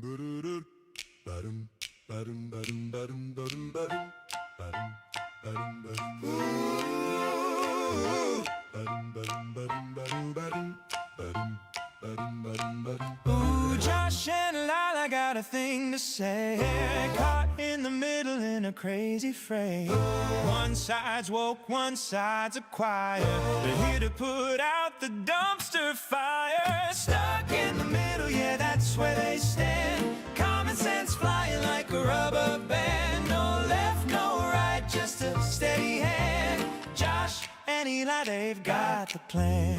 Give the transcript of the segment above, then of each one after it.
Ooh, Josh and Lila got a thing to say. Caught in the middle in a crazy fray. One side's woke, one side's a choir. They're here to put out the dumpster fire. Stuck in the middle, yeah, that's where they stand. Common sense flying like a rubber band. No left, no right, just a steady hand. Josh and Eli, they've got the plan.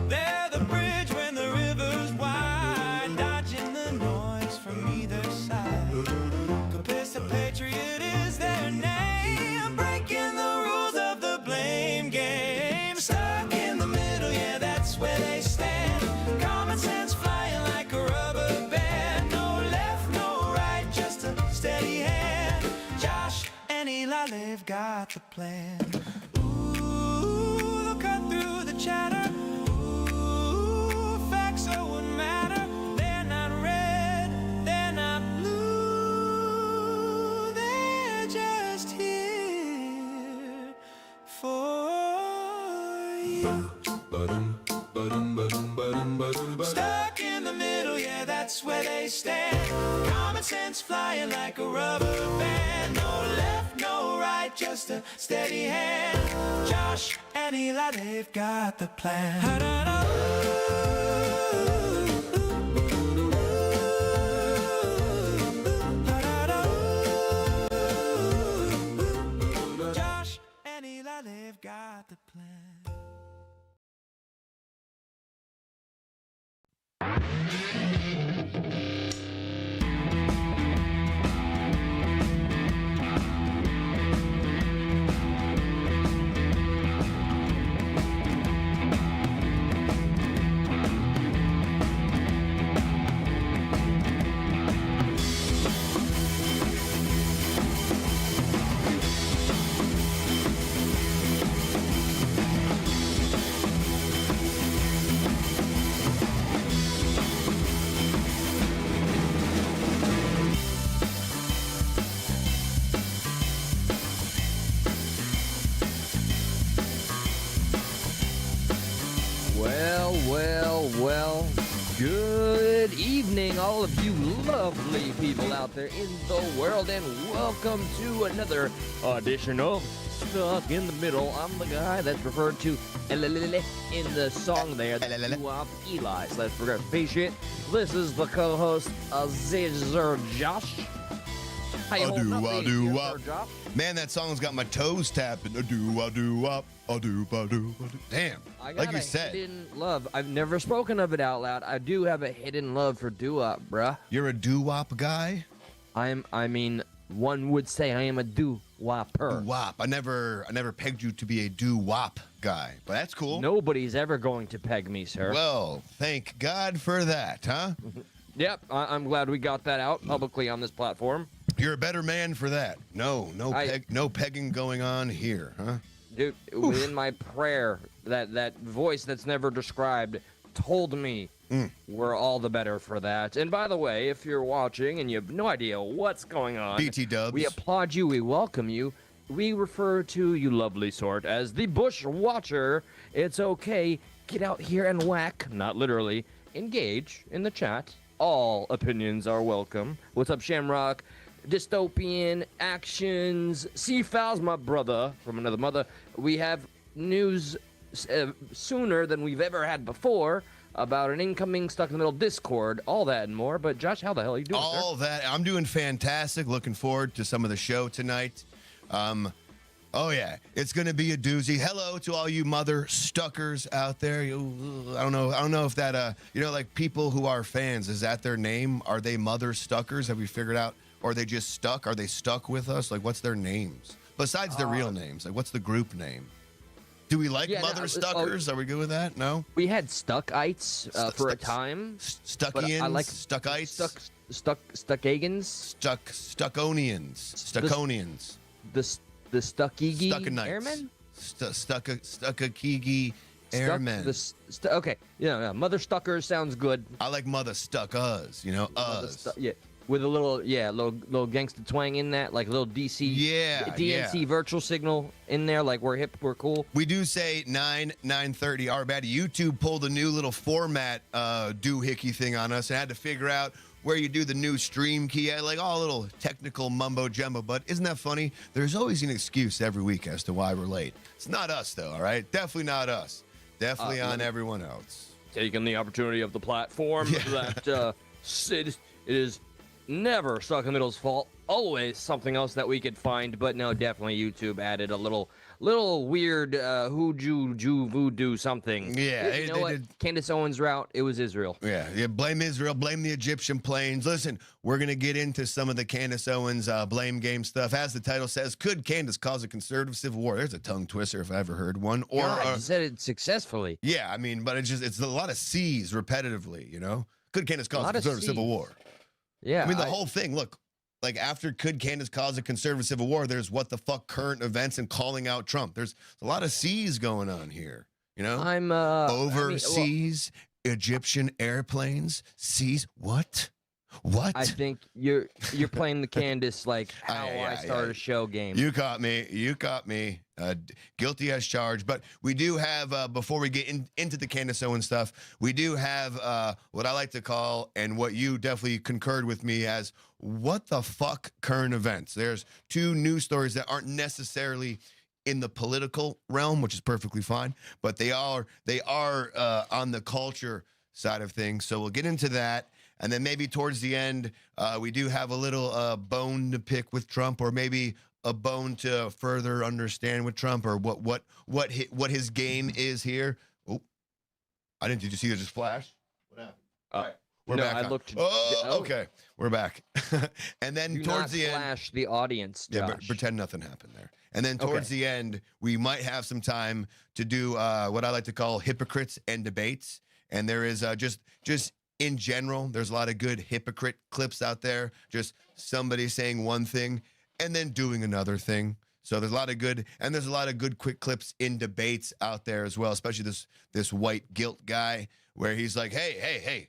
They're the bridge when the river's wide, dodging the noise from either side. Capiz Patriot is their name, breaking the rules of the blame game. Stuck in the middle, yeah, that's where they stand. Common sense flying like a rubber band. No left, no right, just a steady hand. Josh and Eli, they've got the plan. Ooh, they'll cut through the chatter. Ooh, facts so wouldn't matter. They're not red, they're not blue. They're just here for you. Stuck in the middle, yeah, that's where they stand. Common sense flying like a rubber band. No left, no right, just a steady hand. Josh and Eli, they've got the plan. Josh and Eli, they've got the plan. Well, good evening, all of you lovely people out there in the world, and welcome to another edition of Stuck in the Middle. I'm the guy that's referred to in the song there, the Wop Eli. So let's forget face it. This is the co-host, Zizzer Josh. How you holding up, Josh? Man, that song's got my toes tapping. A-do-wop, a-do-ba-do. Damn, like you said. Hidden love. I've never spoken of it out loud. I do have a hidden love for doo-wop, bruh. You're a doo-wop guy? I mean, one would say I am a doo-wopper. Doo-wop. I never pegged you to be a doo-wop guy, but that's cool. Nobody's ever going to peg me, sir. Well, thank God for that, huh? Yep, I'm glad we got that out publicly on this platform. You're a better man for that. No pegging going on here, huh? Dude, within my prayer, that voice that's never described told me we're all the better for that. And by the way, if you're watching and you have no idea what's going on, BT dubs, we applaud you, we welcome you. We refer to you lovely sort as the Bush Watcher. It's okay. Get out here and whack, not literally, engage in the chat. All opinions are welcome. What's up, Shamrock? Dystopian Actions, Seafowls, my brother from another mother. We have news sooner than we've ever had before about an incoming Stuck in the Middle Discord, all that and more. But Josh, how the hell are you doing, all sir? That, I'm doing fantastic. Looking forward to some of the show tonight. Oh yeah, it's gonna be a doozy. Hello to all you mother stuckers out there. I don't know if that like people who are fans, is that their name? Are they mother stuckers? Have we figured out? Or are they just stuck? Are they stuck with us? Like, what's their names besides their real names? Like, what's the group name? Do we like mother stuckers? Are we good with that? No. We had Stuckites for a time. Stuckians. I like Stuckites. Stuckagans. Stuckonians. The Stuckigi Stuckanites. Airmen? Stuckakigi Airmen. Okay, yeah, Mother Stucker sounds good. I like Mother Stuck-us, you know, us. Yeah, with a little little gangsta twang in that, like a little DNC virtual signal in there, like we're hip, we're cool. We do say 9:30. Our bad. YouTube pulled a new little format doohickey thing on us and had to figure out where you do the new stream key, like all little technical mumbo jumbo. But isn't that funny? There's always an excuse every week as to why we're late. It's not us though, all right? Definitely not us. Definitely on everyone else. Taking the opportunity of the platform that it is never Stuck in the Middle's fault. Always something else that we could find, but no, definitely YouTube added a little weird hoodoo voodoo something. Yeah, you know what? Candace Owens' route, it was Israel. Yeah. Blame Israel, blame the Egyptian planes. Listen, we're gonna get into some of the Candace Owens blame game stuff. As the title says, could Candace cause a conservative civil war? There's a tongue twister if I ever heard one. Or you said it successfully. Yeah, I mean, but it's a lot of C's repetitively. You know, could Candace cause a conservative civil war? Yeah, I mean, the whole thing. Look, like after could Candace cause a conservative civil war, there's what the fuck current events and calling out Trump. There's a lot of C's going on here. You know, I'm overseas Egyptian airplanes. Seas what? What? I think you're playing the Candace like how I started a show game. You caught me. You caught me. Guilty as charged. But we do have, before we get into the Candace Owens stuff, we do have what I like to call, and what you definitely concurred with me as, what the fuck current events. There's two news stories that aren't necessarily in the political realm, which is perfectly fine, but they are on the culture side of things. So we'll get into that. And then maybe towards the end, we do have a little bone to pick with Trump, or maybe a bone to further understand with Trump, or what his game is here. Oh, did you see it just flash? What happened? All right, we're back. I looked. Okay, we're back. And then towards the end, flash the audience. Yeah, Josh. pretend nothing happened there. And then towards the end, we might have some time to do what I like to call hypocrites and debates. And there is just in general, there's a lot of good hypocrite clips out there. Just somebody saying one thing and then doing another thing. So there's a lot of good, and there's a lot of good quick clips in debates out there as well, especially this white guilt guy, where he's like, hey,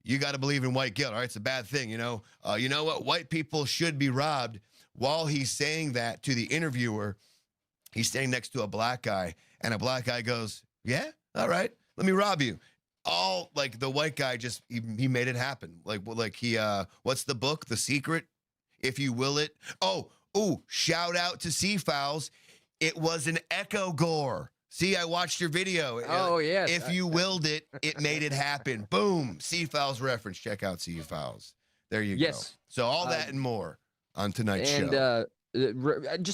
you got to believe in white guilt. All right, it's a bad thing, you know. You know what? White people should be robbed. While he's saying that to the interviewer, he's standing next to a black guy, and a black guy goes, yeah, all right, let me rob you. All like the white guy just he made it happen. Like he what's the book? The Secret, if you will it. Oh, shout out to Seafowls. It was an echo gore. See, I watched your video. Oh yes. If you willed it, it made it happen. Boom. Seafowls reference. Check out Seafowls. There you go. So all that and more on tonight's show.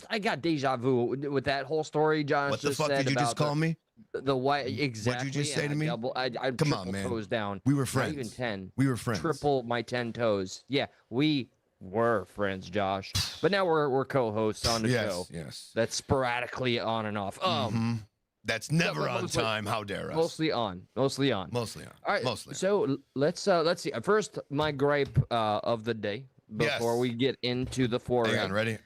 I got deja vu with that whole story, John. What the fuck did you just call me? The white, exactly. What'd you just say to me? I Come on, man. Toes down. We were friends. Not even 10. We were friends. Triple my 10 toes. Yeah, we were friends, Josh. But now we're co-hosts on the show. Yes. That's sporadically on and off. That's never on time. How dare us? Mostly on. All right. Mostly. So let's see. First, my gripe of the day before we get into the foray. Hang on, ready?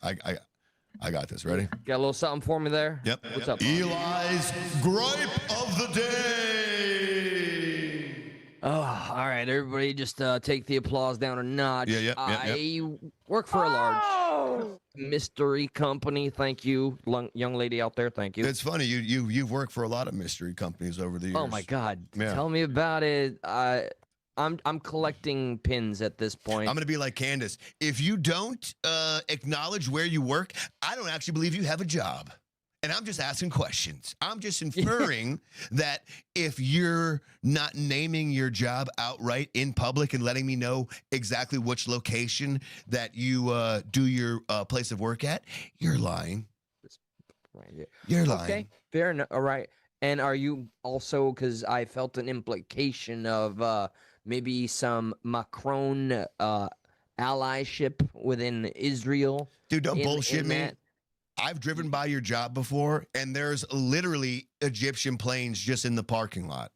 I got this. Ready? Got a little something for me there? Yep. What's up? Eli's gripe of the day. Oh, all right, everybody, just take the applause down a notch. Yeah. I work for a large mystery company. Thank you, young lady out there. Thank you. It's funny. You've worked for a lot of mystery companies over the years. Oh my God! Yeah. Tell me about it. I'm collecting pins at this point. I'm gonna be like Candace. If you don't acknowledge where you work, I don't actually believe you have a job. And I'm just asking questions. I'm just inferring that if you're not naming your job outright in public and letting me know exactly which location that you do your place of work at, you're lying. Right here. You're lying. Okay, fair enough. All right. And are you also, because I felt an implication of maybe some Macron allyship within Israel? Dude, don't bullshit me. I've driven by your job before, and there's literally Egyptian planes just in the parking lot.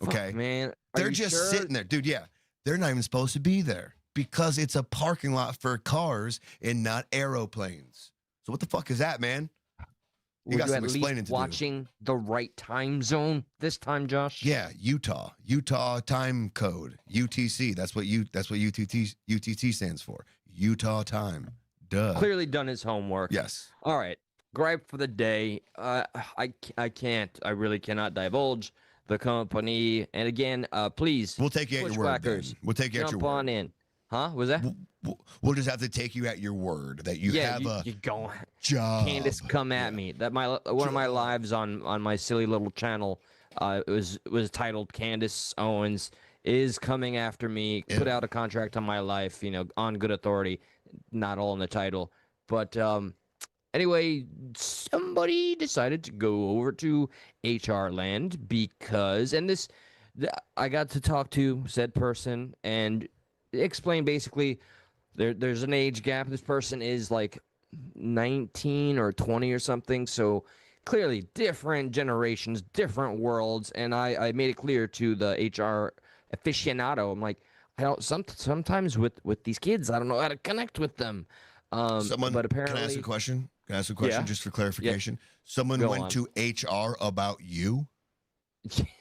Okay, fuck, man, they're just sitting there, dude. Yeah, they're not even supposed to be there because it's a parking lot for cars and not aeroplanes. So what the fuck is that, man? You got you some at least explaining to do. watching the right time zone this time, Josh? Yeah, Utah time code, UTC. That's what UTT stands for. Utah time. Duh. Clearly done his homework. Yes. All right. Gripe for the day. I can't. I really cannot divulge the company. And again, please. We'll take you at your word. Then. Bushwhackers, We'll take you at your jump word. on in. Huh? Was that? We'll just have to take you at your word that you have a you go. job. Candace, come at me. That one of my lives on my silly little channel was titled Candace Owens is coming after me. Put out a contract on my life, on good authority. Not all in the title, but anyway, somebody decided to go over to HR land because, I got to talk to said person and explain basically there's an age gap. This person is like 19 or 20 or something, so clearly different generations, different worlds, and I made it clear to the HR aficionado. I'm like, I don't sometimes with these kids, I don't know how to connect with them. But apparently, can I ask a question? Just for clarification? Yeah. Someone went to HR about you?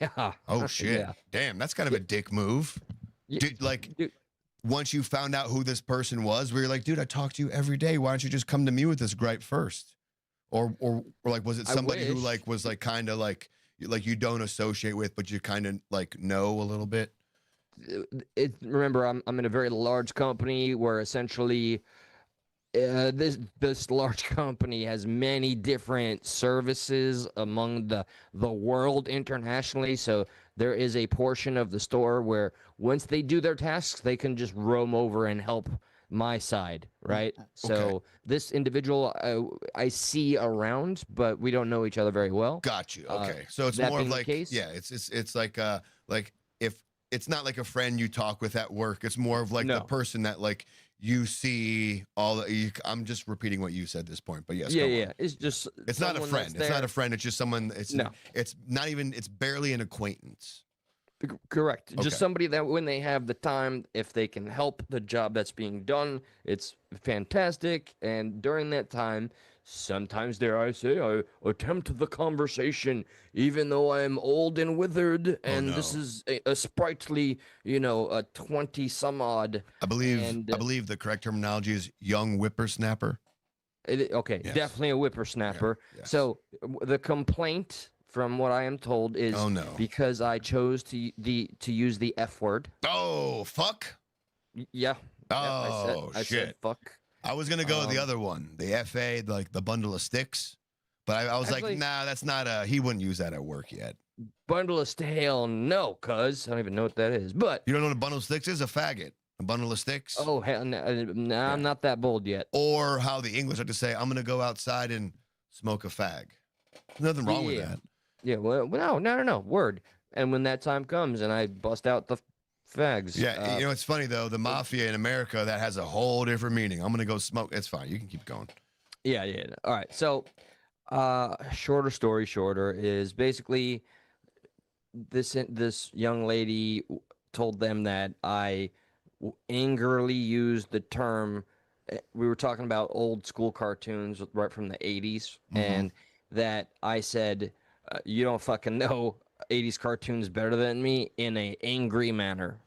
Yeah. Oh shit. Yeah. Damn, that's kind of a dick move. Dude, once you found out who this person was, where you're like, dude, I talk to you every day. Why don't you just come to me with this gripe first? Or like, was it somebody who like was like kind of like you don't associate with, but you kind of like know a little bit? Remember, I'm in a very large company where essentially this large company has many different services among the world internationally. So there is a portion of the store where once they do their tasks, they can just roam over and help my side, right? Okay. So this individual I see around, but we don't know each other very well. Got you. Okay, so it's more of like, yeah, it's like if it's not like a friend you talk with at work, it's more of like the person that like you see I'm just repeating what you said at this point, but yes. Yeah. It's not a friend. It's not a friend. It's just someone. It's not even. It's barely an acquaintance. Correct. Okay. Just somebody that when they have the time, if they can help the job that's being done, it's fantastic. And during that time, sometimes, dare I say, I attempt the conversation, even though I'm old and withered, and this is a sprightly, a 20-some-odd. I believe the correct terminology is young whippersnapper. Okay, yes. Definitely a whippersnapper. Yeah, yes. So the complaint, from what I am told, is because I chose to use the F word. Oh, fuck. Yeah. Oh, I said fuck. I was gonna go with the other one, the FA, like the bundle of sticks, but I was like, nah, that's not he wouldn't use that at work yet. Bundle of sticks? Hell no, cuz I don't even know what that is. But you don't know what a bundle of sticks is? A faggot, a bundle of sticks. Oh hell no, I'm not that bold yet. Or how the English like to say, I'm gonna go outside and smoke a fag. There's nothing wrong with that. Yeah, well, no, word. And when that time comes, and I bust out the fags. Yeah, it's funny though. The mafia in America, that has a whole different meaning. I'm gonna go smoke. It's fine. You can keep going. Yeah. All right. So, shorter story shorter is basically this young lady told them that I angrily used the term. We were talking about old school cartoons right from the 80s, and that I said, you don't fucking know 80s cartoons better than me, in a angry manner.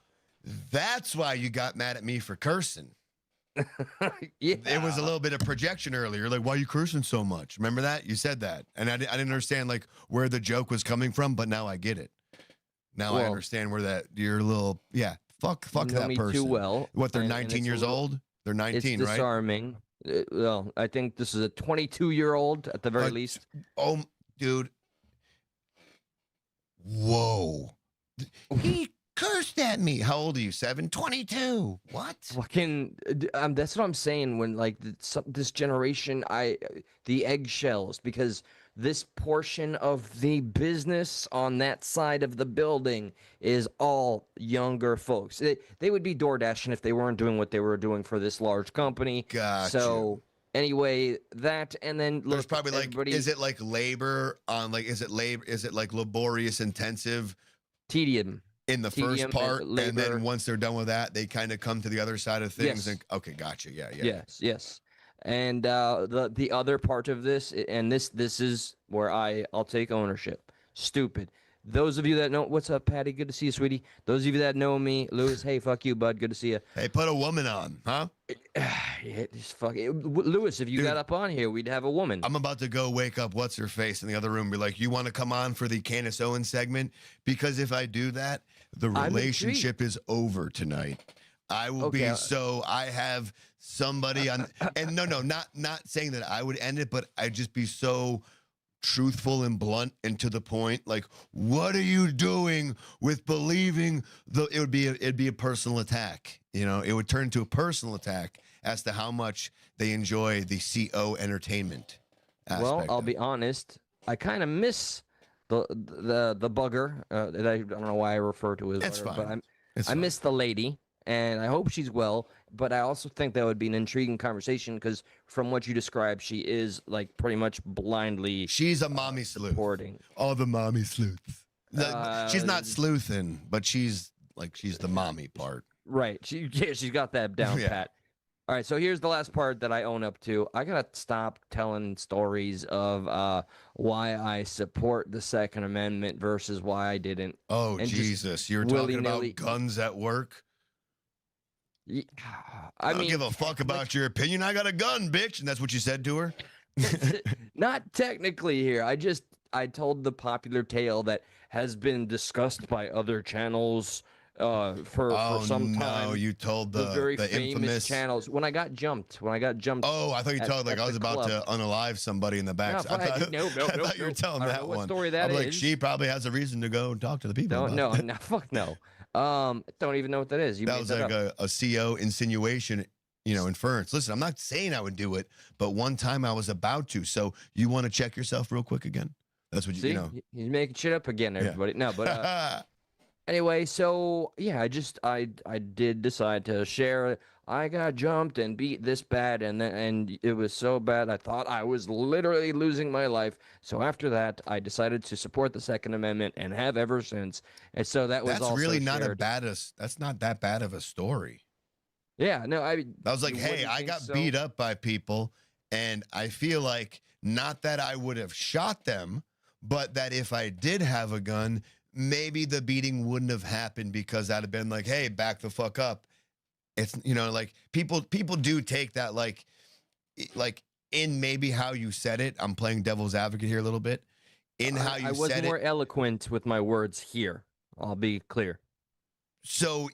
That's why you got mad at me for cursing. Yeah. It was a little bit of projection earlier. Like, why are you cursing so much? Remember that? You said that. And I didn't understand like where the joke was coming from, but now I get it. Now I understand where your little, fuck that person. Too well. What, they're 19 years old? They're 19, it's disarming. Right? Well, I think this is a 22-year-old at the very least. Oh, dude. Whoa. He cursed at me. How old are you? 7? 22. What? Fucking, that's what I'm saying when, like, this generation, the eggshells, because this portion of the business on that side of the building is all younger folks. They would be door dashing if they weren't doing what they were doing for this large company. Gotcha. So anyway, that, and then look, there's probably like, is it like labor on like, is it like laborious intensive tedium in the first part, and then once they're done with that, they kind of come to the other side of things. Yes. And okay, gotcha. Yeah. Yes. And the other part of this, and this is where I'll take ownership. Stupid. Those of you that know, what's up, Patty? Good to see you, sweetie. Those of you that know me, Lewis, hey, fuck you, bud. Good to see you. Hey, put a woman on, huh? Yeah, just fuck it. Lewis, if you got up on here, we'd have a woman. I'm about to go wake up what's her face in the other room. Be like, you want to come on for the Candace Owens segment? Because if I do that, the relationship is over tonight. I will be so. I have somebody on, and no, not saying that I would end it, but I'd just be so truthful and blunt and to the point. Like, what are you doing with believing it'd be a personal attack? You know, it would turn into a personal attack as to how much they enjoy the CO entertainment aspect. Well, I'll be honest. I kind of miss the bugger. That I don't know why I refer to as It's bugger, fine. but I miss the lady, and I hope she's well. But I also think that would be an intriguing conversation because from what you described, she is like pretty much blindly. She's a mommy sleuth. Supporting. All the mommy sleuths. She's not sleuthing, but she's the mommy part. Right. She's got that down pat. All right, so here's the last part that I own up to. I gotta stop telling stories of why I support the Second Amendment versus why I didn't. Oh, and Jesus. You're talking about guns at work? Yeah, I don't give a fuck about your opinion. I got a gun, bitch. And that's what you said to her? Not technically here. I told the popular tale that has been discussed by other channels for some time. No, you told the very famous infamous channels. When I got jumped. Oh, I thought you told like I was about to unalive somebody in the back. No, I thought you were telling that one. What story that I'm is. like, she probably has a reason to go and talk to the people. No, fuck no. Don't even know what that is. That was like a CO insinuation, inference. Listen, I'm not saying I would do it, but one time I was about to. So you want to check yourself real quick again? That's what you know. He's making shit up again, everybody. Yeah. No, but anyway, so yeah, I did decide to share. I got jumped and beat this bad, and it was so bad I thought I was literally losing my life. So after that, I decided to support the Second Amendment and have ever since. And so that was that's also really not shared. That's not that bad of a story. Yeah, no, I was like, hey, I got beat up by people, and I feel like not that I would have shot them, but that if I did have a gun, maybe the beating wouldn't have happened because I'd have been like, hey, back the fuck up. It's, like people do take that like in maybe how you said it. I'm playing devil's advocate here a little bit. In how you said it. I was more eloquent with my words here. I'll be clear. So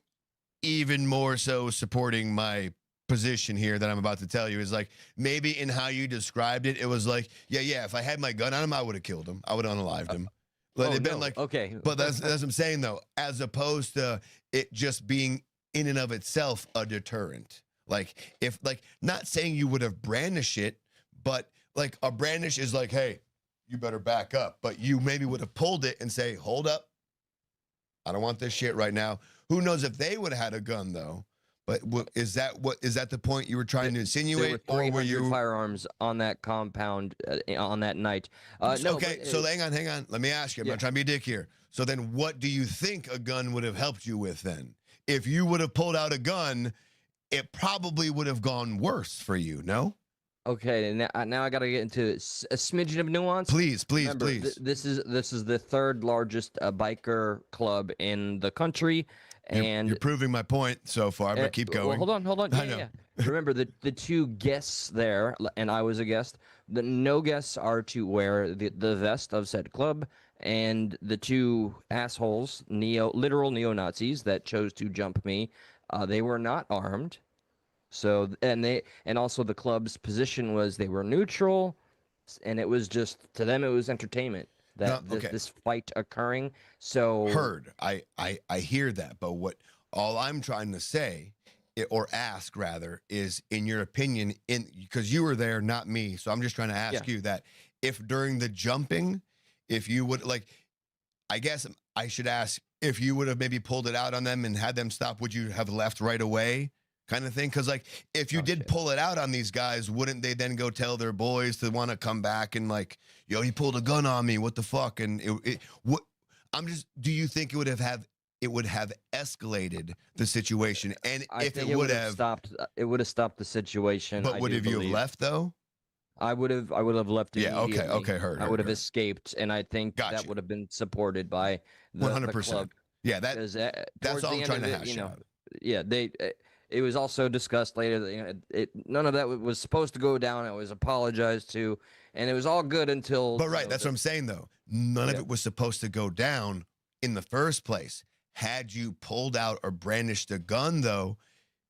even more so supporting my position here that I'm about to tell you is like maybe in how you described it, it was like, yeah, if I had my gun on him, I would have killed him. I would have unalived him. But it'd been like, okay. But that's what I'm saying though, as opposed to it just being in and of itself a deterrent. Like if not saying you would have brandished it, but like a brandish is like, hey, you better back up. But you maybe would have pulled it and say, hold up. I don't want this shit right now. Who knows if they would have had a gun though? But is that the point you were trying to insinuate? There were 300 firearms on that compound on that night. No, okay, so hang on. Let me ask you. I'm not trying to be a dick here. So then what do you think a gun would have helped you with then? If you would have pulled out a gun, it probably would have gone worse for you, no? Okay, now I got to get into a smidgen of nuance. Please. Remember, this is the third largest biker club in the country, and you're proving my point so far. But keep going. Well, hold on. Yeah. Remember the two guests there, and I was a guest. The no guests are to wear the vest of said club, and the two assholes, literal neo-Nazis that chose to jump me, they were not armed. So and also the club's position was they were neutral, and it was just to them it was entertainment that this fight occurring. So heard I hear that, but all I'm trying to say or ask rather is, in your opinion, because you were there, not me, so I'm just trying to ask you that if during the jumping, if you would I guess I should ask if you would have maybe pulled it out on them and had them stop, would you have left right away? Kind of thing, because if you did pull it out on these guys, wouldn't they then go tell their boys to want to come back and he pulled a gun on me, what the fuck? And do you think it would have it would have escalated the situation. And I if think it would have stopped. It would have stopped the situation. but I would do have you have believe. left though? I would have. I would have left Yeah, okay, immediately. okay, heard. I would have escaped, and I think Got that you. would have been supported by the 100%. club. Yeah, that Because that's towards all the I'm end trying of to it, hash out. yeah, it was also discussed later that none of that was supposed to go down. It was apologized to, and it was all good until. But right, that's what I'm saying though. None of Yeah. it was supposed to go down in the first place. Had you pulled out or brandished a gun though,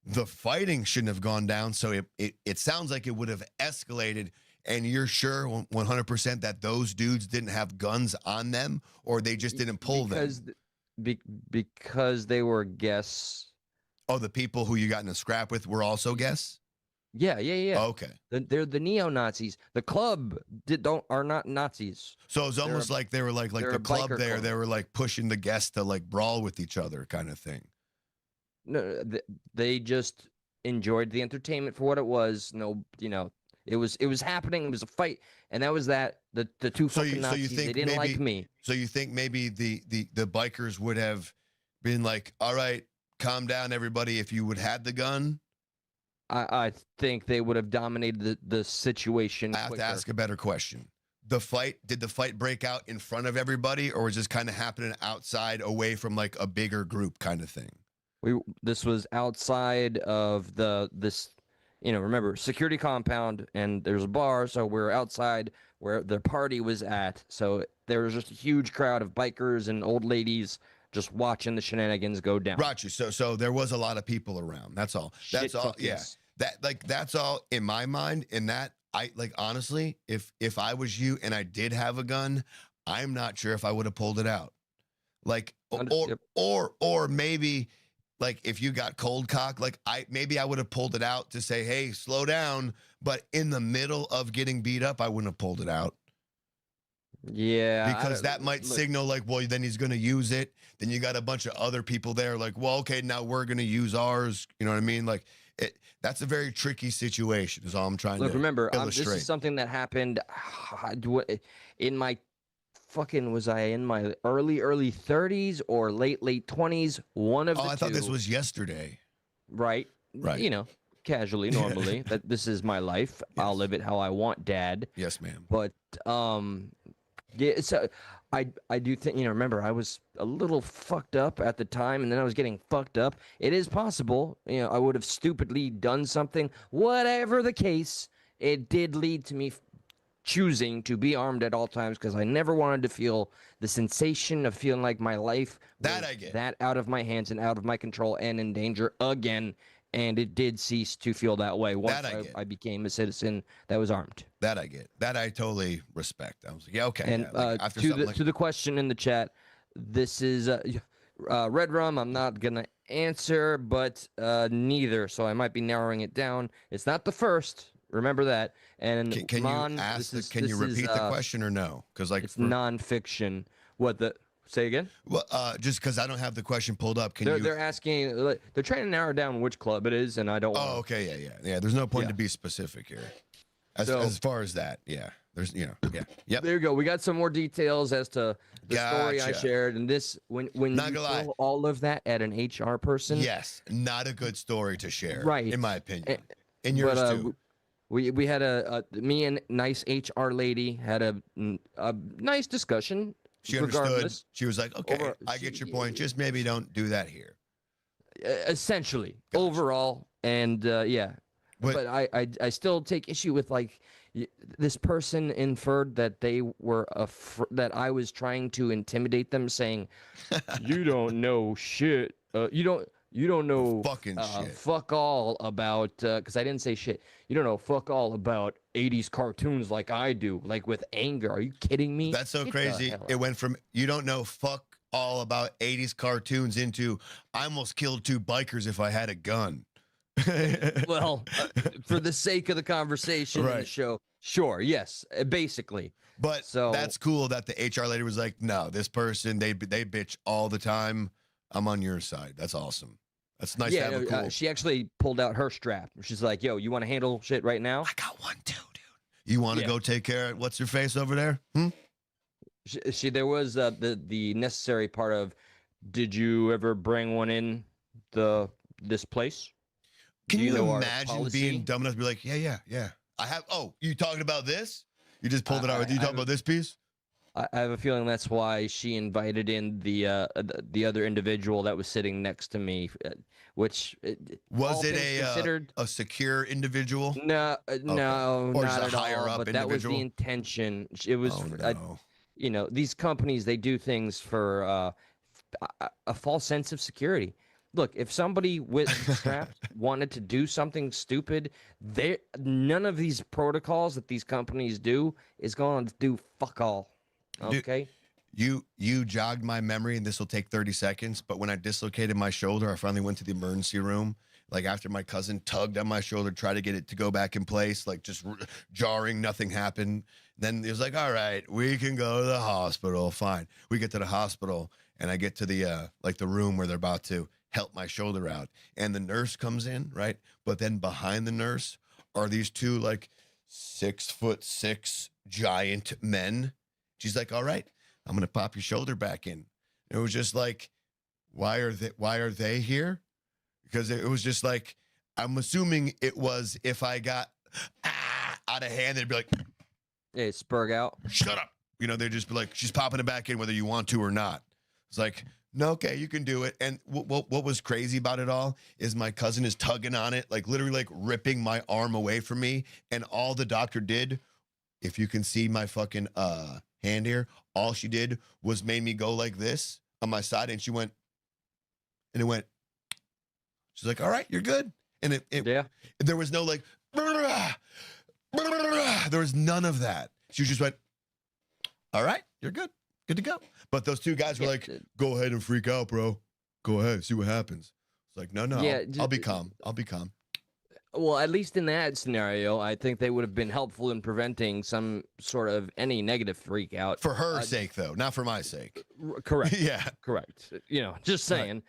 the fighting shouldn't have gone down. So it sounds like it would have escalated. And you're sure 100% that those dudes didn't have guns on them, or they just didn't pull them? Because they were guests. Oh, the people who you got in a scrap with were also guests? Yeah. Okay. They're the neo-Nazis. The club are not Nazis. So it's almost like they were like they're the a club biker there, club. they were like pushing the guests to like brawl with each other kind of thing. No, they just enjoyed the entertainment for what it was. No, it was happening. It was a fight, and that was that. The two So fucking you Nazis. think They didn't like me. So you think maybe the bikers would have been like, all right, calm down, everybody, if you would had the gun? I think they would have dominated the situation. I have quicker. to ask a better question. Did the fight break out in front of everybody, or was this kind of happening outside away from like a bigger group kind of thing? This was outside of this. Remember, security compound, and there's a bar, so we're outside where the party was at. So there was just a huge crowd of bikers and old ladies just watching the shenanigans go down. Got you. So there was a lot of people around. That's all. That's Shit all. fuck Yeah. yes. That's all in my mind. And that I like honestly, if I was you and I did have a gun, I'm not sure if I would have pulled it out. Like Yep. or maybe like if you got cold cock, like I would have pulled it out to say, hey, slow down. But in the middle of getting beat up, I wouldn't have pulled it out. Yeah, Because that might signal like, well, then he's going to use it. Then you got a bunch of other people there like, well, okay, now we're going to use ours. You know what I mean? Like that's a very tricky situation is all I'm trying to remember, illustrate. this is something that happened in my was I in my early 30s or late 20s? One of the I thought this two. was yesterday. Right. Right. Casually, normally. That this is my life. Yes. I'll live it how I want, Dad. Yes, ma'am. But yeah, so I do think, remember, I was a little fucked up at the time, and then I was getting fucked up. It is possible, I would have stupidly done something. Whatever the case, it did lead to me choosing to be armed at all times because I never wanted to feel the sensation of feeling like my life That was I get. that out of my hands and out of my control and in danger again. And it did cease to feel that way once That I get. I became a citizen that was armed. That I get. That I totally respect. I was like, yeah, okay. And yeah, like, after to something the like- to the question in the chat, this is Red Rum. I'm not gonna answer, but neither. So I might be narrowing it down. It's not the first. Remember that. And Can Mon, you ask? this is- Can you this is, repeat the question or no? Because like it's nonfiction. What the? Say again. well, just because I don't have the question pulled up, can They're asking. They're trying to narrow down which club it is, and I don't. Oh, wanna- okay, yeah. There's no point Yeah. to be specific here. So- As far as that, yeah. There's, yeah. Yep. There you go. We got some more details as to the story I Gotcha. shared, and this when Not you gonna lie. throw all of that at an HR person. Yes, not a good story to share, Right. in my opinion. Eh, And yours but, too. We had me and nice HR lady had a nice discussion. She understood. regardless, She was like, okay, over- I get your point. Just maybe don't do that here. essentially Gotcha. overall, and yeah. But- But I still take issue with this person inferred that they were that I was trying to intimidate them, saying, "You don't know shit. You don't know Fucking shit. fuck all about because I didn't say shit. You don't know fuck all about 80s cartoons like I do, like with anger. Are you kidding me? That's so Get the crazy. hell It out. went from you don't know fuck all about 80s cartoons into I almost killed 2 bikers if I had a gun. Well, for the sake of the conversation in the Right. show, sure, yes, basically. But So- that's cool that the HR lady was like, no, this person, they bitch all the time. I'm on your side. That's awesome. That's nice to Yeah, have a cool. she actually pulled out her strap. She's like, "Yo, you want to handle shit right now?" I got one too, dude. You want to Yeah. go take care of what's her face over there? There was the necessary part of Did you ever bring one in this place? Can Do you you know our imagine policy? being dumb enough to be like, yeah. I have. Oh, you talking about this? You just pulled it out. You I talking about this piece? I have a feeling that's why she invited in the other individual that was sitting next to me, which Was all it things considered, a secure individual? no, Okay. no, Or just not a at higher all. up But that was the individual? intention. It was, Oh no. you know, these companies they do things for a false sense of security. Look, if somebody with strapped wanted to do something stupid, there none of these protocols that these companies do is going to do fuck all. Dude, Okay. you jogged my memory, and this will take 30 seconds. But when I dislocated my shoulder, I finally went to the emergency room. Like after my cousin tugged on my shoulder, tried to get it to go back in place, like just jarring, nothing happened. Then it was like, all right, we can go to the hospital. Fine. We get to the hospital, and I get to the like the room where they're about to help my shoulder out, and the nurse comes in, right? But then behind the nurse are these two like 6'6" giant men. She's like, all right, I'm gonna pop your shoulder back in. It was just like, why are they here? Because it was just like, I'm assuming it was if I got out of hand, they'd be like, Yeah, spurg out. shut up. You know, they'd just be like, she's popping it back in whether you want to or not. It's like, no, okay, you can do it. And what was crazy about it all is my cousin is tugging on it, like literally like ripping my arm away from me. And all the doctor did, if you can see my fucking hand here, all she did was made me go like this on my side, and she went, and it went. She's like, all right, you're good. And Yeah. there was no like, there was none of that. She just went, all right, you're good. Good to go. But those two guys were like, go ahead and freak out, bro. Go ahead, see what happens. It's like, no, Yeah, I'll be calm. I'll be calm. Well, at least in that scenario, I think they would have been helpful in preventing some sort of any negative freak out. For her sake, though, not for my sake. Correct. Yeah. Correct. You know, just saying.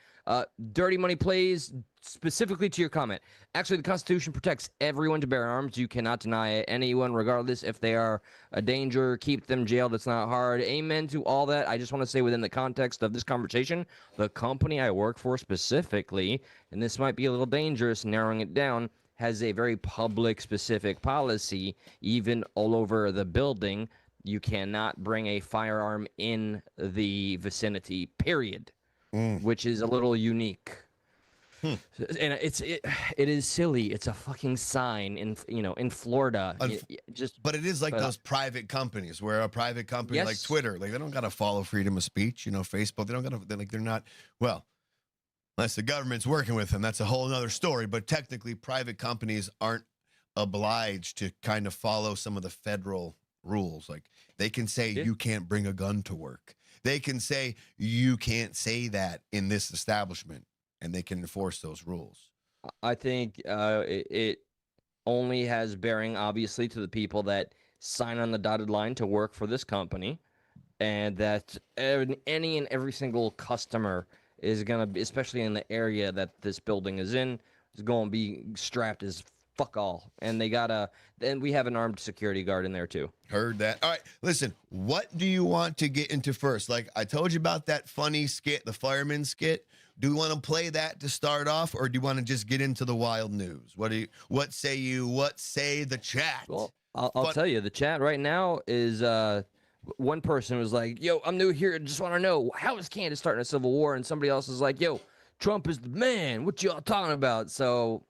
Dirty money plays specifically to your comment. Actually, the Constitution protects everyone to bear arms. You cannot deny anyone, regardless if they are a danger. Keep them jailed. It's not hard. Amen to all that. I just want to say, within the context of this conversation, the company I work for specifically, and this might be a little dangerous, narrowing it down, has a very public specific policy, even all over the building. You cannot bring a firearm in the vicinity, period. Which is a little unique. And it is silly. It's a fucking sign in Florida. But it is like those private companies where a private company like Twitter, like they don't got to follow freedom of speech. You know, Facebook, they don't got to, they're not, well, unless the government's working with them, that's a whole other story. But technically, private companies aren't obliged to kind of follow some of the federal rules. Like they can say you can't bring a gun to work. They can say you can't say that in this establishment, and they can enforce those rules. I think it only has bearing, obviously, to the people that sign on the dotted line to work for this company, and that any and every single customer is going to be, especially in the area that this building is in, is going to be strapped as fuck all. And then we have an armed security guard in there too. Heard that. All right, listen, what do you want to get into first? Like I told you about that funny skit, the fireman skit. Do we want to play that to start off, or do you want to just get into the wild news? What say the chat? Well, I'll tell you, the chat right now is one person was like, yo, I'm new here, just want to know, how is Candace starting a civil war? And somebody else is like, yo, Trump is the man, what y'all talking about? So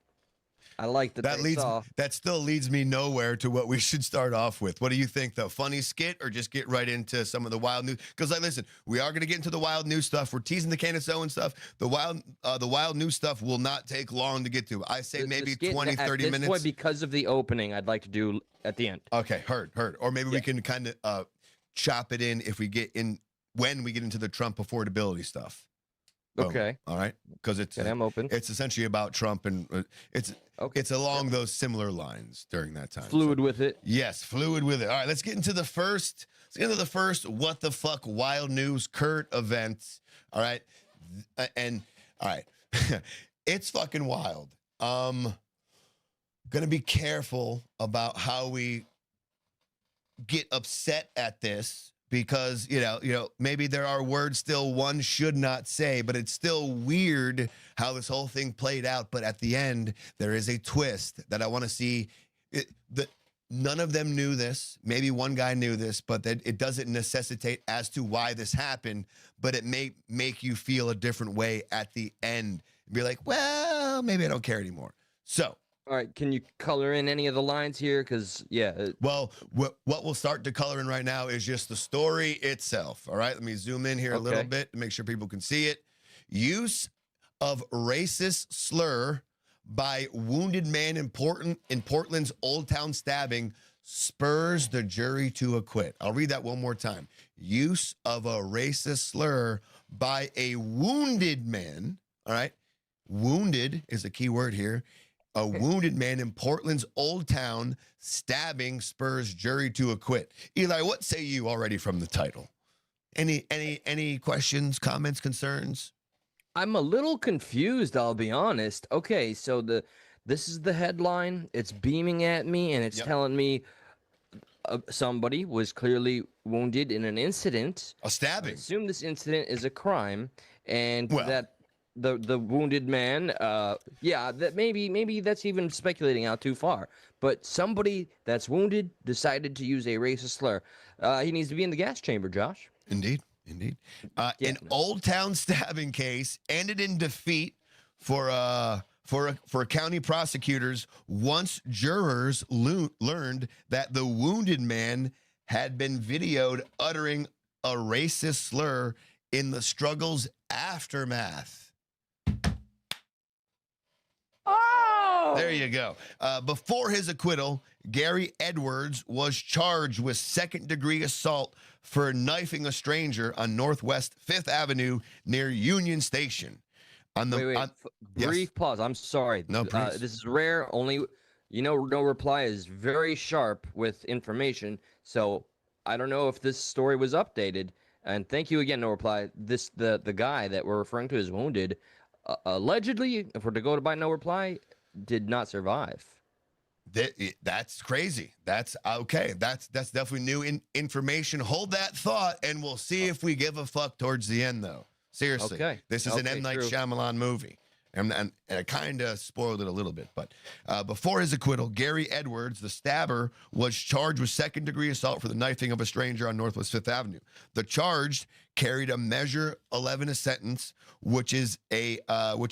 I like that still leads me nowhere to what we should start off with. What do you think, though? Funny skit, or just get right into some of the wild news? Because listen, we are going to get into the wild news stuff. We're teasing the Candace Owens stuff. The wild news stuff will not take long to get to. I say maybe 20, 30 minutes. Point, because of the opening, I'd like to do at the end. Okay, heard. Or maybe we can kind of chop it in when we get into the Trump affordability stuff. Okay. All right. Because I'm open. It's essentially about Trump, and it's along those similar lines during that time. Fluid with it. Yes, fluid with it. All right, let's get into the first. What the fuck wild news Kurt event. All right, and all right, it's fucking wild. Gonna be careful about how we get upset at this, because maybe there are words still one should not say, but it's still weird how this whole thing played out. But at the end, there is a twist that I want to see. None of them knew this. Maybe one guy knew this, but that it doesn't necessitate as to why this happened. But it may make you feel a different way at the end. Be like, well, maybe I don't care anymore. So. All right, can you color in any of the lines here? Because, yeah. Well, what we'll start to color in right now is just the story itself. All right, let me zoom in here a little bit to make sure people can see it. Use of racist slur by wounded man in Portland's Old Town stabbing spurs the jury to acquit. I'll read that one more time. Use of a racist slur by a wounded man. All right, wounded is a key word here. A wounded man in Portland's Old Town stabbing spurs jury to acquit. Eli, what say you already from the title? Any questions, comments, concerns? I'm a little confused, I'll be honest. Okay, so this is the headline. It's beaming at me, and it's telling me somebody was clearly wounded in an incident. A stabbing. I assume this incident is a crime, and that the wounded man, that maybe that's even speculating out too far. But somebody that's wounded decided to use a racist slur. He needs to be in the gas chamber, Josh. Indeed. An Old Town stabbing case ended in defeat for county prosecutors once jurors learned that the wounded man had been videoed uttering a racist slur in the struggle's aftermath. Oh! There you go. Before his acquittal, Gary Edwards was charged with second-degree assault for knifing a stranger on Northwest 5th Avenue near Union Station. Brief pause. I'm sorry. No, please. This is rare. Only, no reply is very sharp with information. So I don't know if this story was updated. And thank you again, no reply. The guy that we're referring to as wounded, allegedly, if we're to go by no reply, did not survive. That's crazy. That's okay. That's definitely new information. Hold that thought, and we'll see if we give a fuck towards the end, though. Seriously. Okay. This is an M. Night Shyamalan movie. And I kind of spoiled it a little bit. But before his acquittal, Gary Edwards, the stabber, was charged with second-degree assault for the knifing of a stranger on Northwest 5th Avenue. The charge carried a Measure 11 sentence, which is a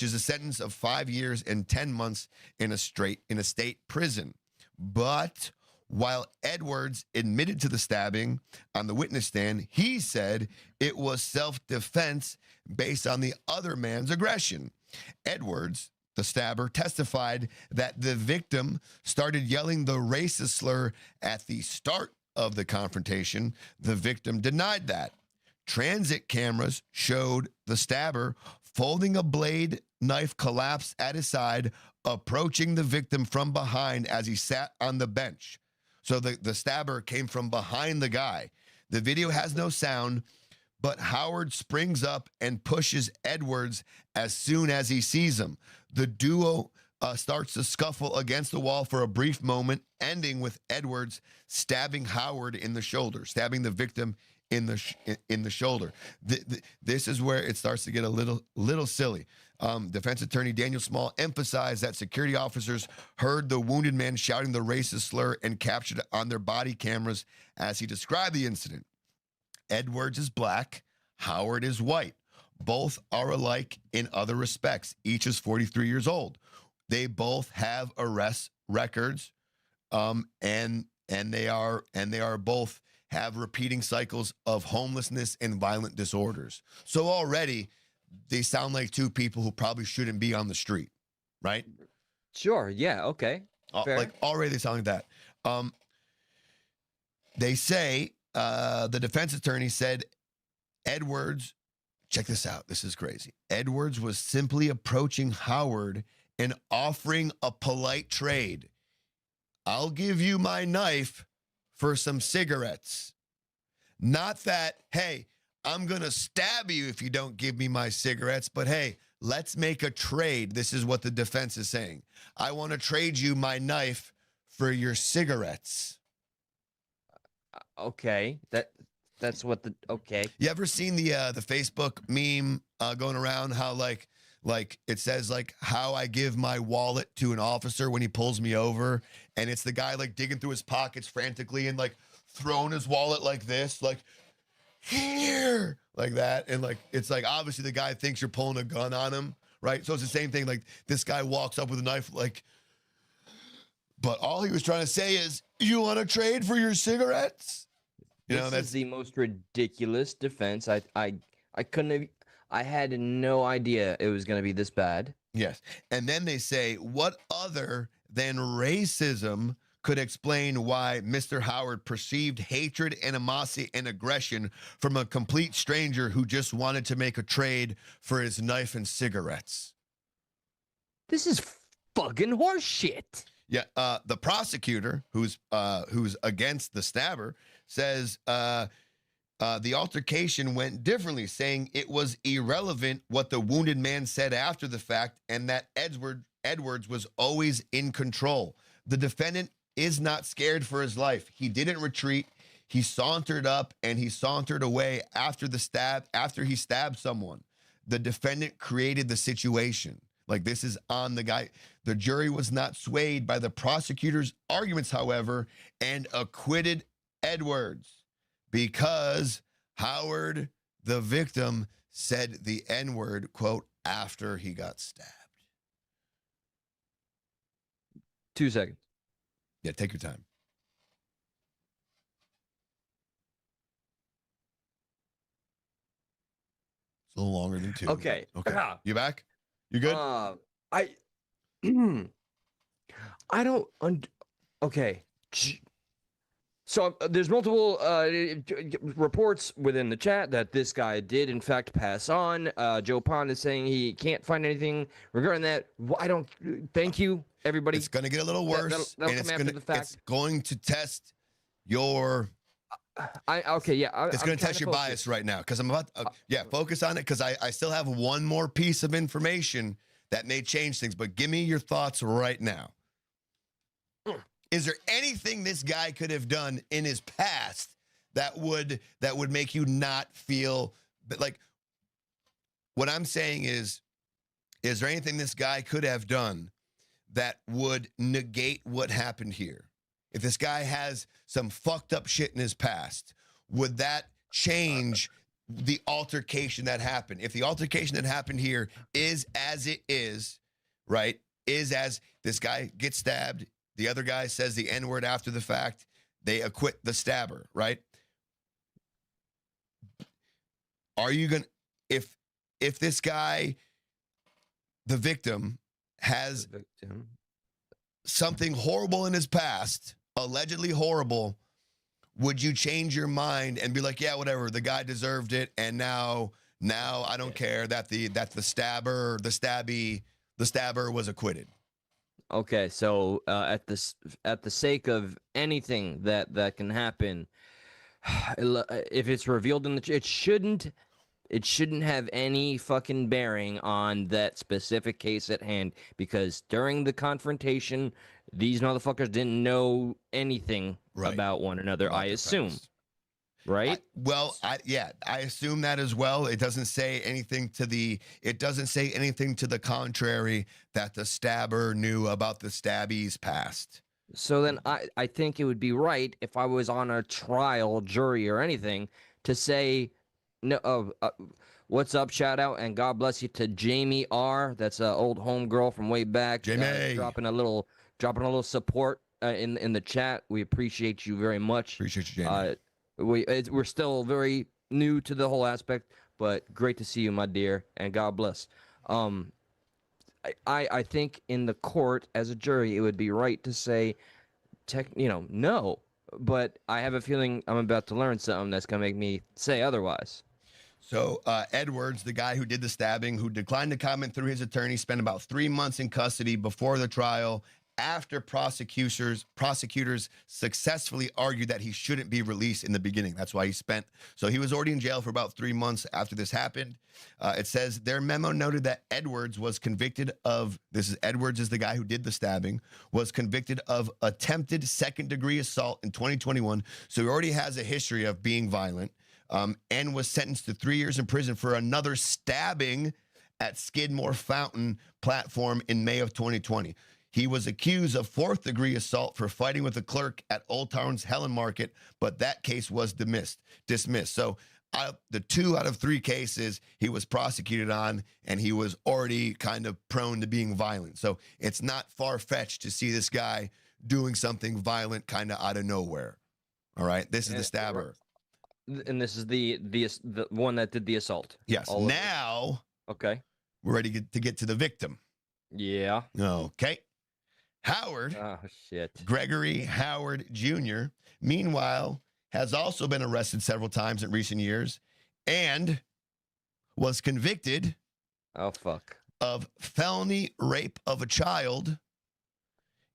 sentence of 5 years and 10 months in a state prison. But while Edwards admitted to the stabbing on the witness stand, he said it was self-defense based on the other man's aggression. Edwards, the stabber, testified that the victim started yelling the racist slur at the start of the confrontation. The victim denied that. Transit cameras showed the stabber folding a blade knife collapse at his side, approaching the victim from behind as he sat on the bench. So the stabber came from behind the guy. The video has no sound, but Howard springs up and pushes Edwards as soon as he sees him. The duo starts to scuffle against the wall for a brief moment, ending with Edwards stabbing Howard in the shoulder, stabbing the victim in the shoulder. This is where it starts to get a little silly. Defense attorney Daniel Small emphasized that security officers heard the wounded man shouting the racist slur and captured it on their body cameras as he described the incident. Edwards is black, Howard is white. Both are alike in other respects. Each is 43 years old. They both have arrest records, and they are both have repeating cycles of homelessness and violent disorders. So already, they sound like two people who probably shouldn't be on the street, right? Sure. Yeah. Okay. Fair. Like already they sound like that. They say the defense attorney said Edwards. Check this out. This is crazy. Edwards was simply approaching Howard and offering a polite trade. I'll give you my knife for some cigarettes. Not that, hey, I'm going to stab you if you don't give me my cigarettes, but hey, let's make a trade. This is what the defense is saying. I want to trade you my knife for your cigarettes. Okay. That's what the okay. You ever seen the Facebook meme going around how like it says like how I give my wallet to an officer when he pulls me over, and it's the guy like digging through his pockets frantically and like throwing his wallet like this, like here, like that, and like it's like obviously the guy thinks you're pulling a gun on him, right? So it's the same thing. Like this guy walks up with a knife, like, but all he was trying to say is, "You want to trade for your cigarettes?" You know, This is the most ridiculous defense. I couldn't have. I had no idea it was going to be this bad. Yes. And then they say, what other than racism could explain why Mr. Howard perceived hatred, animosity, and aggression from a complete stranger who just wanted to make a trade for his knife and cigarettes? This is fucking horseshit. Yeah. The prosecutor, who's against the stabber, says the altercation went differently, saying it was irrelevant what the wounded man said after the fact and that Edwards was always in control. The defendant is not scared for his life. He didn't retreat. He sauntered up and he sauntered away after he stabbed someone. The defendant created the situation. Like, this is on the guy. The jury was not swayed by the prosecutor's arguments, however, and acquitted Edwards because Howard, the victim, said the N-word, quote, after he got stabbed. 2 seconds. Yeah, take your time. It's a little longer than 2. Okay. Okay. You back? You good? I don't. Okay. So there's multiple reports within the chat that this guy did in fact pass on. Joe Pond is saying he can't find anything regarding that. I don't. Thank you, everybody. It's going to get a little worse, that'll and come after the fact. it's going to test your. It's going to test your bias right now because I'm about. Focus on it because I still have one more piece of information that may change things. But give me your thoughts right now. Is there anything this guy could have done in his past that would make you not feel like? What I'm saying is there anything this guy could have done that would negate what happened here? If this guy has some fucked up shit in his past, would that change the altercation that happened? If the altercation that happened here is as it is, right, is as this guy gets stabbed, the other guy says the N-word after the fact, they acquit the stabber, right? Are you going to, if this guy, the victim, has something horrible in his past, allegedly horrible, would you change your mind and be like, yeah, whatever, the guy deserved it, and now I don't care that the stabber was acquitted? Okay, so at the sake of anything that can happen, if it's revealed in it shouldn't have any fucking bearing on that specific case at hand, because during the confrontation, these motherfuckers didn't know anything about one another. I assume. Right? I assume that as well. It doesn't say anything to the contrary that the stabber knew about the stabby's past. So then I think it would be right if I was on a trial, jury, or anything to say, no, what's up, shout out, and God bless you to Jamie R. That's an old homegirl from way back. Jamie. Dropping a little support in the chat. We appreciate you very much. Appreciate you, Jamie. We're still very new to the whole aspect, but great to see you, my dear, and God bless. I think in the court as a jury, it would be right to say, no. But I have a feeling I'm about to learn something that's gonna make me say otherwise. So Edwards, the guy who did the stabbing, who declined to comment through his attorney, spent about 3 months in custody before the trial, after prosecutors successfully argued that he shouldn't be released in the beginning. That's why so he was already in jail for about 3 months after this happened. It says their memo noted that Edwards was convicted of, Edwards is the guy who did the stabbing, was convicted of attempted second-degree assault in 2021. So he already has a history of being violent. and was sentenced to 3 years in prison for another stabbing at Skidmore Fountain platform in May of 2020. He was accused of 4th-degree assault for fighting with a clerk at Old Town's Helen Market, but that case was dismissed. So the 2 out of 3 cases he was prosecuted on, and he was already kind of prone to being violent. So it's not far-fetched to see this guy doing something violent kind of out of nowhere. All right, this is the stabber. And this is the one that did the assault. Yes. Now, okay, we're ready to get to the victim. Yeah. Okay. Howard. Oh shit. Gregory Howard Jr. Meanwhile, has also been arrested several times in recent years, and was convicted. Oh fuck. Of felony rape of a child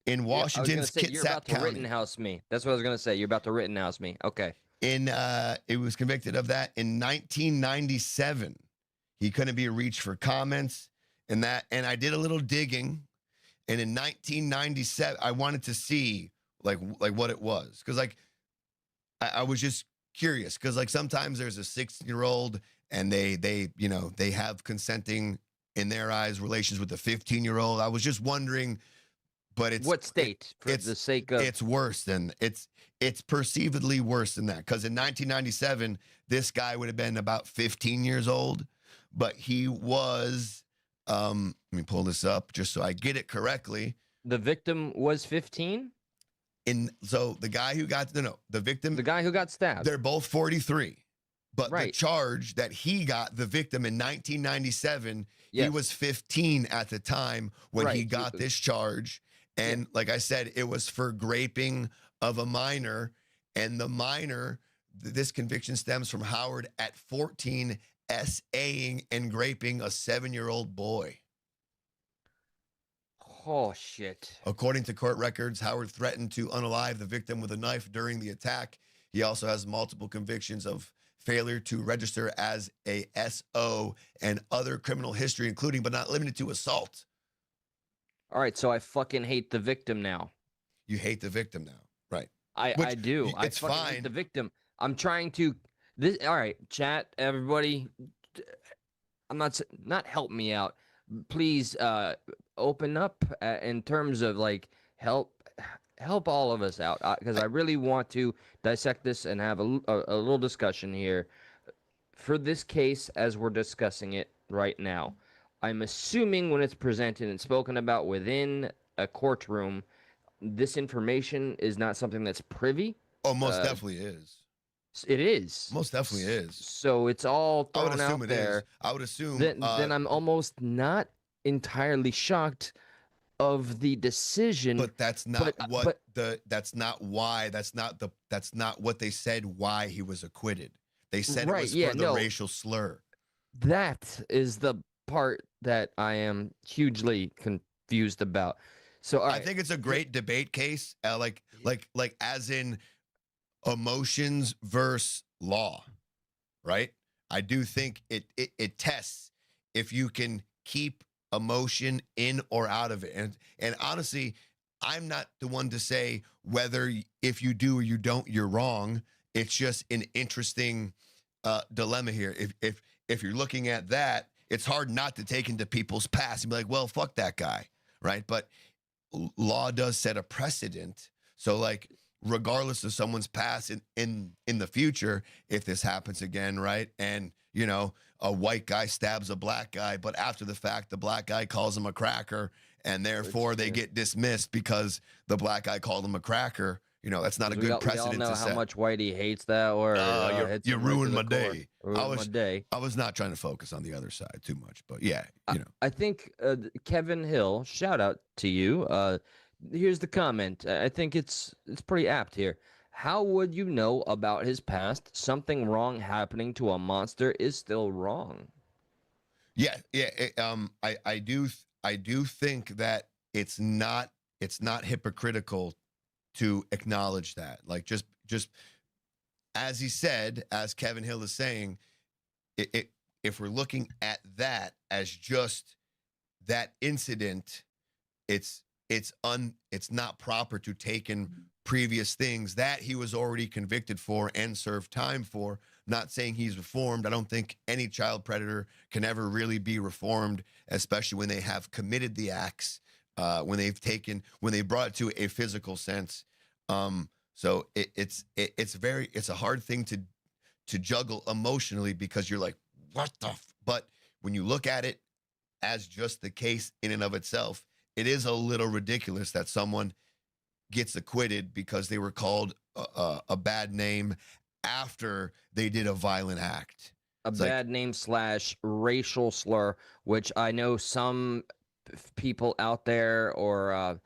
in Washington's Kitsap You're about to County. Rittenhouse me. That's what I was gonna say. You're about to Rittenhouse me. Okay. It was convicted of that in 1997. He couldn't be reached for comments and that. And I did a little digging, and in 1997, I wanted to see like what it was, because like I was just curious, because like sometimes there's a 16-year-old and they have consenting in their eyes relations with a 15-year-old. I was just wondering. But it's what state for the sake of it's worse than it's perceivedly worse than that, because in 1997 this guy would have been about 15 years old, but he was let me pull this up just so I get it correctly. The victim was 15. So the guy who got the victim, the guy who got stabbed, they're both 43, but right. The charge that he got, the victim, in 1997, he was 15 at the time when he got this charge. And like I said, it was for graping of a minor. And the minor, this conviction stems from Howard at 14 SAing and graping a 7-year-old boy. Oh, shit. According to court records, Howard threatened to unalive the victim with a knife during the attack. He also has multiple convictions of failure to register as a SO and other criminal history, including but not limited to assault. All right, so I fucking hate the victim now. You hate the victim now, right? I do. It's I fucking fine. hate the victim. I'm trying to. All right, chat, everybody. I'm not help me out. Please open up in terms of like help all of us out, because I really want to dissect this and have a little discussion here for this case as we're discussing it right now. I'm assuming when it's presented and spoken about within a courtroom, this information is not something that's privy. Oh, most definitely is. It is. Most definitely is. So it's all thrown out there. I would assume. Then I'm almost not entirely shocked of the decision. But that's not that's not what they said why he was acquitted. They said it was for the racial slur. That is the part that I am hugely confused about. So I think it's a great debate case, like as in emotions versus law, right? I do think it tests if you can keep emotion in or out of it. And honestly, I'm not the one to say whether if you do or you don't, you're wrong. It's just an interesting dilemma here. If you're looking at that, it's hard not to take into people's past and be like, well, fuck that guy, right? But law does set a precedent. So like, regardless of someone's past in the future, if this happens again, right? And, you know, a white guy stabs a black guy, but after the fact, the black guy calls him a cracker, and therefore they get dismissed because the black guy called him a cracker. You know, that's not a good precedent to set. We all know how much Whitey hates that, or you ruined my day. I was not trying to focus on the other side too much, but yeah, you know. I think Kevin Hill, shout out to you. Here's the comment. I think it's pretty apt here. How would you know about his past? Something wrong happening to a monster is still wrong. Yeah. I do think that it's not hypocritical to acknowledge that. Like just as he said, as Kevin Hill is saying, if we're looking at that as just that incident, it's not proper to take in previous things that he was already convicted for and served time for. Not saying he's reformed. I don't think any child predator can ever really be reformed, especially when they have committed the acts, when they brought it to a physical sense. So it's a hard thing to juggle emotionally, because you're like, what the? But when you look at it as just the case in and of itself, it is a little ridiculous that someone gets acquitted because they were called a bad name after they did a violent act. A bad name / racial slur, which I know some people out there, or I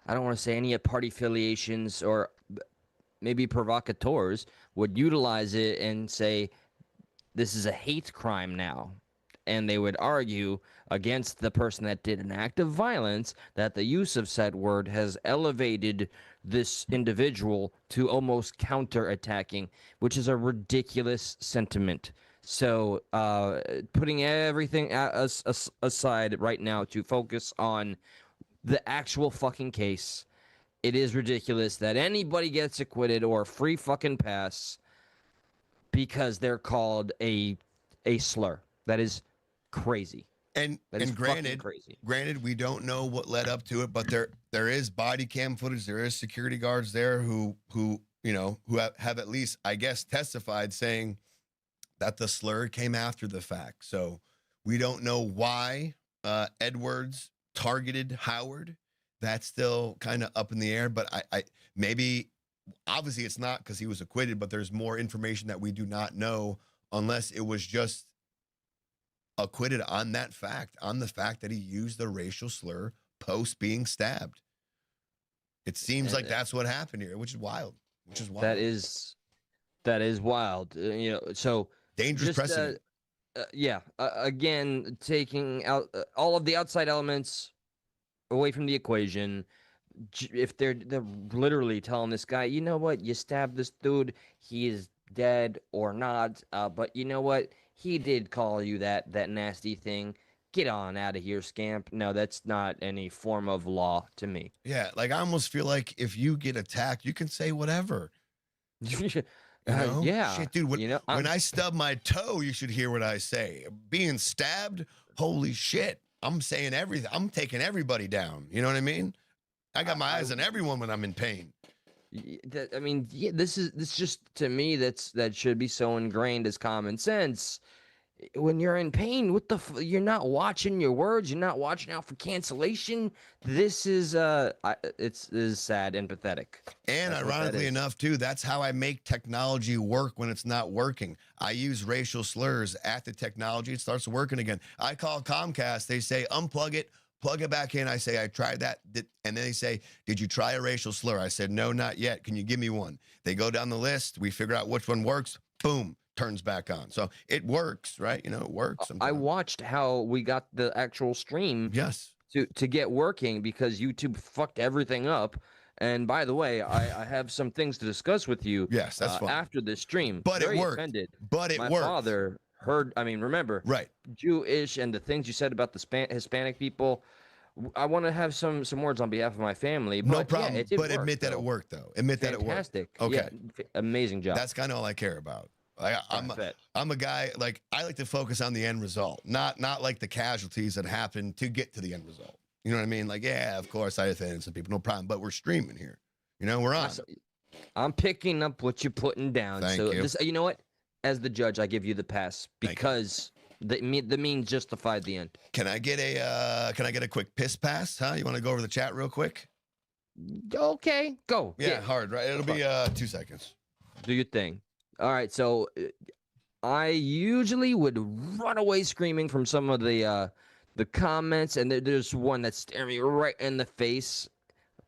don't want to say any party affiliations or maybe provocateurs, would utilize it and say this is a hate crime now. And they would argue against the person that did an act of violence that the use of said word has elevated this individual to almost counterattacking, which is a ridiculous sentiment. So putting everything aside right now to focus on the actual fucking case, it is ridiculous that anybody gets acquitted or a free fucking pass because they're called a slur. That is crazy. And granted, we don't know what led up to it, but there is body cam footage. There is security guards there who have at least, I guess, testified saying that the slur came after the fact. So we don't know why Edwards targeted Howard. That's still kind of up in the air, but I maybe, obviously it's not because he was acquitted, but there's more information that we do not know, unless it was just acquitted on that fact, on the fact that he used the racial slur post being stabbed. It seems like that's what happened here, which is wild. That is wild. So dangerous precedent. Again, taking out all of the outside elements away from the equation. If they're literally telling this guy, you know what, you stabbed this dude, he is dead or not, but you know what, he did call you that nasty thing. Get on out of here, scamp. No, that's not any form of law to me. Yeah, like I almost feel like if you get attacked, you can say whatever. Yeah. Shit, dude, when I stub my toe, you should hear what I say. Being stabbed, holy shit. I'm saying everything. I'm taking everybody down. You know what I mean? I got my eyes on everyone when I'm in pain. This just, to me, that should be so ingrained as common sense. When you're in pain, you're not watching your words. You're not watching out for cancellation. This is is sad and pathetic. And ironically enough, too, that's how I make technology work when it's not working. I use racial slurs at the technology. It starts working again. I call Comcast. They say, unplug it, plug it back in. I say, I tried that. And then they say, did you try a racial slur? I said, no, not yet. Can you give me one? They go down the list. We figure out which one works. Boom. Turns back on. So it works, right? It works. Sometimes. I watched how we got the actual stream to get working because YouTube fucked everything up. And by the way, I have some things to discuss with you. Yes, that's fine. After this stream. But Very it worked. Offended. But it My worked. father heard, remember, right, Jewish and the things you said about the Hispanic people. I want to have some words on behalf of my family. But no problem. Yeah, but admit that it worked, though. Admit that it worked. Fantastic. Okay. Yeah, amazing job. That's kind of all I care about. I'm a guy, like, I like to focus on the end result, not like the casualties that happen to get to the end result. You know what I mean? Like, yeah, of course I offended some people, no problem. But we're streaming here. We're on. I'm picking up what you're putting down. Thank you. You know what? As the judge, I give you the pass because the means justified the end. Can I get a quick piss pass? Huh? You want to go over the chat real quick? Okay, go. Yeah, hard, right? It'll be 2 seconds. Do your thing. All right, so I usually would run away screaming from some of the comments, and there's one that's staring me right in the face,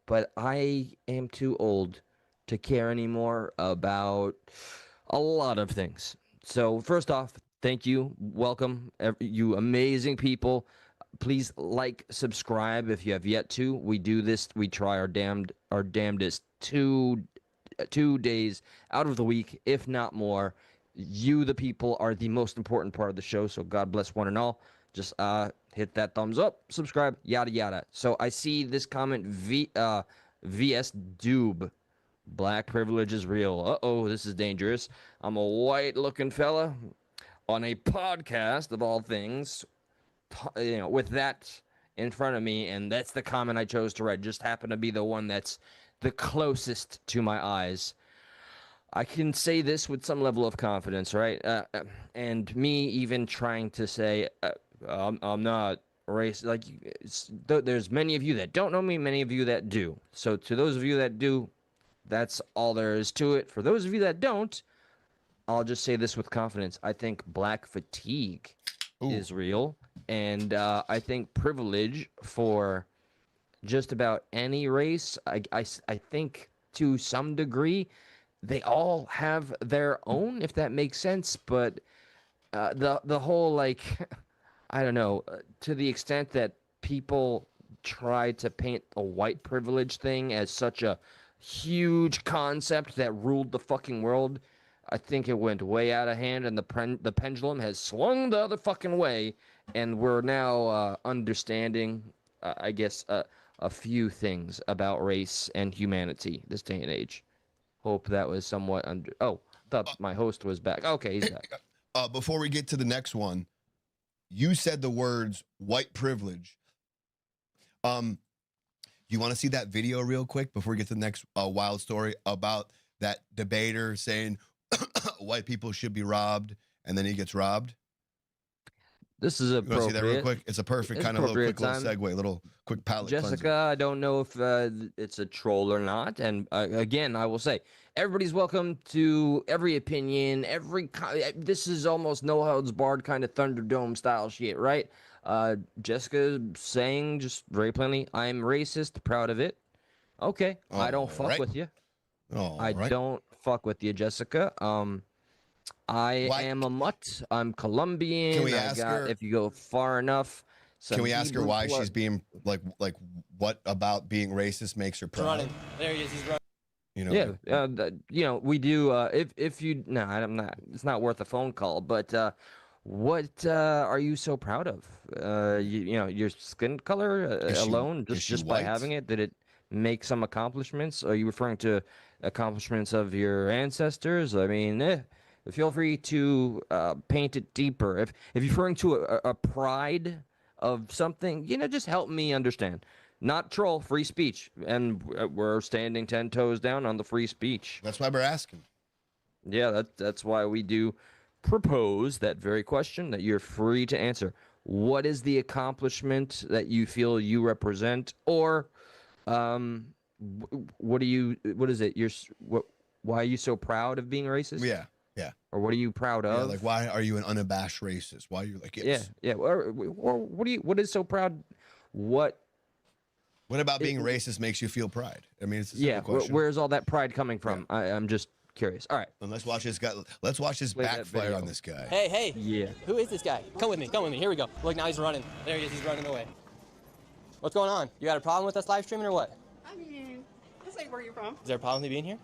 but I am too old to care anymore about a lot of things. So first off, thank you. Welcome, you amazing people. Please like, subscribe if you have yet to. We do this. We try our damnedest 2 days out of the week, if not more. You, the people, are the most important part of the show, so God bless one and all. Just hit that thumbs up, subscribe, yada yada. So I see this comment, VS Doob. Black privilege is real. Uh-oh, this is dangerous. I'm a white-looking fella on a podcast of all things, with that in front of me, and that's the comment I chose to write. Just happened to be the one that's the closest to my eyes. I can say this with some level of confidence, right? And me even trying to say, I'm not racist. Like, there's many of you that don't know me, many of you that do. So to those of you that do, that's all there is to it. For those of you that don't, I'll just say this with confidence. I think black fatigue is real. And I think privilege for just about any race, I think to some degree, they all have their own, if that makes sense. But the whole, like, I don't know, to the extent that people try to paint a white privilege thing as such a huge concept that ruled the fucking world, I think it went way out of hand, and the pendulum has swung the other fucking way, and we're now understanding, I guess, a few things about race and humanity this day and age. Hope that was somewhat Oh, thought my host was back. Okay, he's back. Before we get to the next one, you said the words white privilege. You want to see that video real quick before we get to the next wild story about that debater saying white people should be robbed, and then he gets robbed? This is appropriate. You want to see that real quick? It's a perfect kind of little quick little segue, little quick palate Jessica, cleanser. I don't know if it's a troll or not. And again, I will say, everybody's welcome to every opinion, this is almost no holds barred kind of Thunderdome style shit, right? Jessica saying just very plainly, I'm racist, proud of it. Okay, I don't fuck with you. I don't fuck with you, Jessica. I am a mutt. I'm Colombian. Can we ask her if you go far enough? Can we ask her why she's being like what about being racist makes her proud? Running. There he is. He's running. You know, we do. If you no, I'm not. It's not worth a phone call. But what are you so proud of? You know, your skin color alone, just by having it, did it make some accomplishments? Are you referring to accomplishments of your ancestors? I mean, feel free to paint it deeper. If you're referring to a pride of something, you know, just help me understand. Not troll, free speech. And we're standing 10 toes down on the free speech. That's why we're asking. Yeah, that's why we do propose that very question that you're free to answer. What is the accomplishment that you feel you represent? Or what is it? Why are you so proud of being racist? Yeah. Or what are you proud of? Yeah, like why are you an unabashed racist? Why are you like yes. Yeah. Or what is so proud? What about being racist makes you feel pride? I mean, it's a simple question. Where's all that pride coming from? Yeah. I'm just curious. All right. And let's watch this guy. Let's watch this backfire on this guy. Hey. Yeah. Who is this guy? Come with me. Here we go. Look, now he's running. There he is. He's running away. What's going on? You got a problem with us live streaming or what? I mean, this ain't where you're from. Is there a problem with me being here?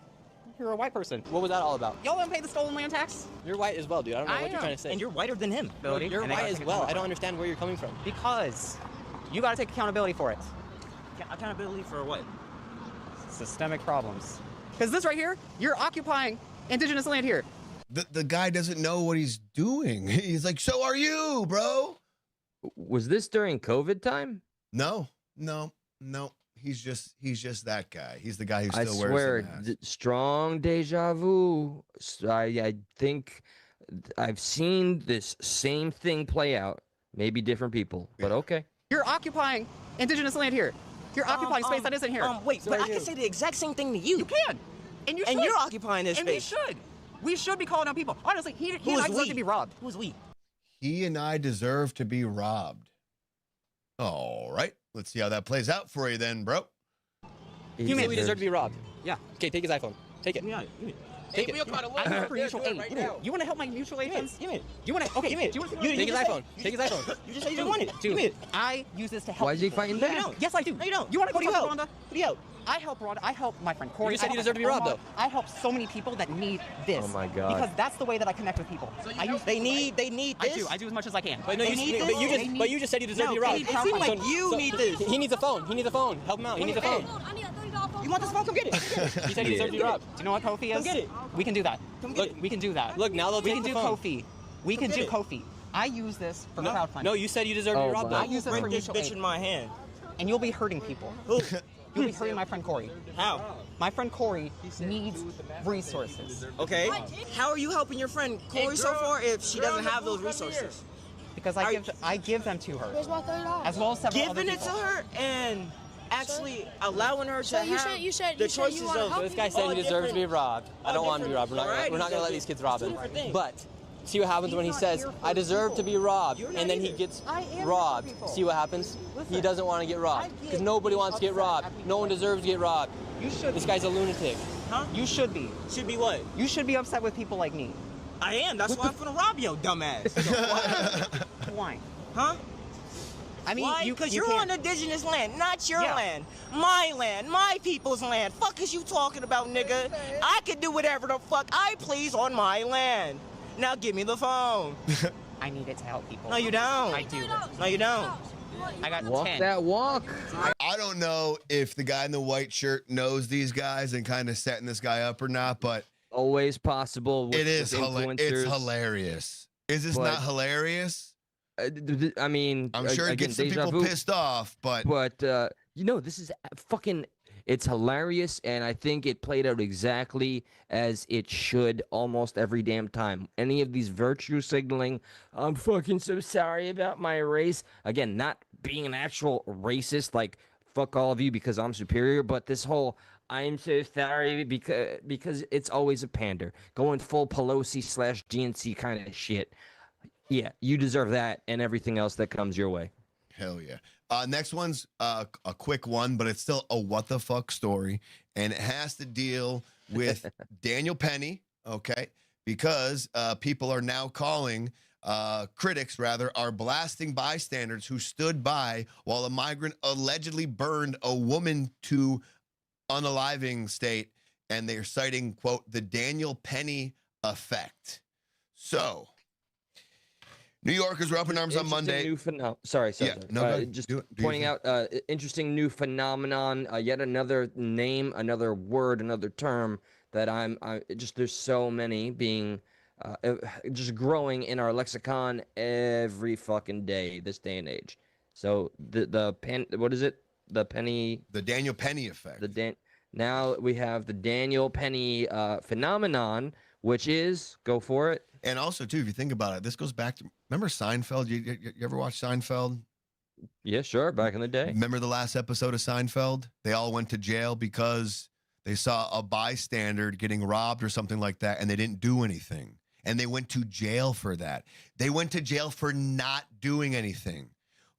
You're a white person. What was that all about? Y'all don't pay the stolen land tax? You're white as well, dude. I don't know what you're trying to say. And you're whiter than him, No, Bodie. you're white as well. I don't understand where you're coming from. Because you gotta take accountability for it. Accountability for what? Systemic problems. Because this right here, you're occupying indigenous land here. The guy doesn't know what he's doing. He's like, so are you, bro? Was this during COVID time? No. He's just that guy. He's the guy who still I wears the mask. Strong deja vu. I think I've seen this same thing play out. Maybe different people, but okay. You're occupying indigenous land here. You're occupying space that isn't here. Wait, but I can say the exact same thing to you. You can. And you should. And you're occupying this and space. And we should. We should be calling out people. Honestly, he and I deserve to be robbed. Who's we? He and I deserve to be robbed. All right. Let's see how that plays out for you then, bro. You mean we deserve to be robbed? Yeah. Okay, take his iPhone. Take it. Yeah. Take it. I'm here for mutual aid. You want to help my mutual aid friends? Give me it. You want to? Okay. Give me it. Do you want to Take his iPhone. Take his iPhone. You just said you don't want it. Give me Dude, it. I use this to help. Why is he people. fighting No, back? you don't. Yes, I do. No, you don't. You want to go Put it talk out. to Rhonda? Put it out. I help Rod. I help my friend Corey. You said I you help deserve to be robbed, Omar. though. I help so many people that need this. Oh my God. Because that's the way that I connect with people. They need this. I do as much as I can. But no, They need this? but you just said you deserve to be robbed. It seems like you need this. He needs a phone. He needs a phone. Help him out. He needs a phone. I need a $30 phone. You want this phone? Come get it. He said you deserve to be robbed. Do you know what Kofi is? Come get it. We can do that. Come get Look, it. We can do that. Look, now they'll we take can the do phone. Kofi. We can get do it. Kofi. I use this for No. crowdfunding. No, you said you deserve to be Oh robbed. my I Though. use it Break for this mutual bitch aid. in my hand. And you'll be hurting people. Who? You'll be hurting my friend Corey. How? My friend Corey needs resources Okay. How are you helping your friend Corey so far if she doesn't have those resources? because Are I give them to her, Where's my $30? as well as several other Giving it to people. her and actually allowing her to So you have said- you said- the you said you choices wanna of help This guy said all you deserve to be different- robbed. I all don't want him to be robbed. different We're not gonna let varieties these kids of rob two him. different things. But see what happens when he He's not says, here for "I deserve people. to be robbed," You're and not then he either. gets I am here for robbed. people. See what happens? He Listen, doesn't want to get robbed I get because nobody wants to get upset robbed. at people No one like deserves to get robbed. You should. This be. guy's a lunatic. Huh? You should be. Should be what? You should be upset with people like me. I am. That's why I'm finna rob your dumbass. Why? Huh? I mean, Why? you Because you you're can't- on indigenous land, not your Yeah. land. My people's land. Fuck is you talking about, nigga? I can do whatever the fuck I please on my land. Now give me the phone. I need it to help people. No, you don't. I do. No, you don't. I got Walk 10. that walk. I don't know if the guy in the white shirt knows these guys and kind of setting this guy up or not, but Always possible. With, it is with it's influencers. hilarious. Is this But- not hilarious? I mean, I'm sure it again, gets some deja people vu, pissed off, but But this is fucking. It's hilarious, and I think it played out exactly as it should almost every damn time. Any of these virtue signaling, I'm fucking so sorry about my race. Again, not being an actual racist, like fuck all of you because I'm superior, but this whole I'm so sorry because it's always a pander, going full Pelosi / GNC kind of shit. Yeah, you deserve that and everything else that comes your way. hell yeah. Next one's a quick one, but it's still a what the fuck story, and it has to deal with Daniel Penny, okay? Because people are now calling, critics rather, are blasting bystanders who stood by while a migrant allegedly burned a woman to unaliving state, and they're citing, quote, the Daniel Penny effect. So, New Yorkers were up in arms on Monday. Sorry. Yeah, no, go ahead. Just Do it. Do your pointing thing. out interesting new phenomenon, yet another name, another word, another term that there's so many being just growing in our lexicon every fucking day, this day and age. So what is it? The penny, The Daniel Penny effect. now we have the Daniel Penny phenomenon, which is, go for it. And also, too, if you think about it, this goes back to, remember Seinfeld? You ever watch Seinfeld? Yeah, sure. Back in the day. Remember the last episode of Seinfeld? They all went to jail because they saw a bystander getting robbed or something like that, and they didn't do anything. And they went to jail for that. They went to jail for not doing anything.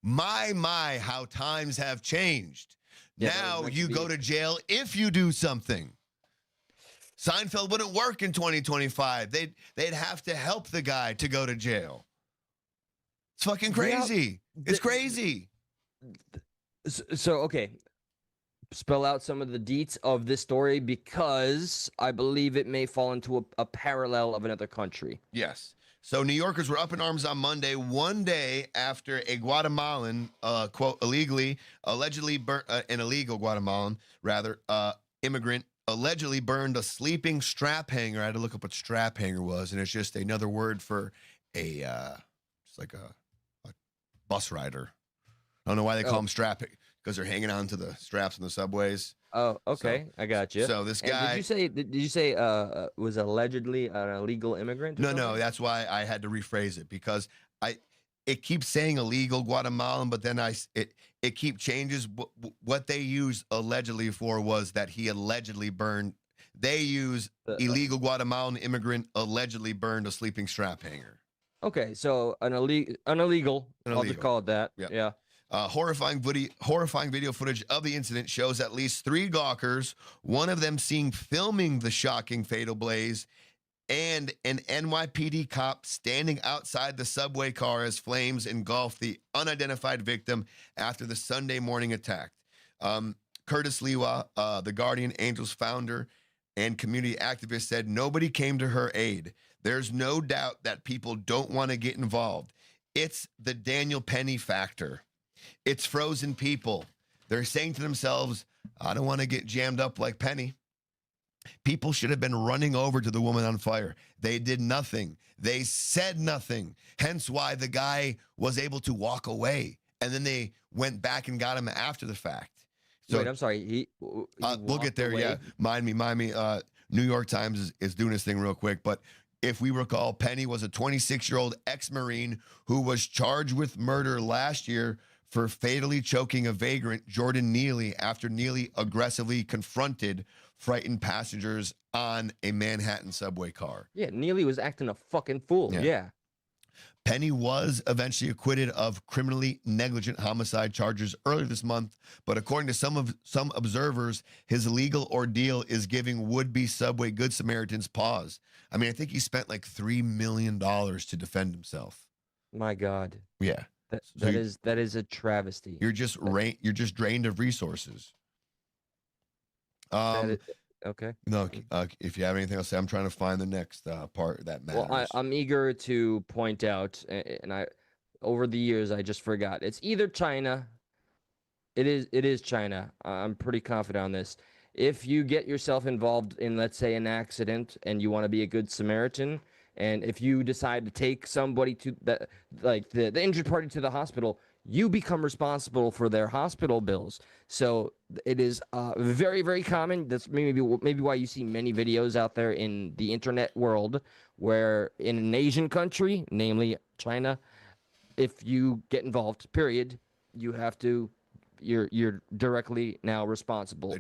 My, how times have changed. Yeah, that was Now meant to you be. go to jail if you do something. Seinfeld wouldn't work in 2025. They'd have to help the guy to go to jail. It's fucking crazy. It's crazy. So, okay. Spell out some of the deets of this story because I believe it may fall into a parallel of another country. Yes. So New Yorkers were up in arms on Monday, one day after a Guatemalan, quote, allegedly burnt, an illegal Guatemalan, rather, immigrant, allegedly burned a sleeping strap hanger. I had to look up what strap hanger was, and it's just another word for a, just like a bus rider. I don't know why they call them strap, because they're hanging on to the straps in the subways. Oh, okay. I got you. So this And guy. did you say was allegedly an illegal immigrant? or No, something? that's why I had to rephrase it, because it keeps saying illegal Guatemalan, but then it keep changes. What they used allegedly for was that he allegedly burned. They use illegal Guatemalan immigrant allegedly burned a sleeping strap hanger. Okay, so an illegal. I'll just illegal. call it that. Yep. Yeah. Horrifying video footage of the incident shows at least 3 gawkers, one of them seen filming the shocking fatal blaze, and an NYPD cop standing outside the subway car as flames engulfed the unidentified victim after the Sunday morning attack. Curtis Lewa, the Guardian Angels founder and community activist, said nobody came to her aid. There's no doubt that people don't want to get involved. It's the Daniel Penny factor. It's frozen people. They're saying to themselves, I don't want to get jammed up like Penny. People should have been running over to the woman on fire. They did nothing. They said nothing. Hence why the guy was able to walk away. And then they went back and got him after the fact. So, Wait, I'm sorry. He we'll get there. away? Yeah. Mind me. New York Times is doing this thing real quick. But if we recall, Penny was a 26-year-old ex-Marine who was charged with murder last year for fatally choking a vagrant, Jordan Neely, after Neely aggressively confronted frightened passengers on a Manhattan subway car. Yeah, Neely was acting a fucking fool. Yeah. Penny was eventually acquitted of criminally negligent homicide charges earlier this month, but according to some observers, his legal ordeal is giving would-be subway Good Samaritans pause. I mean, I think he spent like $3 million to defend himself. My God. Yeah. That is a travesty. You're just drained of resources. Okay. No, if you have anything else to say, I'm trying to find the next part that matters. Well, I'm eager to point out, and over the years I just forgot. It's either China. It is China. I'm pretty confident on this. If you get yourself involved in, let's say, an accident, and you want to be a good Samaritan, and if you decide to take somebody to the injured party to the hospital, you become responsible for their hospital bills. So it is very, very common. That's maybe why you see many videos out there in the internet world where in an Asian country, namely China, if you get involved, period, you have to, you're directly now responsible,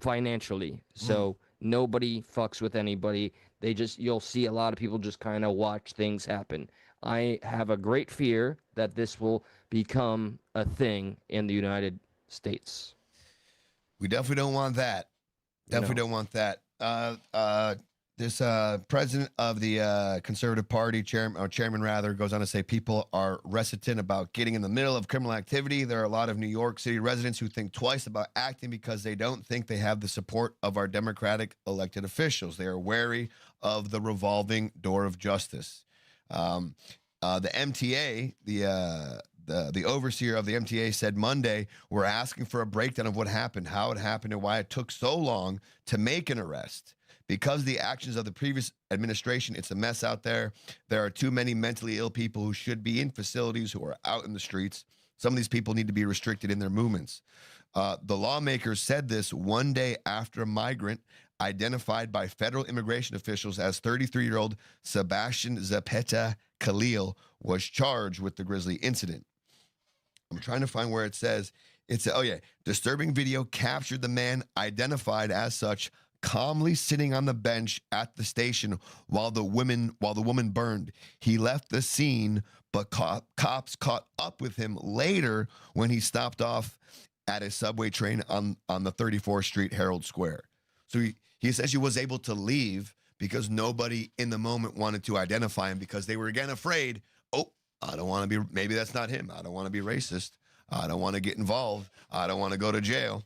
financially. So nobody fucks with anybody. You'll see a lot of people just kind of watch things happen. I have a great fear that this will become a thing in the United States. We definitely don't want that. Don't want that. This president of the Conservative Party, chairman rather, goes on to say people are reticent about getting in the middle of criminal activity. There are a lot of New York City residents who think twice about acting because they don't think they have the support of our Democratic elected officials. They are wary of the revolving door of justice. The MTA, the overseer of the MTA said Monday, we're asking for a breakdown of what happened, how it happened, and why it took so long to make an arrest. Because of the actions of the previous administration, it's a mess out there. There are too many mentally ill people who should be in facilities who are out in the streets. Some of these people need to be restricted in their movements. The lawmakers said this one day after a migrant identified by federal immigration officials as 33-year-old Sebastian Zapeta Khalil was charged with the grisly incident. I'm trying to find where it says. Disturbing video captured the man identified as such calmly sitting on the bench at the station while the woman burned. He left the scene, but cops caught up with him later when he stopped off at a subway train on the 34th Street Herald Square. So he essentially was able to leave because nobody in the moment wanted to identify him because they were again afraid, I don't want to be, maybe that's not him. I don't want to be racist. I don't want to get involved. I don't want to go to jail.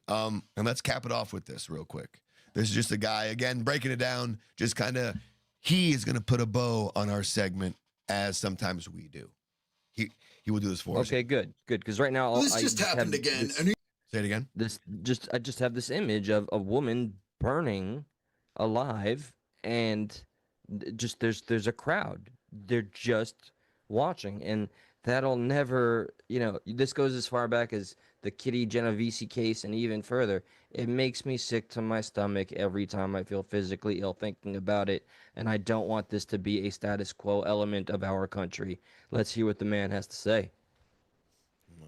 And let's cap it off with this real quick. This is just a guy, again, breaking it down, just kind of, he is going to put a bow on our segment as sometimes we do. He will do this for us. Okay, good. Because right now, this just happened again. Say it again. I just have this image of a woman burning alive, and there's a crowd. They're just watching, and that'll never, this goes as far back as the Kitty Genovese case and even further. It makes me sick to my stomach every time I feel physically ill thinking about it, and I don't want this to be a status quo element of our country. Let's hear what the man has to say.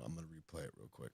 I'm going to replay it real quick.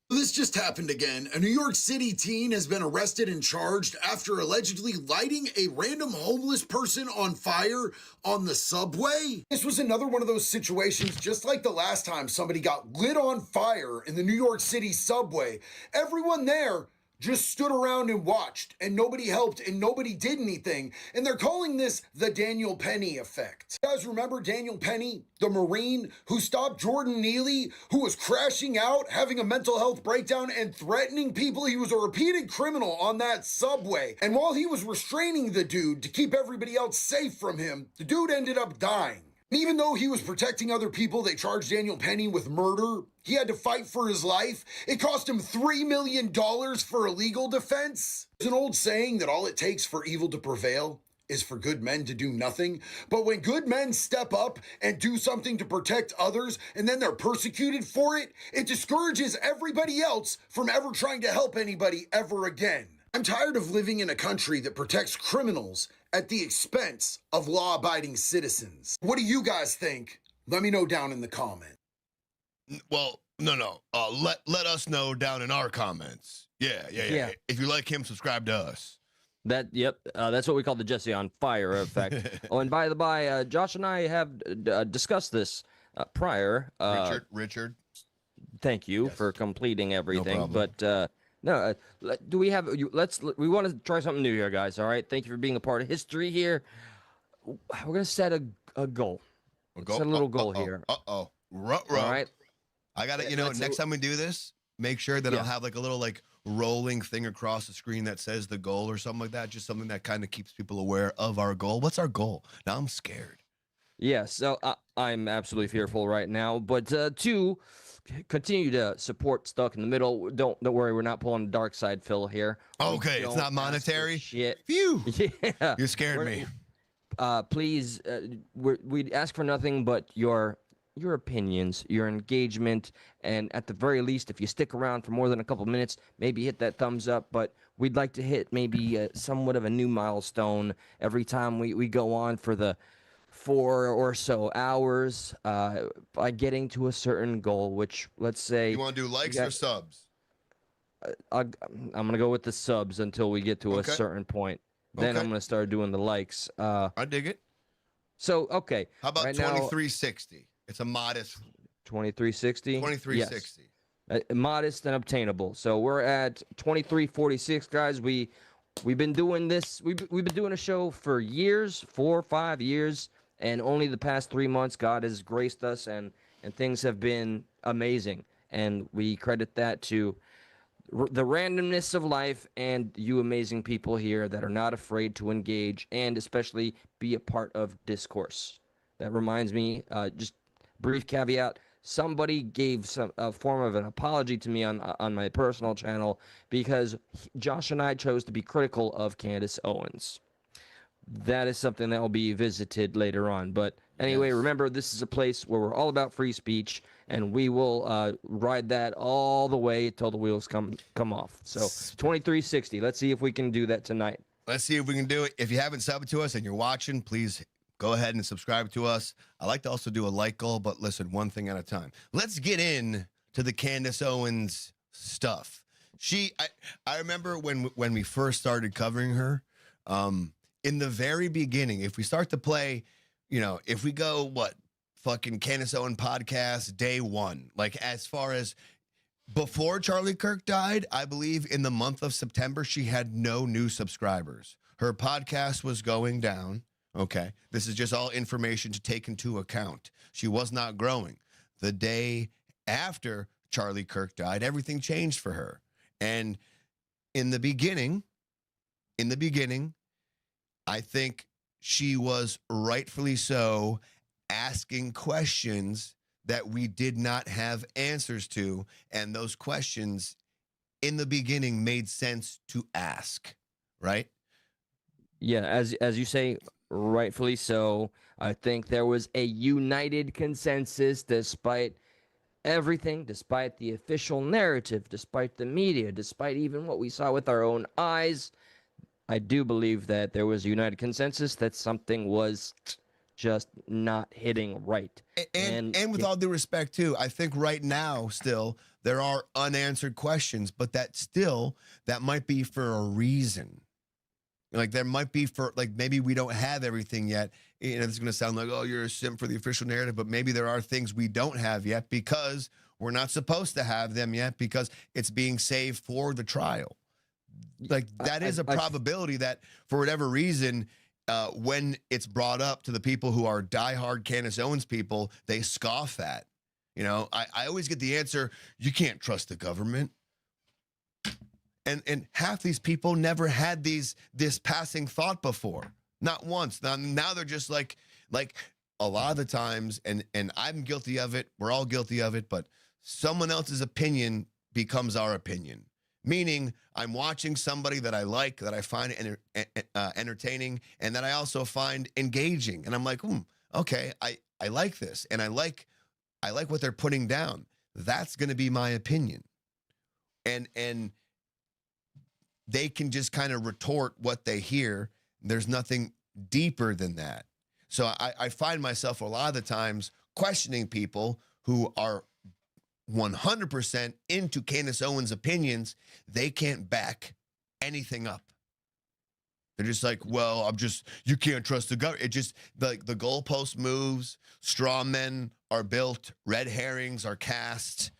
This just happened again. A New York City teen has been arrested and charged after allegedly lighting a random homeless person on fire on the subway. This was another one of those situations, just like the last time somebody got lit on fire in the New York City subway. Everyone there just stood around and watched, and nobody helped and nobody did anything. And they're calling this the Daniel Penny effect. You guys remember Daniel Penny, the Marine who stopped Jordan Neely, who was crashing out, having a mental health breakdown, and threatening people? He was a repeated criminal on that subway. And while he was restraining the dude to keep everybody else safe from him, the dude ended up dying. And even though he was protecting other people, they charged Daniel Penny with murder. He had to fight for his life. It cost him $3 million for a legal defense. There's an old saying that all it takes for evil to prevail is for good men to do nothing. But when good men step up and do something to protect others, and then they're persecuted for it, it discourages everybody else from ever trying to help anybody ever again. I'm tired of living in a country that protects criminals at the expense of law-abiding citizens. What do you guys think? Let me know down in the comments. Well, no. Let us know down in our comments. Yeah. If you like him, subscribe to us. That's what we call the Jesse on Fire effect. Oh, and by the by, Josh and I have discussed this prior. Richard. Thank you for completing everything. No problem. But no, do we have? We want to try something new here, guys. All right. Thank you for being a part of history here. We're gonna set a goal. Set a little goal here. All right. I got it. Next time we do this, make sure that I'll have like a little rolling thing across the screen that says the goal or something like that. Just something that kind of keeps people aware of our goal. What's our goal? Now I'm scared. Yeah, so I'm absolutely fearful right now. But to continue to support Stuck in the Middle, don't worry, we're not pulling the dark side, Phil, here. Okay, it's not monetary. Shit. Phew. Yeah. You scared me. Please, we'd ask for nothing but your opinions, your engagement, and at the very least, if you stick around for more than a couple minutes, maybe hit that thumbs up. But we'd like to hit maybe somewhat of a new milestone every time we go on for the 4 or so hours by getting to a certain goal, which, let's say... You want to do likes or subs? I'm going to go with the subs until we get to a certain point. Then I'm going to start doing the likes. I dig it. So, okay. How about 2360? It's a modest 2360. 2360. Yes. Modest and obtainable. So we're at 2346, guys. We've been doing this. We've been doing a show for years, 4 or 5 years, and only the past 3 months God has graced us, and things have been amazing. And we credit that to the randomness of life and you amazing people here that are not afraid to engage and especially be a part of discourse. That reminds me, just brief caveat, somebody gave a form of an apology to me on my personal channel because Josh and I chose to be critical of Candace Owens. That is something that will be visited later on. But anyway, remember, this is a place where we're all about free speech, and we will ride that all the way until the wheels come off. So 2360, let's see if we can do that tonight. Let's see if we can do it. If you haven't subbed to us and you're watching, please go ahead and subscribe to us. I like to also do a like goal, but listen, one thing at a time. Let's get in to the Candace Owens stuff. I remember when we first started covering her, in the very beginning, if we start to play, if we go, fucking Candace Owens podcast day 1, like as far as before Charlie Kirk died, I believe in the month of September, she had no new subscribers. Her podcast was going down. Okay, this is just all information to take into account. She was not growing. The day after Charlie Kirk died, everything changed for her. And in the beginning, I think she was rightfully so asking questions that we did not have answers to. And those questions in the beginning made sense to ask, right? Yeah, as you say, rightfully so. I think there was a united consensus despite everything, despite the official narrative, despite the media, despite even what we saw with our own eyes. I do believe that there was a united consensus that something was just not hitting right. And with all due respect, too, I think right now still there are unanswered questions, but that might be for a reason. Like there might be maybe we don't have everything yet. It's going to sound like, oh, you're a simp for the official narrative, but maybe there are things we don't have yet because we're not supposed to have them yet because it's being saved for the trial. like that is a probability that for whatever reason, when it's brought up to the people who are diehard Candace Owens people, they scoff at. You know, I always get the answer, you can't trust the government. And half these people never had this passing thought before. Not once. Now they're just like a lot of the times, and I'm guilty of it, we're all guilty of it, but someone else's opinion becomes our opinion. Meaning I'm watching somebody that I like, that I find entertaining, and that I also find engaging. And I'm like, okay, I like this, and I like what they're putting down. That's going to be my opinion. And they can just kind of retort what they hear. There's nothing deeper than that. So I find myself a lot of the times questioning people who are 100% into Candace Owens' opinions. They can't back anything up. They're just like, well, you can't trust the government. It just, the goalpost moves, straw men are built, red herrings are cast.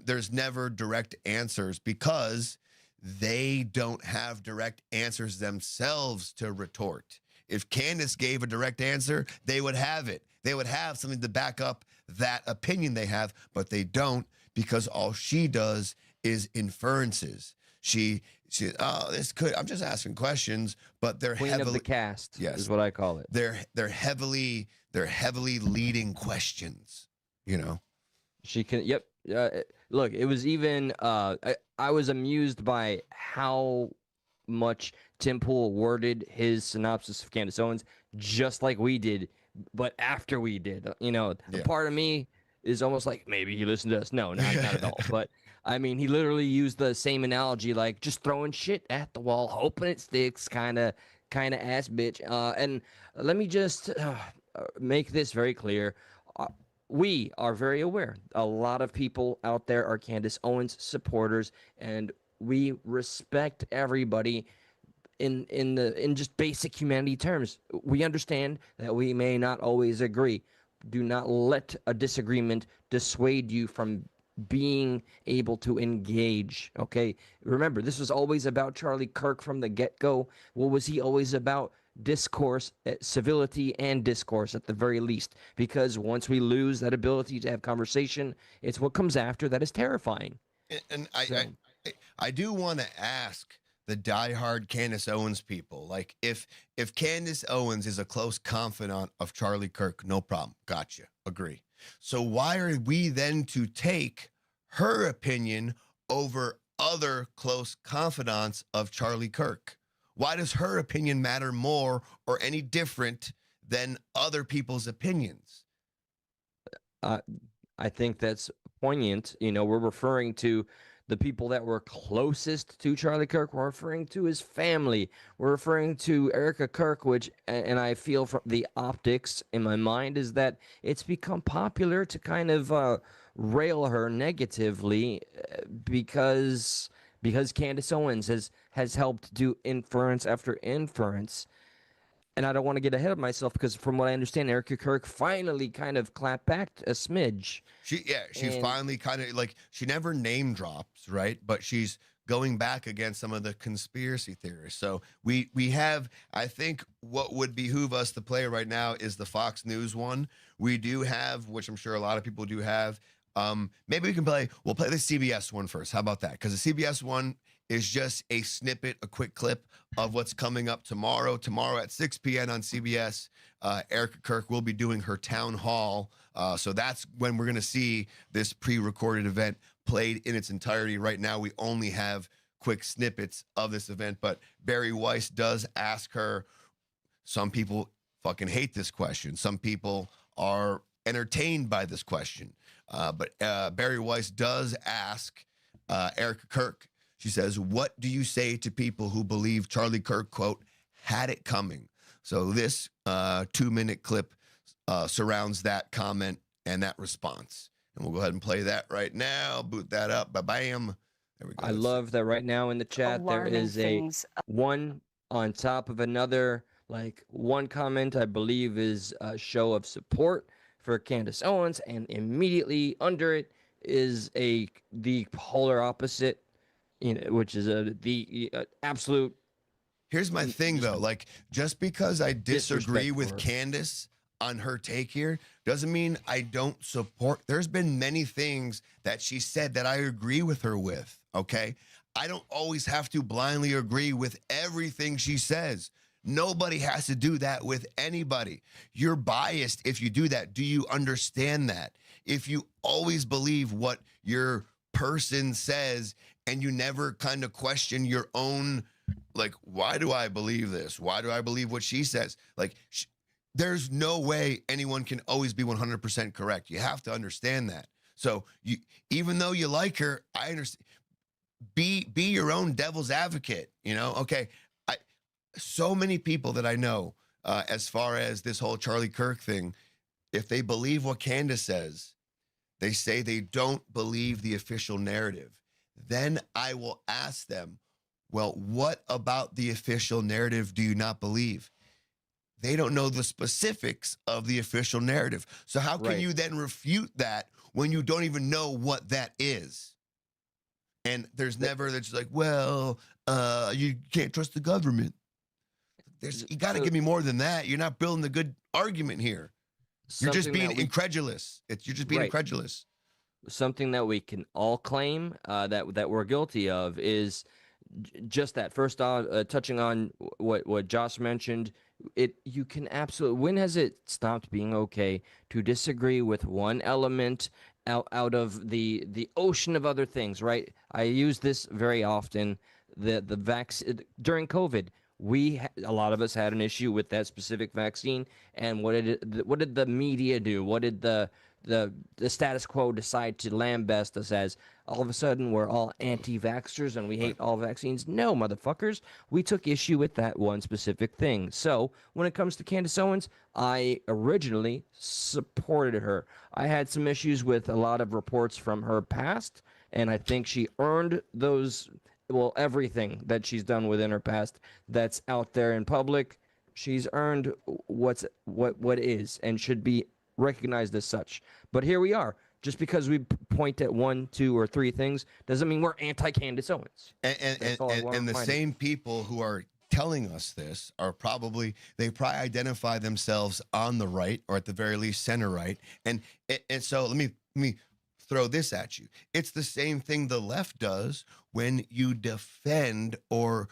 There's never direct answers because they don't have direct answers themselves to retort. If Candace gave a direct answer, they would have it. They would have something to back up that opinion they have, but they don't, because all she does is inferences. She this could, I'm just asking questions, but they're Queen of the cast, yes, is what I call it. They're heavily leading questions, you know. She can, yep. Look, it was even, I was amused by how much Tim Pool worded his synopsis of Candace Owens, just like we did, but after we did. You know, a part of me is almost like, maybe he listened to us. No, not at all. But, I mean, he literally used the same analogy, like just throwing shit at the wall, hoping it sticks, kind of ass bitch. And let me just make this very clear. We are very aware. A lot of people out there are Candace Owens supporters, and we respect everybody in just basic humanity terms. We understand that we may not always agree. Do not let a disagreement dissuade you from being able to engage. Okay, remember, this was always about Charlie Kirk from the get-go. What was he always about? Discourse, civility, and discourse at the very least, because once we lose that ability to have conversation, it's what comes after that is terrifying. And I do want to ask the diehard Candace Owens people, like, if Candace Owens is a close confidant of Charlie Kirk, no problem, gotcha, agree. So why are we then to take her opinion over other close confidants of Charlie Kirk? Why does her opinion matter more or any different than other people's opinions? I think that's poignant. You know, we're referring to the people that were closest to Charlie Kirk. We're referring to his family. We're referring to Erica Kirk, which, and I feel from the optics in my mind, is that it's become popular to kind of rail her negatively because Candace Owens has helped do inference after inference. And I don't want to get ahead of myself because from what I understand, Erica Kirk finally kind of clapped back a smidge. She's finally kind of like, she never name drops, right? But she's going back against some of the conspiracy theorists. So we have, I think what would behoove us to play right now is the Fox News one. We do have, which I'm sure a lot of people do have. Maybe we'll play the CBS one first. How about that? Because the CBS one is just a snippet, a quick clip of what's coming up tomorrow. Tomorrow at 6 p.m. on CBS, Erica Kirk will be doing her town hall. So that's when we're going to see this pre-recorded event played in its entirety. Right now, we only have quick snippets of this event, but Barry Weiss does ask her. Some people fucking hate this question. Some people are entertained by this question. But Barry Weiss does ask Erica Kirk. She says, what do you say to people who believe Charlie Kirk, quote, had it coming? So this 2-minute clip surrounds that comment and that response. And we'll go ahead and play that right now. Boot that up. Ba-bam. There we go. I love that right now in the chat there is a one on top of another. Like one comment, I believe, is a show of support for Candace Owens, and immediately under it is the polar opposite. which is the absolute. Here's my thing though, like just because I disagree disrespect with for her. Candace on her take here doesn't mean I don't support. There's been many things that she said that I agree with her with, okay? I don't always have to blindly agree with everything she says. Nobody has to do that with anybody. You're biased if you do that. Do you understand that? If you always believe what your person says and you never kind of question your own, like, why do I believe this? Why do I believe what she says? Like, there's no way anyone can always be 100% correct. You have to understand that. So you, even though you like her, I understand. Be your own devil's advocate. You know, okay. So many people that I know, as far as this whole Charlie Kirk thing, if they believe what Candace says, they say they don't believe the official narrative. Then I will ask them, well, what about the official narrative do you not believe? They don't know the specifics of the official narrative. So how can Right. you then refute that when you don't even know what that is? And there's never that's like, well, you can't trust the government. You got to give me more than that. You're not building a good argument here. You're just Something being that we- incredulous. You're just being Right. incredulous. Something that we can all claim that we're guilty of is just that. First on, touching on what Josh mentioned, you can absolutely. When has it stopped being okay to disagree with one element out of the ocean of other things? Right. I use this very often. The vaccine during COVID. A lot of us had an issue with that specific vaccine, and what did the media do? What did the status quo decide to lambast us as? All of a sudden, we're all anti-vaxxers and we hate all vaccines. No, motherfuckers. We took issue with that one specific thing. So when it comes to Candace Owens, I originally supported her. I had some issues with a lot of reports from her past, and I think she earned those. Well, everything that she's done within her past that's out there in public, she's earned what is and should be recognized as such. But here we are. Just because we point at 1, 2, or 3 things doesn't mean we're anti-Candace Owens. And That's all I wanna the remind you. same people who are telling us this are probably identify themselves on the right or at the very least center right. And so let me throw this at you. It's the same thing the left does when you defend or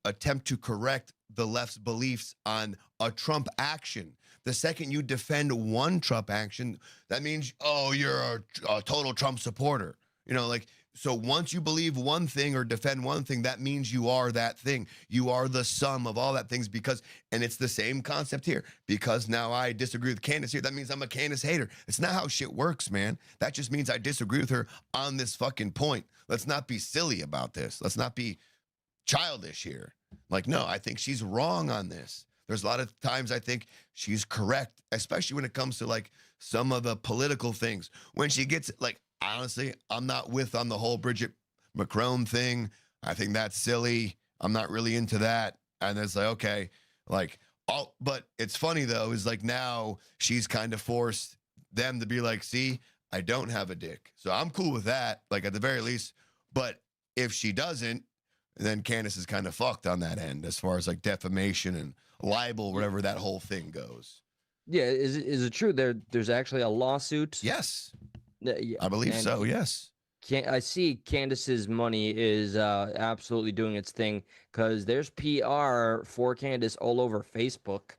attempt to correct the left's beliefs on a Trump action. The second you defend one Trump action, that means, oh, you're a total Trump supporter. You know, like, so once you believe one thing or defend one thing, that means you are that thing. You are the sum of all that things and it's the same concept here. Because now I disagree with Candace here, that means I'm a Candace hater. It's not how shit works, man. That just means I disagree with her on this fucking point. Let's not be silly about this. Let's not be childish here. Like, no, I think she's wrong on this. There's a lot of times I think she's correct, especially when it comes to like some of the political things. When she gets like, honestly, I'm not with on the whole Bridget Macron thing. I think that's silly. I'm not really into that. And it's like, okay, like, but it's funny though, is like now she's kind of forced them to be like, see, I don't have a dick. So I'm cool with that, like at the very least. But if she doesn't, then Candace is kind of fucked on that end as far as like defamation and libel, whatever that whole thing goes. Yeah, is it true there's actually a lawsuit? Yes, Yeah, I believe and so. Yes. I see Candace's money is absolutely doing its thing because there's PR for Candace all over Facebook,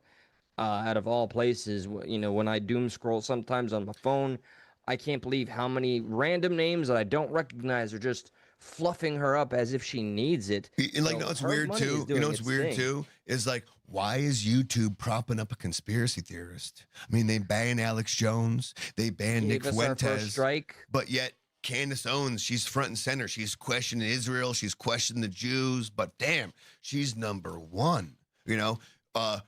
out of all places. You know, when I doom scroll sometimes on my phone, I can't believe how many random names that I don't recognize are just fluffing her up as if she needs it. And like, So no, it's her weird money is too. You doing know, it's its weird thing. too. Is like, why is YouTube propping up a conspiracy theorist? I mean, they banned Alex Jones, they banned Nick Gave us our first Fuentes, strike. but yet Candace Owens, she's front and center. She's questioning Israel, she's questioning the Jews, but damn, she's number one. You know,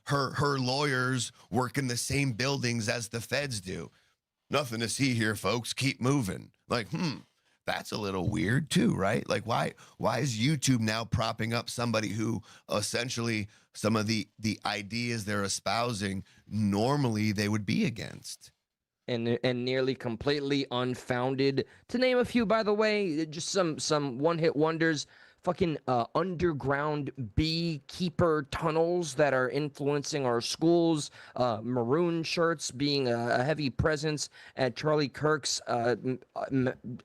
her lawyers work in the same buildings as the feds do. Nothing to see here, folks. Keep moving. Like, that's a little weird too, right? Like, why is YouTube now propping up somebody who essentially some of the ideas they're espousing normally they would be against? and nearly completely unfounded. To name a few, by the way, just some one-hit wonders. Fucking underground beekeeper tunnels that are influencing our schools. Maroon shirts being a heavy presence at Charlie Kirk's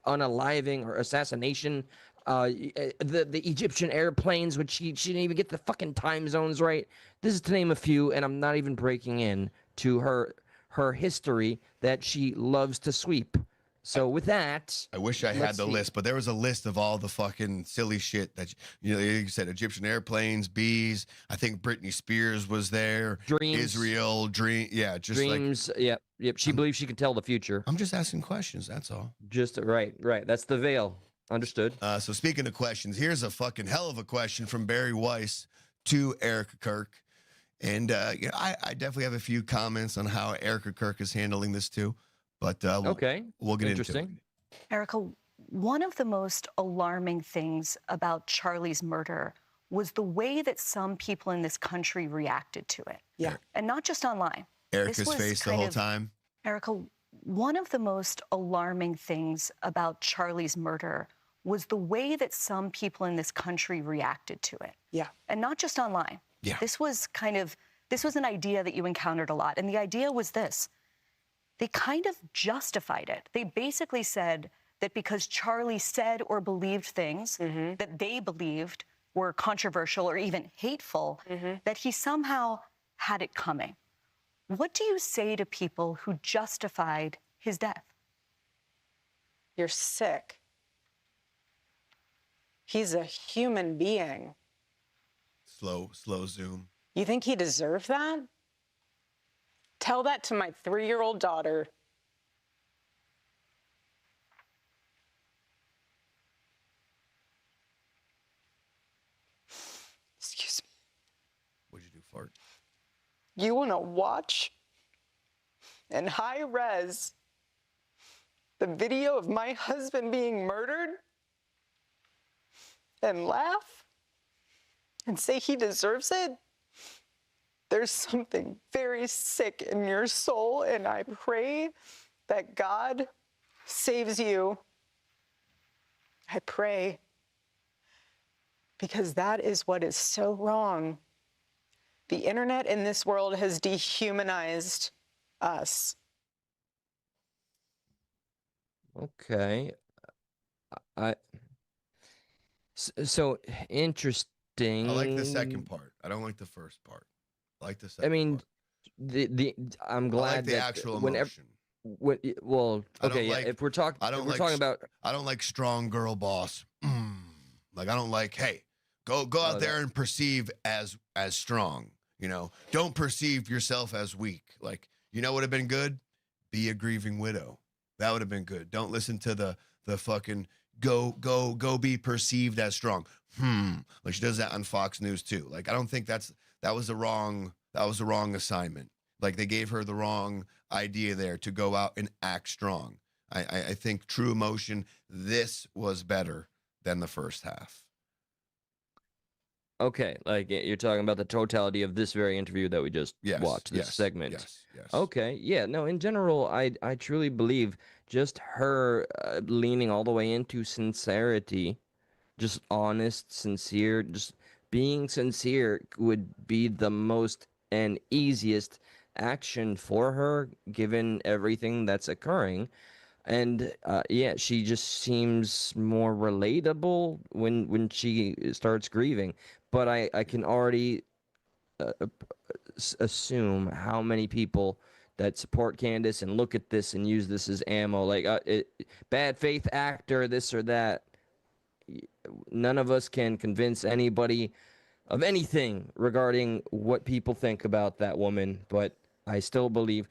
unaliving or assassination. The Egyptian airplanes, which she didn't even get the fucking time zones right. This is to name a few, and I'm not even breaking in to her history that she loves to sweep. So with that, I wish I had let's the see. list, but there was a list of all the fucking silly shit that you said: Egyptian airplanes, bees. I think Britney Spears was there. Dreams. Israel, yeah, just Dreams. Yep. She believes she can tell the future. I'm just asking questions. That's all. Just right. That's the veil. Understood. So speaking of questions, here's a fucking hell of a question from Barry Weiss to Erica Kirk, and I definitely have a few comments on how Erica Kirk is handling this too. But Okay. we'll get into it. Interesting. Erica, one of the most alarming things about Charlie's murder was the way that some people in this country reacted to it. Yeah. And not just online. Erica's face the whole time. Erica, one of the most alarming things about Charlie's murder was the way that some people in this country reacted to it. Yeah. And not just online. Yeah. This was an idea that you encountered a lot. And the idea was this. They kind of justified it. They basically said that because Charlie said or believed things that they believed were controversial or even hateful, that he somehow had it coming. What do you say to people who justified his death? You're sick. He's a human being. Slow zoom. You think he deserved that? Tell that to my 3-year-old daughter. Excuse me. What'd you do, fart? You want to watch in high res the video of my husband being murdered and laugh and say he deserves it? There's something very sick in your soul, and I pray that God saves you. I pray, because that is what is so wrong. The internet in this world has dehumanized us. Okay. So interesting. I like the second part. I don't like the first part. I like the second. I mean, part. I'm I glad like the that actual whenever, emotion. well, I don't okay, yeah. like- If we're talking, I don't if we're like talking about, I don't like strong girl boss. Like I don't like. Hey, go out there and perceive as strong. Don't perceive yourself as weak. Like would have been good. Be a grieving widow. That would have been good. Don't listen to the fucking go be perceived as strong. Like she does that on Fox News too. Like I don't think that was the wrong assignment. Like they gave her the wrong idea there to go out and act strong. I think true emotion, this was better than the first half. okay, like you're talking about the totality of this very interview that we just Yes, watched, this yes, segment. Yes. Okay, yeah, no, in general, I truly believe just her leaning all the way into sincerity, just honest, sincere, just being sincere would be the most and easiest action for her given everything that's occurring. And yeah, she just seems more relatable when she starts grieving. But I can already assume how many people that support Candace and look at this and use this as ammo, like bad faith actor, this or that. None of us can convince anybody of anything regarding what people think about that woman, but I still believe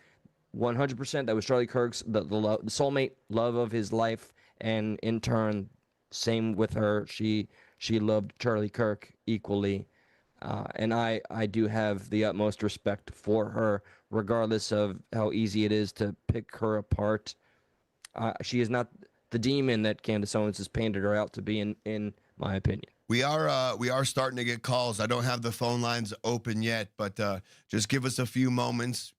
100% that was Charlie Kirk's the soulmate love of his life, and in turn, same with her. She loved Charlie Kirk equally, and I do have the utmost respect for her, regardless of how easy it is to pick her apart. She is not the demon that Candace Owens has painted her out to be, in my opinion. We are starting to get calls. I don't have the phone lines open yet, but just give us a few moments.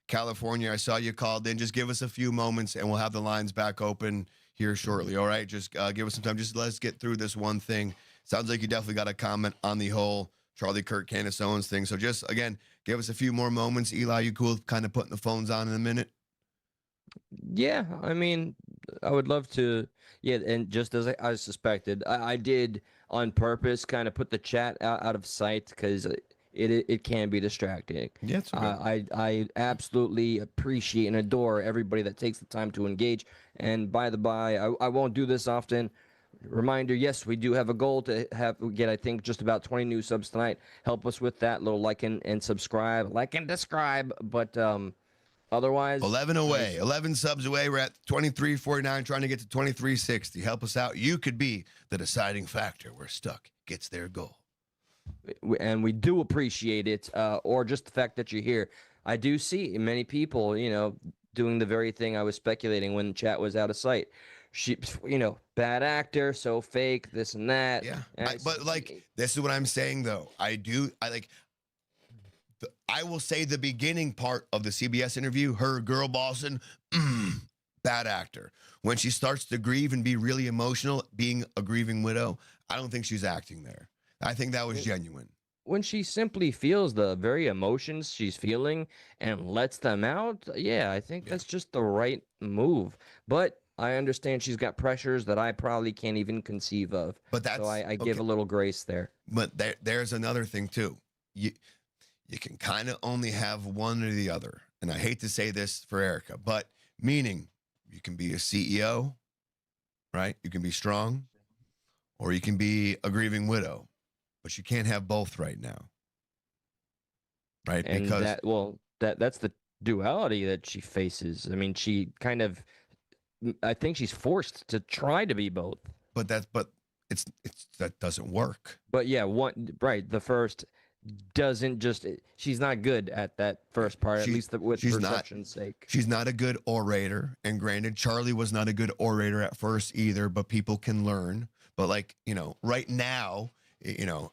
California, I saw you called in. Just give us a few moments, and we'll have the lines back open here shortly. All right, just give us some time. Just let's get through this one thing. Sounds like you definitely got a comment on the whole Charlie Kirk, Candace Owens thing. So just, again, give us a few more moments. Eli, you cool with kind of putting the phones on in a minute? Yeah, I mean, I would love to. Yeah, and just as I suspected, I did on purpose kind of put the chat out of sight because it can be distracting. Yeah, it's okay. I absolutely appreciate and adore everybody that takes the time to engage. And by the by, I won't do this often. Reminder, yes, we do have a goal to get, I think, just about 20 new subs tonight. Help us with that. Little like and subscribe. Like and subscribe. But otherwise, 11 away, 11 subs away. We're at 2349, trying to get to 2360. Help us out. You could be the deciding factor where Stuck gets their goal. And we do appreciate it, or just the fact that you're here. I do see many people, doing the very thing I was speculating when chat was out of sight. She, bad actor, so fake, this and that. Yeah, And but like, this is what I'm saying though. I will say the beginning part of the CBS interview, her girl bossing, bad actor. When she starts to grieve and be really emotional, being a grieving widow, I don't think she's acting there. I think that was genuine. when she simply feels the very emotions she's feeling and lets them out, yeah, I think that's just the right move. But I understand she's got pressures that I probably can't even conceive of. But that's so I give a little grace there. But there's another thing too. You can kind of only have one or the other. And I hate to say this for Erica, but meaning you can be a CEO, right? You can be strong, or you can be a grieving widow, but you can't have both right now. Right? And because that's the duality that she faces. I mean, she kind of, I think she's forced to try to be both. but it's that doesn't work. But yeah, the first doesn't just, she's not good at that first part, at least with perception's sake. She's not a good orator, and granted, Charlie was not a good orator at first either, but people can learn. But like, right now, you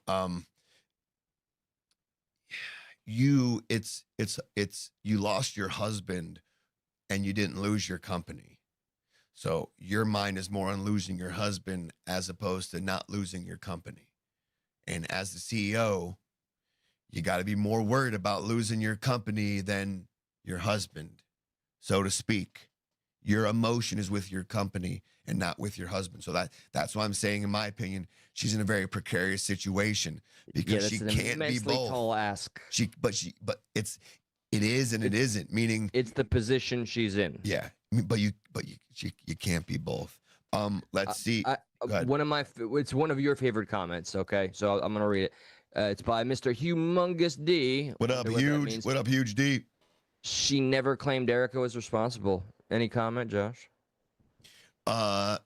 lost your husband and you didn't lose your company. So your mind is more on losing your husband as opposed to not losing your company. And as the CEO, you got to be more worried about losing your company than your husband, so to speak. Your emotion is with your company and not with your husband. So that's why I'm saying, in my opinion, she's in a very precarious situation because she can't be both. Tall ask. But it is and it isn't. Meaning it's the position she's in. Yeah, but you can't be both. Let's see. It's one of your favorite comments. Okay, so I'm gonna read it. It's by Mr. Humongous D. What up, Huge? What up, Huge D? She never claimed Erica was responsible. Any comment, Josh?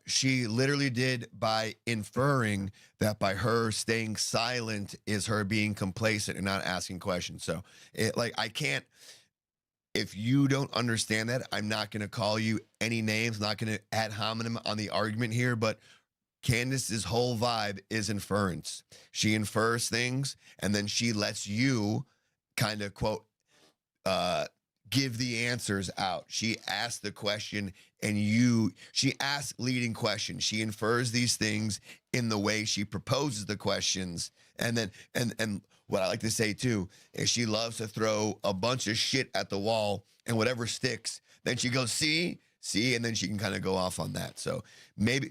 She literally did by inferring that by her staying silent is her being complacent and not asking questions. So I can't, if you don't understand that, I'm not going to call you any names, not going to ad hominem on the argument here, but Candace's whole vibe is inference. She infers things and then she lets you kind of quote, give the answers out. She asks the question and she asks leading questions. She infers these things in the way she proposes the questions. And then, and what I like to say too, is she loves to throw a bunch of shit at the wall and whatever sticks, then she goes, see, and then she can kind of go off on that. So maybe,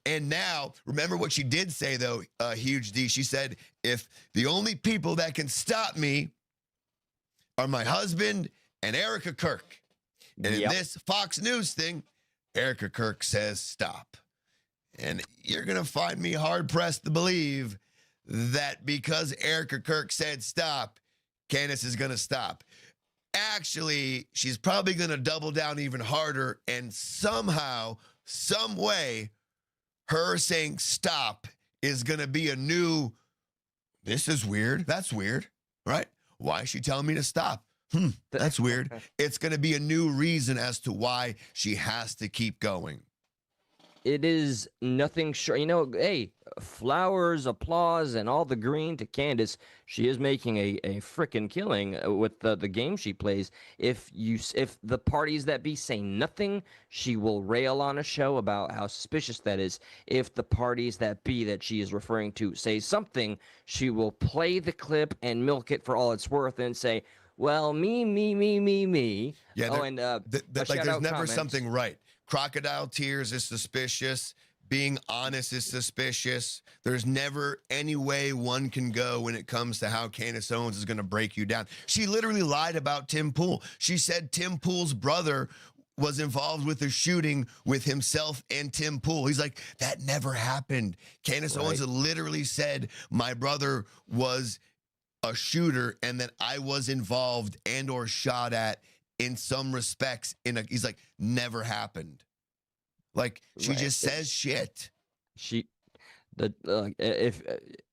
and now remember what she did say though, Huge D, she said, if the only people that can stop me are my husband and Erica Kirk. And in this Fox News thing, Erica Kirk says stop. And you're going to find me hard-pressed to believe that because Erica Kirk said stop, Candace is going to stop. Actually, she's probably going to double down even harder, and somehow, some way, her saying stop is going to be a new, this is weird, that's weird, right? Why is she telling me to stop? That's weird. It's going to be a new reason as to why she has to keep going. It is nothing short. Hey, flowers, applause, and all the green to Candace. She is making a freaking killing with the game she plays. If the parties that be say nothing, she will rail on a show about how suspicious that is. If the parties that be that she is referring to say something, she will play the clip and milk it for all it's worth and say, well, me. Yeah, oh, and like there's never something right. Crocodile tears is suspicious. Being honest is suspicious. There's never any way one can go when it comes to how Candace Owens is going to break you down. She literally lied about Tim Pool. She said Tim Pool's brother was involved with the shooting with himself and Tim Pool. He's like, that never happened. Candace Owens literally said, my brother was a shooter and that I was involved and or shot at in some respects. He's like, never happened. Like, she just says shit. If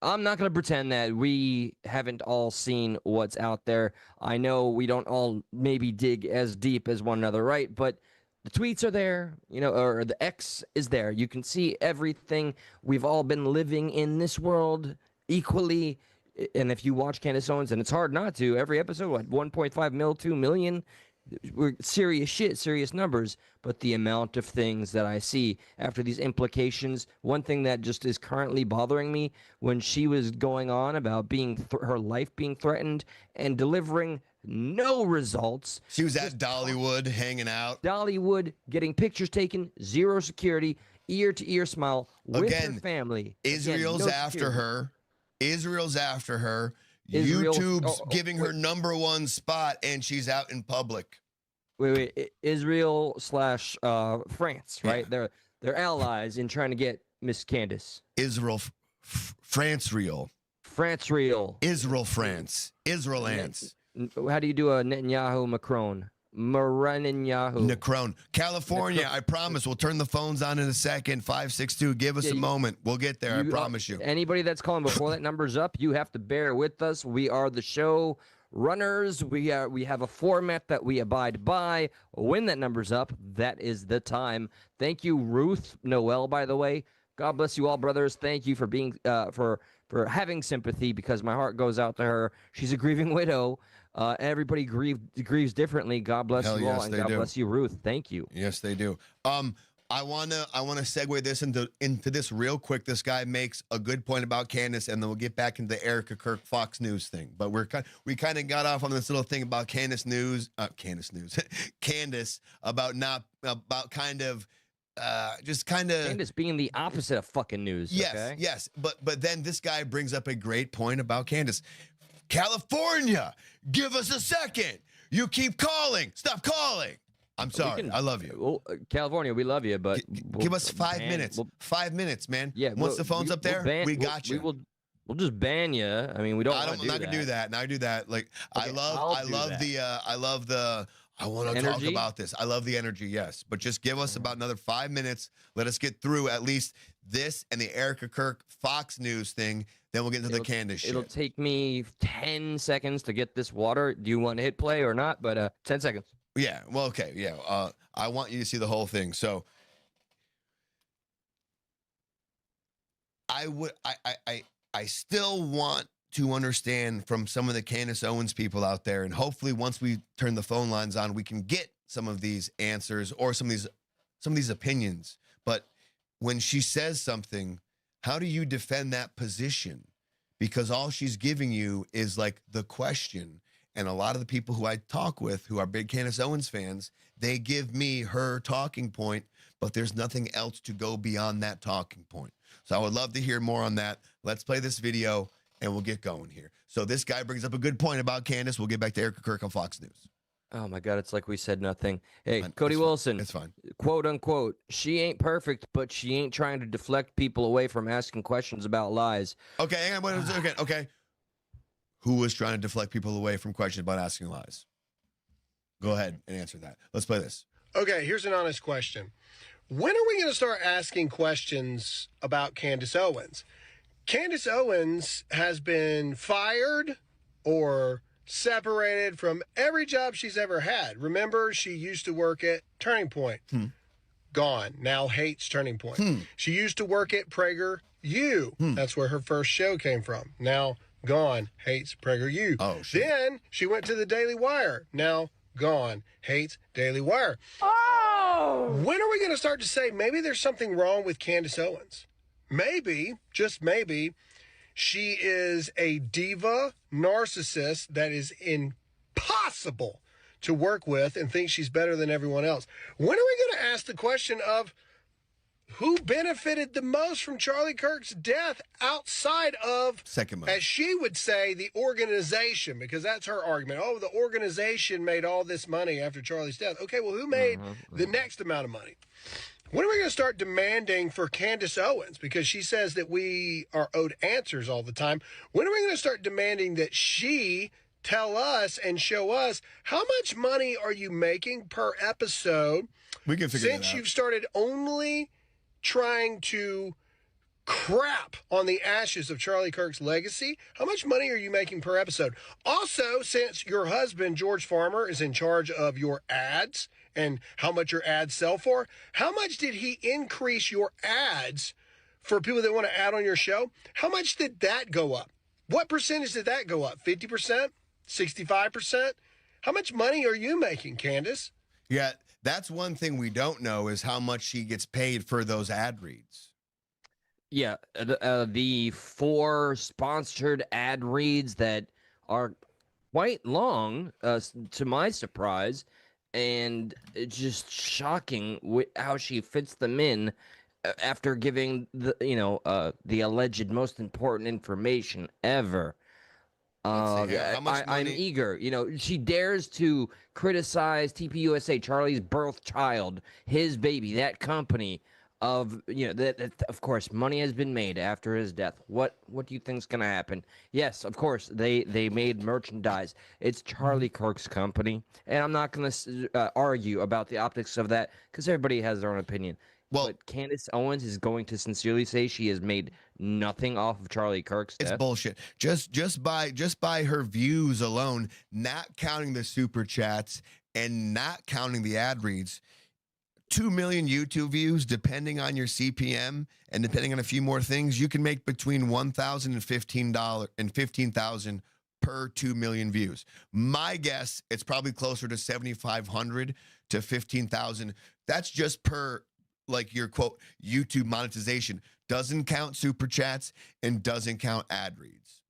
I'm not going to pretend that we haven't all seen what's out there. I know we don't all maybe dig as deep as one another, right? But the tweets are there, or the X is there. You can see everything. We've all been living in this world equally. And if you watch Candace Owens, and it's hard not to, every episode, 1.5 mil, 2 million, we're serious shit, serious numbers. But the amount of things that I see after these implications, one thing that just is currently bothering me, when she was going on about her life being threatened and delivering no results. She was at Dollywood hanging out. Dollywood, getting pictures taken, zero security, ear-to-ear smile with her family. Israel's after her. Israel's after her. YouTube's giving her #1 spot, and she's out in public. Wait. Israel / France, right? Yeah. They're allies in trying to get Miss Candace. Israel, France, real. France, real. Israel, France. Israel, ants. How do you do a Netanyahu Macron? Macron. California, I promise. We'll turn the phones on in a second. 562. Give us a moment. We'll get there. I promise you. Anybody that's calling before that number's up, you have to bear with us. We are the show runners. We have a format that we abide by. When that number's up, that is the time. Thank you, Ruth Noel, by the way. God bless you all, brothers. Thank you for being for having sympathy, because my heart goes out to her. She's a grieving widow. Everybody grieves differently. God bless you all, and God bless you, Ruth. Thank you. Yes, they do. I wanna segue this into this real quick. This guy makes a good point about Candace, and then we'll get back into the Erica Kirk Fox News thing. But we kind of got off on this little thing about Candace about kind of Candace being the opposite of fucking news. Yes, okay? yes. But then this guy brings up a great point about Candace. California, give us a second. You keep calling. Stop calling. I'm sorry. I love you. Well, California, we love you, but give us 5 minutes. 5 minutes, man. Yeah. Once the phone's up there, we got you. We'll just ban you. I mean, we don't. I'm not gonna do that. Now I do that. Like okay, I want to talk about this. I love the energy, yes. But just give us about another 5 minutes. Let us get through at least this and the Erica Kirk Fox News thing. Then we'll get into the Candace shit. It'll take me 10 seconds to get this water. Do you want to hit play or not? But 10 seconds. Yeah. Well, okay. Yeah. I want you to see the whole thing. So I still want to understand from some of the Candace Owens people out there, and hopefully once we turn the phone lines on, we can get some of these answers or some of these opinions. But when she says something, how do you defend that position? Because all she's giving you is like the question. And a lot of the people who I talk with who are big Candace Owens fans, they give me her talking point, but there's nothing else to go beyond that talking point. So I would love to hear more on that. Let's play this video and we'll get going here. So this guy brings up a good point about Candace. We'll get back to Erica Kirk on Fox News. Oh my God, it's like we said nothing. Hey, Cody Wilson. It's fine. Quote unquote, she ain't perfect, but she ain't trying to deflect people away from asking questions about lies. Okay, hang on. Okay. Who was trying to deflect people away from questions about asking lies? Go ahead and answer that. Let's play this. Okay, here's an honest question. When are we going to start asking questions about Candace Owens? Candace Owens has been fired or separated from every job she's ever had. Remember, she used to work at Turning Point. gone. Now hates Turning Point. She used to work at Prager U. That's where her first show came from. Now gone. Hates Prager U. Oh, shit. Then she went to the Daily Wire. Now gone. Hates Daily Wire. When are we going to start to say maybe there's something wrong with Candace Owens? Maybe, just maybe, she is a diva narcissist that is impossible to work with and thinks she's better than everyone else. When are we going to ask the question of who benefited the most from Charlie Kirk's death outside of, Second most. as she would say, the organization? Because that's her argument. Oh, the organization made all this money after Charlie's death. Okay, well, who made the next amount of money? When are we going to start demanding for Candace Owens? Because she says that we are owed answers all the time. When are we going to start demanding that she tell us and show us how much money are you making per episode? We can figure since that out. you've started only trying to crap on the ashes of Charlie Kirk's legacy. How much money are you making per episode? Also, since your husband, George Farmer, is in charge of your ads and how much your ads sell for, how much did he increase your ads for people that want to ad on your show? How much did that go up? What percentage did that go up? 50%? 65%? How much money are you making, Candace? Yeah, that's one thing we don't know is how much she gets paid for those ad reads. Yeah, the 4 sponsored ad reads that are quite long, to my surprise, and it's just shocking how she fits them in after giving the alleged most important information ever. Let's see here. How much I'm money- eager. She dares to criticize TPUSA, Charlie's birth child, his baby, that company. That of course money has been made after his death. What do you think's gonna happen? Yes, of course they made merchandise. It's Charlie Kirk's company, and I'm not gonna argue about the optics of that because everybody has their own opinion. Well, but Candace Owens is going to sincerely say she has made nothing off of Charlie Kirk's death. It's bullshit. Just by her views alone, not counting the super chats and not counting the ad reads, 2 million YouTube views, depending on your CPM and depending on a few more things, you can make between $1,000 and $15,000 per 2 million views. My guess, it's probably closer to 7,500 to 15,000. That's just per, like, your quote YouTube monetization. Doesn't count super chats and doesn't count ad reads.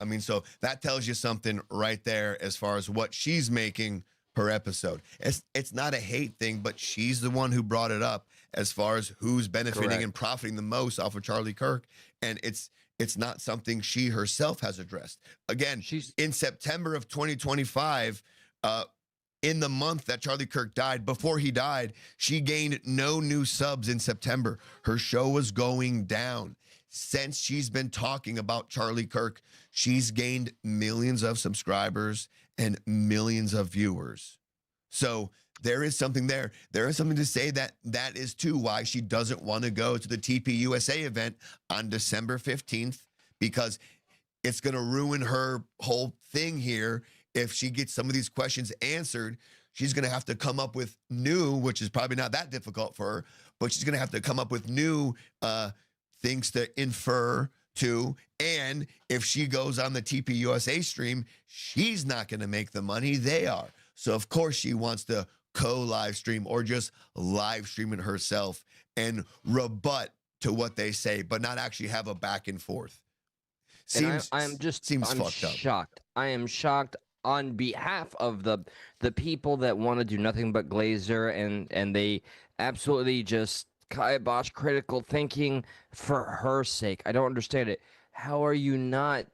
I mean, so that tells you something right there as far as what she's making per episode. It's not a hate thing, but she's the one who brought it up as far as who's benefiting Correct. and profiting the most off of Charlie Kirk, and it's not something she herself has addressed. Again, She's in September of 2025, in the month that Charlie Kirk died, before he died, she gained no new subs in September. Her show was going down. Since she's been talking about Charlie Kirk, she's gained millions of subscribers and millions of viewers. So there is something there. There is something to say that is too why she doesn't want to go to the TPUSA event on December 15th, because it's going to ruin her whole thing here. If she gets some of these questions answered, she's going to have to come up with new, which is probably not that difficult for her, but she's going to have to come up with new things to infer to. And if she goes on the TPUSA stream, she's not going to make the money, they are. So of course she wants to co-live stream or just live stream it herself and rebut to what they say, but not actually have a back and forth. Seems I'm fucked up. shocked. I am shocked on behalf of the people that want to do nothing but Glazer, and they absolutely just kibosh critical thinking for her sake. I don't understand it. How are you not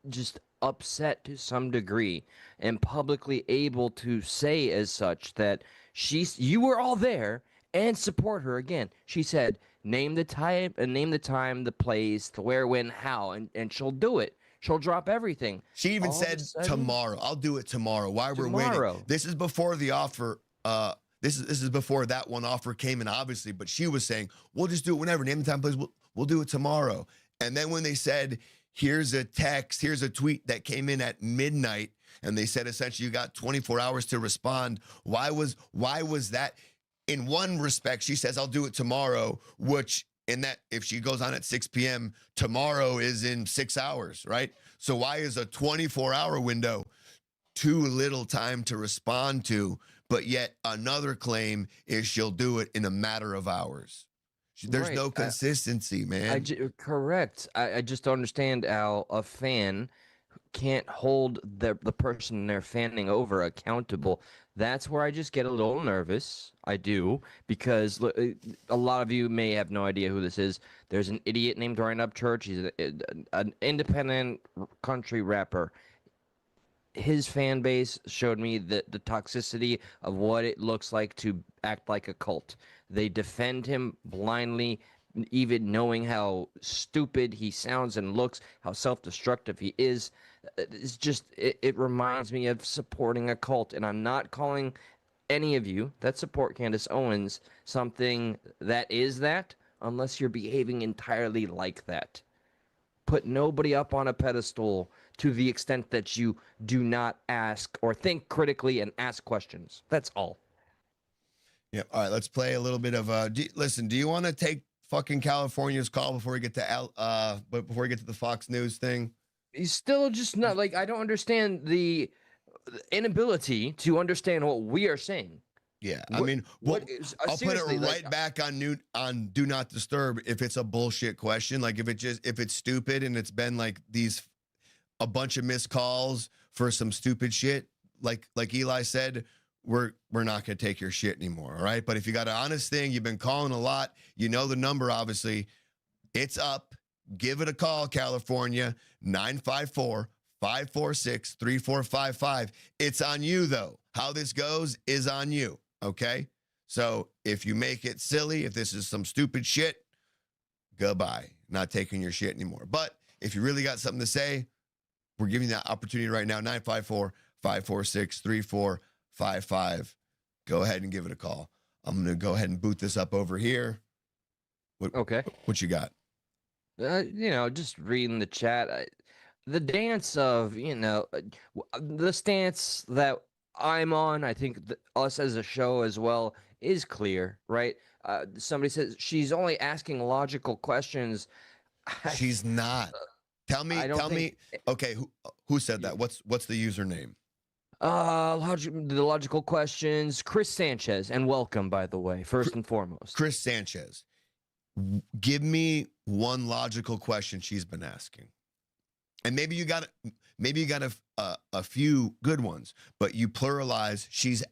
just upset to some degree and publicly able to say as such that you were all there and support her? Again, she said, name the time, the place, the where, when, how, and she'll do it. She'll drop everything. She even All of a said sudden- tomorrow. I'll do it tomorrow. Why we're Tomorrow. waiting? This is before the offer. This is before that one offer came in, obviously. But she was saying, "We'll just do it whenever. Name the time, please. We'll do it tomorrow." And then when they said, "Here's a text, here's a tweet that came in at midnight," and they said essentially you got 24 hours to respond. Why was that? in one respect, she says, I'll do it tomorrow, which in that, if she goes on at 6 p.m., tomorrow is in 6 hours, right? So why is a 24-hour window too little time to respond to? But yet another claim is she'll do it in a matter of hours. There's Right. no consistency, man. Correct. I just don't understand how a fan can't hold the person they're fanning over accountable. That's where I just get a little nervous. I do, because a lot of you may have no idea who this is. There's an idiot named Ryan Upchurch. He's an independent country rapper. His fan base showed me the toxicity of what it looks like to act like a cult. They defend him blindly, even knowing how stupid he sounds and looks, how self-destructive he is. It's just, it reminds me of supporting a cult. And I'm not calling any of you that support Candace Owens something that is that, unless you're behaving entirely like that. Put nobody up on a pedestal to the extent that you do not ask or think critically and ask questions. That's all. Yeah. All right. Let's play a little bit of listen, do you want to take fucking California's call before we get to before we get to the Fox News thing? He's still just not like, I don't understand the inability to understand what we are saying. Yeah. I mean, I'll put it right like, back on Do Not Disturb if it's a bullshit question. Like if it's stupid and it's been like a bunch of missed calls for some stupid shit, like Eli said, we're not going to take your shit anymore, all right? But if you got an honest thing, you've been calling a lot, you know the number, obviously, it's up. Give it a call, California, 954-546-3455. It's on you, though. How this goes is on you, okay? So if you make it silly, if this is some stupid shit, goodbye. Not taking your shit anymore. But if you really got something to say, we're giving you that opportunity right now, 954-546-3455. Go ahead and give it a call. I'm going to go ahead and boot this up over here. okay. What you got? Just reading the chat. The dance of, the stance that I'm on, I think us as a show as well, is clear, right? Somebody says she's only asking logical questions. She's not. Tell me. Okay, who said that? What's the username? The logical questions. Chris Sanchez, and welcome, by the way, first and foremost. Chris Sanchez, give me one logical question she's been asking, and maybe you got a few good ones, but you pluralize. She's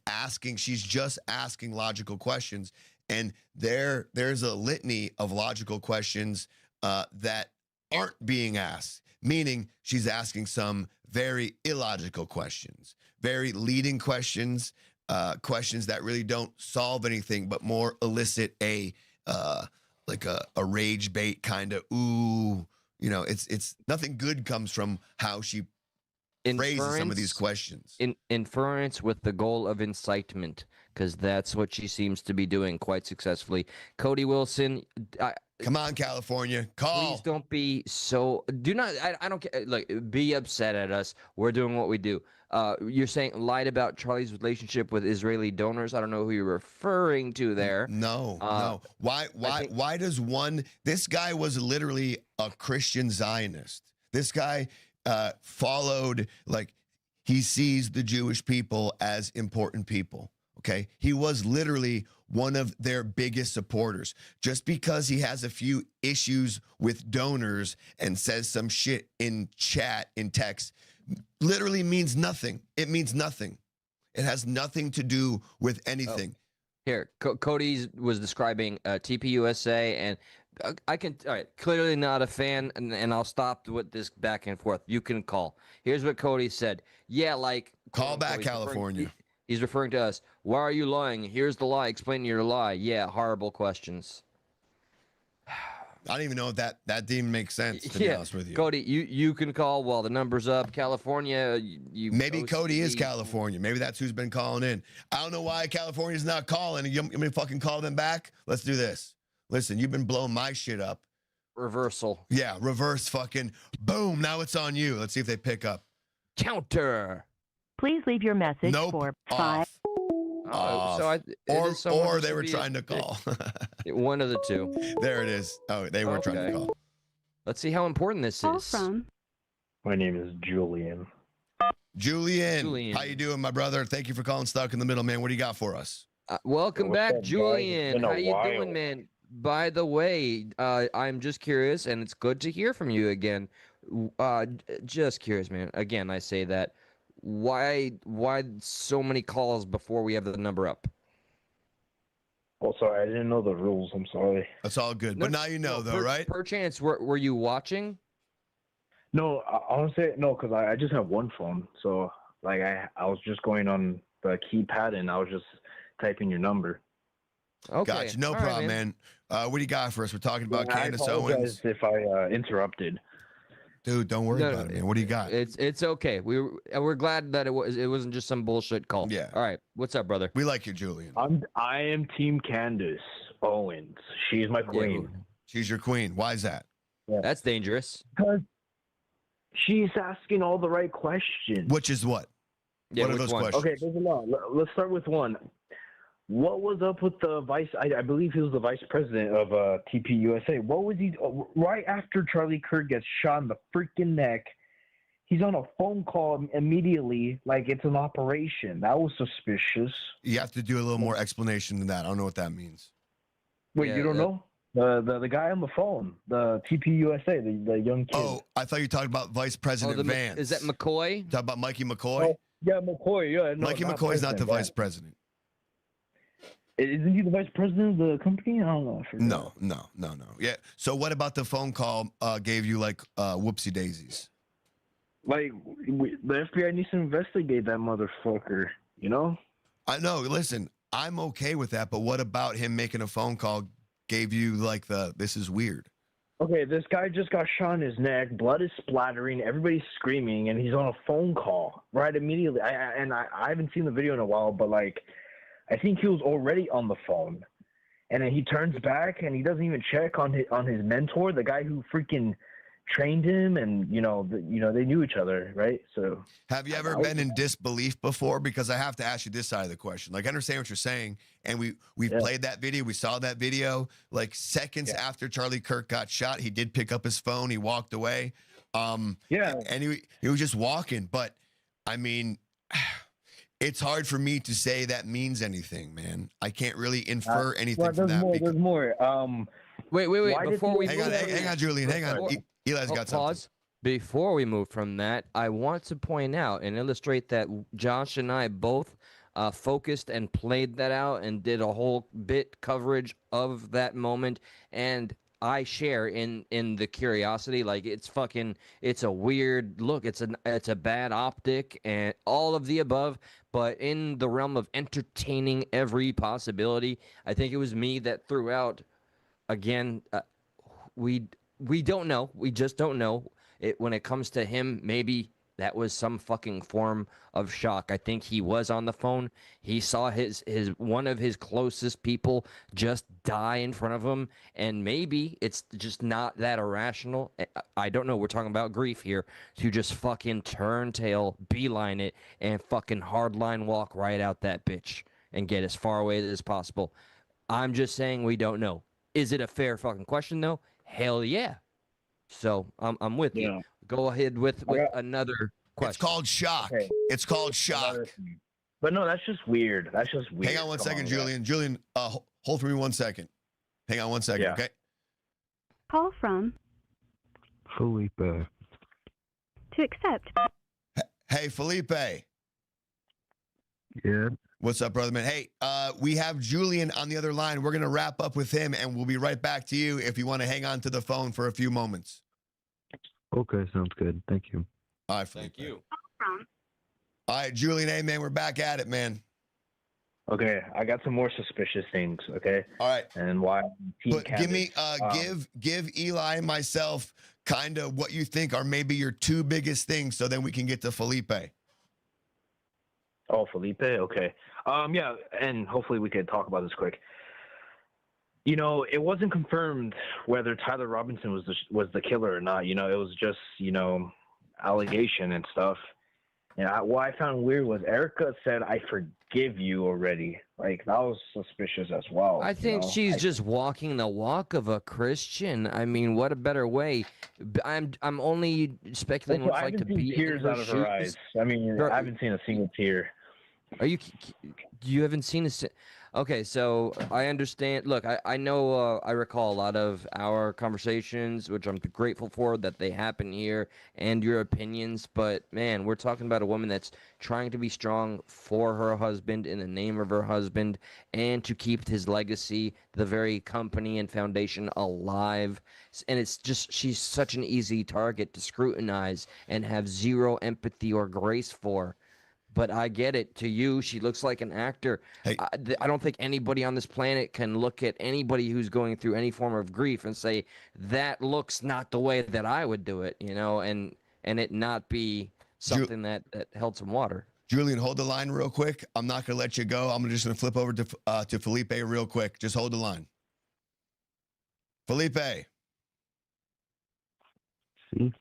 just asking logical questions, and there's a litany of logical questions that aren't being asked, meaning she's asking some very illogical questions, very leading questions, questions that really don't solve anything, but more elicit a rage bait kind of, it's nothing good comes from how she phrases some of these questions. Inference with the goal of incitement, because that's what she seems to be doing quite successfully. Cody Wilson, come on, California, call. Please don't be so. Do not. I don't care. Like, be upset at us. We're doing what we do. You're saying lied about Charlie's relationship with Israeli donors. I don't know who you're referring to there. No. Why does this guy was literally a Christian Zionist. This guy followed, like, he sees the Jewish people as important people. Okay. He was literally one of their biggest supporters. Just because he has a few issues with donors and says some shit in chat, in text, literally means nothing. It means nothing. It has nothing to do with anything. Here, Cody was describing TPUSA, and all right, clearly not a fan, and I'll stop with this back and forth. You can call. Here's what Cody said. Yeah, like... Call back, California. He's referring to us. Why are you lying? Here's the lie. Explain your lie. Yeah, horrible questions. I don't even know if that didn't make sense, to be honest with you. Cody, you can call while the number's up. California, maybe Cody is California. Maybe that's who's been calling in. I don't know why California's not calling. You want me to fucking call them back? Let's do this. Listen, you've been blowing my shit up. Reversal. Yeah, reverse fucking boom. Now it's on you. Let's see if they pick up. Counter. Please leave your message Nope. for Off. So or they were trying to call. One of the two. There it is. Oh, they were trying to call. Let's see how important this is. My name is Julian. Julian, how you doing, my brother? Thank you for calling Stuck in the Middle, man. What do you got for us? Welcome What's back, up, guys? Julian. It's been How a you while. doing, man? By the way, I'm just curious, and it's good to hear from you again. Just curious, man. Again, I say that. Why so many calls before we have the number up? Oh, sorry, I didn't know the rules. I'm sorry. That's all good. But now you know, though, right? Perchance, were you watching? No, honestly, no, because I just have one phone. So, like, I was just going on the keypad and I was just typing your number. Okay. Gotcha. No All right, problem, man. What do you got for us? We're talking about Candace I Owens. apologize if I interrupted. Dude, don't worry about it, man. What do you got? It's okay. We're glad that it wasn't just some bullshit call. Yeah. All right. What's up, brother? We like you, Julian. I am Team Candace Owens. She's my queen. She's your queen. Why is that? Yeah. That's dangerous. Because she's asking all the right questions. Which is what? Yeah, what are those questions? Okay, there's a lot. Let's start with one. What was up with the vice? I believe he was the vice president of TPUSA. What was he? Right after Charlie Kirk gets shot in the freaking neck, he's on a phone call immediately, like it's an operation. That was suspicious. You have to do a little more explanation than that. I don't know what that means. Wait, you don't know? The guy on the phone, the TPUSA, the young kid. Oh, I thought you were talking about Vice President Vance. Is that McCoy? Talk about Mikey McCoy? Oh, yeah, McCoy. Yeah, no, Mikey McCoy's not the vice president. Isn't he the vice president of the company? I don't know. No. Yeah. So what about the phone call gave you like whoopsie daisies? Like the FBI needs to investigate that motherfucker. You know? I know. Listen, I'm okay with that, but what about him making a phone call gave you like this is weird? Okay, this guy just got shot in his neck. Blood is splattering. Everybody's screaming, and he's on a phone call right immediately. I haven't seen the video in a while, but like, I think he was already on the phone, and then he turns back and he doesn't even check on his mentor, the guy who freaking trained him, and they knew each other, right? So have you ever been in disbelief before? Because I have to ask you this side of the question. Like, I understand what you're saying, and we've played that video, we saw that video. Like seconds after Charlie Kirk got shot, he did pick up his phone, he walked away. And he was just walking. But I mean, it's hard for me to say that means anything, man. I can't really infer anything from that. There's more. Wait. Before we hang on, Julian. Hang on. Eli's got something. Pause. Before we move from that, I want to point out and illustrate that Josh and I both focused and played that out and did a whole bit coverage of that moment. And I share in the curiosity. Like, it's a weird look. It's a bad optic and all of the above. But in the realm of entertaining every possibility, I think it was me that threw out. Again, we don't know. We just don't know. When it comes to him, maybe that was some fucking form of shock. I think he was on the phone. He saw his one of his closest people just die in front of him, and maybe it's just not that irrational. I don't know. We're talking about grief here. To just fucking turn tail, beeline it, and fucking hardline walk right out that bitch and get as far away as possible. I'm just saying we don't know. Is it a fair fucking question though? Hell yeah. So I'm with you. Go ahead with another question. It's called shock. Okay. It's called shock. But no, that's just weird. That's just weird. Hang on one second, Julian. Julian, hold for me 1 second. Hang on 1 second, okay? Call from Felipe. To accept. Hey, Felipe. Yeah. What's up, brother, man? Hey, we have Julian on the other line. We're going to wrap up with him, and we'll be right back to you if you want to hang on to the phone for a few moments. Okay, sounds good. Thank you. All right, Felipe. Thank you. All right, Julian, hey, man, we're back at it, man. Okay, I got some more suspicious things, okay? All right. And why Team Give me, Candace. give Eli and myself kind of what you think are maybe your two biggest things, so then we can get to Felipe. Oh, Felipe? Okay. Yeah, and hopefully we could talk about this quick. It wasn't confirmed whether Tyler Robinson was the killer or not. It was just, allegation and stuff. Yeah, what I found weird was Erica said, "I forgive you already." Like that was suspicious as well. I think she's just walking the walk of a Christian. I mean, what a better way? I'm only speculating Also, what I it's like to haven't seen be in tears her out of her eyes. shoes. I mean, Bro, I haven't seen a single tear. Are you? You haven't seen a. Okay, so I understand. Look, I know. I recall a lot of our conversations, which I'm grateful for that they happen here, and your opinions. But man, we're talking about a woman that's trying to be strong for her husband in the name of her husband, and to keep his legacy, the very company and foundation alive. And it's just she's such an easy target to scrutinize and have zero empathy or grace for. But I get it. To you, she looks like an actor. Hey. I don't think anybody on this planet can look at anybody who's going through any form of grief and say that looks not the way that I would do it, and it not be something that held some water. Julian, hold the line real quick. I'm not going to let you go. I'm just going to flip over to Felipe real quick. Just hold the line. Felipe. See?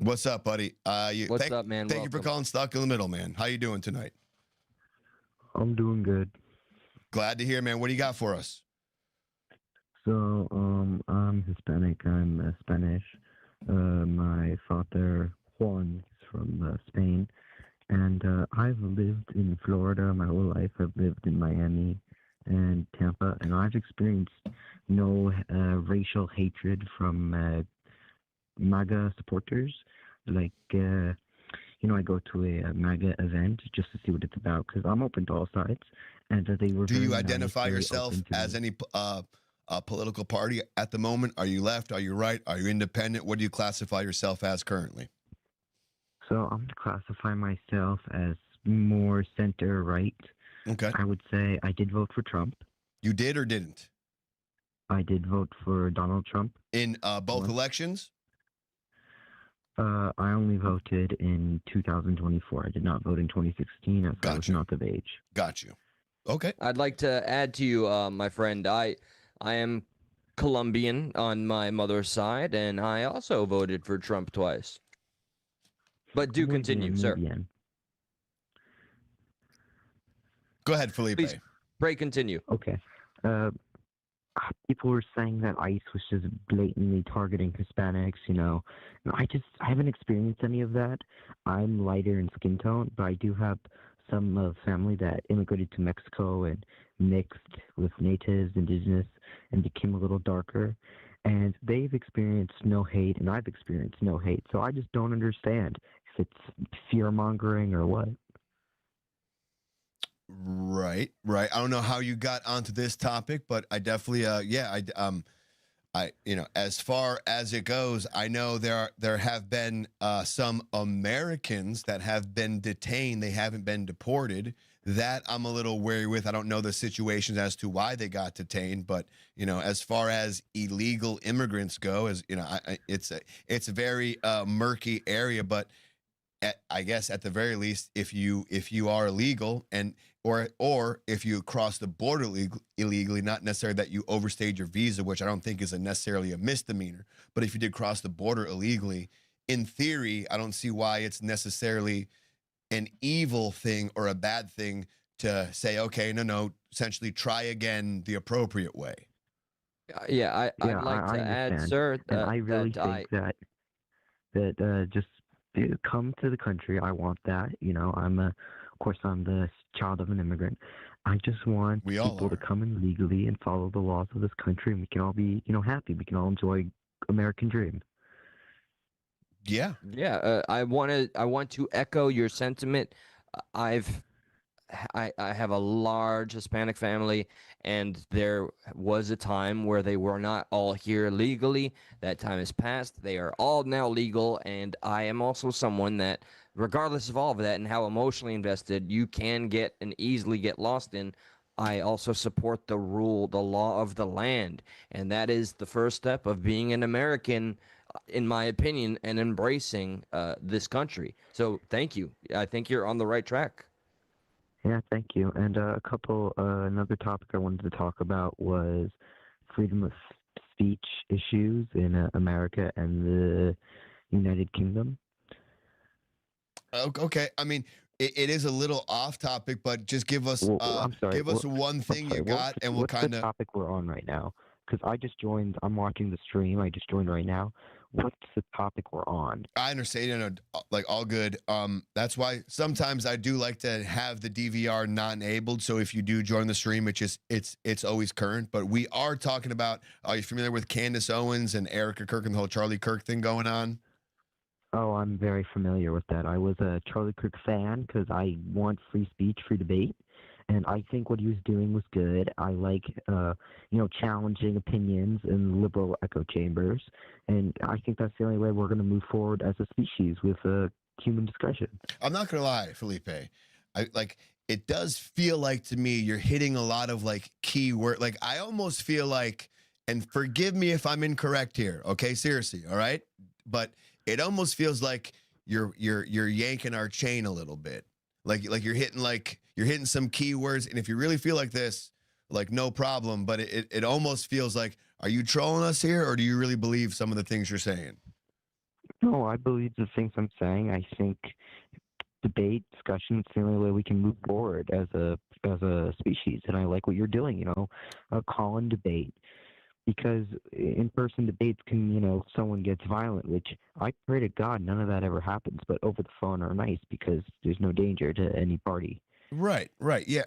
What's up, buddy? What's up, man? Thank you for calling Stuck in the Middle, man. How you doing tonight? I'm doing good. Glad to hear, man. What do you got for us? So, I'm Hispanic. I'm Spanish. My father, Juan, is from Spain. And I've lived in Florida my whole life. I've lived in Miami and Tampa. And I've experienced no racial hatred from MAGA supporters. Like, I go to a MAGA event just to see what it's about because I'm open to all sides. And they were. Do you very identify nice, very yourself open to as me. any political party at the moment? Are you left? Are you right? Are you independent? What do you classify yourself as currently? So I'm going to classify myself as more center right. Okay. I would say I did vote for Trump. You did or didn't? I did vote for Donald Trump. In both elections? I only voted in 2024. I did not vote in 2016 as I was not of age. Got you. Okay. I'd like to add to you, my friend. I am Colombian on my mother's side, and I also voted for Trump twice. But do continue, sir. Go ahead, Felipe. Please, pray continue. Okay. People were saying that ICE was just blatantly targeting Hispanics, And I haven't experienced any of that. I'm lighter in skin tone, but I do have some family that immigrated to Mexico and mixed with natives, indigenous, and became a little darker. And they've experienced no hate, and I've experienced no hate. So I just don't understand if it's fear-mongering or what. Right. I don't know how you got onto this topic, but I definitely, as far as it goes, I know there have been some Americans that have been detained. They haven't been deported. That I'm a little wary with. I don't know the situations as to why they got detained, but as far as illegal immigrants go, it's a very murky area. But I guess at the very least, if you are illegal or if you cross the border illegally, not necessarily that you overstayed your visa, which I don't think is necessarily a misdemeanor, but if you did cross the border illegally, in theory, I don't see why it's necessarily an evil thing or a bad thing to say, okay, no, essentially try again the appropriate way. I'd like to add, sir, and I really think that just come to the country. I want that. Of course, I'm the child of an immigrant. I just want people to come in legally and follow the laws of this country, and we can all be, happy. We can all enjoy American dream. Yeah. I want to echo your sentiment. I have a large Hispanic family, and there was a time where they were not all here legally. That time has passed. They are all now legal, and I am also someone that, regardless of all of that and how emotionally invested you can get and easily get lost in, I also support the law of the land, and that is the first step of being an American, in my opinion, and embracing this country. So thank you. I think you're on the right track. Yeah, thank you. And another topic I wanted to talk about was freedom of speech issues in America and the United Kingdom. Okay, I mean, it is a little off topic, but just give us I'm sorry. give us one thing you got, and we'll What's kind the of. topic we're on right now? Because I just joined. I'm watching the stream. I just joined right now. What's the topic we're on? I understand, like all good. That's why sometimes I do like to have the DVR not enabled. So if you do join the stream, it's always current. But we are talking about. Are you familiar with Candace Owens and Erica Kirk and the whole Charlie Kirk thing going on? Oh, I'm very familiar with that. I was a Charlie Kirk fan because I want free speech, free debate, and I think what he was doing was good. I like, challenging opinions in liberal echo chambers, and I think that's the only way we're going to move forward as a species with human discretion. I'm not gonna lie, Felipe. It does feel like to me you're hitting a lot of like key word. Like I almost feel like, and forgive me if I'm incorrect here. Okay, seriously, all right, but it almost feels like you're yanking our chain a little bit. Like you're hitting some keywords, and if you really feel like this, like no problem. But it almost feels like, are you trolling us here, or do you really believe some of the things you're saying? No, I believe the things I'm saying. I think debate, discussion is the only way we can move forward as a species. And I like what you're doing. Call and debate. Because in-person debates can, someone gets violent, which I pray to God none of that ever happens. But over the phone are nice because there's no danger to any party. Right, yeah.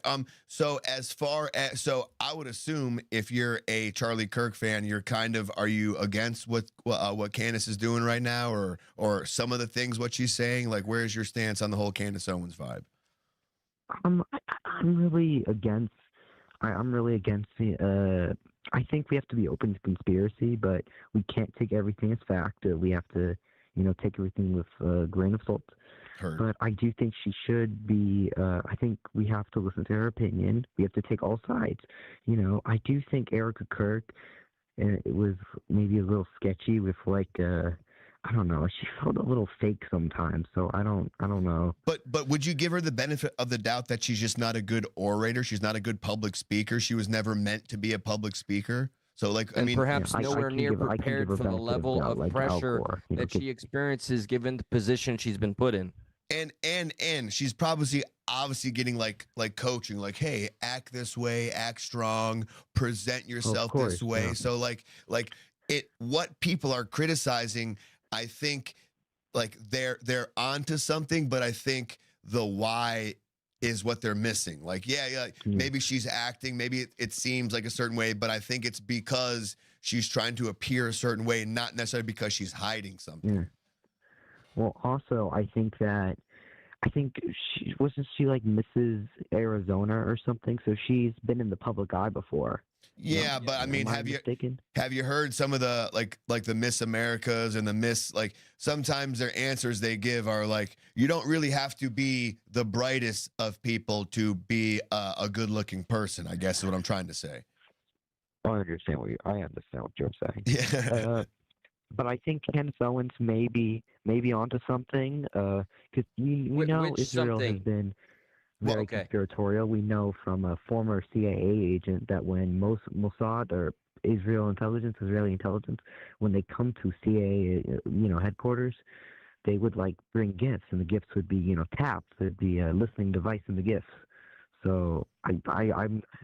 So as far as I would assume if you're a Charlie Kirk fan, are you against what Candace is doing right now, or some of the things what she's saying? Like, where's your stance on the whole Candace Owens vibe? I'm really against. I'm really against the. I think we have to be open to conspiracy, but we can't take everything as fact. We have to, take everything with a grain of salt. Heard. But I do think she should be. I think we have to listen to her opinion. We have to take all sides. I do think Erica Kirk, it was maybe a little sketchy with I don't know. She felt a little fake sometimes, so I don't know. But would you give her the benefit of the doubt that she's just not a good orator? She's not a good public speaker. She was never meant to be a public speaker. So, perhaps nowhere near prepared for the level of pressure that she experiences given the position she's been put in. And she's probably obviously getting like coaching, like, hey, act this way, act strong, present yourself this way. Yeah. So what people are criticizing, I think like they're onto something, but I think the why is what they're missing. Like, maybe she's acting, maybe it seems like a certain way, but I think it's because she's trying to appear a certain way, not necessarily because she's hiding something. Yeah. Well, also, I think wasn't she like Mrs. Arizona or something? So she's been in the public eye before. Yeah, but I mean, have you heard some of the like the Miss Americas and the Miss, like sometimes their answers they give are like, you don't really have to be the brightest of people to be a good looking person, I guess is what I'm trying to say. I understand what you're saying. Yeah. But I think Candace Owens may be onto something because we know Israel has been very conspiratorial. We know from a former CIA agent that when Mossad or Israeli intelligence, when they come to CIA, headquarters, they would like bring gifts, and the gifts would be, taps. There'd be a listening device in the gifts. So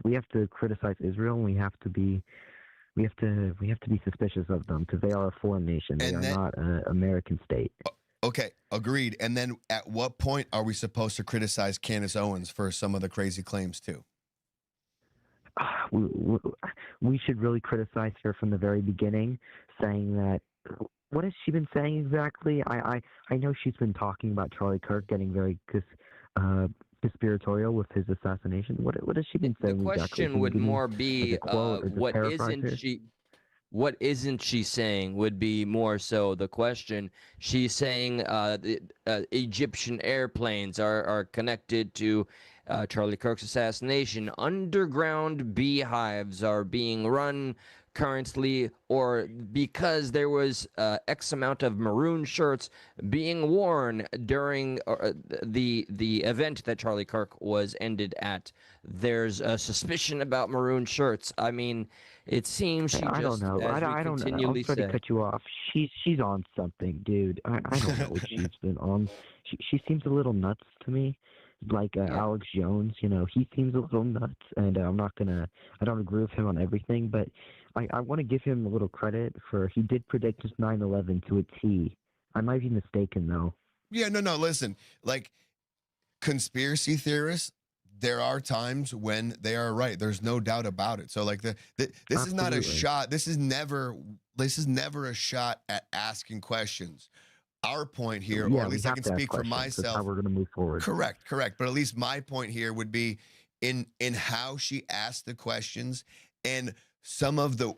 we have to criticize Israel, and we have to be suspicious of them because they are a foreign nation. They are not an American state. Okay, agreed. And then at what point are we supposed to criticize Candace Owens for some of the crazy claims too? We should really criticize her from the very beginning, saying that. What has she been saying exactly? I know she's been talking about Charlie Kirk getting very conspiratorial with his assassination. What has she been saying? The question exactly? would more be what isn't she saying would be more so the question. She's saying the Egyptian airplanes are connected to Charlie Kirk's assassination. Underground beehives are being run currently, or because there was X amount of maroon shirts being worn during the event that Charlie Kirk was ended at. There's a suspicion about maroon shirts. I mean, it seems she I just, don't know. as I don't know. I'm sorry to cut you off. She's on something, dude. I don't know what she's been on. she seems a little nuts to me. Like Alex Jones, you know, he seems a little nuts, and I don't agree with him on everything, but I want to give him a little credit for he did predict 9/11 to a T. I might be mistaken though. Yeah, no, listen, like conspiracy theorists, there are times when they are right. There's no doubt about it. So like this is not a shot. This is never a shot at asking questions. Our point here, or at least I can speak for myself. That's how we're going to move forward. Correct. But at least my point here would be in how she asked the questions and some of the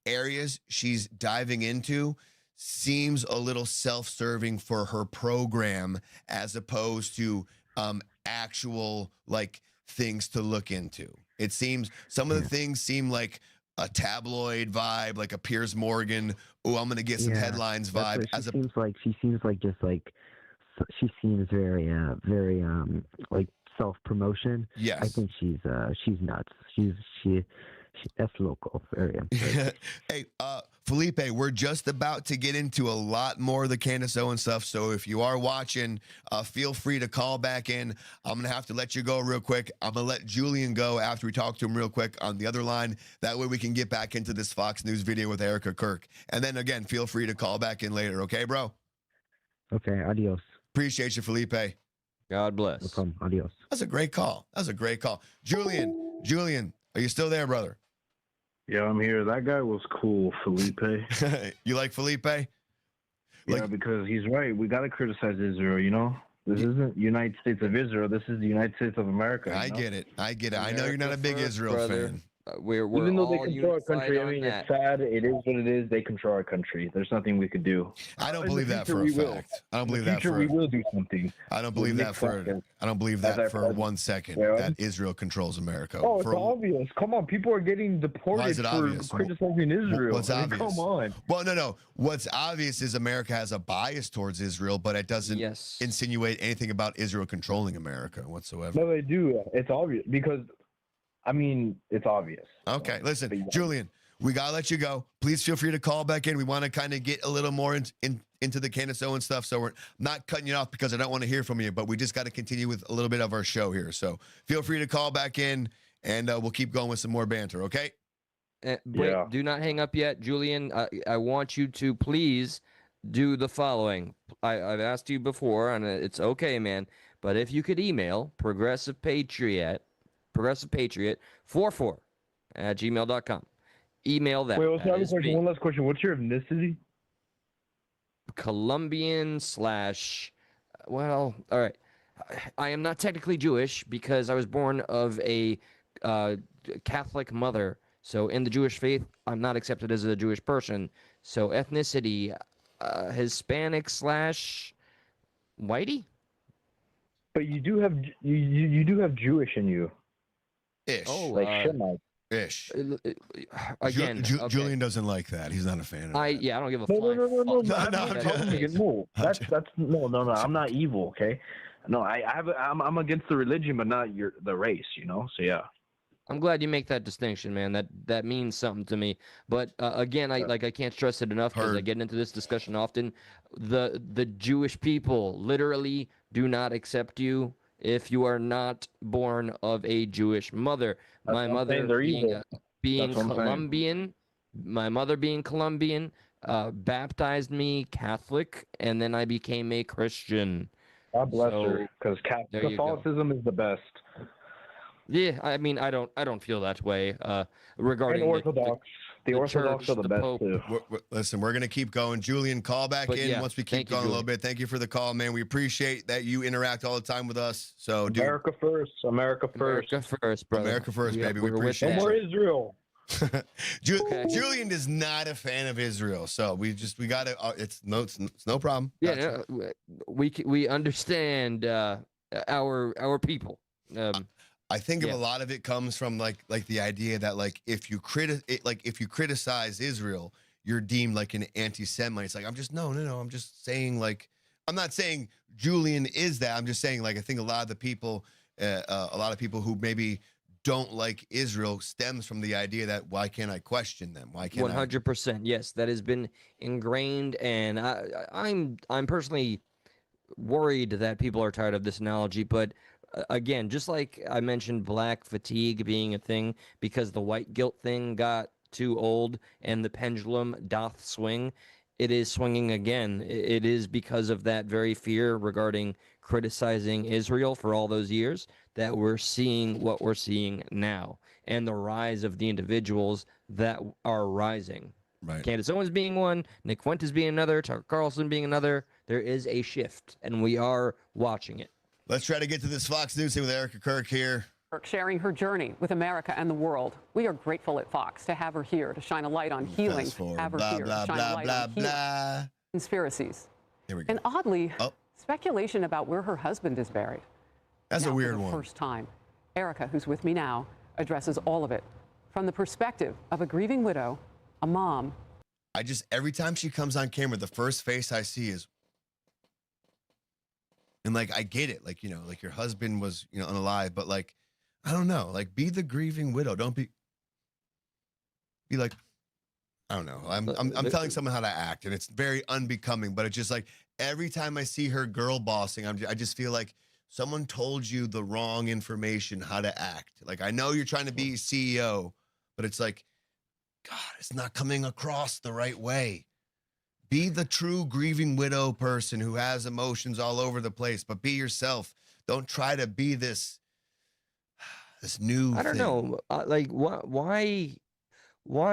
areas she's diving into seems a little self-serving for her program as opposed to actual like things to look into. It seems some of the things seem like a tabloid vibe, like a Piers Morgan. Oh, I'm gonna get some headlines vibe. She seems very like self-promotion. Yes, I think she's nuts. That's local area. Hey, Felipe, we're just about to get into a lot more of the Candace Owens stuff. So if you are watching, feel free to call back in. I'm going to have to let you go real quick. I'm going to let Julian go after we talk to him real quick on the other line. That way we can get back into this Fox News video with Erica Kirk. And then again, feel free to call back in later. Okay, bro? Okay, adios. Appreciate you, Felipe. God bless. No problem. Adios. That's a great call. Julian, are you still there, brother? Yeah, I'm here. That guy was cool, Felipe. You like Felipe? Yeah, because he's right. We got to criticize Israel, you know? This isn't United States of Israel. This is the United States of America. I get it. I know you're not a big Israel fan. We're Even though they all control our country, I unified mean, on it's that. sad. It is what it is. They control our country. There's nothing we could do. I don't In the believe that for future, a we will. fact. I don't believe In the that future, for. we will do something. I don't believe With that Nick for. Fuentes I don't believe as that our for president. 1 second. Yeah. That Israel controls America. Oh, it's For- obvious. Come on, people are getting deported Why is it for obvious? criticizing Israel. What's I mean, obvious? come on. Well, no. What's obvious is America has a bias towards Israel, but it doesn't Yes. insinuate anything about Israel controlling America whatsoever. No, they do. It's obvious because, I mean, it's obvious. Okay, listen, Julian, we gotta let you go. Please feel free to call back in. We want to kind of get a little more into the Candace Owens stuff, so we're not cutting you off because I don't want to hear from you, but we just got to continue with a little bit of our show here. So feel free to call back in, and we'll keep going with some more banter. Okay? Wait, do not hang up yet, Julian. I want you to please do the following. I've asked you before, and it's okay, man. But if you could email progressivepatriot44@gmail.com. Email them. Wait, what's That the other is question? me. One last question. What's your ethnicity? Colombian / well, all right. I am not technically Jewish because I was born of a Catholic mother. So in the Jewish faith, I'm not accepted as a Jewish person. So ethnicity, Hispanic / whitey. But you do have you do have Jewish in you. Ish. Oh, Like Shemite. Ish. Again, okay. Julian doesn't like that. He's not a fan of that. I don't give a No, flying no. fuck. I'm I'm against- no, that's no. I'm not evil. Okay. No, I'm against the religion, but not the race. You know. So yeah. I'm glad you make that distinction, man. That means something to me. But again, I can't stress it enough because I get into this discussion often. The Jewish people literally do not accept you if you are not born of a Jewish mother. My mother being Colombian, my mother being Colombian, baptized me Catholic, and then I became a Christian. God bless her, because Catholicism is the best. Yeah, I mean, I don't feel that way. Regarding And Orthodox, the Orthodox church, are the the best Pope. too. Listen, we're going to keep going. Julian, call back But in yeah, once we keep thank you, going a little Julian. bit. Thank you for the call, man. We appreciate that you interact all the time with us. So, dude, America first, America first, America first, brother. America first, baby. We we're with appreciate that. No more Israel. Julian is not a fan of Israel, so we got to. It's no problem. Yeah, we understand our people. I think of a lot of it comes from like the idea that like if you criticize Israel, you're deemed like an anti-Semite. It's like I'm just no. I'm just saying like I'm not saying Julian is that. I'm just saying like I think a lot of people who maybe don't like Israel stems from the idea that why can't I question them? Why can't 100%. Yes, that has been ingrained, and I'm personally worried that people are tired of this analogy, but again, just like I mentioned, black fatigue being a thing because the white guilt thing got too old and the pendulum doth swing, it is swinging again. It is because of that very fear regarding criticizing Israel for all those years that we're seeing what we're seeing now and the rise of the individuals that are rising. Right. Candace Owens being one, Nick Fuentes being another, Tucker Carlson being another. There is a shift, and we are watching it. Let's try to get to this Fox News here with Erica Kirk here. Sharing her journey with America and the world. We are grateful at Fox to have her here to shine a light on healing. Have her here to shine a light on healing. Conspiracies. Here we go. And oddly, speculation about where her husband is buried. That's now, a weird for the one. First time, Erica, who's with me now, addresses all of it from the perspective of a grieving widow, a mom. Every time she comes on camera, the first face I see is, and like, I get it. Like, like your husband was, unalive, but like, I don't know, like be the grieving widow. Don't be like, I don't know. I'm telling someone how to act and it's very unbecoming, but it's just like every time I see her girl bossing, I just feel like someone told you the wrong information how to act. Like, I know you're trying to be CEO, but it's like, God, it's not coming across the right way. Be the true grieving widow person who has emotions all over the place, but be yourself. Don't try to be this new I don't know. Like, why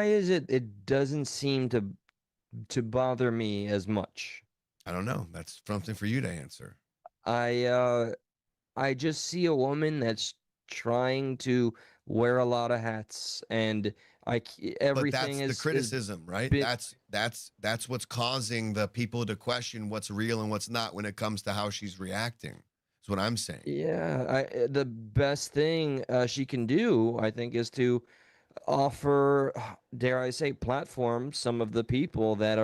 is it doesn't seem to bother me as much? I don't know. That's something for you to answer. I just see a woman that's trying to wear a lot of hats, and everything but that's the criticism, right? That's what's causing the people to question what's real and what's not when it comes to how she's reacting. That's what I'm saying. Yeah, the best thing she can do, I think, is to offer, dare I say, platform some of the people that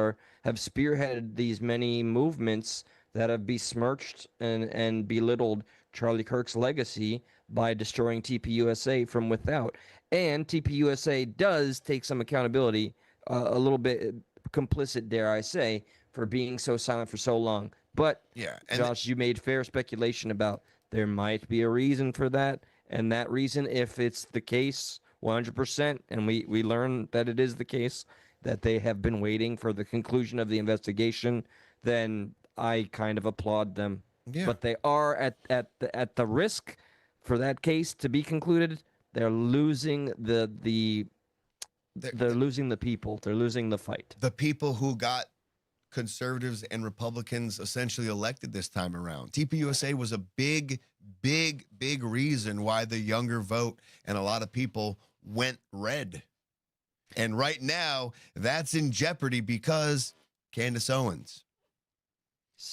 have spearheaded these many movements that have besmirched and belittled Charlie Kirk's legacy by destroying TPUSA from without. And TPUSA does take some accountability, a little bit complicit, dare I say, for being so silent for so long. But, yeah, Josh, you made fair speculation about there might be a reason for that. And that reason, if it's the case 100%, and we learn that it is the case, that they have been waiting for the conclusion of the investigation, then I kind of applaud them. Yeah. But they are at the risk for that case to be concluded. They're losing they're losing the people. They're losing the fight. The people who got conservatives and Republicans essentially elected this time around. TPUSA was a big reason why the younger vote and a lot of people went red. And right now, that's in jeopardy because Candace Owens.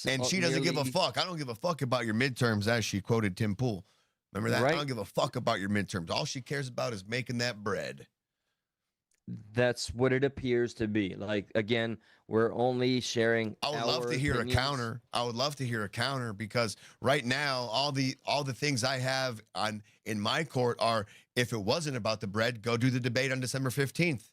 And she doesn't give a fuck. I don't give a fuck about your midterms, as she quoted Tim Pool. Remember that? Right. I don't give a fuck about your midterms. All she cares about is making that bread. That's what it appears to be. Like, again, we're only sharing. I would love to hear opinions. a counter. I would love to hear a counter because right now all the things I have in my court are, if it wasn't about the bread, go do the debate on December 15th.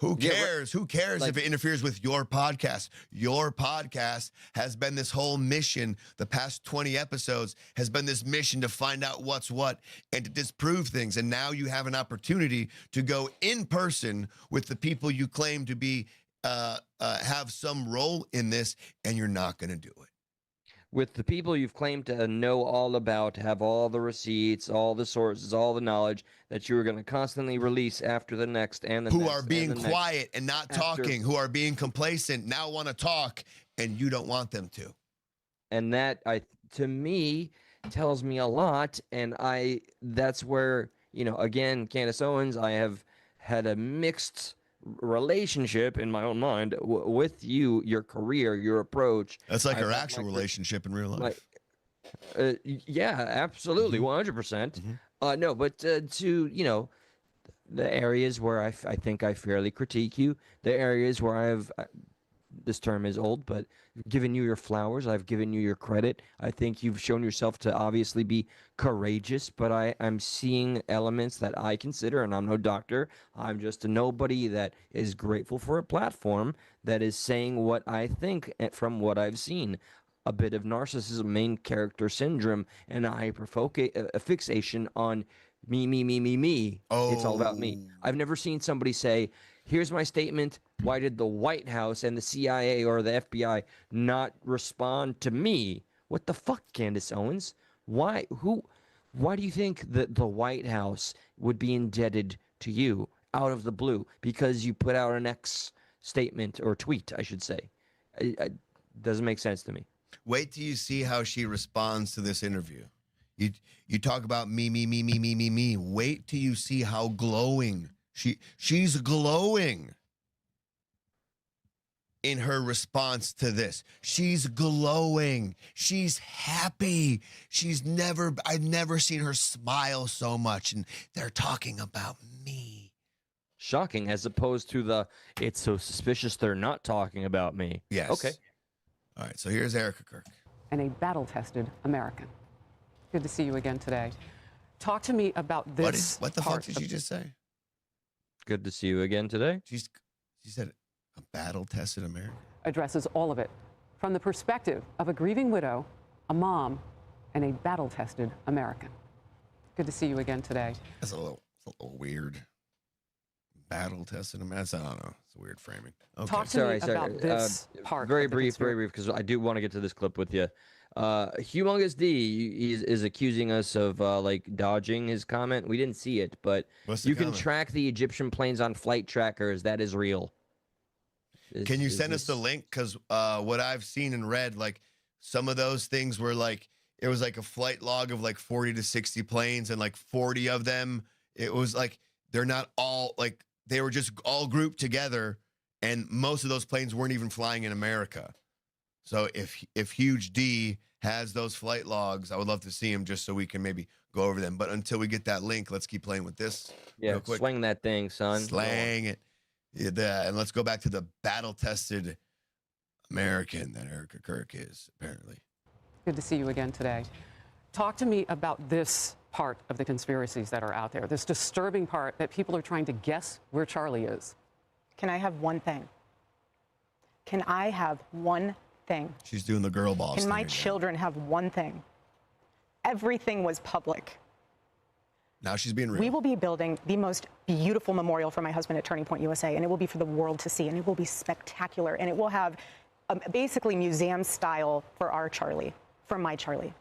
Who cares? Who cares if it interferes with your podcast? Your podcast has been this whole mission. The past 20 episodes has been this mission to find out what's what and to disprove things. And now you have an opportunity to go in person with the people you claim to be have some role in this, and you're not going to do it. With the people you've claimed to know all about, have all the receipts, all the sources, all the knowledge that you were going to constantly release after the next and the who next. Are being quiet and not talking, who are being complacent, now want to talk, and you don't want them to. And that, to me, tells me a lot. And that's where, again, Candace Owens, I have had a mixed relationship in my own mind with you, your career, your approach. That's like our actual relationship in real life. Yeah, absolutely, 100%. No, but to the areas where I think I fairly critique you, the areas where I've this term is old, but given you your flowers, I've given you your credit. I think you've shown yourself to obviously be courageous, but I'm seeing elements that I consider, and I'm no doctor, I'm just a nobody that is grateful for a platform that is saying what I think from what I've seen. a bit of narcissism, main character syndrome, and a fixation on me, me, me, me, me. It's all about me. I've never seen somebody say, here's my statement. Why did the White House and the CIA or the FBI not respond to me? What the fuck, Candace Owens? Why do you think that the White House would be indebted to you out of the blue because you put out an X statement or tweet, I should say? It doesn't make sense to me. Wait till you see how she responds to this interview. You talk about me, me, me, me, me, me, me. Wait till you see how glowing she's glowing in her response to this. She's glowing. She's happy. I've never seen her smile so much. And they're talking about me. Shocking, as opposed to it's so suspicious they're not talking about me. Yes. Okay. All right, so here's Erica Kirk. And a battle-tested American. Good to see you again today. Talk to me about this. What the fuck did you just say? Good to see you again today. She said a battle-tested American. Addresses all of it from the perspective of a grieving widow, a mom, and a battle-tested American. Good to see you again today. That's a little weird. Battle-tested American. I don't know. It's a weird framing. Okay. Talk to me about this part. Very brief, because I do want to get to this clip with you. Humongous D is accusing us of dodging his comment. We didn't see it, but you can track the Egyptian planes on flight trackers. That is real. Can you send us the link? Because what I've seen and read, like some of those things were like, it was like a flight log of like 40 to 60 planes, and like 40 of them, it was like they're not all like, they were just all grouped together, and most of those planes weren't even flying in America. So if Huge D has those flight logs, I would love to see them just so we can maybe go over them. But until we get that link, let's keep playing with this. Yeah, real quick. Swing that thing, son. Slang it. Yeah, and let's go back to the battle-tested American that Erica Kirk is, apparently. Good to see you again today. Talk to me about this part of the conspiracies that are out there, this disturbing part that people are trying to guess where Charlie is. Can I have one thing? Can I have one thing? She's doing the girl boss. Can my children have one thing? Everything was public. Now she's being real. We will be building the most beautiful memorial for my husband at Turning Point USA, and it will be for the world to see, and it will be spectacular, and it will have basically museum style for our Charlie, for my Charlie.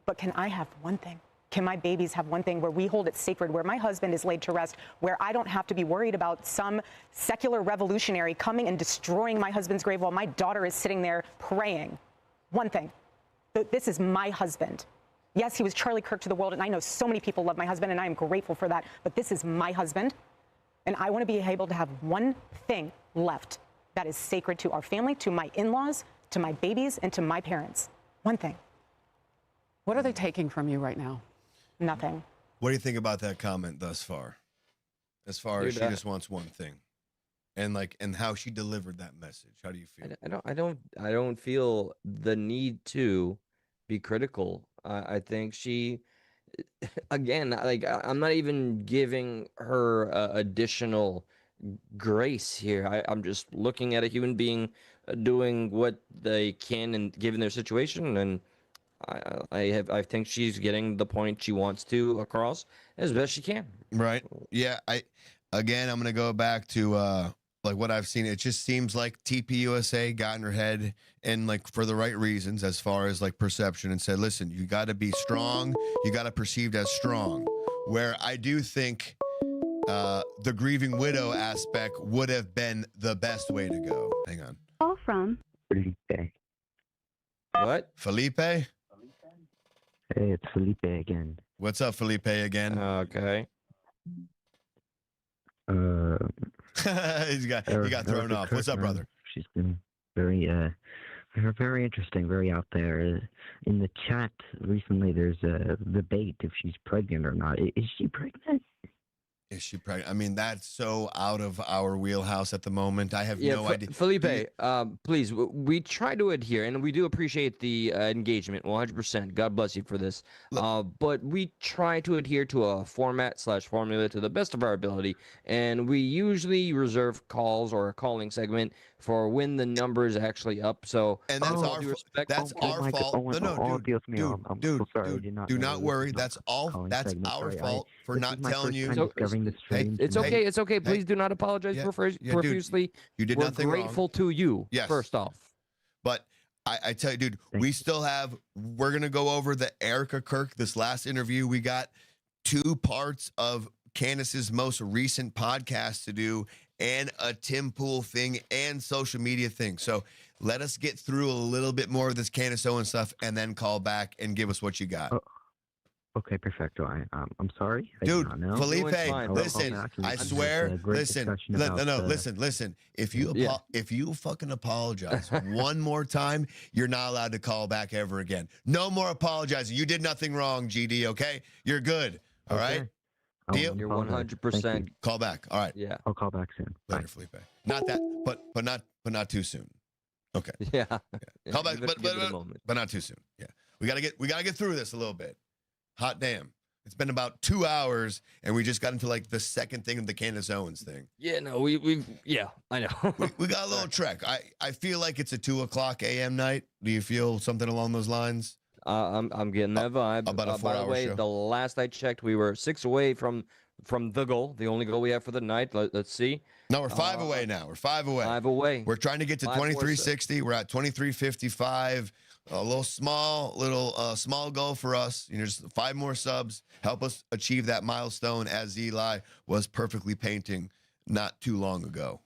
But can I have one thing? Can my babies have one thing where we hold it sacred, where my husband is laid to rest, where I don't have to be worried about some secular revolutionary coming and destroying my husband's grave while my daughter is sitting there praying? One thing. This is my husband. Yes, he was Charlie Kirk to the world, and I know so many people love my husband, and I am grateful for that, but this is my husband, and I want to be able to have one thing left that is sacred to our family, to my in-laws, to my babies, and to my parents. One thing. What are they taking from you right now? Nothing. What do you think about that comment thus far? As far as she just wants one thing, and how she delivered that message. How do you feel? I don't feel the need to be critical. I think she, again, I'm not even giving her additional grace here. I'm just looking at a human being doing what they can and given their situation, and I think she's getting the point she wants to across as best she can. Right. Yeah. I'm gonna go back to like what I've seen. It just seems like TPUSA got in her head, and like for the right reasons as far as like perception, and said, listen, you got to be strong. You got to perceived as strong. Where I do think the grieving widow aspect would have been the best way to go. Hang on. Call from Felipe. What? Felipe? Hey, it's Felipe again. What's up, Felipe again? Okay. he got thrown off. What's up, brother? She's been very interesting, very out there. In the chat recently, there's a debate if she's pregnant or not. Is she pregnant? Is she pregnant? I mean, that's so out of our wheelhouse at the moment. I have no idea. Felipe, please, we try to adhere, and we do appreciate the engagement 100%. God bless you for this. But we try to adhere to a format/formula to the best of our ability, and we usually reserve calls or a calling segment for when the number is actually up. So, and that's our respect. that's our fault. Dude, do not worry. That's our fault for not telling you. It's okay. It's okay. Please do not apologize profusely. You did We're nothing wrong. grateful to you. Yes. First off. But I tell you, dude, we're going to go over the Erica Kirk, this last interview. We got 2 parts of Candace's most recent podcast to do and a Tim Pool thing and social media thing. So let us get through a little bit more of this Candace Owens stuff and then call back and give us what you got. Okay, perfecto. I'm sorry. Dude, Felipe, listen, I swear, listen. If you fucking apologize one more time, you're not allowed to call back ever again. No more apologizing. You did nothing wrong, GD, okay? You're good. All right? Deal? You're 100%. Call back. All right. Yeah. I'll call back soon. Later, Felipe. Not that, but not too soon. Okay. Yeah. Call back, but not too soon. Yeah. We gotta get through this a little bit. Hot damn. It's been about 2 hours, and we just got into like the second thing of the Candace Owens thing. Yeah, no, I know. we got a little trek. I feel like it's a 2:00 a.m. night. Do you feel something along those lines? I'm getting that vibe. About a 4-hour by the way, show. the last I checked, we were 6 away from the goal, the only goal we have for the night. Let's see. No, we're 5 away now. We're 5 away. 5 away. We're trying to get to 2360. We're at 2355. A little small goal for us. Just 5 more subs. Help us achieve that milestone as Eli was perfectly painting not too long ago.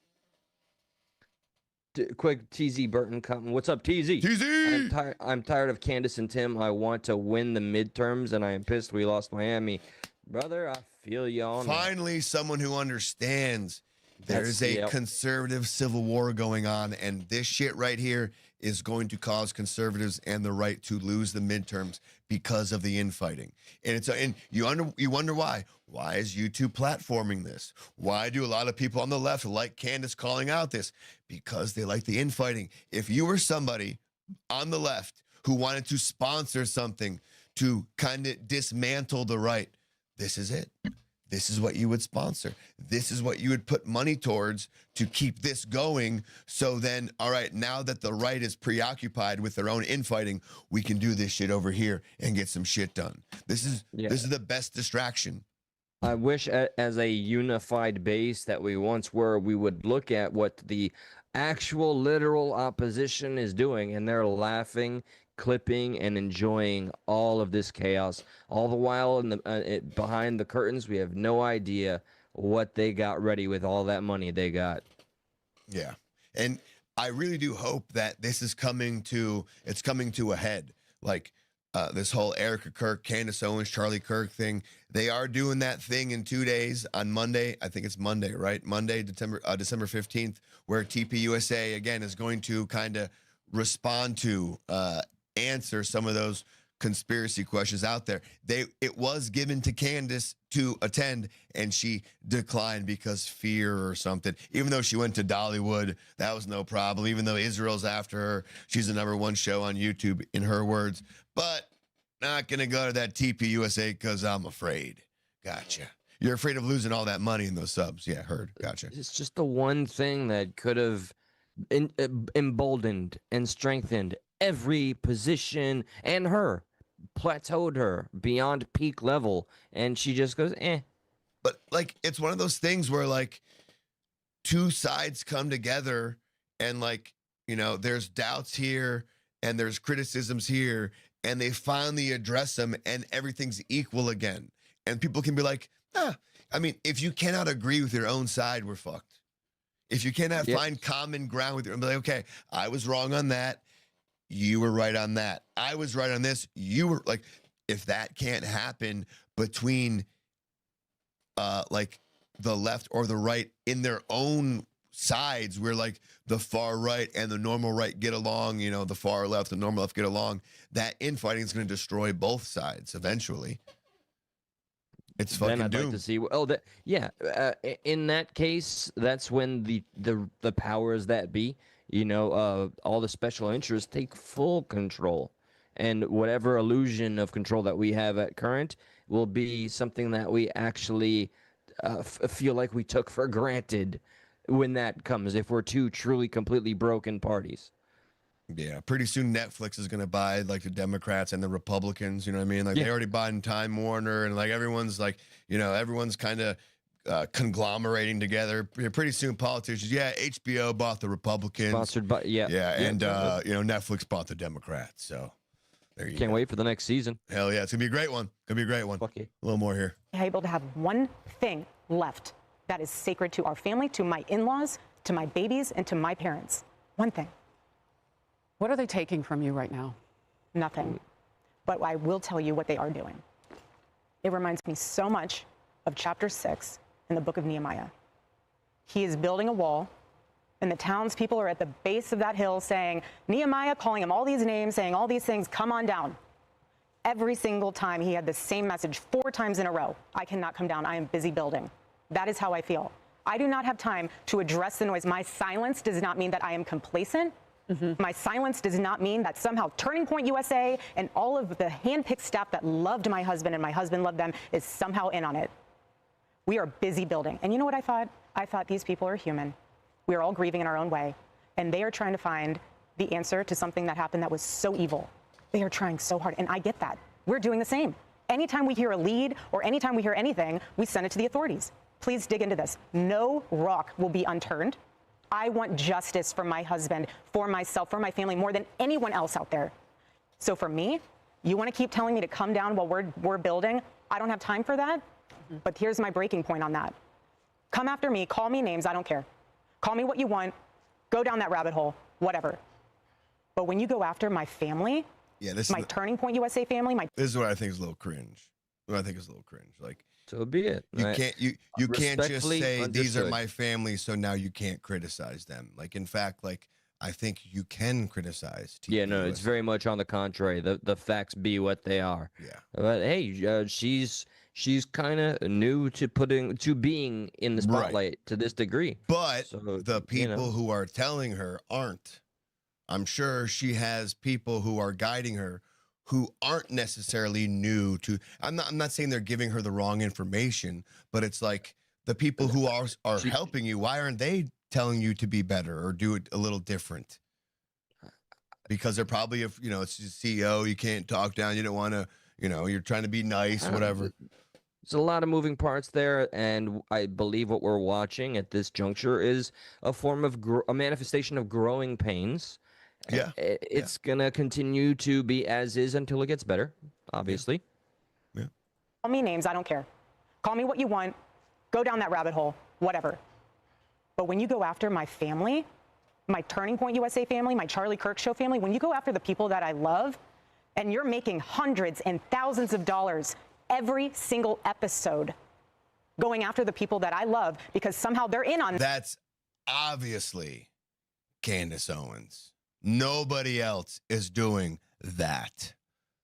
Quick TZ Burton comment. What's up, TZ? TZ! I'm tired of Candace and Tim. I want to win the midterms, and I am pissed we lost Miami. Brother, I feel you on Finally, someone who understands there's a conservative civil war going on, and this shit right here is going to cause conservatives and the right to lose the midterms because of the infighting. And you wonder why. Why is YouTube platforming this? Why do a lot of people on the left like Candace calling out this? Because they like the infighting. If you were somebody on the left who wanted to sponsor something to kind of dismantle the right, this is it. This is what you would sponsor. This is what you would put money towards to keep this going. So then, all right, now that the right is preoccupied with their own infighting, we can do this shit over here and get some shit done. This is the best distraction. I wish as a unified base that we once were, we would look at what the actual literal opposition is doing, and they're laughing, clipping, and enjoying all of this chaos. All the while behind the curtains, we have no idea what they got ready with all that money they got. Yeah. And I really do hope that this is coming to a head. Like this whole Erica Kirk, Candace Owens, Charlie Kirk thing. They are doing that thing in 2 days on Monday. I think it's Monday, right? Monday, December 15th, where TPUSA again is going to kind of respond to answer some of those conspiracy questions out there. It was given to Candace to attend, and she declined because fear or something. Even though she went to Dollywood, that was no problem. Even though Israel's after her, she's the #1 show on YouTube, in her words. But not gonna go to that TPUSA because I'm afraid. Gotcha. You're afraid of losing all that money in those subs. Yeah, heard. Gotcha. It's just the one thing that could have emboldened and strengthened every position, and her plateaued her beyond peak level, and she just goes But like, it's one of those things where like 2 sides come together, and like, there's doubts here and there's criticisms here, and they finally address them, and everything's equal again, and people can be like, I mean, if you cannot agree with your own side, we're fucked. If you cannot find common ground with your, be like, okay, I was wrong on that. You were right on that. I was right on this. You were like, if that can't happen between like the left or the right in their own sides, where like the far right and the normal right get along, the far left, the normal left get along, that infighting is going to destroy both sides eventually. It's then fucking I'd like doom. to see. Oh, that yeah. In that case, that's when the powers that be, all the special interests take full control, and whatever illusion of control that we have at current will be something that we actually feel like we took for granted when that comes. If we're two truly, completely broken parties. Yeah, pretty soon Netflix is gonna buy like the Democrats and the Republicans. You know what I mean? Like they already bought in Time Warner, and like everyone's like, everyone's kind of conglomerating together. Pretty soon, politicians. Yeah, HBO bought the Republicans. Sponsored by and Netflix bought the Democrats. So there you Can't go. wait for the next season. Hell yeah, it's gonna be a great one. Gonna be a great one. Fuck yeah. A little more here. Able to have one thing left that is sacred to our family, to my in-laws, to my babies, and to my parents. One thing. What are they taking from you right now? Nothing. But I will tell you what they are doing. It reminds me so much of chapter 6 in the book of Nehemiah. He is building a wall, and the townspeople are at the base of that hill saying, Nehemiah, calling him all these names, saying all these things, come on down. Every single time he had the same message 4 times in a row. I cannot come down. I am busy building. That is how I feel. I do not have time to address the noise. My silence does not mean that I am complacent. My silence does not mean that somehow Turning Point USA and all of the handpicked staff that loved my husband and my husband loved them is somehow in on it. We are busy building. And you know what I thought? I thought these people are human. We are all grieving in our own way. And they are trying to find the answer to something that happened that was so evil. They are trying so hard. And I get that. We're doing the same. Anytime we hear a lead or anytime we hear anything, we send it to the authorities. Please dig into this. No rock will be unturned. I want justice for my husband, for myself, for my family, more than anyone else out there. So for me, you want to keep telling me to come down while we're building? I don't have time for that. But here's my breaking point on that. Come after me, call me names, I don't care. Call me what you want, go down that rabbit hole, whatever. But when you go after my family, my Turning Point USA family, this is what I think is a little cringe. Like, so be it. You can't you can't just Respectfully say these are understood. my family, so now you can't criticize them. Like in fact, like I think you can criticize. Yeah, no, it's very much on the contrary. The facts be what they are. Yeah. But hey, she's kind of new to being in the spotlight to this degree. But So, the people who are telling her aren't. I'm sure she has people who are guiding her who aren't necessarily new to. I'm not saying they're giving her the wrong information, but it's like the people who are helping you. Why aren't they telling you to be better or do it a little different? Because they're probably, it's the CEO. You can't talk down. You don't want to. You're trying to be nice, whatever. There's a lot of moving parts there, and I believe what we're watching at this juncture is a form of a manifestation of growing pains. Yeah, it's gonna continue to be as is until it gets better, obviously. Yeah. call me names, I don't care. Call me what you want, go down that rabbit hole, whatever. But when you go after my family, my Turning Point USA family, my Charlie Kirk Show family, when you go after the people that I love, and you're making hundreds and thousands of dollars every single episode going after the people that I love because somehow they're in on That's obviously Candace Owens. Nobody else is doing that.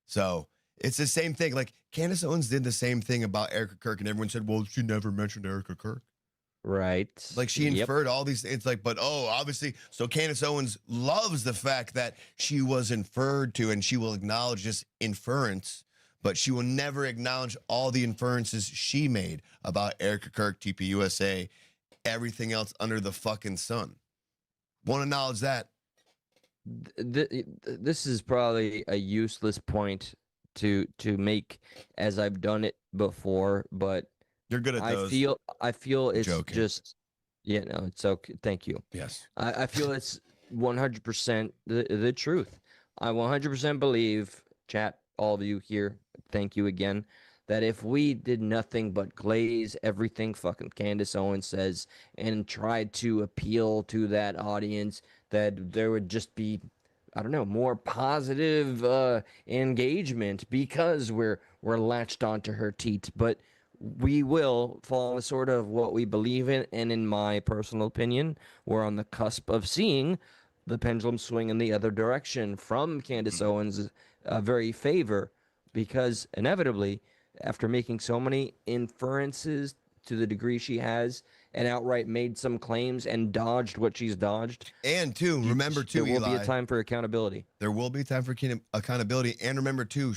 So it's the same thing. Like Candace Owens did the same thing about Erica Kirk, and everyone said, well, she never mentioned Erica Kirk. Right. Like she inferred all these. It's like, but obviously. So Candace Owens loves the fact that she was inferred to, and she will acknowledge this inference, but she will never acknowledge all the inferences she made about Erica Kirk, TPUSA, everything else under the fucking sun. Won't acknowledge that. This is probably a useless point to make, as I've done it before, but you're good at those. I feel it's Joking. just it's okay. Thank you. Yes. I feel it's 100% the truth. I 100% believe, chat, all of you here, thank you again, that if we did nothing but glaze everything fucking Candace Owens says and tried to appeal to that audience, that there would just be, I don't know, more positive engagement because we're latched onto her teat. But we will fall sort of what we believe in, and in my personal opinion, we're on the cusp of seeing the pendulum swing in the other direction from Candace Owens' very favor, because inevitably after making so many inferences to the degree she has, and outright made some claims and dodged what she's dodged. And too, remember too, there will be Eli, a time for accountability. There will be time for accountability. And remember too,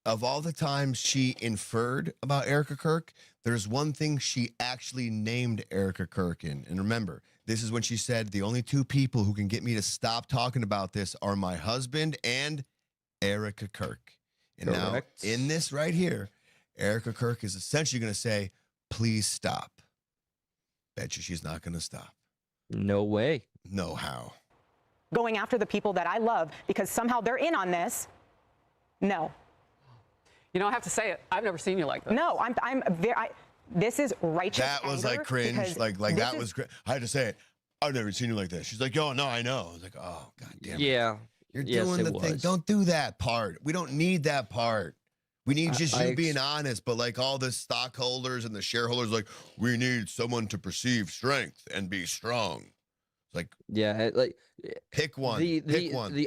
of all the times she inferred about Erica Kirk, there's one thing she actually named Erica Kirk in. And remember, this is when she said, the only two people who can get me to stop talking about this are my husband and Erica Kirk. And Correct. now in this right here, Erica Kirk is essentially going to say, please stop. Bet you she's not going to stop. No way. No how. Going after the people that I love because somehow they're in on this. No. You know, I have to say it. I've never seen you like this. No, this is righteous That was anger like cringe. because Like this that is- was cringe. I had to say it. I've never seen you like this. She's like, oh, no, I know. I was like, oh, God damn it. Yeah. You're Yes, doing it the thing. was. Don't do that part. We don't need that part. We need just I you being honest. But like all the stockholders and the shareholders, like, we need someone to perceive strength and be strong. It's like, yeah, like pick one. Pick one.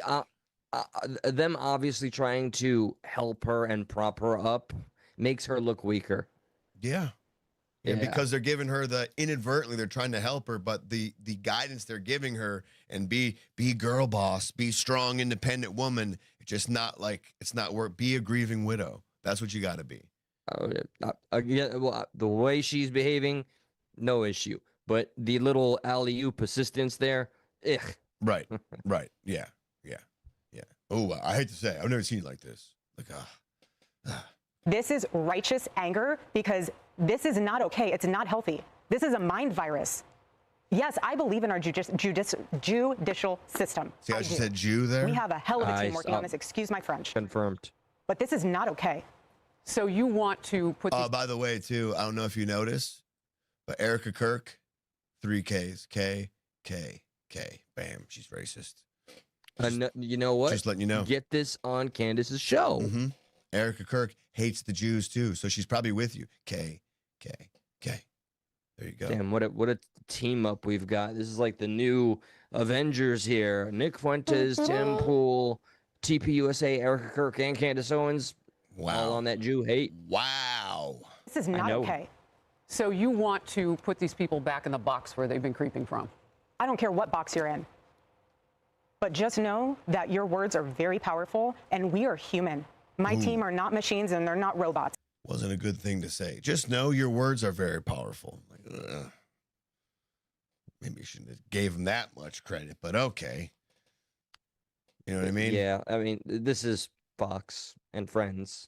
Them obviously trying to help her and prop her up makes her look weaker. Yeah. And because they're giving her inadvertently, they're trying to help her, but the guidance they're giving her and be girl boss, be strong, independent woman, it's just not like, it's not work. Be a grieving widow. That's what you got to be. Well, the way she's behaving, no issue. But the little alley-oop assistance there, ugh. Right. Right. Yeah. Yeah. Yeah. Oh, I hate to say it. I've never seen it like this. Like, This is righteous anger because this is not okay. It's not healthy. This is a mind virus. Yes, I believe in our judicial system. See how she said Jew there? We have a hell of a team working on this. Excuse my French. Confirmed. But this is not okay. So you want to put these... by the way, too, I don't know if you noticed, but Erica Kirk, 3 Ks. K, K, K. Bam. She's racist. You know what? Just letting you know. Get this on Candace's show. Mm-hmm. Erica Kirk hates the Jews, too, so she's probably with you. K, K, K. There you go. Damn, what a team up we've got. This is like the new Avengers here. Nick Fuentes, Tim Pool, TPUSA, Erica Kirk, and Candace Owens. Wow. All on that Jew hate. Wow. This is not okay. So you want to put these people back in the box where they've been creeping from? I don't care what box you're in. But just know that your words are very powerful and we are human. My team are not machines and they're not robots. Wasn't a good thing to say. Just know your words are very powerful. Like, maybe you shouldn't have gave him that much credit, but okay. You know what I mean? Yeah, I mean, this is Fox and Friends.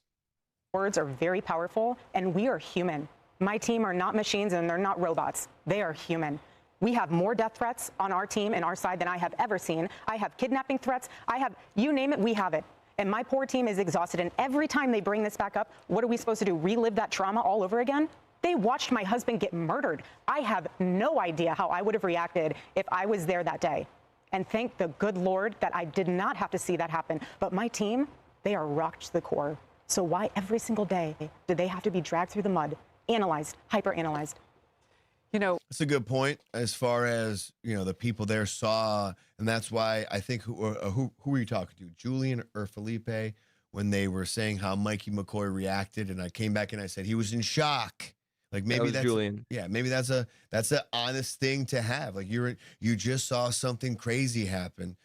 Words are very powerful and we are human. My team are not machines and they're not robots. They are human. We have more death threats on our team and our side than I have ever seen. I have kidnapping threats. I have, you name it, we have it. And my poor team is exhausted. And every time they bring this back up, what are we supposed to do? Relive that trauma all over again? They watched my husband get murdered. I have no idea how I would have reacted if I was there that day. And thank the good Lord that I did not have to see that happen. But my team, they are rocked to the core. So why every single day do they have to be dragged through the mud, analyzed, hyper-analyzed? You know, it's a good point as far as, you know, the people there saw. And that's why I think who were you talking to? Julian or Felipe, when they were saying how Mikey McCoy reacted. And I came back and I said he was in shock. Like maybe that's Julian. Yeah, maybe that's an honest thing to have. Like you just saw something crazy happen.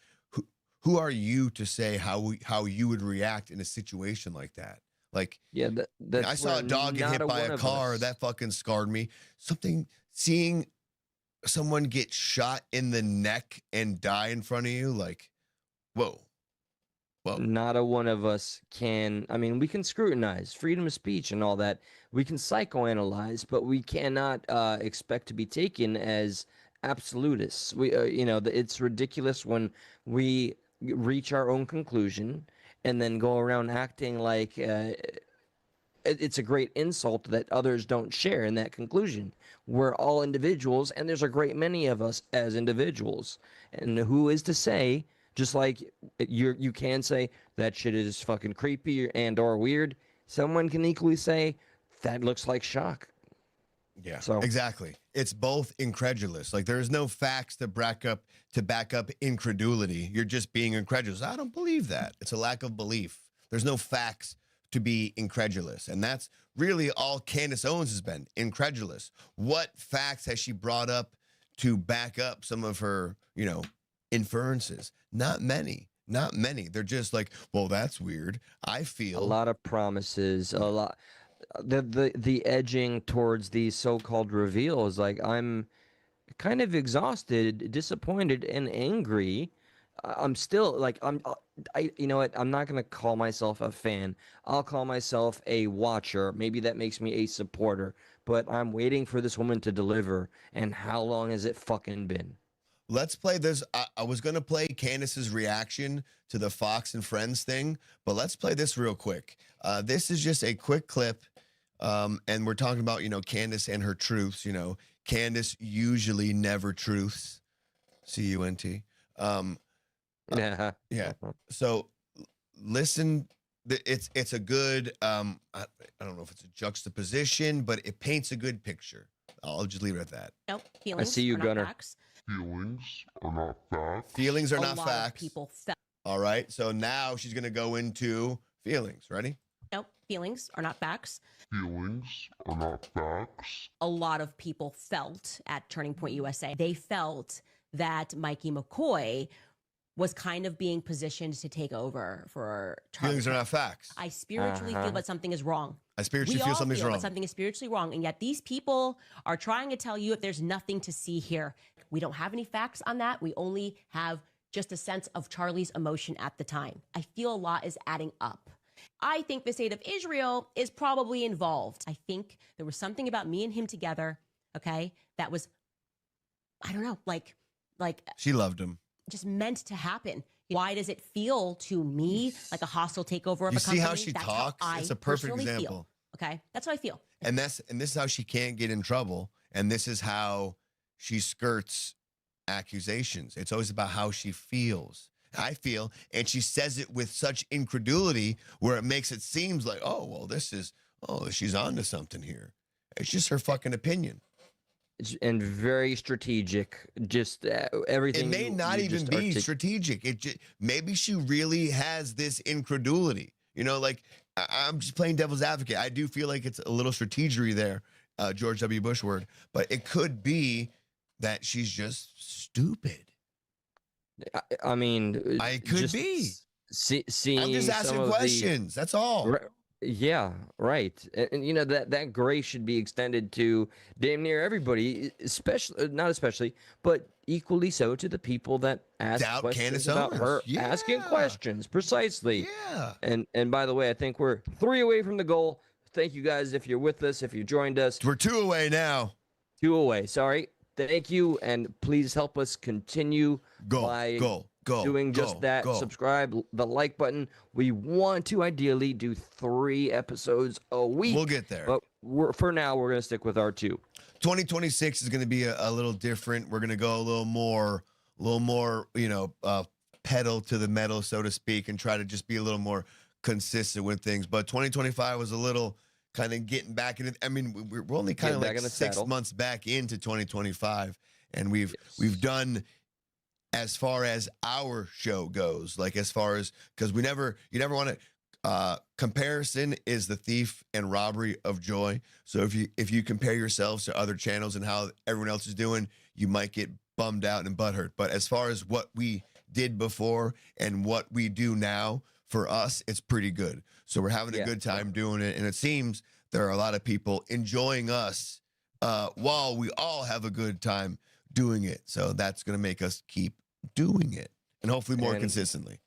Who are you to say how you would react in a situation like that? Like, yeah, that's I saw a dog get hit by a car. That fucking scarred me. Seeing someone get shot in the neck and die in front of you, like, whoa. Not a one of us can. I mean, we can scrutinize freedom of speech and all that. We can psychoanalyze, but we cannot expect to be taken as absolutists. We, it's ridiculous when we reach our own conclusion and then go around acting like it's a great insult that others don't share in that conclusion. We're all individuals, and there's a great many of us as individuals. And who is to say? Just like you can say that shit is fucking creepy and or weird, someone can equally say that looks like shock. Yeah, so exactly. It's both incredulous. Like there's no facts to back up incredulity. You're just being incredulous. I don't believe that. It's a lack of belief. There's no facts to be incredulous. And that's really all Candace Owens has been, incredulous. What facts has she brought up to back up some of her, inferences? Not many. Not many. They're just like, well, that's weird. I feel a lot of promises, a lot the edging towards these so-called reveals. Like, I'm kind of exhausted, disappointed, and angry. I'm still like you know what? I'm not gonna call myself a fan. I'll call myself a watcher. Maybe that makes me a supporter. But I'm waiting for this woman to deliver. And how long has it fucking been? Let's play this. I was going to play Candace's reaction to the Fox and Friends thing, but let's play this real quick. This is just a quick clip, and we're talking about, Candace and her truths. Candace usually never truths. C-U-N-T. Yeah. Yeah. So listen. It's a good, I don't know if it's a juxtaposition, but it paints a good picture. I'll just leave it at that. Nope. I see you, Gunner. Feelings are not facts. Feelings are A not lot of facts. people felt. All right. So now she's going to go into feelings. Ready? Nope. Feelings are not facts. Feelings are not facts. A lot of people felt at Turning Point USA, they felt that Mikey McCoy was kind of being positioned to take over for Charlie. Feelings are not facts. I spiritually feel that something is wrong. I spiritually We feel all something's feel wrong. that something is spiritually wrong, and yet these people are trying to tell you that there's nothing to see here. We don't have any facts on that. We only have just a sense of Charlie's emotion at the time. I feel a lot is adding up. I think the state of Israel is probably involved. I think there was something about me and him together, okay, that was, I don't know, like She loved him. just meant to happen. Why does it feel to me like a hostile takeover of You a company? see how she That's talks? How I It's a perfect personally feel, example. okay, that's what I feel. And this is how she can't get in trouble. And this is how she skirts accusations. It's always about how she feels. I feel, and she says it with such incredulity where it makes it seem like, oh, well, she's on to something here. It's just her fucking opinion. And very strategic. Just everything. It may not even be strategic. Maybe she really has this incredulity. I'm just playing devil's advocate. I do feel like it's a little strategery there, George W. Bush word, but it could be that she's just stupid. I mean, it could be. Seeing I'm just asking questions. That's all. Yeah, right. And that grace should be extended to damn near everybody, not especially, but equally so to the people that ask Doubt questions Candace about Owens. her Yeah. asking questions. Precisely. Yeah. And by the way, I think we're 3 away from the goal. Thank you guys if you're with us, if you joined us. We're 2 away now. 2 away. Sorry. Thank you, and please help us continue by doing just that. Subscribe, the like button. We want to ideally do 3 episodes a week. We'll get there. But for now, we're going to stick with our 2. 2026 is going to be a little different. We're going to go a little more, pedal to the metal, so to speak, and try to just be a little more consistent with things. But 2025 was a little kind of getting back in it. I mean, we're only kind of like 6 months back into 2025, and we've done as far as our show goes, like as far as, because you never want to, comparison is the thief and robbery of joy. So if you compare yourselves to other channels and how everyone else is doing, you might get bummed out and butthurt. But as far as what we did before and what we do now, for us, it's pretty good. So we're having a good time doing it. And it seems there are a lot of people enjoying us while we all have a good time doing it. So that's going to make us keep doing it, and hopefully more consistently.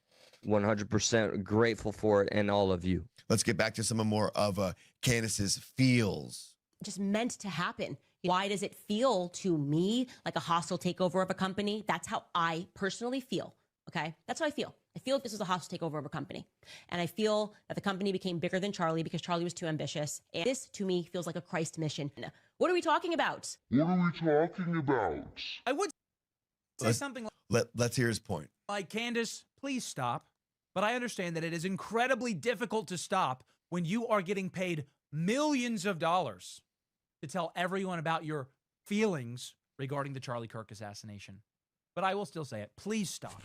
100% grateful for it, and all of you. Let's get back to some more of Candace's feels. Just meant to happen. Why does it feel to me like a hostile takeover of a company? That's how I personally feel. Okay, that's how I feel. I feel like this was a hostile takeover of a company, and I feel that the company became bigger than Charlie because Charlie was too ambitious. And this, to me, feels like a Christ mission. What are we talking about? What are we talking about? I would say something Let's hear his point. like, Candace, please stop. But I understand that it is incredibly difficult to stop when you are getting paid millions of dollars to tell everyone about your feelings regarding the Charlie Kirk assassination. But I will still say it. Please stop.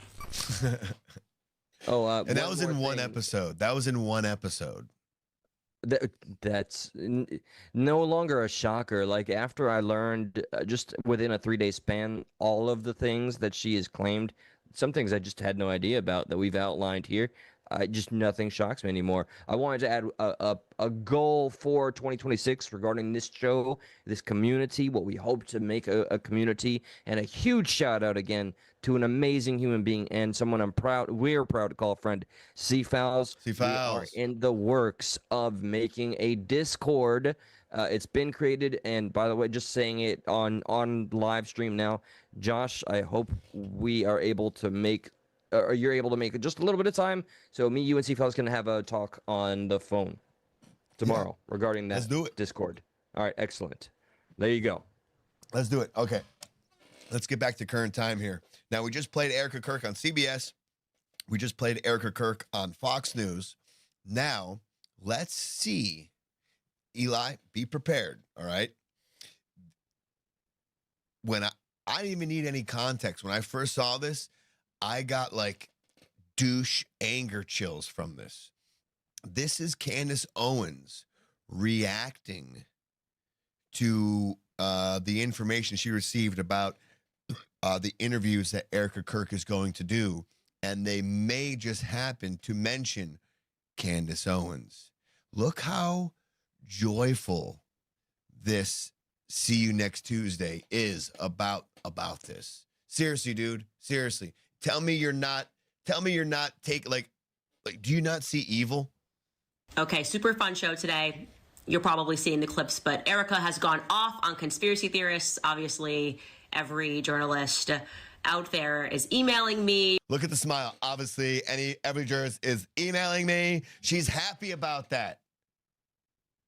And that was in one episode. That was in one episode. That's no longer a shocker. Like, after I learned just within a 3-day span all of the things that she has claimed, some things I just had no idea about that we've outlined here. Just nothing shocks me anymore. I wanted to add a goal for 2026 regarding this show, this community, what we hope to make a community, and a huge shout out again to an amazing human being and someone we're proud to call a friend, C-Fowls. We are in the works of making a Discord. It's been created, and by the way, just saying it on live stream now, Josh, I hope we are able to make, or you're able to make just a little bit of time, so me, you, and C-Fowls can have a talk on the phone tomorrow regarding that Discord. All right, excellent. There you go. Let's do it. Okay. Let's get back to current time here. Now, we just played Erica Kirk on CBS. We just played Erica Kirk on Fox News. Now, let's see. Eli, be prepared, all right? When I didn't even need any context. When I first saw this, I got like douche anger chills from this. This is Candace Owens reacting to the information she received about the interviews that Erica Kirk is going to do, and they may just happen to mention Candace Owens. Look how joyful this "See You Next Tuesday" is about this. Seriously, dude. Seriously. Tell me you're not like, do you not see evil? Okay, super fun show today. You're probably seeing the clips, but Erica has gone off on conspiracy theorists. Obviously, every journalist out there is emailing me. Look at the smile. Obviously, every journalist is emailing me. She's happy about that.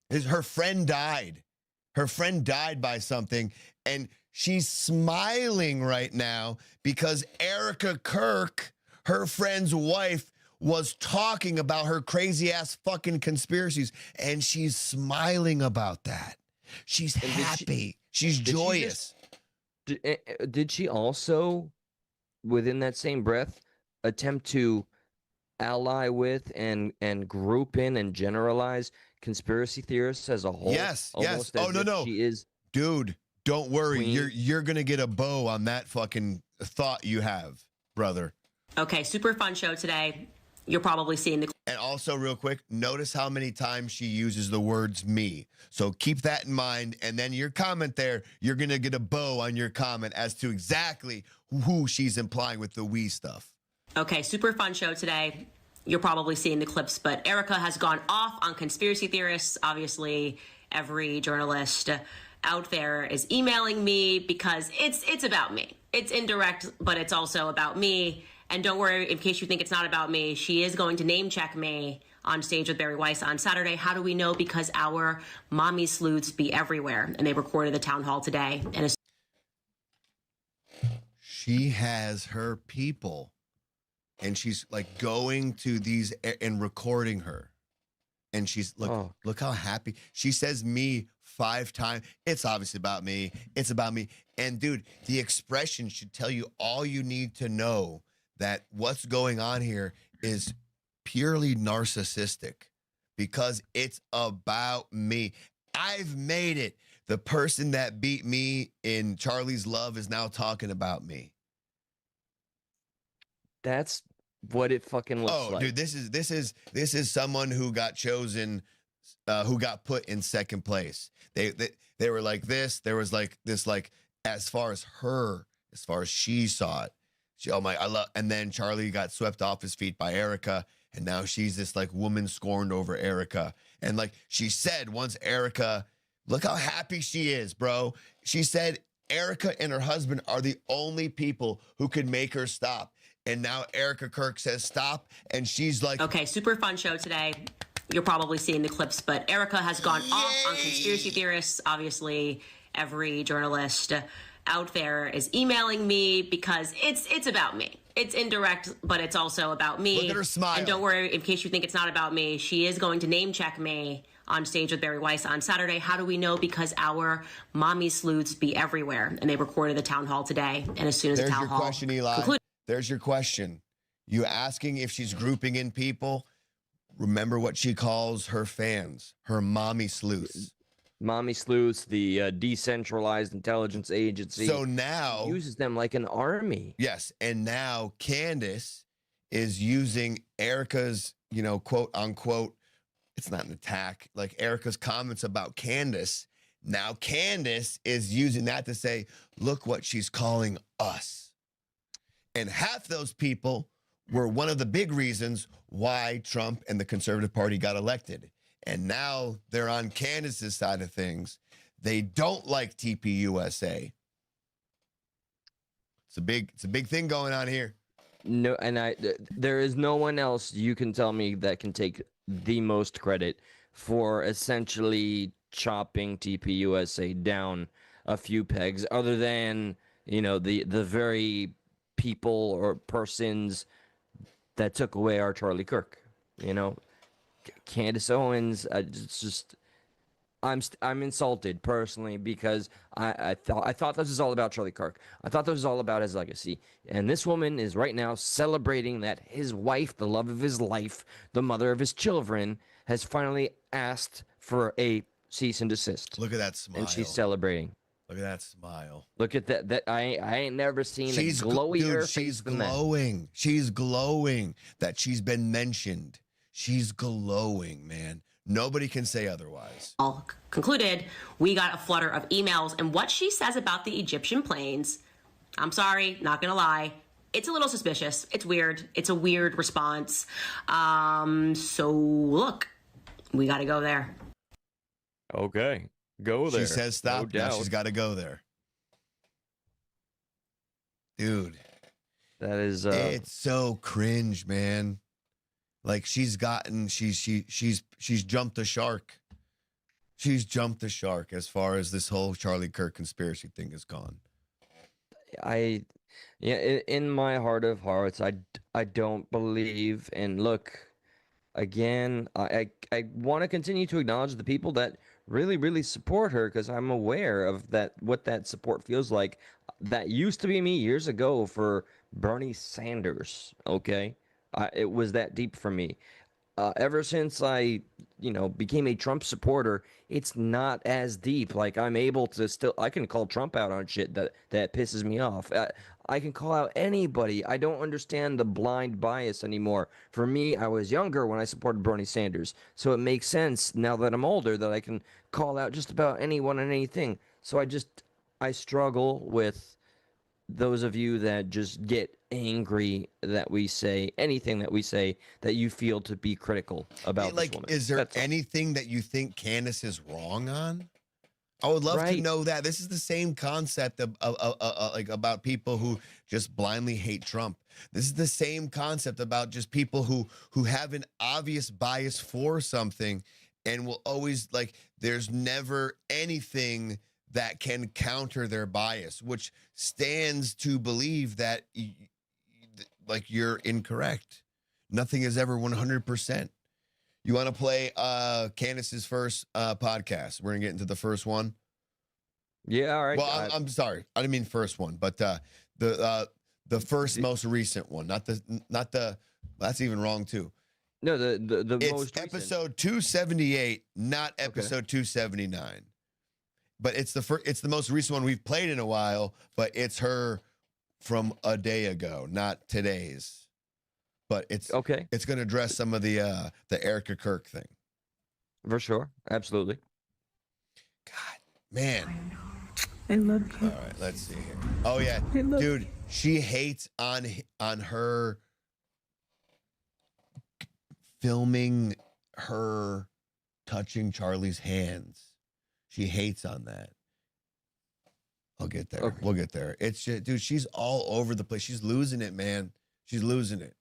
Her friend died. Her friend died by something, and she's smiling right now because Erica Kirk, her friend's wife, was talking about her crazy ass fucking conspiracies, and she's smiling about that. She's happy. She's joyous. Did she also, within that same breath, attempt to ally with and group in and generalize conspiracy theorists as a whole? Yes. Oh, no. She is, dude. Don't worry. Queen. You're gonna get a bow on that fucking thought you have, brother. Okay, super fun show today. You're probably seeing the. And also, real quick, notice how many times she uses the words "me." So keep that in mind. And then your comment there, you're gonna get a bow on your comment as to exactly who she's implying with the "we" stuff. Okay, super fun show today. You're probably seeing the clips, but Erica has gone off on conspiracy theorists. Obviously, every journalist out there is emailing me because it's about me. It's indirect, but it's also about me. And don't worry, in case you think it's not about me, she is going to name check me on stage with Barry Weiss on Saturday. How do we know? Because our mommy sleuths be everywhere, and they recorded the town hall today. And she has her people, and she's like going to these and recording her, and she's look how happy she says "me" 5 times. It's obviously about me. It's about me. And dude, the expression should tell you all you need to know. That what's going on here is purely narcissistic because it's about me. I've made it. The person that beat me in Charlie's Love is now talking about me. That's what it fucking looks like. Dude, this is someone who got chosen, who got put in second place. They were like this. There was like this, like as far as she saw it. And then Charlie got swept off his feet by Erica, and now she's this like woman scorned over Erica. And like she said once, Erica, look how happy she is, bro. She said Erica and her husband are the only people who could make her stop. And now Erica Kirk says stop, and she's like, okay, super fun show today. You're probably seeing the clips, but Erica has gone off on conspiracy theorists. Obviously, every journalist out there is emailing me because it's about me. It's indirect, but it's also about me. Look at her smile. And don't worry, in case you think it's not about me, she is going to name check me on stage with Barry Weiss on Saturday. How do we know? Because our mommy sleuths be everywhere, and they recorded the town hall today. And as soon as the town hall question, Eli. There's your question. You asking if she's grouping in people. Remember what she calls her fans, her mommy sleuths. Mommy sleuths, the decentralized intelligence agency. So now uses them like an army. Yes, and now Candace is using Erica's, quote unquote, it's not an attack, like Erica's comments about Candace. Now Candace is using that to say, look what she's calling us. And half those people were one of the big reasons why Trump and the Conservative Party got elected. And now they're on Candace's side of things. They don't like TPUSA. It's a big thing going on here. No, and there is no one else you can tell me that can take the most credit for essentially chopping TPUSA down a few pegs, other than the very people or persons that took away our Charlie Kirk. Candace Owens, it's just I'm insulted personally because I thought this was all about Charlie Kirk. I thought this was all about his legacy. And this woman is right now celebrating that his wife, the love of his life, the mother of his children, has finally asked for a cease and desist. Look at that smile. And she's celebrating. Look at that smile. Look at that. I ain't never seen a glowier face she's than that. glowing. She's glowing that she's been mentioned. She's glowing, man. Nobody can say otherwise. All concluded, we got a flutter of emails, and what she says about the Egyptian planes, I'm sorry, not gonna lie, it's a little suspicious. It's weird. It's a weird response. So look, we gotta go there. Okay, go there. She says stop. No now doubt. she's got to go there. Dude. That is it's so cringe, man. Like she's jumped the shark. She's jumped the shark as far as this whole Charlie Kirk conspiracy thing has gone. In my heart of hearts, I don't believe. And look, again, I want to continue to acknowledge the people that really support her, because I'm aware of what that support feels like. That used to be me years ago for Bernie Sanders. Okay. It was that deep for me. Ever since I, became a Trump supporter, it's not as deep. Like I'm able to I can call Trump out on shit that pisses me off. I can call out anybody. I don't understand the blind bias anymore. For me, I was younger when I supported Bernie Sanders, so it makes sense now that I'm older that I can call out just about anyone and anything. So I struggle with those of you that just get angry that we say anything that we say that you feel to be critical about this woman. Is there anything that you think Candace is wrong on? I would love to know that. This is the same concept of like about people who just blindly hate Trump. This is the same concept about just people who have an obvious bias for something and will always there's never anything that can counter their bias, which stands to believe that you're incorrect. Nothing is ever 100%. You want to play Candace's first podcast? We're gonna get into the first one. Yeah, all right. Well, I'm sorry, I didn't mean first one, but the first most recent one, not the. That's even wrong too. No, the it's most episode 278, not episode 279. But it's the most recent one we've played in a while. But it's her from a day ago, not today's. But it's okay. It's going to address some of the Erica Kirk thing. For sure, absolutely. God, man. I love you. All right, let's see here. Oh yeah, dude, she hates on her filming her touching Charlie's hands. She hates on that. I'll get there. Okay. We'll get there. It's just, dude, she's all over the place. She's losing it, man. She's losing it.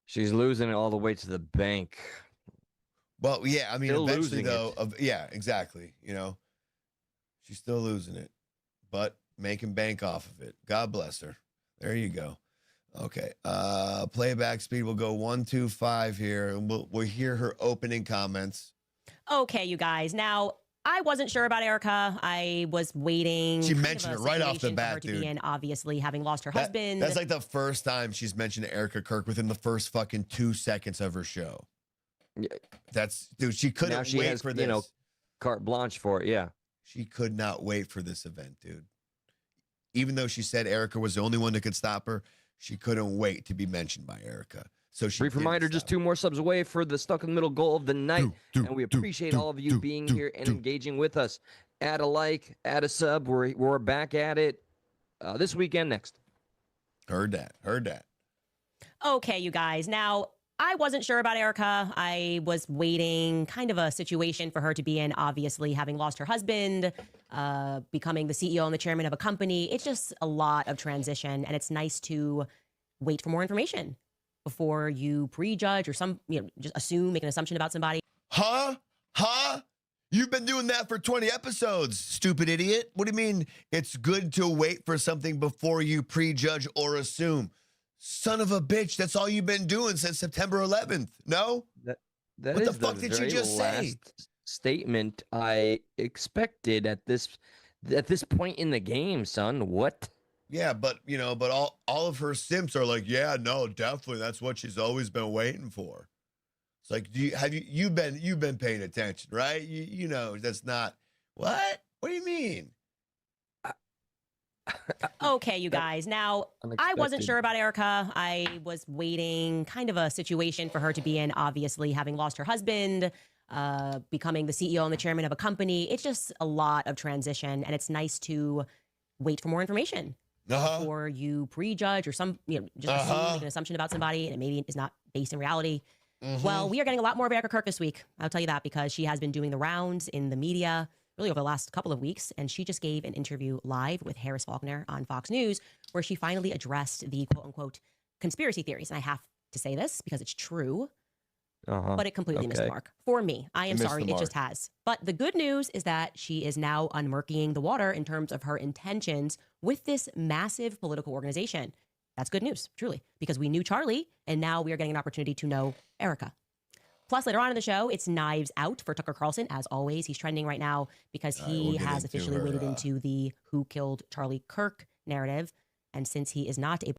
She's losing it all the way to the bank. Well, yeah, I mean, Still eventually, losing though, yeah, exactly. She's still losing it, but making bank off of it. God bless her. There you go. Okay. Playback speed will go 125 here, and we'll hear her opening comments. Okay, you guys. Now, I wasn't sure about Erica. I was waiting. She mentioned it right off the situation for bat, her to dude. be in, obviously, having lost her husband. That's like the first time she's mentioned Erica Kirk within the first fucking 2 seconds of her show. That's dude. She couldn't Now she wait has, for this. you know, carte blanche for it. Yeah. She could not wait for this event, dude. Even though she said Erica was the only one that could stop her, she couldn't wait to be mentioned by Erica. So she Brief reminder, just 2 more subs away for the Stuck in the Middle goal of the night. And we appreciate all of you being here and engaging with us. Add a like, add a sub. We're back at it this weekend next. Heard that. Heard that. Okay, you guys. Now, I wasn't sure about Erica. I was waiting, kind of a situation for her to be in, obviously, having lost her husband, becoming the CEO and the chairman of a company. It's just a lot of transition, and it's nice to wait for more information before you prejudge or just assume, make an assumption about somebody. Huh? You've been doing that for 20 episodes, stupid idiot. What do you mean it's good to wait for something before you prejudge or assume? Son of a bitch, that's all you've been doing since September 11th. No? That what is the fuck did you very just say? last statement I expected at this point in the game, son. What? Yeah, but all of her simps are like, yeah, no, definitely, that's what she's always been waiting for. It's like, you've been paying attention, right? You know that's not what? What do you mean? Okay, you guys. Now, I wasn't sure about Erica. I was waiting, kind of a situation for her to be in, obviously, having lost her husband, becoming the CEO and the chairman of a company. It's just a lot of transition, and it's nice to wait for more information before you prejudge or just assume, make an assumption about somebody, and it maybe is not based in reality. Well, we are getting a lot more of Erica Kirk this week. I'll tell you that, because she has been doing the rounds in the media really over the last couple of weeks, and she just gave an interview live with Harris Faulkner on Fox News, where she finally addressed the quote-unquote conspiracy theories. And I have to say this because it's true, but it completely missed the mark. For me, I am sorry, it just has. But the good news is that she is now unmurkying the water in terms of her intentions with this massive political organization. That's good news, truly, because we knew Charlie, and now we are getting an opportunity to know Erica. Plus, later on in the show, it's Knives Out for Tucker Carlson. As always, he's trending right now because he has officially waded into the who killed Charlie Kirk narrative. And since he is not a...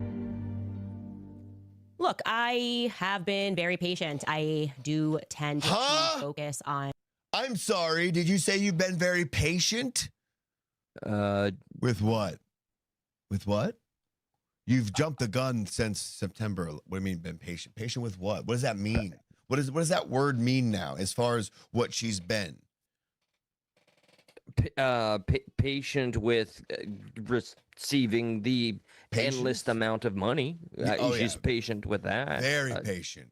Look, I have been very patient. I do tend to focus on... I'm sorry. Did you say you've been very patient? With what? With what? You've jumped the gun since September. What do you mean been patient? Patient with what? What does that mean? What does that word mean now as far as what she's been? Patient with receiving the endless amount of money. She's patient with that. Very patient.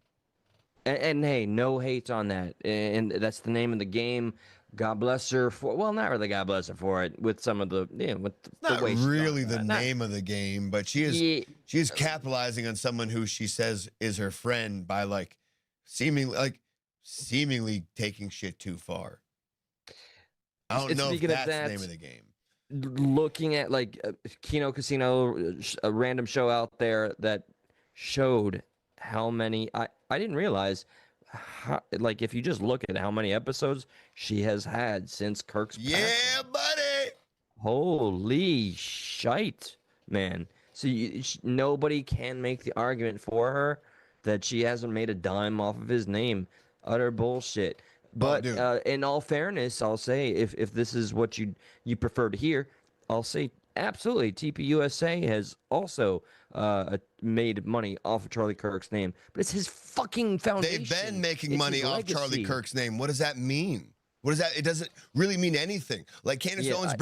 And hey, no hate on that. And that's the name of the game. God bless her for, well, not really God bless her for it, with some of the, with not the way really the name of the game, but she is capitalizing on someone who she says is her friend by seemingly taking shit too far. I don't know if that's the name of the game. Looking at Kino Casino, a random show out there that showed how many, I didn't realize if you just look at how many episodes she has had since Kirk's passing. Yeah, buddy. Holy shite, man. So nobody can make the argument for her that she hasn't made a dime off of his name. Utter bullshit. But in all fairness, I'll say, if this is what you prefer to hear, I'll say absolutely. TPUSA has also made money off of Charlie Kirk's name, but it's his fucking foundation. They've been making money off Charlie Kirk's name. What does that mean? What is that? It doesn't really mean anything. Like Candace Owens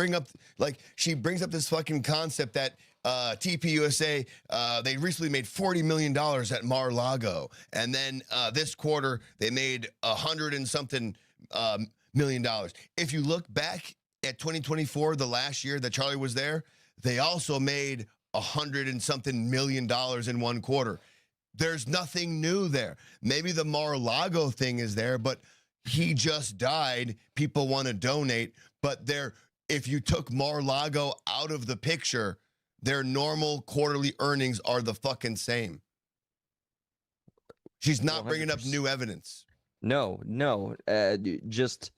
she brings up this fucking concept that TPUSA, they recently made $40 million at Mar-a-Lago. And then this quarter, they made $100 and something million. If you look back at 2024, the last year that Charlie was there, they also made $100 and something million in one quarter. There's nothing new there. Maybe the Mar-a-Lago thing is there, but he just died. People want to donate, but if you took Mar-a-Lago out of the picture, their normal quarterly earnings are the fucking same. She's not bringing up new evidence. No, just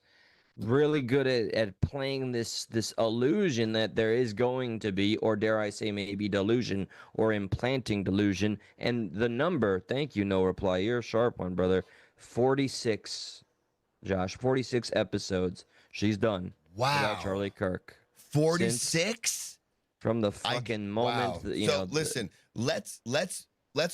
really good at playing this illusion that there is going to be, or dare I say maybe delusion, or implanting delusion. And the number, thank you, no reply, you're a sharp one, brother. 46, Josh, 46 episodes she's done. Wow. About Charlie Kirk. 46? From the fucking moment, wow. that, you So know. listen, let's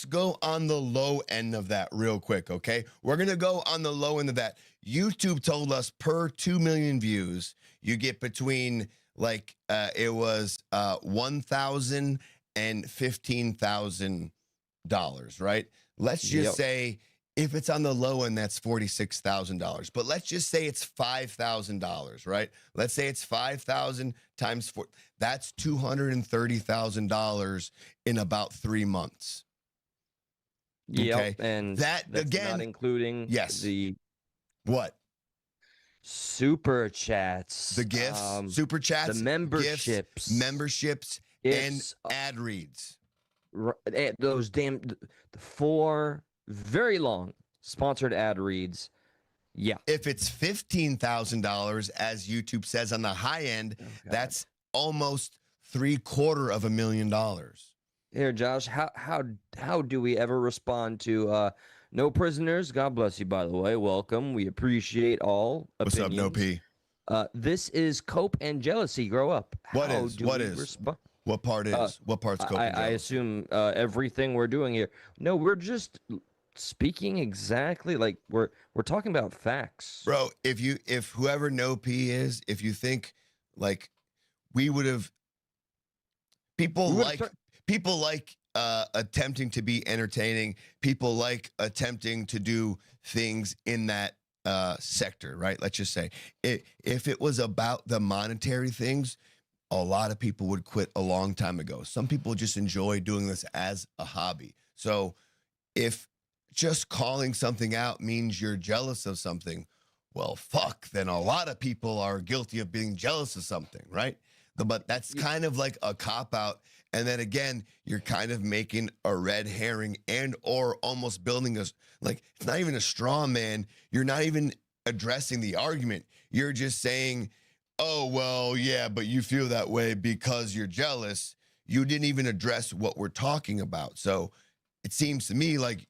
go on the low end of that real quick, okay? We're gonna go on the low end of that. YouTube told us per 2 million views, you get between like it was $1,000 and $15,000, right? Let's just say if it's on the low end, that's $46,000. But let's just say it's $5,000, right? Let's say it's 5,000 times 4. That's $230,000 in about 3 months. Yep, and that that's again, not including the what? Super chats, The gifts, super chats, the memberships, and ad reads. Those damn the 4 very long sponsored ad reads. Yeah. If it's $15,000, as YouTube says on the high end, that's almost $750,000. Here, Josh, how do we ever respond to no prisoners? God bless you, by the way. Welcome. We appreciate all What's opinions. up, No P? This is cope and jealousy. Grow up. What How is? do What we is? respond? What part is? What part's cope and I jealousy? assume everything we're doing here. No, we're just speaking exactly like we're talking about facts. Bro, if whoever No P is, if you think like we would have people like attempting to be entertaining, people like attempting to do things in that sector, right? Let's just say if it was about the monetary things, a lot of people would quit a long time ago. Some people just enjoy doing this as a hobby. So if just calling something out means you're jealous of something, well, fuck, then a lot of people are guilty of being jealous of something, right? But that's kind of like a cop-out. And then again, you're kind of making a red herring and or almost building a, like, it's not even a straw man. You're not even addressing the argument. You're just saying, oh, well, yeah, but you feel that way because you're jealous. You didn't even address what we're talking about. So it seems to me like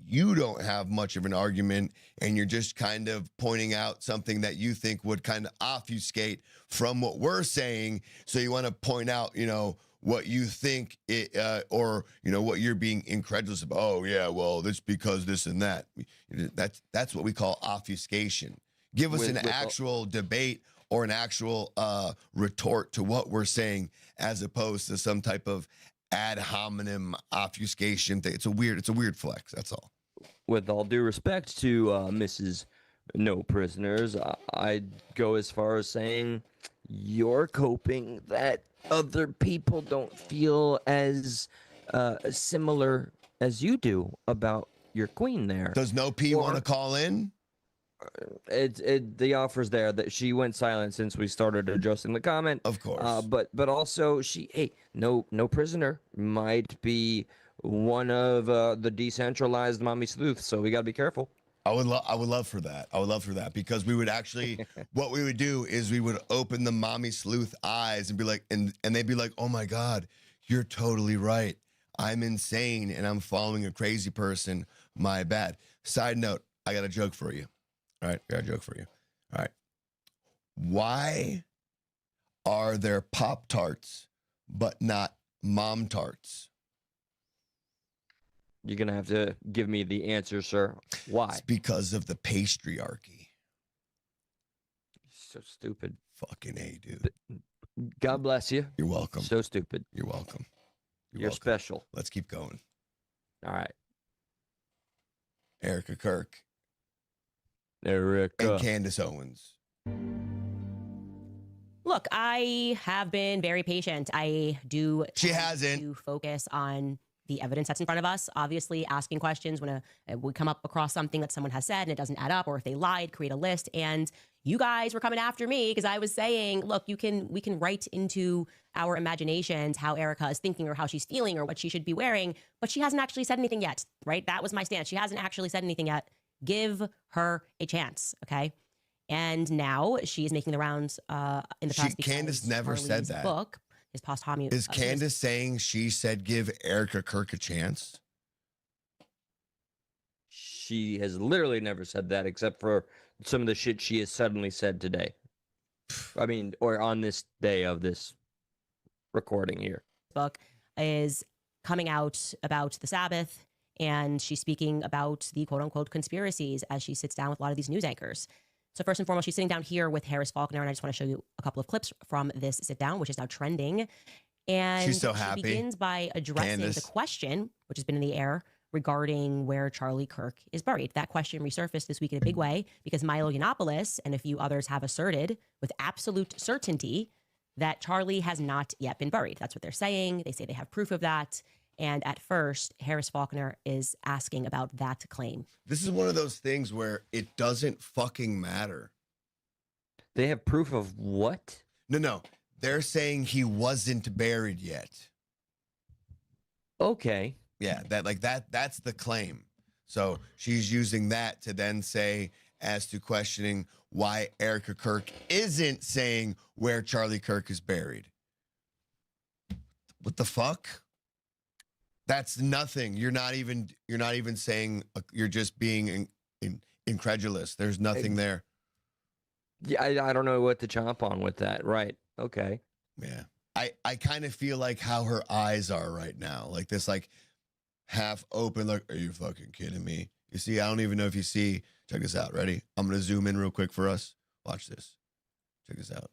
you don't have much of an argument and you're just kind of pointing out something that you think would kind of obfuscate from what we're saying. So you want to point out, you know, what you think it, or, you know, what you're being incredulous about. Oh, yeah, well, that's because this and that. That's what we call obfuscation. Give us an actual debate or an actual retort to what we're saying, as opposed to some type of ad hominem obfuscation thing. It's a weird flex. That's all. With all due respect to Mrs. No Prisoners, I'd go as far as saying you're coping that other people don't feel as similar as you do about your queen there. Does No P want to call in? The offer's there. That she went silent since we started addressing the comment. Of course. But also no prisoner might be one of the decentralized mommy sleuths, so we got to be careful. I would love for that. I would love for that, because we would actually, what we would do is we would open the mommy sleuth eyes and be like, and they'd be like, oh my God, you're totally right. I'm insane and I'm following a crazy person. My bad. Side note, I got a joke for you. All right, I got a joke for you. All right. Why are there Pop-Tarts but not Mom Tarts? You're going to have to give me the answer, sir. Why? It's because of the patriarchy. So stupid. Fucking A, dude. God bless you. You're welcome. So stupid. You're welcome. You're welcome. special. Let's keep going. All right. Erica Kirk. Erica. And Candace Owens. Look, I have been very patient. I do. She hasn't. To focus on the evidence that's in front of us. Obviously, asking questions when we come up across something that someone has said and it doesn't add up, or if they lied, create a list. And you guys were coming after me because I was saying, look, we can write into our imaginations how Erica is thinking or how she's feeling or what she should be wearing, but she hasn't actually said anything yet, right? That was my stance. She hasn't actually said anything yet. Give her a chance, okay? And now she is making the rounds in the past. Candace never said that. Book is posthumous. Is Candace saying she said give Erica Kirk a chance? she has literally never said that except for some of the shit she has suddenly said today. I mean, or on this day of this recording here. Book is coming out about the Sabbath, and she's speaking about the quote unquote conspiracies as she sits down with a lot of these news anchors. So first and foremost, she's sitting down here with Harris Faulkner, and I just want to show you a couple of clips from this sit down, which is now trending. And She's so she happy. begins by addressing Candace. the question, which has been in the air, regarding where Charlie Kirk is buried. That question resurfaced this week in a big way because Milo Yiannopoulos and a few others have asserted with absolute certainty that Charlie has not yet been buried. That's what they're saying. They say they have proof of that. And at first, Harris Faulkner is asking about that claim. This is one of those things where it doesn't fucking matter. They have proof of what? No. They're saying he wasn't buried yet. Okay. Yeah, that's the claim. So she's using that to then say as to questioning why Erica Kirk isn't saying where Charlie Kirk is buried. What the fuck? That's nothing. You're not even saying, you're just being incredulous. There's nothing there. Yeah, I don't know what to chomp on with that. Right. Okay. Yeah. I kind of feel like how her eyes are right now. Like this, like half open, like, are you fucking kidding me? You see, I don't even know if you see. Check this out. Ready? I'm going to zoom in real quick for us. Watch this. Check this out.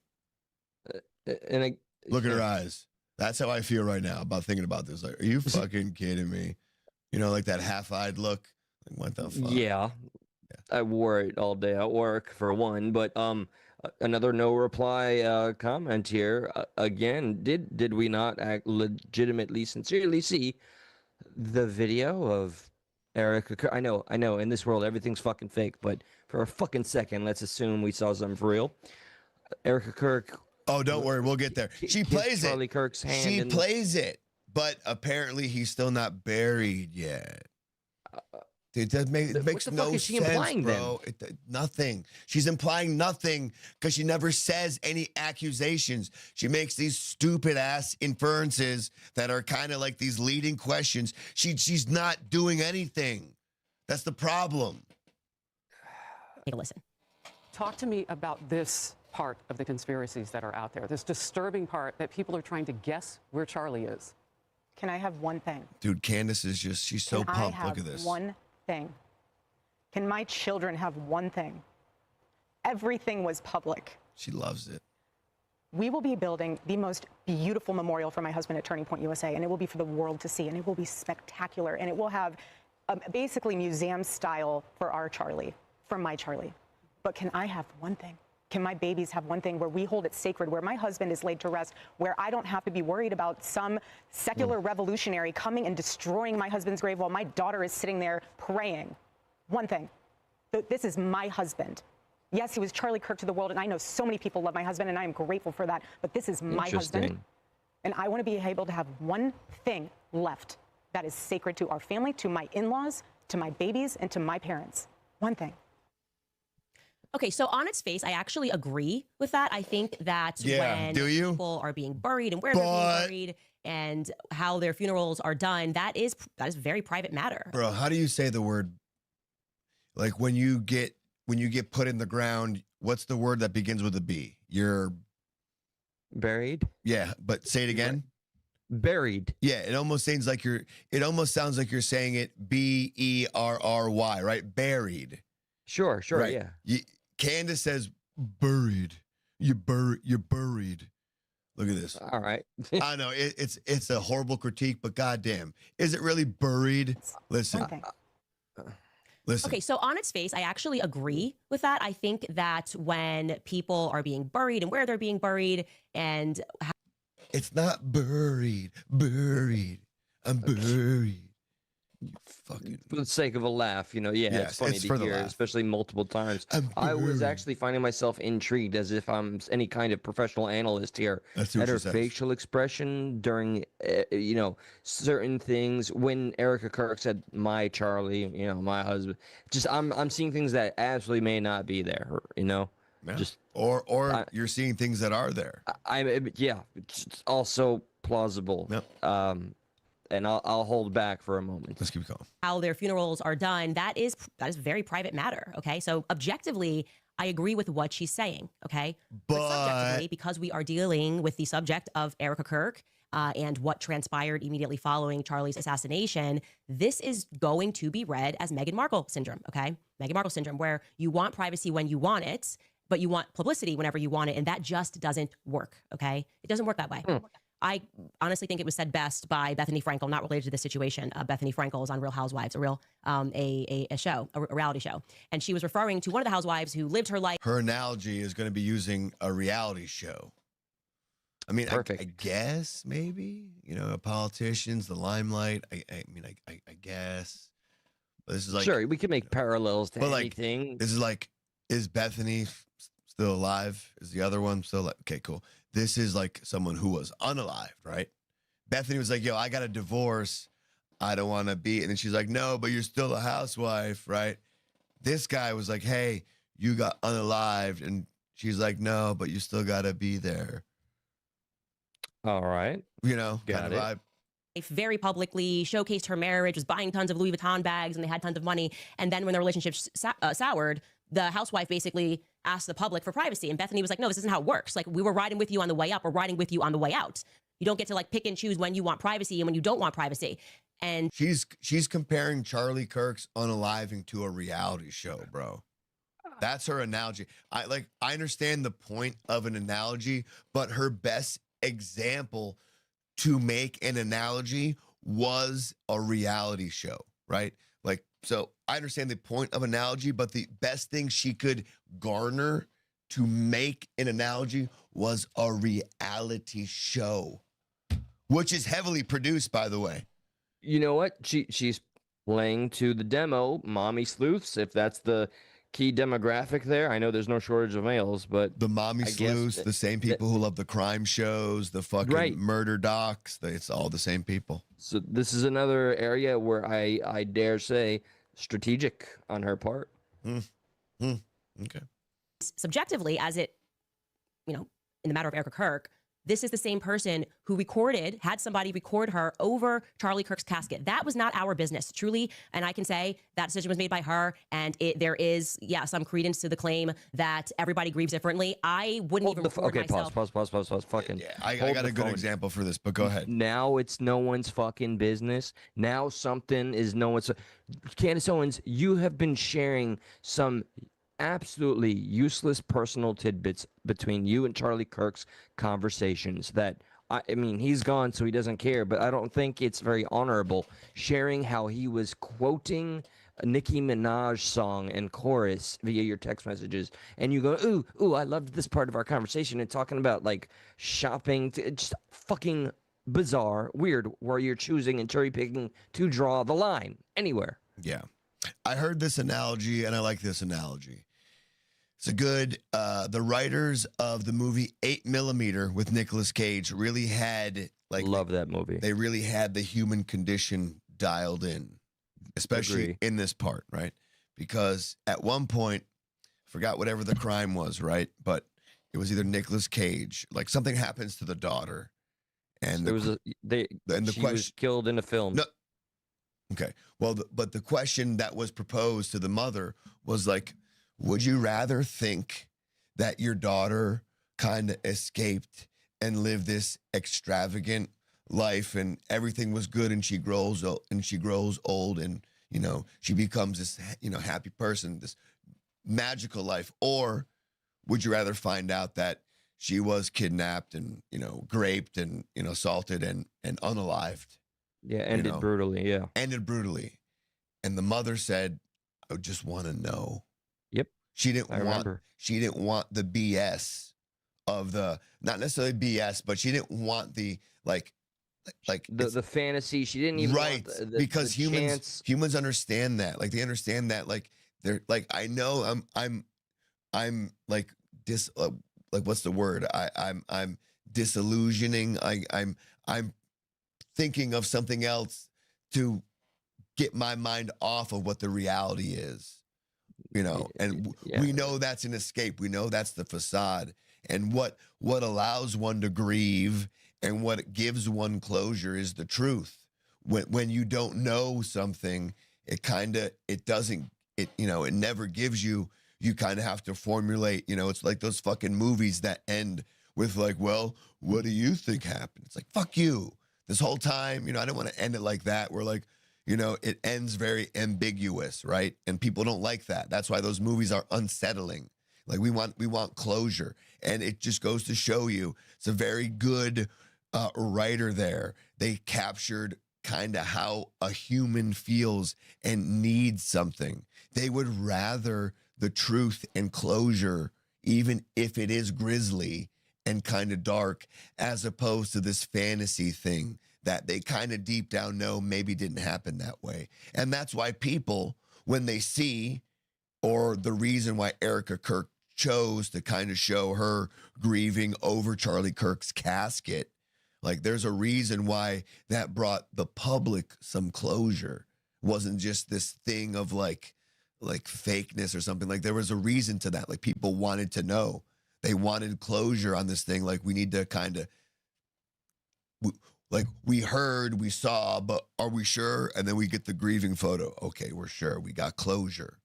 Look at her eyes. That's how I feel right now about thinking about this. Like, are you fucking kidding me? You know, like that half-eyed look. Like, what the fuck? Yeah. I wore it all day at work for one, but another no reply comment here. Again, did we not legitimately, sincerely see the video of Erica Kirk? I know. In this world, everything's fucking fake, but for a fucking second, let's assume we saw something for real. Erica Kirk. Oh, don't worry, we'll get there. She plays Charlie Kirk's hand. She plays it, but apparently he's still not buried yet. Dude, it makes the no fuck is she sense, implying, bro. Nothing. She's implying nothing because she never says any accusations. She makes these stupid ass inferences that are kind of like these leading questions. She's not doing anything. That's the problem. Take a listen. Talk to me about this part of the conspiracies that are out there, this disturbing part that people are trying to guess where Charlie is. Can I have one thing? Dude, Candace is just, she's so Can pumped. I have Look at this. one thing? Can my children have one thing? Everything was public. She loves it. We will be building the most beautiful memorial for my husband at Turning Point USA, and it will be for the world to see, and it will be spectacular, and it will have basically museum style for our Charlie, for my Charlie. But can I have one thing? Can my babies have one thing where we hold it sacred, where my husband is laid to rest, where I don't have to be worried about some secular revolutionary coming and destroying my husband's grave while my daughter is sitting there praying? One thing. This is my husband. Yes, he was Charlie Kirk to the world, and I know so many people love my husband, and I am grateful for that, but this is my husband. And I want to be able to have one thing left that is sacred to our family, to my in-laws, to my babies, and to my parents. One thing. Okay, so on its face, I actually agree with that. I think that when people are being buried and where they're being buried and how their funerals are done, that is a very private matter. Bro, how do you say the word? Like when you get put in the ground, what's the word that begins with a B? You're buried? Yeah, but say it again. Buried. Yeah, it almost sounds like you're saying it B-E-R-R-Y, right? Buried. Sure, right. Yeah. Candace says buried. You're buried. Look at this. All right. I know it's a horrible critique, but goddamn, is it really buried? Listen. Listen. Okay, so on its face, I actually agree with that. I think that when people are being buried and where they're being buried and how it's not buried. I'm buried. You fucking. For the sake of a laugh, you know, it's funny to hear, especially multiple times. I was actually finding myself intrigued as if I'm any kind of professional analyst here at her facial expression during, certain things. When Erica Kirk said, my Charlie, my husband, just I'm seeing things that absolutely may not be there, Yeah. Just or you're seeing things that are there. It's also plausible. Yep. and I'll hold back for a moment. Let's keep going. How their funerals are done, that is very private matter. Okay, so objectively, I agree with what she's saying. Okay, but subjectively, because we are dealing with the subject of Erica Kirk and what transpired immediately following Charlie's assassination, this is going to be read as Meghan Markle syndrome. Okay, Meghan Markle syndrome, where you want privacy when you want it, but you want publicity whenever you want it, and that just doesn't work. Okay, it doesn't work that way. I honestly think it was said best by Bethany Frankel, not related to this situation. Bethany Frankel is on Real Housewives, a show, a reality show. And she was referring to one of the housewives who lived her life. Her analogy is going to be using a reality show. I mean, I guess maybe, you know, politicians, the limelight. I guess. But this is like, sure, we can make parallels to anything. Like, this is like, is Bethany still alive? Is the other one still alive? Okay, cool. This is like someone who was unalived, right? Bethany was like, yo, I got a divorce. I don't want to be. And then she's like, no, but you're still a housewife, right? This guy was like, hey, you got unalived. And she's like, no, but you still got to be there. All right. You know, got it. Vibe. Very publicly showcased her marriage, was buying tons of Louis Vuitton bags, and they had tons of money. And then when the relationship soured, the housewife basically asked the public for privacy. And Bethany was like, no, this isn't how it works. Like, we were riding with you on the way up or riding with you on the way out. You don't get to like pick and choose when you want privacy and when you don't want privacy. And she's comparing Charlie Kirk's unaliving to a reality show, bro. That's her analogy. I understand the point of an analogy, but her best example to make an analogy was a reality show, right? Like, so I understand the point of analogy, but the best thing she could garner to make an analogy was a reality show, which is heavily produced, by the way. You know what? She's playing to the demo, mommy sleuths, if that's the key demographic there. I know there's no shortage of males, but the mommy sleuths, the same people who love the crime shows, the fucking murder docs, it's all the same people. So this is another area where I dare say strategic on her part. Okay. Subjectively, as it, you know, in the matter of Erica Kirk, this is the same person who had somebody record her over Charlie Kirk's casket. That was not our business, truly. And I can say that decision was made by her. And there is, some credence to the claim that everybody grieves differently. I wouldn't even record myself. Pause. Fucking. Yeah, I got a good example for this, but go ahead. Now it's no one's fucking business. Now something is no one's. Candace Owens, you have been sharing some absolutely useless personal tidbits between you and Charlie Kirk's conversations that, I mean, he's gone, so he doesn't care, but I don't think it's very honorable sharing how he was quoting a Nicki Minaj song and chorus via your text messages, and you go, ooh, I loved this part of our conversation, and talking about, like, shopping, just fucking bizarre, weird, where you're choosing and cherry picking to draw the line anywhere. Yeah. I heard this analogy, and I like this analogy. It's a good, the writers of the movie 8mm with Nicolas Cage really had, like... Love that movie. They really had the human condition dialed in, especially Agree. in this part, right? Because at one point, I forgot whatever the crime was, right? But it was either Nicolas Cage, like something happens to the daughter, and she was killed in the film. No, okay, well, but the question that was proposed to the mother was like, would you rather think that your daughter kind of escaped and lived this extravagant life and everything was good and she grows old and, you know, she becomes this, you know, happy person, this magical life? Or would you rather find out that she was kidnapped and, you know, raped and, you know, assaulted and unalived? Yeah, ended brutally, yeah. Ended brutally. And the mother said, I just want to know. Yep. She didn't want the BS of the, not necessarily BS, but she didn't want the like the fantasy. She didn't even right want because the humans understand that. Like they understand that. Like they're like, I know I'm like like what's the word? I'm disillusioning. I'm thinking of something else to get my mind off of what the reality is. You know, and we know that's an escape. We know that's the facade. And what allows one to grieve and what gives one closure is the truth. when you don't know something, it never gives you. You kind of have to formulate. It's like those fucking movies that end with like, well, what do you think happened? It's like, fuck you. This whole time, I don't want to end it like that. We're like, it ends very ambiguous, right? And people don't like that. That's why those movies are unsettling. Like we want closure, and it just goes to show you it's a very good writer there. They captured kind of how a human feels and needs something. They would rather the truth and closure, even if it is grisly and kind of dark, as opposed to this fantasy thing that they kind of deep down know maybe didn't happen that way. And that's why people, when they see, or the reason why Erica Kirk chose to kind of show her grieving over Charlie Kirk's casket, like there's a reason why that brought the public some closure. It wasn't just this thing of like fakeness or something. Like there was a reason to that. Like people wanted to know. They wanted closure on this thing. Like we need to kind of, like we heard, we saw, but are we sure? And then we get the grieving photo. Okay, we're sure. We got closure.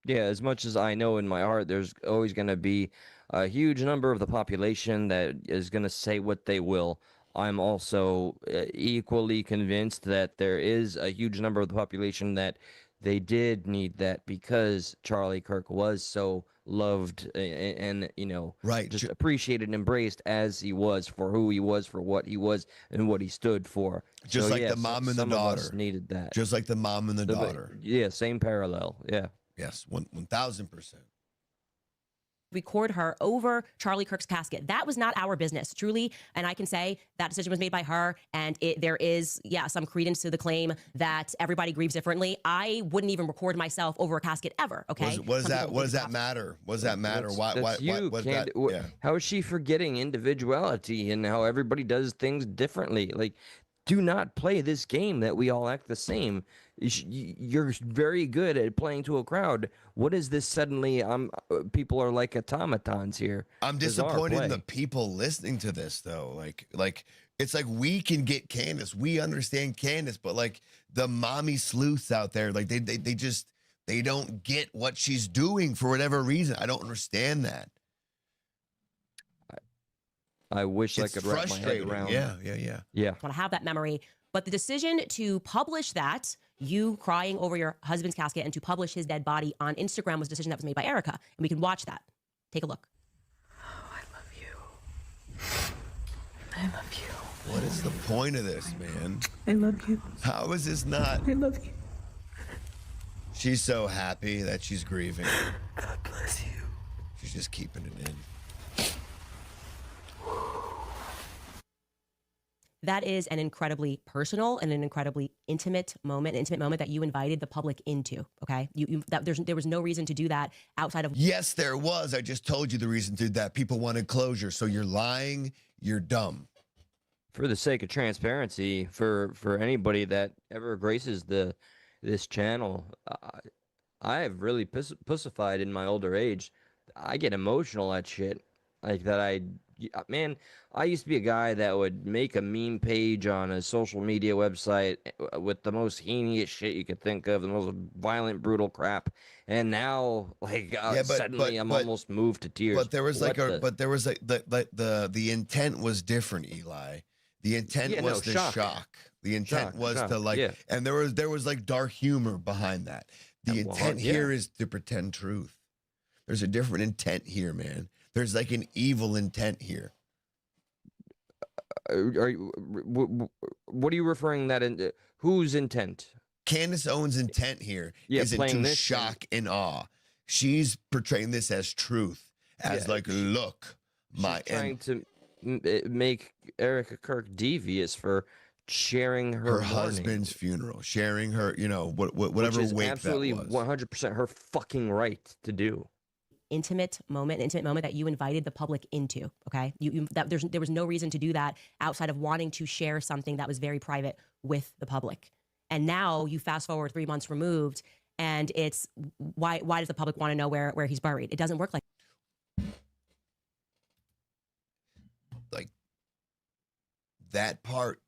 Yeah, as much as I know in my heart, there's always going to be a huge number of the population that is going to say what they will. I'm also equally convinced that there is a huge number of the population that they did need that because Charlie Kirk was so loved and right, just appreciated and embraced as he was, for who he was, for what he was, and what he stood for. Just so, like yeah, the mom and the some of daughter us needed that. Just like the mom and the daughter. Yeah, same parallel. Yeah. Yes, 1,000%. Record her over Charlie Kirk's casket. That was not our business, truly. And I can say that decision was made by her. And there is, some credence to the claim that everybody grieves differently. I wouldn't even record myself over a casket ever. Okay. What does that matter? What does that matter? How is she forgetting individuality and how everybody does things differently? Like, do not play this game that we all act the same. You're very good at playing to a crowd. What is this suddenly? People are like automatons here. I'm disappointed in the people listening to this though. Like it's like we can get Candace. We understand Candace, but like the mommy sleuths out there, like they don't get what she's doing for whatever reason. I don't understand that. I wish I could wrap my head around. Yeah. Want to have that memory. But the decision to publish that, you crying over your husband's casket, and to publish his dead body on Instagram was a decision that was made by Erica. And we can watch that. Take a look. Oh, I love you. I love you. What is the point of this, man? I love you. How is this not? I love you. She's so happy that she's grieving. God bless you. She's just keeping it in. That is an incredibly personal and an incredibly intimate moment that you invited the public into. Okay, there was no reason to do that outside of. Yes, there was. I just told you the reason to do that. People wanted closure, so you're lying. You're dumb. For the sake of transparency, for anybody that ever graces this channel, I have really pussified in my older age. I get emotional at shit like that. Man, I used to be a guy that would make a meme page on a social media website with the most heinous shit you could think of, the most violent, brutal crap. And now, suddenly, I'm almost moved to tears. But there was the intent was different, Eli. The intent was the shock. The intent was to and there was like dark humor behind that. The intent here is to pretend truth. There's a different intent here, man. There's like an evil intent here. What are you referring that in? Whose intent? Candace Owens' intent here isn't to shock and awe. She's portraying this as truth, as look, she's trying to make Erica Kirk devious for sharing her husband's funeral, sharing her, whatever which is wake absolutely that was. 100% her fucking right to do. Intimate moment that you invited the public into. Okay, there was no reason to do that outside of wanting to share something that was very private with the public. And now you fast forward 3 months removed, and it's why does the public want to know where he's buried? It doesn't work like that part.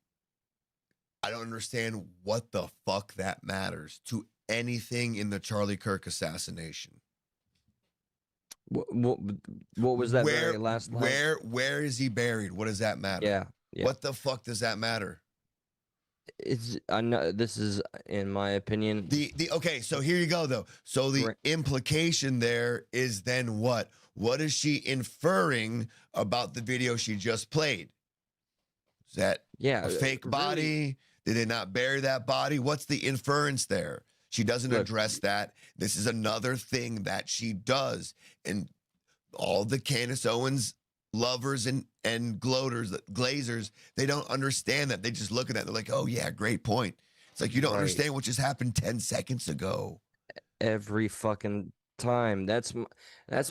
I don't understand what the fuck that matters to anything in the Charlie Kirk assassination. What was that very last line? Where is he buried? What does that matter? Yeah. What the fuck does that matter? I know this is, in my opinion. Okay, so here you go though. So the implication there is then what? What is she inferring about the video she just played? Is that a fake body? Did they not bury that body? What's the inference there? She doesn't address that. This is another thing that she does. And all the Candace Owens lovers and glazers, they don't understand that. They just look at that. They're like, oh, yeah, great point. It's like, you don't understand what just happened 10 seconds ago. Every fucking time. That's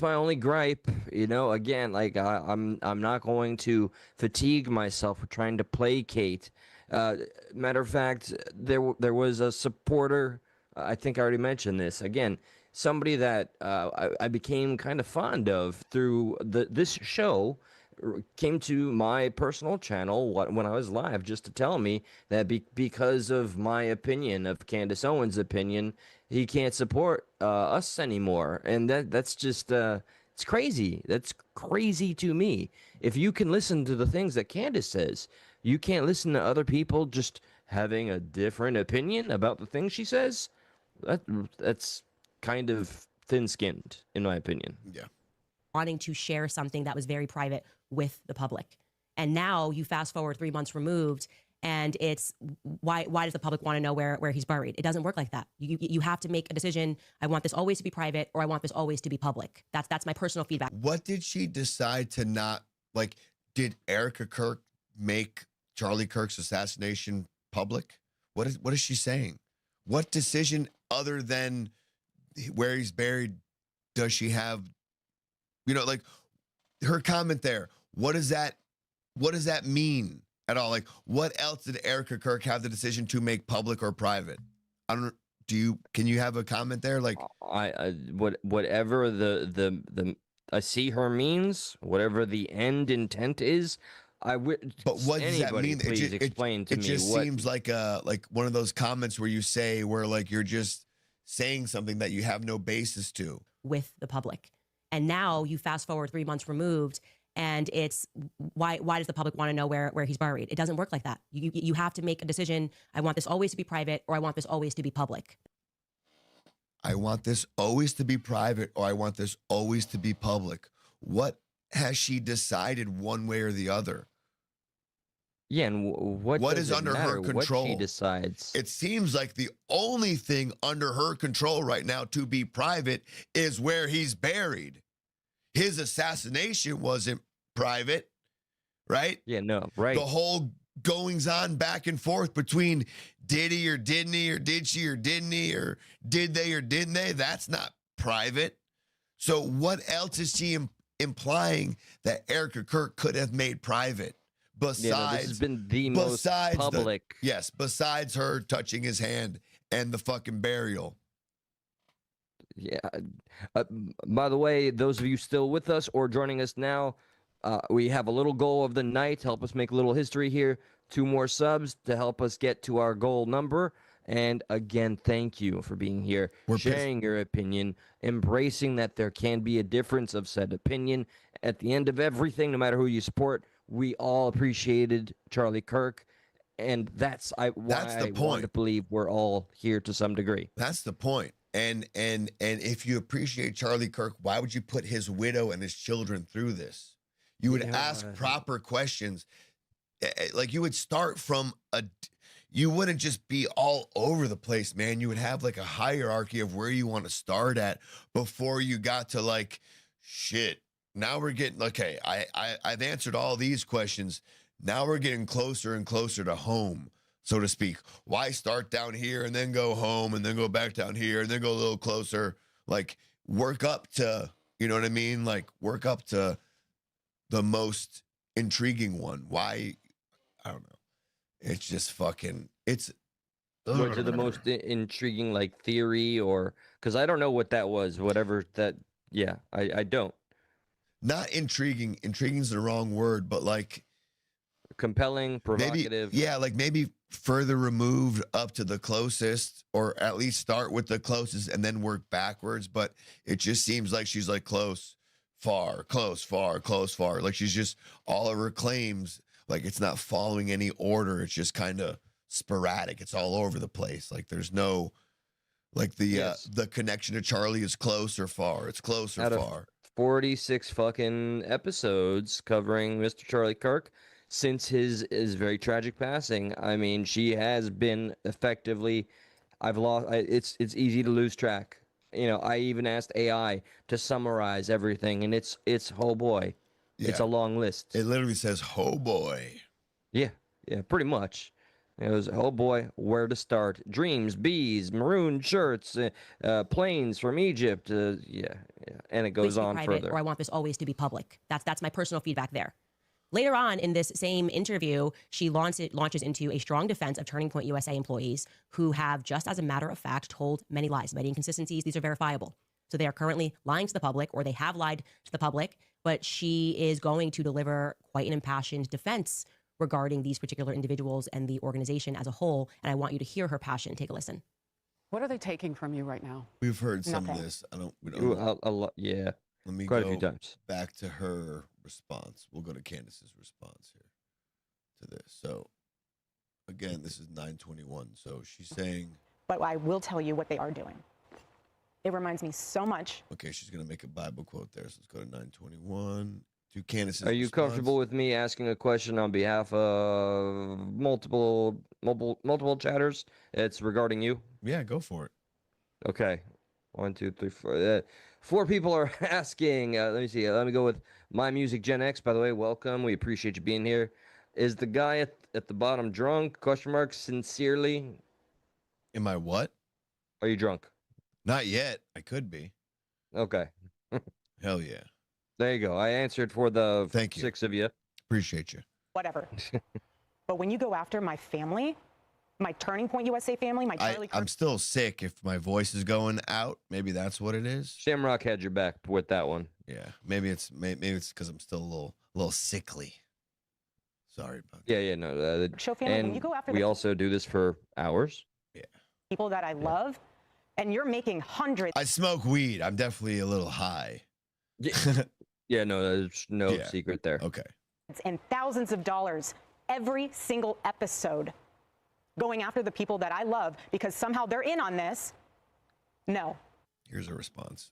my only gripe. You know, again, like I'm not going to fatigue myself with trying to placate. Matter of fact, there was a supporter. I think I already mentioned this. Again, somebody that I became kind of fond of through this show came to my personal channel when I was live just to tell me that because of my opinion of Candace Owens' opinion, he can't support us anymore. And that's just it's crazy. That's crazy to me. If you can listen to the things that Candace says, you can't listen to other people just having a different opinion about the things she says. That's kind of thin-skinned, in my opinion. Yeah. Wanting to share something that was very private with the public. And now you fast forward 3 months removed, and it's why does the public want to know where he's buried? It doesn't work like that. You have to make a decision. I want this always to be private, or I want this always to be public. That's my personal feedback. What did she decide to not, like, did Erica Kirk make Charlie Kirk's assassination public? What is she saying? What decision other than where he's buried does she have? You know, like her comment there. What does that mean at all? Like, what else did Erica Kirk have the decision to make public or private? I don't. Can you have a comment there? Like, whatever the I see her means, whatever the end intent is. But what does that mean? Please explain to me. It just seems like one of those comments where you say where like you're just saying something that you have no basis to with the public. And now you fast forward 3 months removed, and it's why does the public want to know where he's buried? It doesn't work like that. You have to make a decision. I want this always to be private, or I want this always to be public. I want this always to be private, or I want this always to be public. What has she decided one way or the other? Yeah, and what is under her control? What she decides. It seems like the only thing under her control right now to be private is where he's buried. His assassination wasn't private, right? Yeah, no, right. The whole goings on back and forth between did he or didn't he, or did she or didn't he, or did they or didn't they, that's not private. So what else is she implying that Erica Kirk could have made private? Besides, this has been the most public. Besides her touching his hand and the fucking burial. Yeah. By the way, those of you still with us or joining us now, we have a little goal of the night. Help us make a little history here. 2 more subs to help us get to our goal number. And again, thank you for being here, sharing your opinion, embracing that there can be a difference of said opinion. At the end of everything, no matter who you support, we all appreciated Charlie Kirk, and that's why I want to believe we're all here to some degree. That's the point. And if you appreciate Charlie Kirk, why would you put his widow and his children through this? You would ask proper questions. Like you would start from you wouldn't just be all over the place, man. You would have like a hierarchy of where you want to start at before you got to like, shit. Now we're getting, okay, I've answered all these questions. Now we're getting closer and closer to home, so to speak. Why start down here and then go home and then go back down here and then go a little closer? Like, work up to, you know what I mean? Like, work up to the most intriguing one. Why? I don't know. It's just fucking, it's. What to the most intriguing, like, theory or, because I don't know what that was, whatever that, yeah, I don't. Not intriguing. Intriguing is the wrong word, but like compelling, provocative. Maybe, yeah, like maybe further removed up to the closest, or at least start with the closest and then work backwards. But it just seems like she's like close, far, close, far, close, far. Like she's just all of her claims, like it's not following any order. It's just kind of sporadic. It's all over the place. Like there's no, like the connection to Charlie is close or far. It's close or Out of far. 46 fucking episodes covering Mr. Charlie Kirk since his very tragic passing. I mean, she has been effectively. It's easy to lose track. You know, I even asked AI to summarize everything, and it's oh boy, it's a long list. It literally says "oh boy." Yeah, pretty much. It was, oh boy, where to start? Dreams, bees, maroon shirts, planes from Egypt. Yeah, and it goes on private, further. Or I want this always to be public. That's my personal feedback there. Later on in this same interview, she launches into a strong defense of Turning Point USA employees who have, just as a matter of fact, told many lies, many inconsistencies. These are verifiable. So they are currently lying to the public, or they have lied to the public, but she is going to deliver quite an impassioned defense regarding these particular individuals and the organization as a whole. And I want you to hear her passion. Take a listen. What are they taking from you right now? We've heard some Nothing. of this. We don't. A lot, yeah. Let me Quite go a few times. back to her response. We'll go to Candace's response here to this. So, again, this is 921. So she's saying. But I will tell you what they are doing. It reminds me so much. Okay, she's going to make a Bible quote there. So let's go to 921. To Candace's Are you response. comfortable with me asking a question on behalf of multiple chatters? It's regarding you. Yeah, go for it. Okay. 1, 2, 3, 4. 4 people are asking. Let me see. Let me go with My Music Gen X. By the way, welcome. We appreciate you being here. Is the guy at the bottom drunk? Question mark. Sincerely. Am I what? Are you drunk? Not yet. I could be. Okay. Hell yeah. There you go. I answered for the 6 of you. Appreciate you. Whatever. But when you go after my family, my Turning Point USA family, my Charlie Kirk. I'm still sick. If my voice is going out, maybe that's what it is. Shamrock had your back with that one. Yeah. Maybe it's because I'm still a little sickly. Sorry about that. Yeah. No. Show family, and when you go after we the also do this for hours. Yeah. people that I love, and you're making hundreds. I smoke weed. I'm definitely a little high. Yeah, no, there's no secret there. Okay. And thousands of dollars every single episode going after the people that I love because somehow they're in on this. No. Here's a response.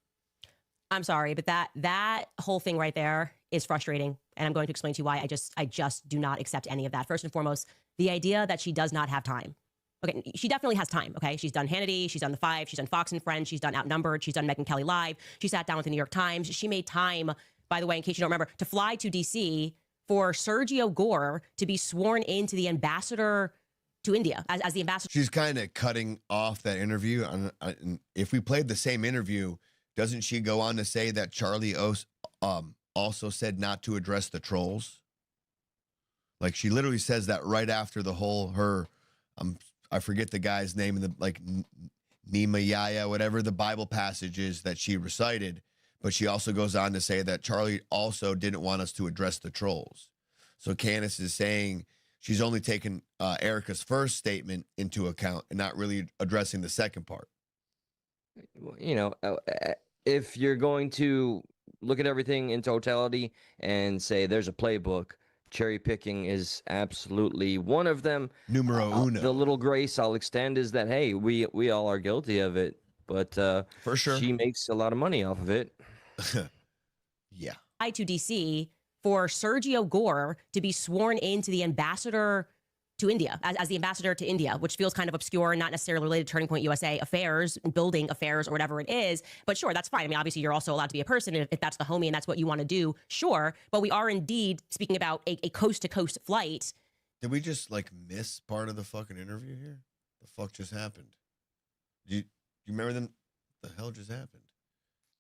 I'm sorry, but that whole thing right there is frustrating. And I'm going to explain to you why I just do not accept any of that. First and foremost, the idea that she does not have time. Okay, she definitely has time, okay? She's done Hannity, she's done The Five, she's done Fox and Friends, she's done Outnumbered, she's done Megyn Kelly Live, she sat down with the New York Times. She made time, by the way, in case you don't remember, to fly to D.C. for Sergio Gore to be sworn into the ambassador to India, as the ambassador. She's kind of cutting off that interview. And if we played the same interview, doesn't she go on to say that Charlie also said not to address the trolls? Like, she literally says that right after the whole I forget the guy's name in the Nehemiah, whatever the Bible passage is that she recited, but she also goes on to say that Charlie also didn't want us to address the trolls. So Candace is saying she's only taken Erica's first statement into account and not really addressing the second part. You know, if you're going to look at everything in totality and say there's a playbook, cherry picking is absolutely one of them. Numero uno. The little grace I'll extend is that, hey, we all are guilty of it, but for sure she makes a lot of money off of it. Yeah. To DC for Sergio Gore to be sworn into the ambassador to India, as the ambassador to India, which feels kind of obscure and not necessarily related to Turning Point USA affairs, building affairs, or whatever it is. But sure, that's fine. I mean, obviously, you're also allowed to be a person if that's the homie and that's what you want to do. Sure. But we are indeed speaking about a coast-to-coast flight. Did we just, miss part of the fucking interview here? The fuck just happened? Do you remember them? The hell just happened?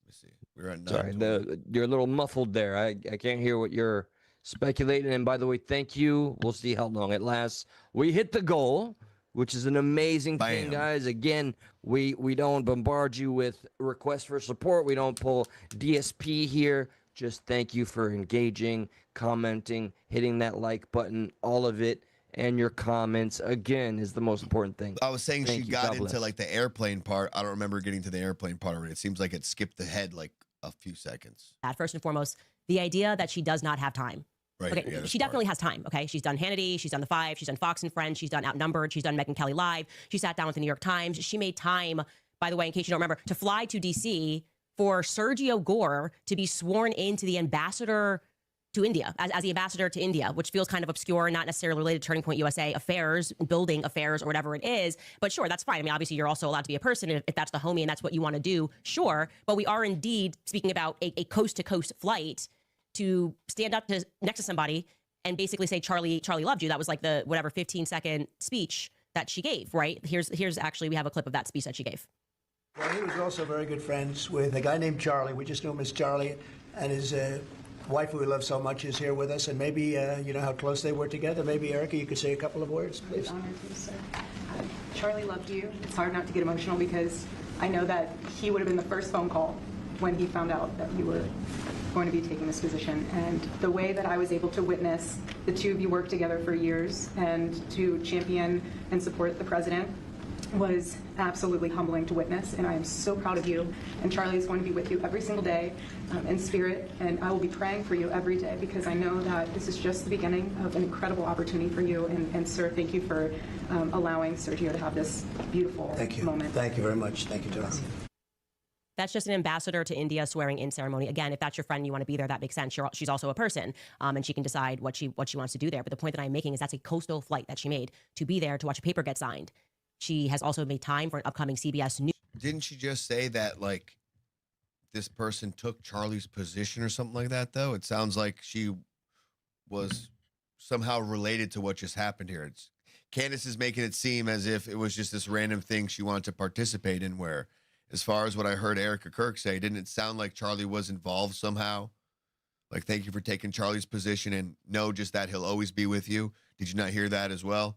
Let me see. We were at 9. Sorry, you're a little muffled there. I can't hear what you're speculating. And by the way, thank you. We'll see how long it lasts. We hit the goal, which is an amazing thing, guys. Again, we don't bombard you with requests for support. We don't pull DSP here. Just thank you for engaging, commenting, hitting that like button. All of it and your comments, again, is the most important thing. I was saying Thank she you. got God into bless. like the airplane part. I don't remember getting to the airplane part already. It seems like it skipped ahead like a few seconds. First and foremost, the idea that she does not have time. Right. Okay, yeah, this she part. definitely has time. Okay, she's done Hannity, she's done The Five, she's done Fox and Friends, she's done Outnumbered, she's done Megyn Kelly Live. She sat down with the New York Times. She made time, by the way, in case you don't remember, to fly to DC for Sergio Gore to be sworn into the ambassador to India, as the ambassador to India, which feels kind of obscure and not necessarily related to Turning Point USA affairs, building affairs, or whatever it is. But sure, that's fine. I mean, obviously, you're also allowed to be a person if that's the homie and that's what you want to do. Sure, but we are indeed speaking about a coast-to-coast flight to stand up next to somebody and basically say Charlie loved you. That was like the whatever 15-second speech that she gave, right? Here's actually, we have a clip of that speech that she gave. Well, he was also very good friends with a guy named Charlie. We just knew him as Charlie, and his wife, who we love so much, is here with us. And maybe you know how close they were together. Maybe Erica, you could say a couple of words, please. I'm honored to, sir. Charlie loved you. It's hard not to get emotional because I know that he would have been the first phone call when he found out that you were going to be taking this position. And the way that I was able to witness the two of you work together for years and to champion and support the president was absolutely humbling to witness, and I am so proud of you. And Charlie is going to be with you every single day in spirit, and I will be praying for you every day because I know that this is just the beginning of an incredible opportunity for you. And sir, thank you for allowing Sergio to have this beautiful moment. Thank you very much. Thank you, Charlie. That's just an ambassador to India swearing in ceremony. Again, if that's your friend, you want to be there, that makes sense. She's also a person, and she can decide what she wants to do there. But the point that I'm making is that's a coastal flight that she made to be there to watch a paper get signed. She has also made time for an upcoming CBS News. Didn't she just say that like this person took Charlie's position or something like that? Though it sounds like she was somehow related to what just happened here. Candace is making it seem as if it was just this random thing she wanted to participate in. Where, as far as what I heard Erica Kirk say, didn't it sound like Charlie was involved somehow? Like, thank you for taking Charlie's position, and no, just that he'll always be with you. Did you not hear that as well?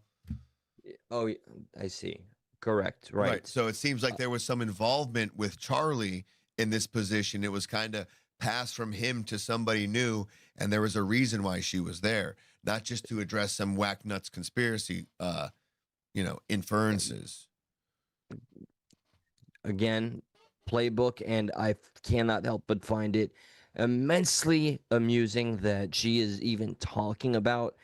Oh, I see. Correct. Right. So it seems like there was some involvement with Charlie in this position. It was kind of passed from him to somebody new, and there was a reason why she was there, not just to address some whack nuts conspiracy, inferences. Again, playbook, and I cannot help but find it immensely amusing that she is even talking about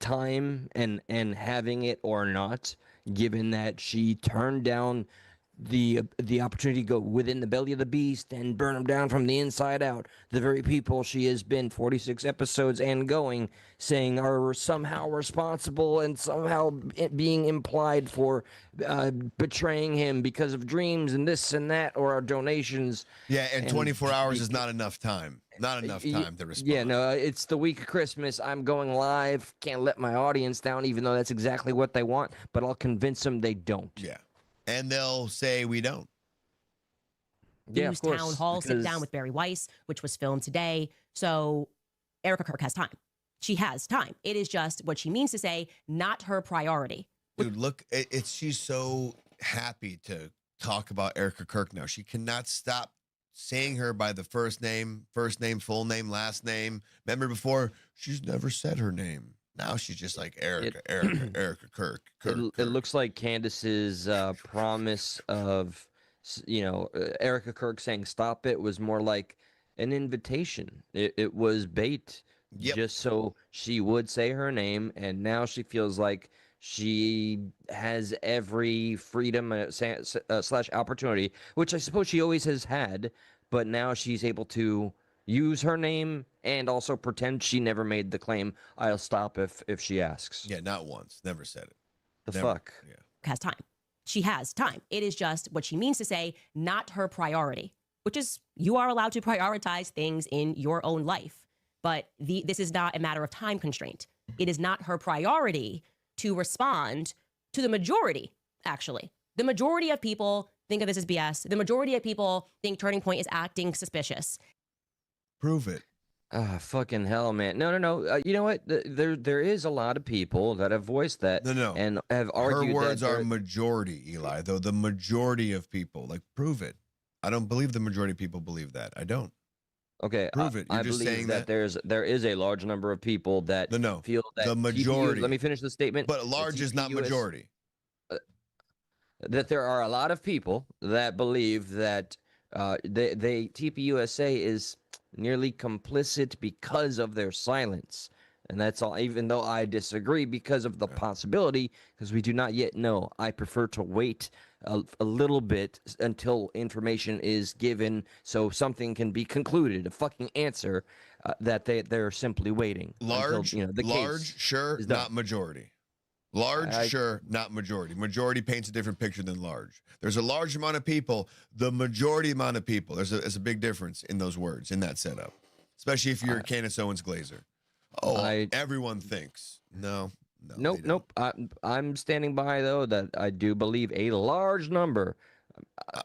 time and having it or not, given that she turned down the opportunity to go within the belly of the beast and burn them down from the inside out. The very people she has been 46 episodes and going saying are somehow responsible and somehow being implied for betraying him because of dreams and this and that or our donations. Yeah, and 24 hours is not enough time. Not enough time to respond. Yeah, no, it's the week of Christmas. I'm going live. Can't let my audience down, even though that's exactly what they want. But I'll convince them they don't. Yeah, and they'll say we don't. Yeah, News of course, Town Hall sit down with Barry Weiss, which was filmed today. So Erica Kirk has time. She has time. It is just what she means to say, not her priority. Dude, look, she's so happy to talk about Erica Kirk now. She cannot stop saying her by the first name, full name, last name. Remember before, she's never said her name. Now she's just like Erica Kirk. It looks like Candace's promise of, Erica Kirk saying stop it was more like an invitation. It was bait, just so she would say her name, and now she feels like she has every freedom / opportunity, which I suppose she always has had, but now she's able to use her name and also pretend she never made the claim. I'll stop if she asks. Yeah, not once. Never said it. The Never. fuck? Yeah. Has time. She has time. It is just what she means to say, not her priority, which is you are allowed to prioritize things in your own life. But this is not a matter of time constraint. It is not her priority to respond to the majority, actually. The majority of people think of this as BS. The majority of people think Turning Point is acting suspicious. Prove it. Fucking hell, man. No. You know what? There is a lot of people that have voiced that. No. And have argued her words that are majority, Eli, though. The majority of people, like, prove it. I don't believe the majority of people believe that. I don't. Okay, Prove it. You're I just believe saying that there is a large number of people that feel that the majority. let me finish the statement. But large is not majority. That there are a lot of people that believe that TPUSA is nearly complicit because of their silence. And that's all, even though I disagree because of the possibility, because we do not yet know. I prefer to wait a little bit until information is given so something can be concluded, a fucking answer that they're simply waiting. Large, until, the large, case sure, is done. not majority. Large, sure, not majority. Majority paints a different picture than large. There's a large amount of people, the majority amount of people. There's a big difference in those words, in that setup, especially if you're a Candace Owens Glazer. Oh, everyone thinks. No. Nope. I'm standing by, though, that I do believe a large number.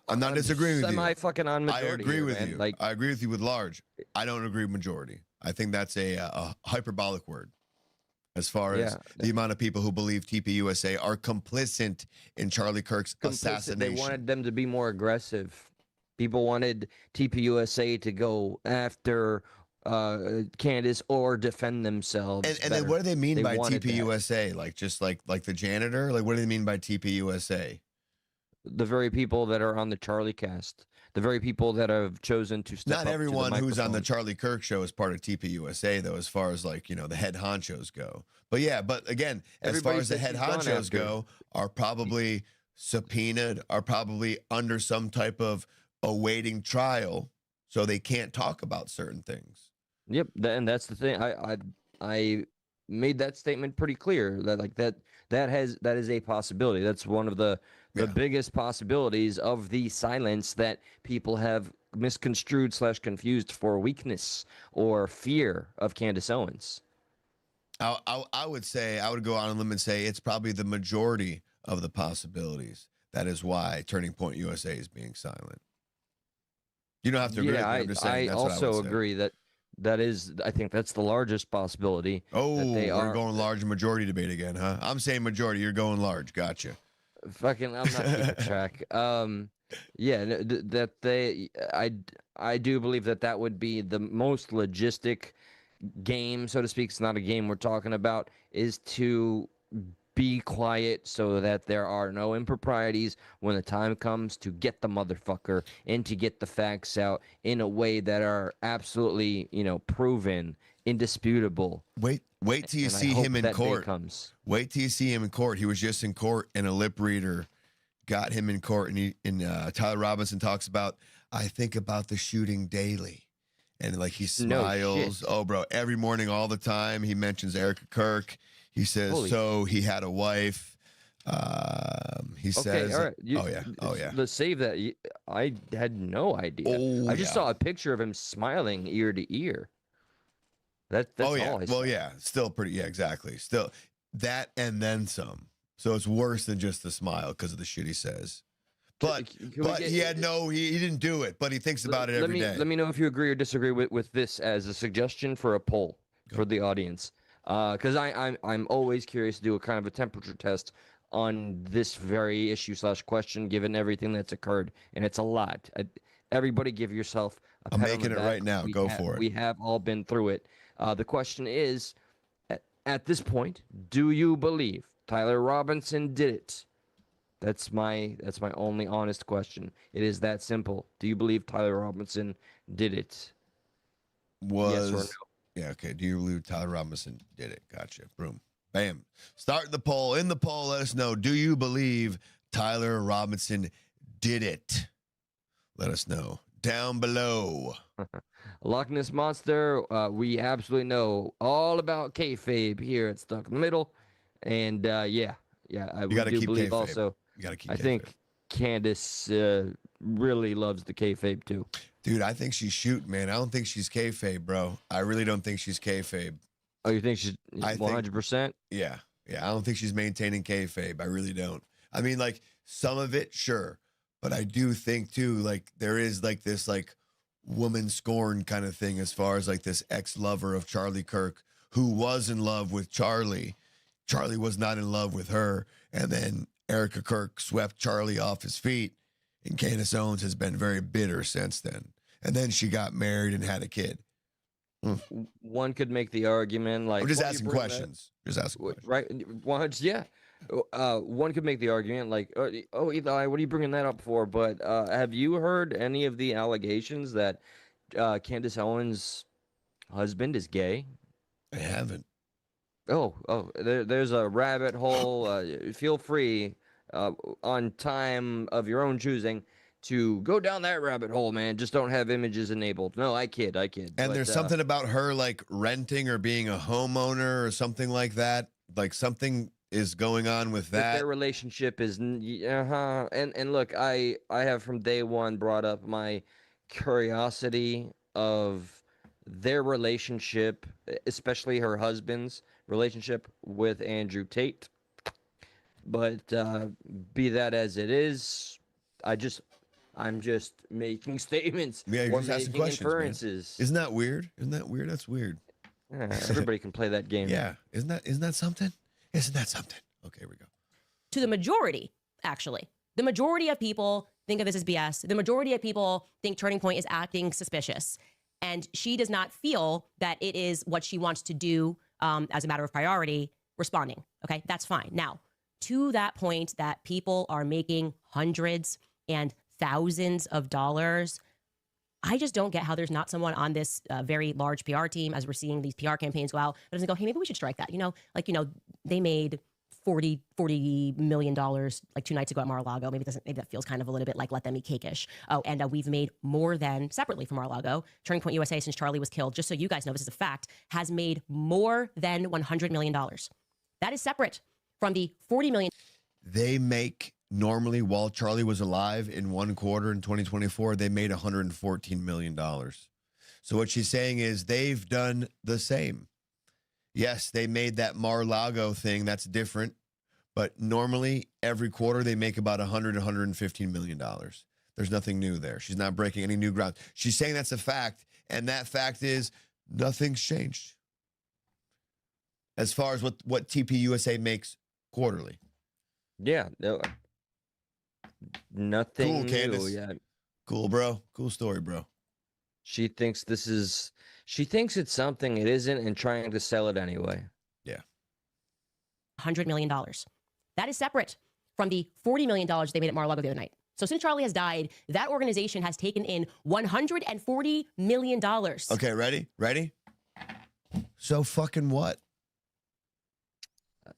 I'm not disagreeing with you. Semi-fucking on majority. I agree with man. you. Like, I agree with you with large. I don't agree with majority. I think that's a hyperbolic word as far as the amount of people who believe TPUSA are complicit in Charlie Kirk's assassination. They wanted them to be more aggressive. People wanted TPUSA to go after Candace or defend themselves. And then what do they mean by TPUSA? Like just like the janitor? Like what do they mean by TPUSA? The very people that are on the Charlie cast. The very people that have chosen to step Not up everyone to the who's on the microphone. Charlie Kirk show is part of TPUSA, though, as far as like, the head honchos go. But yeah, but again, as far Everybody as the that head she's gone honchos after. go, are probably subpoenaed, are probably under some type of awaiting trial, so they can't talk about certain things. Yep, and that's the thing. I made that statement pretty clear that that is a possibility. That's one of the biggest possibilities of the silence that people have misconstrued / confused for weakness or fear of Candace Owens. I would say, I would go on a limb and say it's probably the majority of the possibilities. That is why Turning Point USA is being silent. You don't have to agree with me. I'm just saying that's what I would say. Agree that is, I think that's the largest possibility. Oh, that they we're are going large majority debate again, huh? I'm saying majority. You're going large. Gotcha. Fucking, I'm not keeping track. I do believe that would be the most logistic game, so to speak. It's not a game we're talking about, is to be quiet so that there are no improprieties when the time comes to get the motherfucker and to get the facts out in a way that are absolutely, proven, indisputable. Wait till you see him in court. Wait till you see him in court. He was just in court, and a lip reader got him in court, and Tyler Robinson talks about, I think about the shooting daily. And like he smiles. No, oh, bro, every morning, all the time. He mentions Erica Kirk. He says, he had a wife. He says, all right. Let's save that. I had no idea. I just saw a picture of him smiling ear to ear. That's all I saw. Well, yeah, still pretty. Yeah, exactly. Still that and then some. So it's worse than just the smile because of the shit he says. But he didn't do it, but he thinks about it every day. Let me know if you agree or disagree with this as a suggestion for a poll for the audience. Because I'm always curious to do a kind of a temperature test on this very issue / question, given everything that's occurred, and it's a lot. Everybody, give yourself a pat on the making it back. right now. Go for it. We have all been through it. The question is, at this point, do you believe Tyler Robinson did it? That's my only honest question. It is that simple. Do you believe Tyler Robinson did it? Yes or no? Yeah, okay. Do you believe Tyler Robinson did it? Gotcha. Boom. Bam. Start the poll. In the poll, let us know. Do you believe Tyler Robinson did it? Let us know down below. Loch Ness Monster, we absolutely know all about kayfabe here at Stuck in the Middle. And I do believe kayfabe. also, You gotta keep I kayfabe. think Candace really loves the kayfabe too. Dude, I think she's shooting, man. I don't think she's kayfabe, bro. I really don't think she's kayfabe. Oh, you think she's 100%? Yeah. I don't think she's maintaining kayfabe. I really don't. I mean, like, some of it, sure. But I do think, too, like, there is, like, this, like, woman scorn kind of thing as far as, like, this ex-lover of Charlie Kirk who was in love with Charlie. Charlie was not in love with her. And then Erica Kirk swept Charlie off his feet. And Candace Owens has been very bitter since then. and then she got married and had a kid. One could make the argument like I'm just why you asking bring questions. Just asking questions. right? Yeah. One could make the argument like, oh, Eli, what are you bringing that up for? But have you heard any of the allegations that Candace Owens' husband is gay? I haven't. There's a rabbit hole. Feel free, on time of your own choosing, to go down that rabbit hole, man. Just don't have images enabled. No, I kid. And But, there's something about her like renting or being a homeowner or something like that. Like something is going on with that. Their relationship is, and look, I have from day one brought up my curiosity of their relationship, especially her husband's relationship with Andrew Tate. But be that as it is, I'm just making statements. Yeah, you're or just asking making questions, inferences. man. Isn't that weird? Isn't that weird? That's weird. Everybody can play that game. Yeah. Isn't that something? Isn't that something? Okay, here we go. To the majority, actually. The majority of people think of this as BS. The majority of people think Turning Point is acting suspicious. And she does not feel that it is what she wants to do as a matter of priority, responding. Okay, that's fine. Now, to that point that people are making hundreds and thousands of dollars, I just don't get how there's not someone on this very large PR team, as we're seeing these PR campaigns go out, that doesn't go, hey, maybe we should strike that. They made $40 million like 2 nights ago at Mar-a-Lago. Maybe that feels kind of a little bit like let them eat cake-ish. Oh, and we've made more than, separately from Mar-a-Lago, Turning Point USA, since Charlie was killed, just so you guys know, this is a fact, has made more than $100 million. That is separate from the $40 million. They make normally, while Charlie was alive, in one quarter in 2024, they made $114 million. So what she's saying is they've done the same. Yes, they made that Mar-a-Lago thing. That's different. But normally, every quarter, they make about $115 million. There's nothing new there. She's not breaking any new ground. She's saying that's a fact, and that fact is nothing's changed as far as what TPUSA makes quarterly. Yeah. No, nothing Cool, new. Candace. Yeah. Cool, bro. Cool story, bro. She thinks it's something it isn't and trying to sell it anyway. Yeah. $100 million. That is separate from the $40 million they made at Mar-a-Lago the other night. So since Charlie has died, that organization has taken in $140 million. Okay, ready? So fucking what?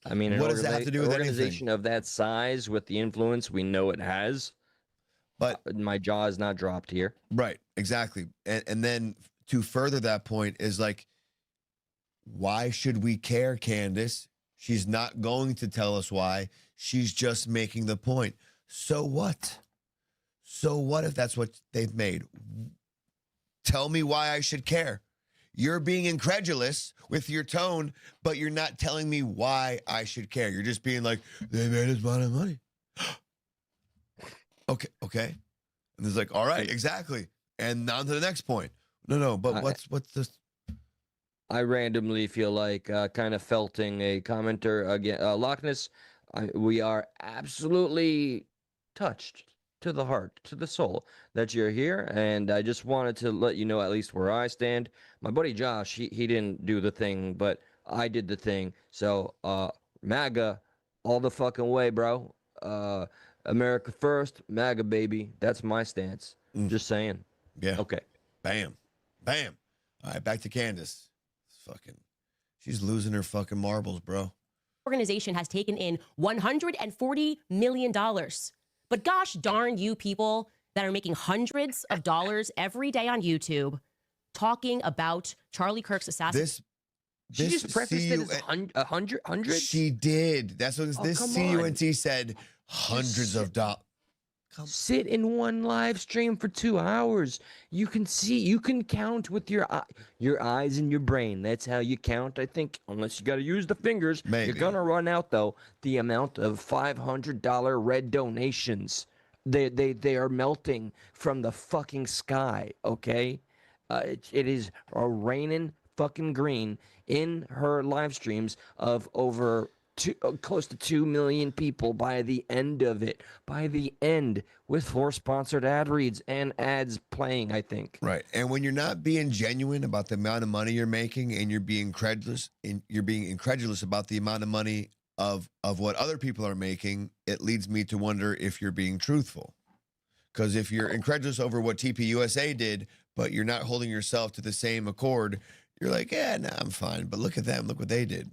I mean, what does that have to do with anything? An organization of that size with the influence we know it has. But my jaw is not dropped here. Right, exactly. And then to further that point is like, why should we care, Candace? She's not going to tell us why. She's just making the point. So what? So what if that's what they've made? Tell me why I should care. You're being incredulous with your tone, but you're not telling me why I should care. You're just being like, they made us a lot of money. Okay. And it's like, all right, exactly. And on to the next point. No, but what's this? I randomly feel like kind of felting a commenter again. Loch Ness, we are absolutely touched to the heart, to the soul that you're here. And I just wanted to let you know at least where I stand. My buddy Josh, he didn't do the thing, but I did the thing. So MAGA all the fucking way, bro. America first, MAGA baby. That's my stance. Just saying. Yeah. Okay. Bam. All right, back to Candace. She's losing her fucking marbles, bro. Organization has taken in $140 million. But gosh darn you people that are making hundreds of dollars every day on YouTube talking about Charlie Kirk's assassination. She just prefaced it as hundred? She did. That's what this CUNT said. Hundreds of dollars. Sit in one live stream for 2 hours. You can see, you can count with your eyes and your brain. That's how you count, I think, unless you got to use the fingers. Maybe. You're going to run out, though, the amount of $500 red donations. They are melting from the fucking sky, okay? It is raining fucking green in her live streams of over close to 2 million people by the end of it. By the end, with 4 sponsored ad reads and ads playing, I think. Right. And when you're not being genuine about the amount of money you're making, and you're being incredulous about the amount of money of what other people are making, it leads me to wonder if you're being truthful. Because if you're incredulous over what TPUSA did, but you're not holding yourself to the same accord, you're like, yeah, nah, I'm fine. But look at them. Look what they did.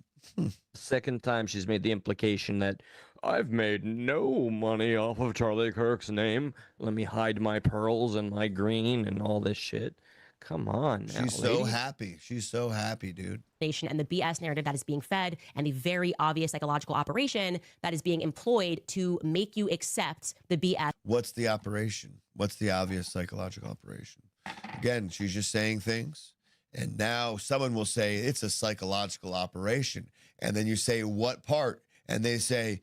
Second time she's made the implication that I've made no money off of Charlie Kirk's name. Let me hide my pearls and my green and all this shit. Come on now, She's so happy. She's so happy, dude. And the BS narrative that is being fed, and the very obvious psychological operation that is being employed to make you accept the BS. What's the operation? What's the obvious psychological operation? Again, she's just saying things, and now someone will say it's a psychological operation. And then you say, what part? And they say,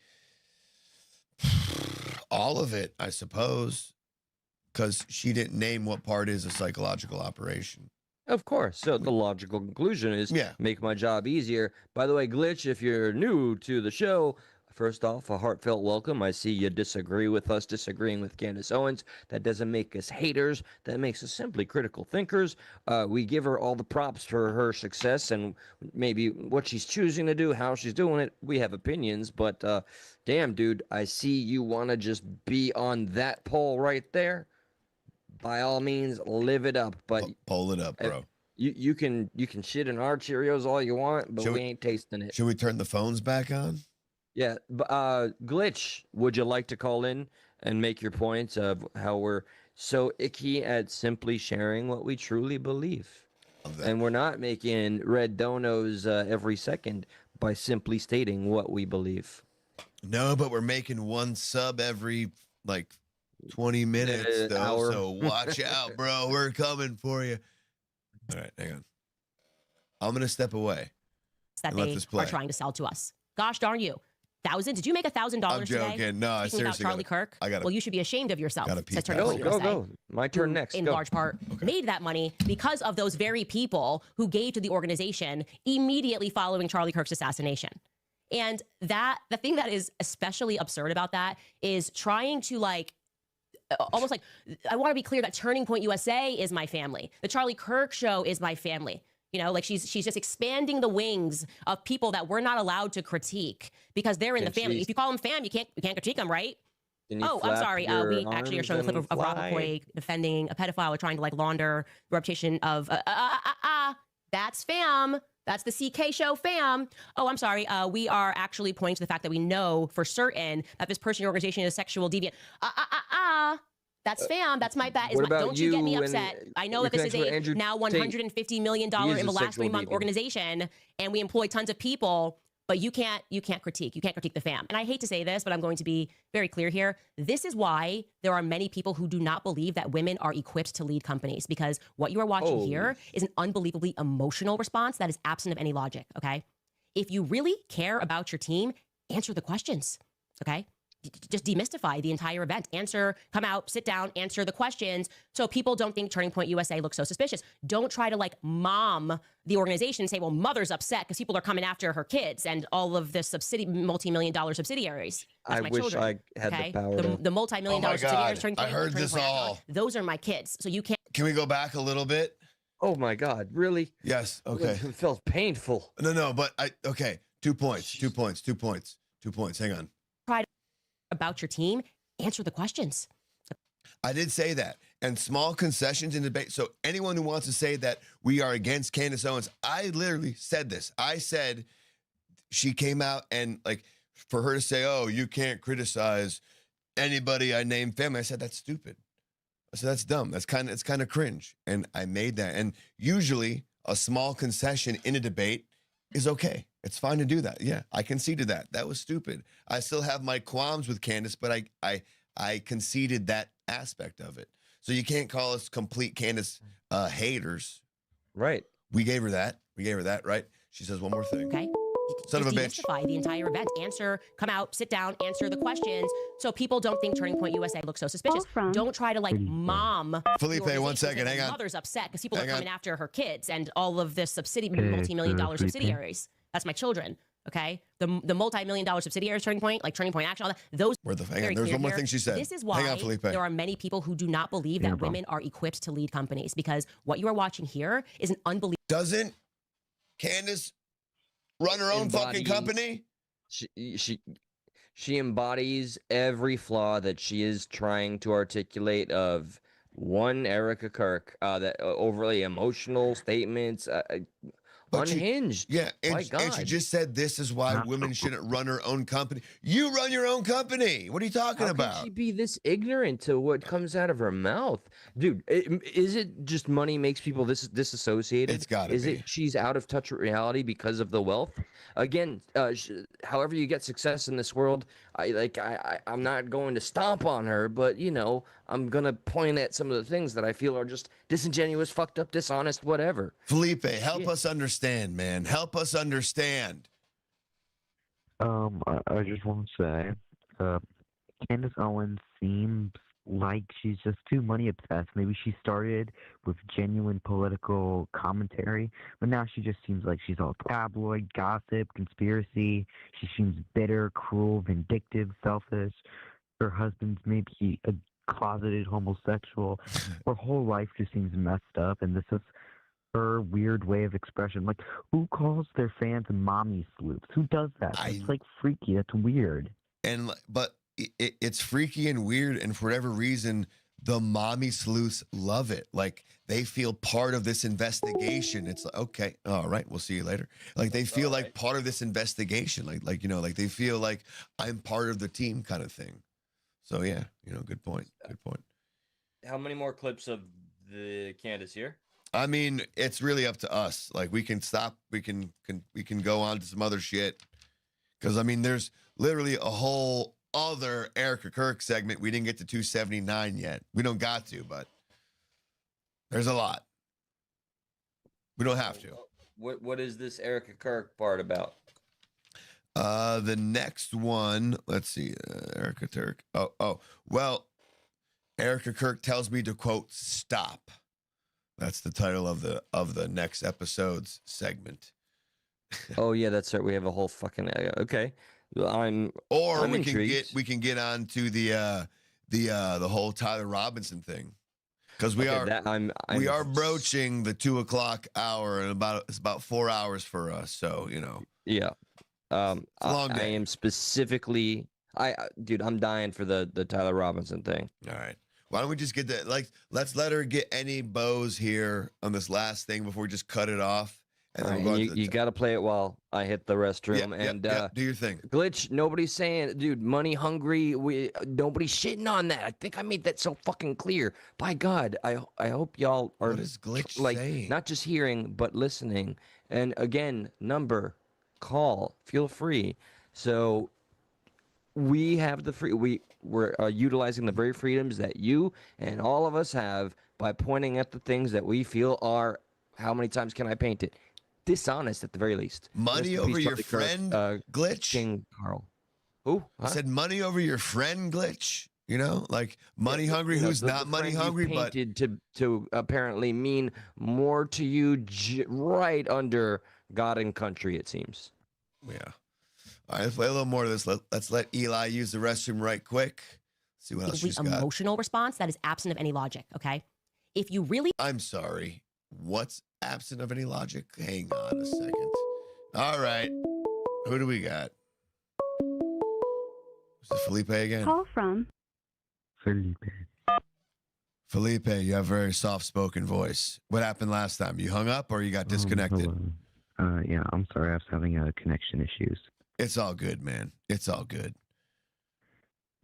all of it, I suppose, because she didn't name what part is a psychological operation. Of course. So the logical conclusion is make my job easier. By the way, Glitch, if you're new to the show, first off, a heartfelt welcome. I see you disagree with us, disagreeing with Candace Owens. That doesn't make us haters. That makes us simply critical thinkers. We give her all the props for her success and maybe what she's choosing to do, how she's doing it. We have opinions, but damn, dude, I see you want to just be on that pole right there. By all means, live it up. But pull it up, bro. You can shit in our Cheerios all you want, but we ain't tasting it. Should we turn the phones back on? Yeah, Glitch, would you like to call in and make your points of how we're so icky at simply sharing what we truly believe? And we're not making red donos every second by simply stating what we believe. No, but we're making one sub every, 20 minutes, though, hour. So watch out, bro. We're coming for you. All right, hang on. I'm going to step away. That they are trying to sell to us. Gosh darn you. Did you make $1,000 I'm today? joking. No, I seriously about Charlie Kirk? Well, you should be ashamed of yourself. Says Turning Go, Point go, USA, go. My turn next. In Go. large part, made that money because of those very people who gave to the organization immediately following Charlie Kirk's assassination. And the thing that is especially absurd about that is trying to almost I want to be clear that Turning Point USA is my family. The Charlie Kirk show is my family. You know, she's just expanding the wings of people that we're not allowed to critique because they're in the family. If you call them fam, you can't critique them, right? Oh, I'm sorry. We actually are showing a clip of Rob McCoy defending a pedophile or trying to launder the reputation of that's fam. That's the CK show fam. Oh, I'm sorry. We are actually pointing to the fact that we know for certain that this person or organization is sexual deviant. That's fam. That's my bad. Don't you get me upset. I know that this is a now $150 million in the last 3 month organization, and we employ tons of people. But you can't critique. You can't critique the fam. And I hate to say this, but I'm going to be very clear here. This is why there are many people who do not believe that women are equipped to lead companies, because what you are watching here is an unbelievably emotional response that is absent of any logic, okay? If you really care about your team, answer the questions, okay? Just demystify the entire event. Come out, sit down, answer the questions so people don't think Turning Point USA looks so suspicious. Don't try to mom the organization and say, well, mother's upset because people are coming after her kids and all of the multi-million-dollar subsidiaries. That's I my wish children, I had the power. The multi-million-dollar subsidiaries. Turning Point, I heard this all. Those are my kids. So you can't. Can we go back a little bit? Oh my God, really? Yes. Okay. It felt painful. No, but okay. 2 points. Hang on. About your team, answer the questions. I did say that. And small concessions in debate. So anyone who wants to say that we are against Candace Owens, I literally said this. I said she came out and for her to say, oh, you can't criticize anybody I name family. I said, that's stupid. I said, that's dumb. It's kind of cringe. And I made that. And usually a small concession in a debate is okay. It's fine to do that. Yeah, I conceded that. That was stupid. I still have my qualms with Candace, but I conceded that aspect of it. So you can't call us complete Candace haters. Right. We gave her that. Right? She says one more thing. Okay. Son of a bitch. Demystify the entire event. Come out, sit down, answer the questions so people don't think Turning Point USA looks so suspicious. Don't try to mom. Felipe, 1 second. Hang on. Mother's upset because people are coming after her kids and all of the multi-million-dollar subsidiaries. That's my children. Okay, the multi-million-dollar subsidiaries, Turning Point, like Turning Point Action, all that. Those Hang on, there's one more thing she said. This is why Hang on, Felipe. there are many people who do not believe that women are equipped to lead companies, because what you are watching here is an unbelievable. Doesn't Candace run her own fucking company? She embodies every flaw that she is trying to articulate of one Erica Kirk, that overly emotional statements, unhinged. And she just said this is why women shouldn't run her own company. You run your own company. What are you talking about? How can she be this ignorant to what comes out of her mouth? Dude, is it just money makes people this disassociated? It's gotta Is be. it she's out of touch with reality because of the wealth? Again, however you get success in this world, I'm not going to stomp on her, but I'm gonna point at some of the things that I feel are just disingenuous, fucked up, dishonest, whatever. Felipe, help us understand, man. Help us understand. I just want to say, Candace Owens seems like she's just too money obsessed. Maybe she started with genuine political commentary, but now she just seems like she's all tabloid, gossip, conspiracy. She seems bitter, cruel, vindictive, selfish. Her husband's maybe a closeted homosexual. Her whole life just seems messed up, and this is her weird way of expression. Like, who calls their fans mommy sleuths? Who does that? It's like freaky. That's weird. But it's freaky and weird, and for whatever reason, the mommy sleuths love it. Like, they feel part of this investigation. It's like, okay, all right, we'll see you later. Like, they feel like part of this investigation. Like they feel like I'm part of the team, kind of thing. So yeah, good point. Good point. How many more clips of the Candace here? I mean, it's really up to us. Like, we can stop. We can go on to some other shit. Because I mean, there's literally a whole other Erica Kirk segment. We didn't get to 279 yet. We don't got to, but there's a lot. We don't have to. What is this Erica Kirk part about? The next one, let's see, Erica Kirk. Well, Erica Kirk tells me to quote stop. That's the title of the next episode's segment. Oh yeah, that's right. We have a whole fucking okay. I'm intrigued. we can get on to the whole Tyler Robinson thing, because we are broaching the 2:00 hour, and it's about 4 hours for us. So yeah. Long day. I am specifically, dude, I'm dying for the Tyler Robinson thing. All right. Why don't we just get that? Like, let's let her get any bows here on this last thing before we just cut it off. And then we'll go you got to play it while I hit the restroom. Do your thing. Glitch, nobody's saying, dude, money hungry. Nobody's shitting on that. I think I made that so fucking clear. By God, I hope y'all are what is Glitch like saying? Not just hearing but listening. And again, call, feel free. So we have the free. We're utilizing the very freedoms that you and all of us have by pointing at the things that we feel are. How many times can I paint it? Dishonest at the very least. Money over your friend, Glitch? King Carl. Who? I said money over your friend, Glitch. Like money hungry, who's not money hungry, but to apparently mean more to you right under God and country, it seems. Yeah. All right, let's play a little more of this. Let's let Eli use the restroom right quick. See what else she's got. Emotional response that is absent of any logic, okay? If you really... I'm sorry. What's absent of any logic? Hang on a second. All right. Who do we got? Is it Felipe again? Call from Felipe. Felipe, you have a very soft-spoken voice. What happened last time? You hung up or you got disconnected? Yeah, I'm sorry. I was having connection issues. It's all good, man. It's all good.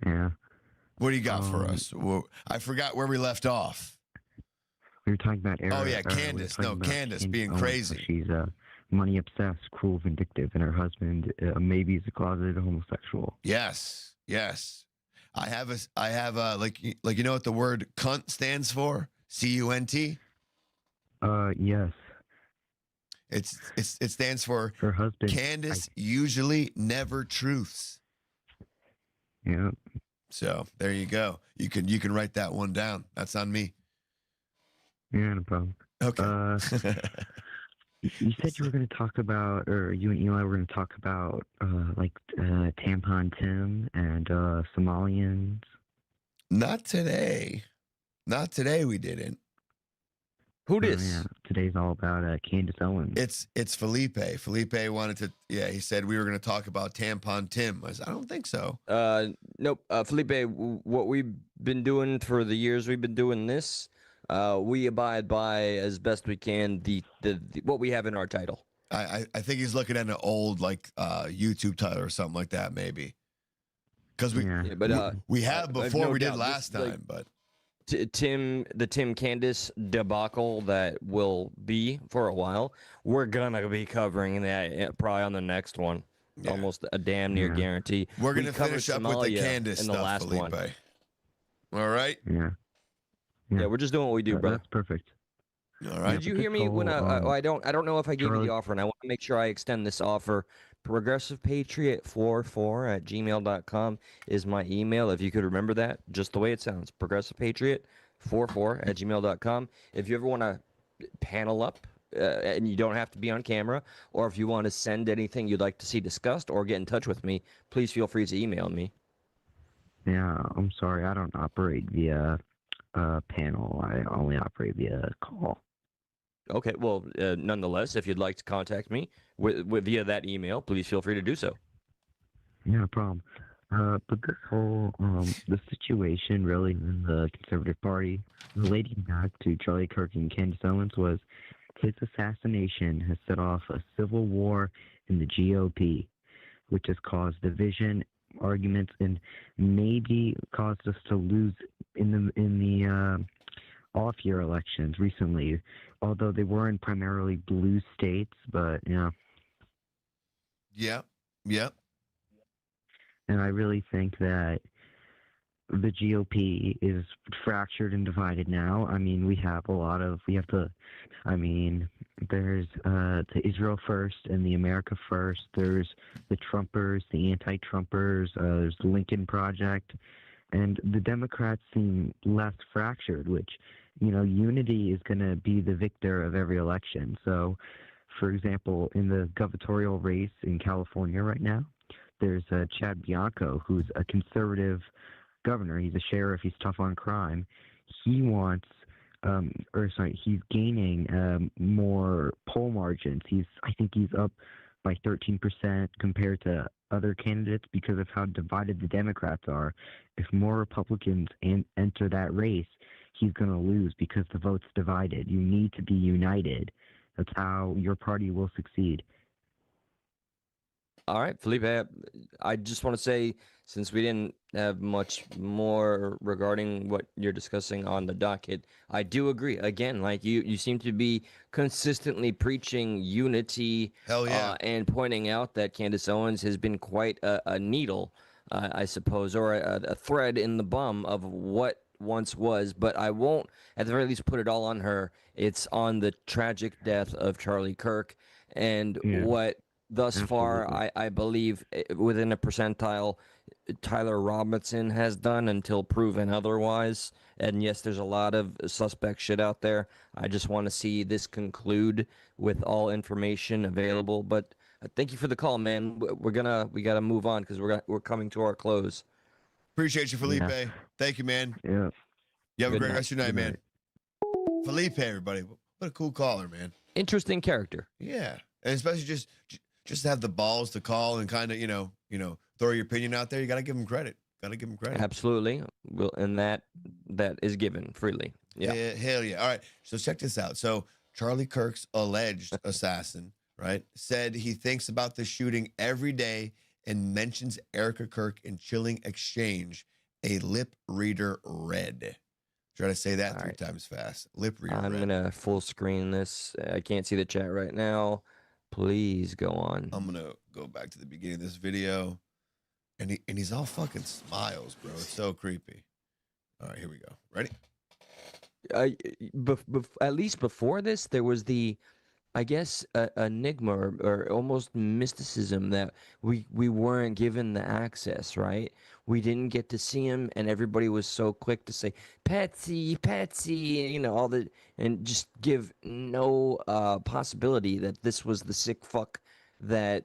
Yeah. What do you got for us? Well, I forgot where we left off. We were talking about Erica. Oh, yeah, Candace. No, Candace being crazy. She's money obsessed, cruel, vindictive, and her husband maybe is a closeted homosexual. Yes. I have like you know what the word cunt stands for? C-U-N-T? Yes. It stands for her husband. Candace usually never truths. Yeah. So there you go. You can write that one down. That's on me. Yeah, no problem. Okay. You said you were going to talk about, or you and Eli were going to talk about, Tampon Tim and Somalians. Not today. Not today. We didn't. Who dis? Yeah, today's all about Candace Owens. It's Felipe. Felipe wanted to. Yeah, he said we were going to talk about Tampon Tim. I said, I don't think so. Nope. Felipe, what we've been doing for the years we've been doing this, we abide by as best we can the what we have in our title. I think he's looking at an old YouTube title or something like that, maybe. Because we have before, we did last time, but. The Tim Candace debacle that will be for a while. We're gonna be covering that probably on the next one. Yeah. Almost a damn near guarantee. We're gonna finish up with the Candace in the stuff, last Felipe. one. All right. Yeah, we're just doing what we do, brother. That's perfect. All right. Did you hear me when I don't know if I gave you the offer, and I want to make sure I extend this offer. ProgressivePatriot44@gmail.com is my email. If you could remember that, just the way it sounds. ProgressivePatriot44@gmail.com. If you ever want to panel up, and you don't have to be on camera, or if you want to send anything you'd like to see discussed or get in touch with me, please feel free to email me. Yeah, I'm sorry. I don't operate via panel. I only operate via call. Okay, well, nonetheless, if you'd like to contact me via that email, please feel free to do so. Yeah, no problem. But this whole the situation really in the Conservative Party relating back to Charlie Kirk and Candace Owens was his assassination has set off a civil war in the GOP, which has caused division, arguments, and maybe caused us to lose in the off-year elections recently, although they were in primarily blue states, but yeah. Yep. And I really think that the GOP is fractured and divided now. I mean, there's the Israel First and the America First. There's the Trumpers, the anti-Trumpers, there's the Lincoln Project. And the Democrats seem less fractured, which, unity is going to be the victor of every election. So, for example, in the gubernatorial race in California right now, there's Chad Bianco, who's a conservative governor. He's a sheriff. He's tough on crime. He wants, he's gaining more poll margins. I think he's up by 13% compared to other candidates because of how divided the Democrats are. If more Republicans enter that race, he's going to lose because the vote's divided. You need to be united. That's how your party will succeed. All right, Felipe, I just want to say, since we didn't have much more regarding what you're discussing on the docket, I do agree. Again, like you seem to be consistently preaching unity. Hell yeah. And pointing out that Candace Owens has been quite a needle, I suppose, or a thread in the bum of what once was. But I won't, at the very least, put it all on her. It's on the tragic death of Charlie Kirk and what... Thus far, I believe within a percentile, Tyler Robinson has done until proven otherwise. And yes, there's a lot of suspect shit out there. I just want to see this conclude with all information available. But thank you for the call, man. We gotta move on because we're coming to our close. Appreciate you, Felipe. Yeah. Thank you, man. Yeah. You have a great rest of your night, man. Felipe, everybody. What a cool caller, man. Interesting character. Yeah, and especially just to have the balls to call and kind of, throw your opinion out there. You got to give him credit. Absolutely. Well, and that is given freely. Yeah. Hell yeah. All right. So check this out. So Charlie Kirk's alleged assassin, right, said he thinks about the shooting every day and mentions Erica Kirk in chilling exchange. A lip reader read. Try to say that three times fast. Lip reader. I'm gonna full screen this. I can't see the chat right now. Please go on. I'm gonna go back to the beginning of this video, and he's all fucking smiles, bro. It's so creepy. All right, here we go. Ready? At least before this, there was the I guess, enigma or almost mysticism that we weren't given the access, right? We didn't get to see him, and everybody was so quick to say Patsy, Patsy, all the and just give no possibility that this was the sick fuck that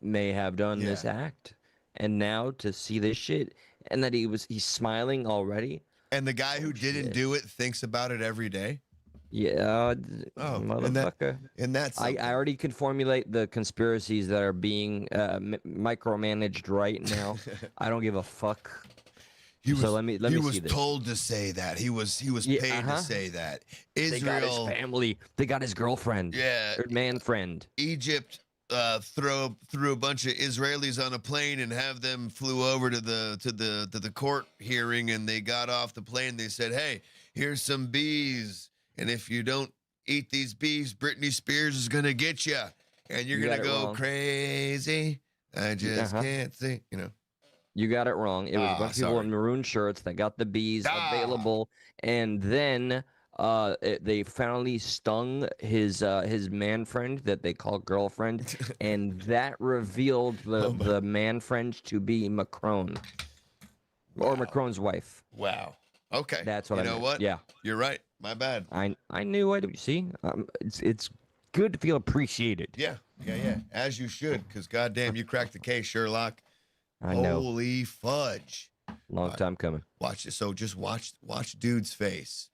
may have done this act. And now to see this shit, and that he's smiling already. And the guy who didn't do it thinks about it every day. Yeah, motherfucker. And that's I already can formulate the conspiracies that are being micromanaged right now. I don't give a fuck. He was, let me he was see this. told to say that. He was paid to say that. Israel, they got his family. They got his girlfriend. Yeah, or man friend. Egypt threw a bunch of Israelis on a plane and have them flew over to the court hearing, and they got off the plane. They said, "Hey, here's some bees. And if you don't eat these bees, Britney Spears is going to get you. And you're going to go crazy. I just can't see, You got it wrong. It was a bunch of people in maroon shirts that got the bees available. And then they finally stung his man friend that they call girlfriend. And that revealed the man friend to be Macron. Or Macron's wife. Wow. Okay. That's what I meant. What? Yeah. You're right. My bad. I knew. See, it's good to feel appreciated. Yeah. As you should, because goddamn, you cracked the case, Sherlock. I know. Holy fudge. Long time coming. Watch it. So just watch dude's face.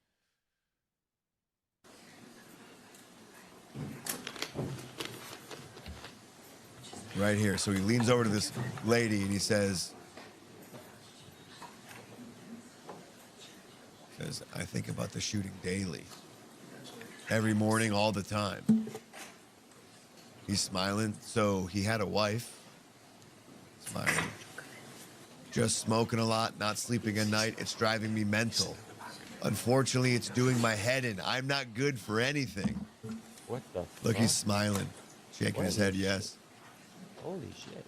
Right here. So he leans over to this lady and he says, I think about the shooting daily. Every morning, all the time. He's smiling. So he had a wife. Smiling. Just smoking a lot, not sleeping at night. It's driving me mental. Unfortunately, it's doing my head in. I'm not good for anything. What the Look, he's smiling. Shaking his head, yes. Holy shit.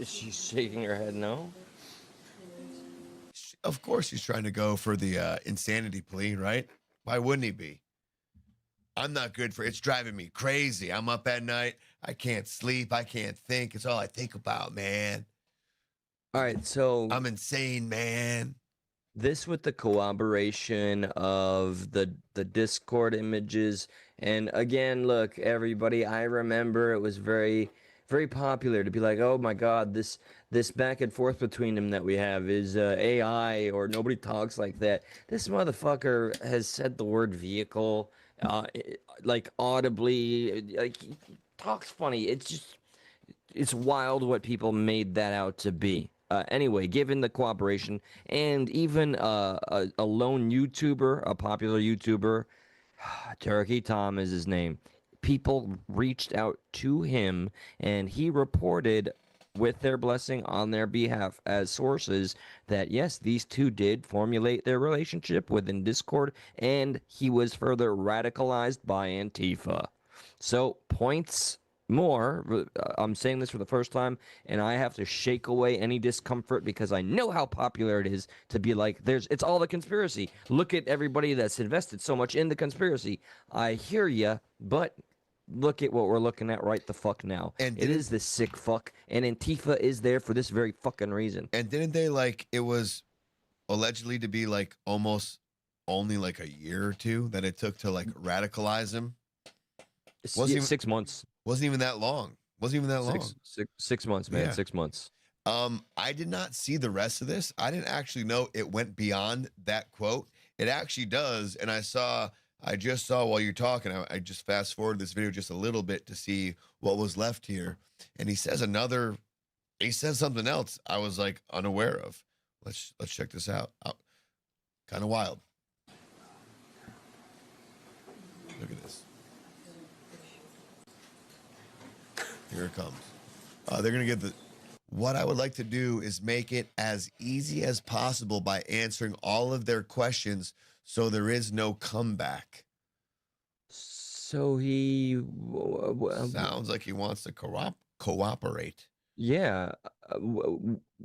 She's shaking her head no? Of course he's trying to go for the insanity plea, right? Why wouldn't he be? I'm not good for it's driving me crazy. I'm up at night. I can't sleep. I can't think. It's all I think about, man. All right, so I'm insane, man. This with the corroboration of the Discord images. And again, look, everybody, I remember it was very, very popular to be like, oh my God, this back and forth between them that we have is AI or nobody talks like that. This motherfucker has said the word vehicle, like audibly, like he talks funny. It's wild what people made that out to be. Anyway, given the cooperation and even a lone YouTuber, a popular YouTuber, Turkey Tom is his name, people reached out to him and he reported with their blessing on their behalf as sources that yes, these two did formulate their relationship within Discord and he was further radicalized by Antifa. So points more. I'm saying this for the first time and I have to shake away any discomfort because I know how popular it is to be like it's all the conspiracy. Look at everybody that's invested so much in the conspiracy. I hear ya, but look at what we're looking at right the fuck now. And it is this sick fuck and Antifa is there for this very fucking reason. And didn't they it was allegedly to be almost only a year or two that it took to radicalize him? Wasn't even 6 months. Wasn't even that long. Wasn't even that long. 6 months, man. Yeah. 6 months. I did not see the rest of this. I didn't actually know it went beyond that quote. It actually does. And I just saw while you're talking, I just fast forwarded this video just a little bit to see what was left here. And he says something else I was unaware of. Let's check this out. Kind of wild. Look at this. Here it comes. They're going to get what I would like to do is make it as easy as possible by answering all of their questions so there is no comeback. So he... Sounds like he wants to cooperate. Yeah.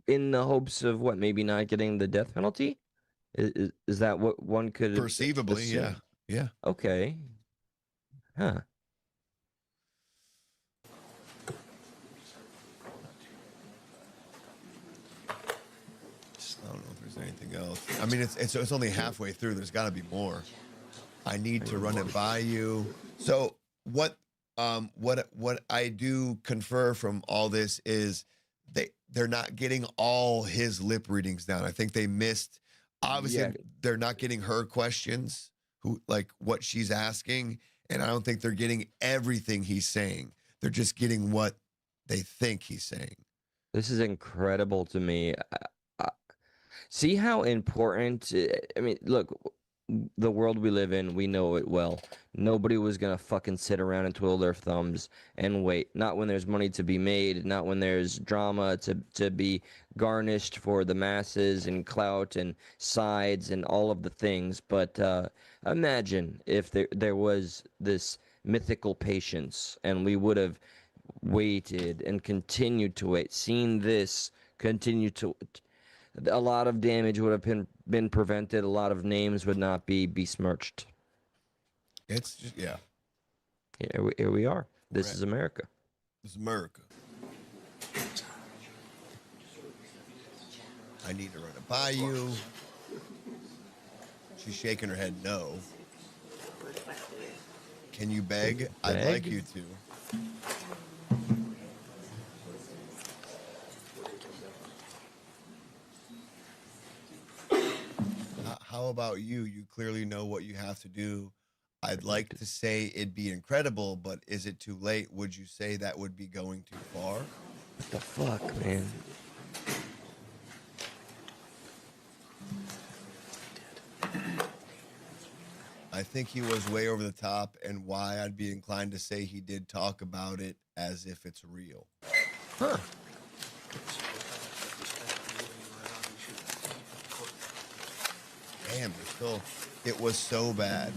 In the hopes of what? Maybe not getting the death penalty? Is that what one could... Perceivably, assume? yeah. Okay. Huh. I don't know if there's anything else. I mean, it's only halfway through. There's got to be more. I need to run it by you. So what I do confer from all this is they're not getting all his lip readings down. I think they missed. Obviously, they're not getting her questions, like what she's asking, and I don't think they're getting everything he's saying. They're just getting what they think he's saying. This is incredible to me. See how important. I mean, look, the world we live in, we know it well. Nobody was gonna fucking sit around and twiddle their thumbs and wait. Not when there's money to be made. Not when there's drama to be garnished for the masses and clout and sides and all of the things. But imagine if there was this mythical patience, and we would have waited and continued to wait. Seen this continue to. A lot of damage would have been prevented. A lot of names would not be besmirched. It's just, yeah. Here we are. This is America. This is America. I need to run it by you. She's shaking her head no. Can you beg? I'd like you to. How about you? You clearly know what you have to do. I'd like to say it'd be incredible, but is it too late? Would you say that would be going too far? What the fuck, man? I think he was way over the top, and why I'd be inclined to say he did talk about it as if it's real. Huh. Damn, it was so bad.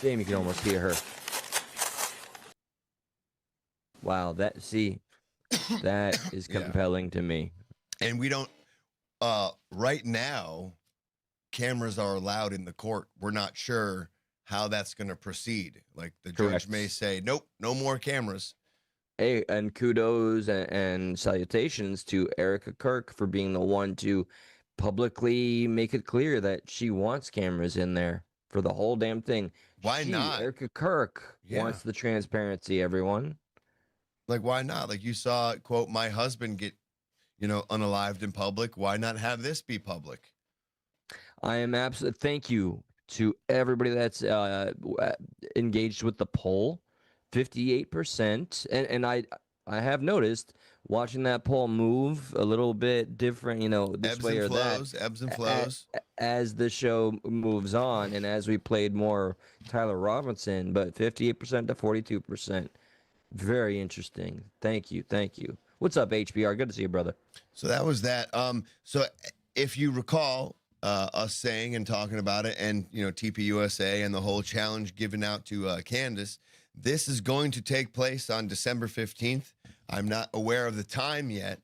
Damn, you can almost hear her. Wow, that is compelling to me. And we don't, right now, cameras are allowed in the court. We're not sure how that's going to proceed. Like the judge may say, nope, no more cameras. Hey, and kudos and salutations to Erica Kirk for being the one to publicly make it clear that she wants cameras in there for the whole damn thing. Why not? Erica Kirk wants the transparency, everyone. Like, why not? Like, you saw, quote, my husband get, unalived in public. Why not have this be public? I am absolutely, thank you to everybody that's engaged with the poll. 58%, and I have noticed watching that poll move a little bit different, this ebbs way and or flows, that. Ebbs and flows. As the show moves on, and as we played more Tyler Robinson, but 58% to 42%. Very interesting. Thank you. What's up, HBR? Good to see you, brother. So that was that. So if you recall us saying and talking about it, and TPUSA and the whole challenge given out to Candace. This is going to take place on December 15th. I'm not aware of the time yet,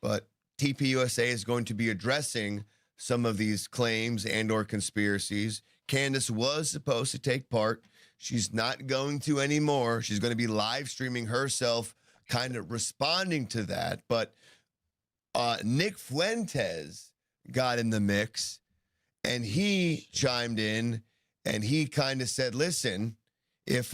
but TPUSA is going to be addressing some of these claims and or conspiracies. Candace was supposed to take part. She's not going to anymore. She's going to be live streaming herself, kind of responding to that. But Nick Fuentes got in the mix, and he chimed in, and he kind of said, listen, if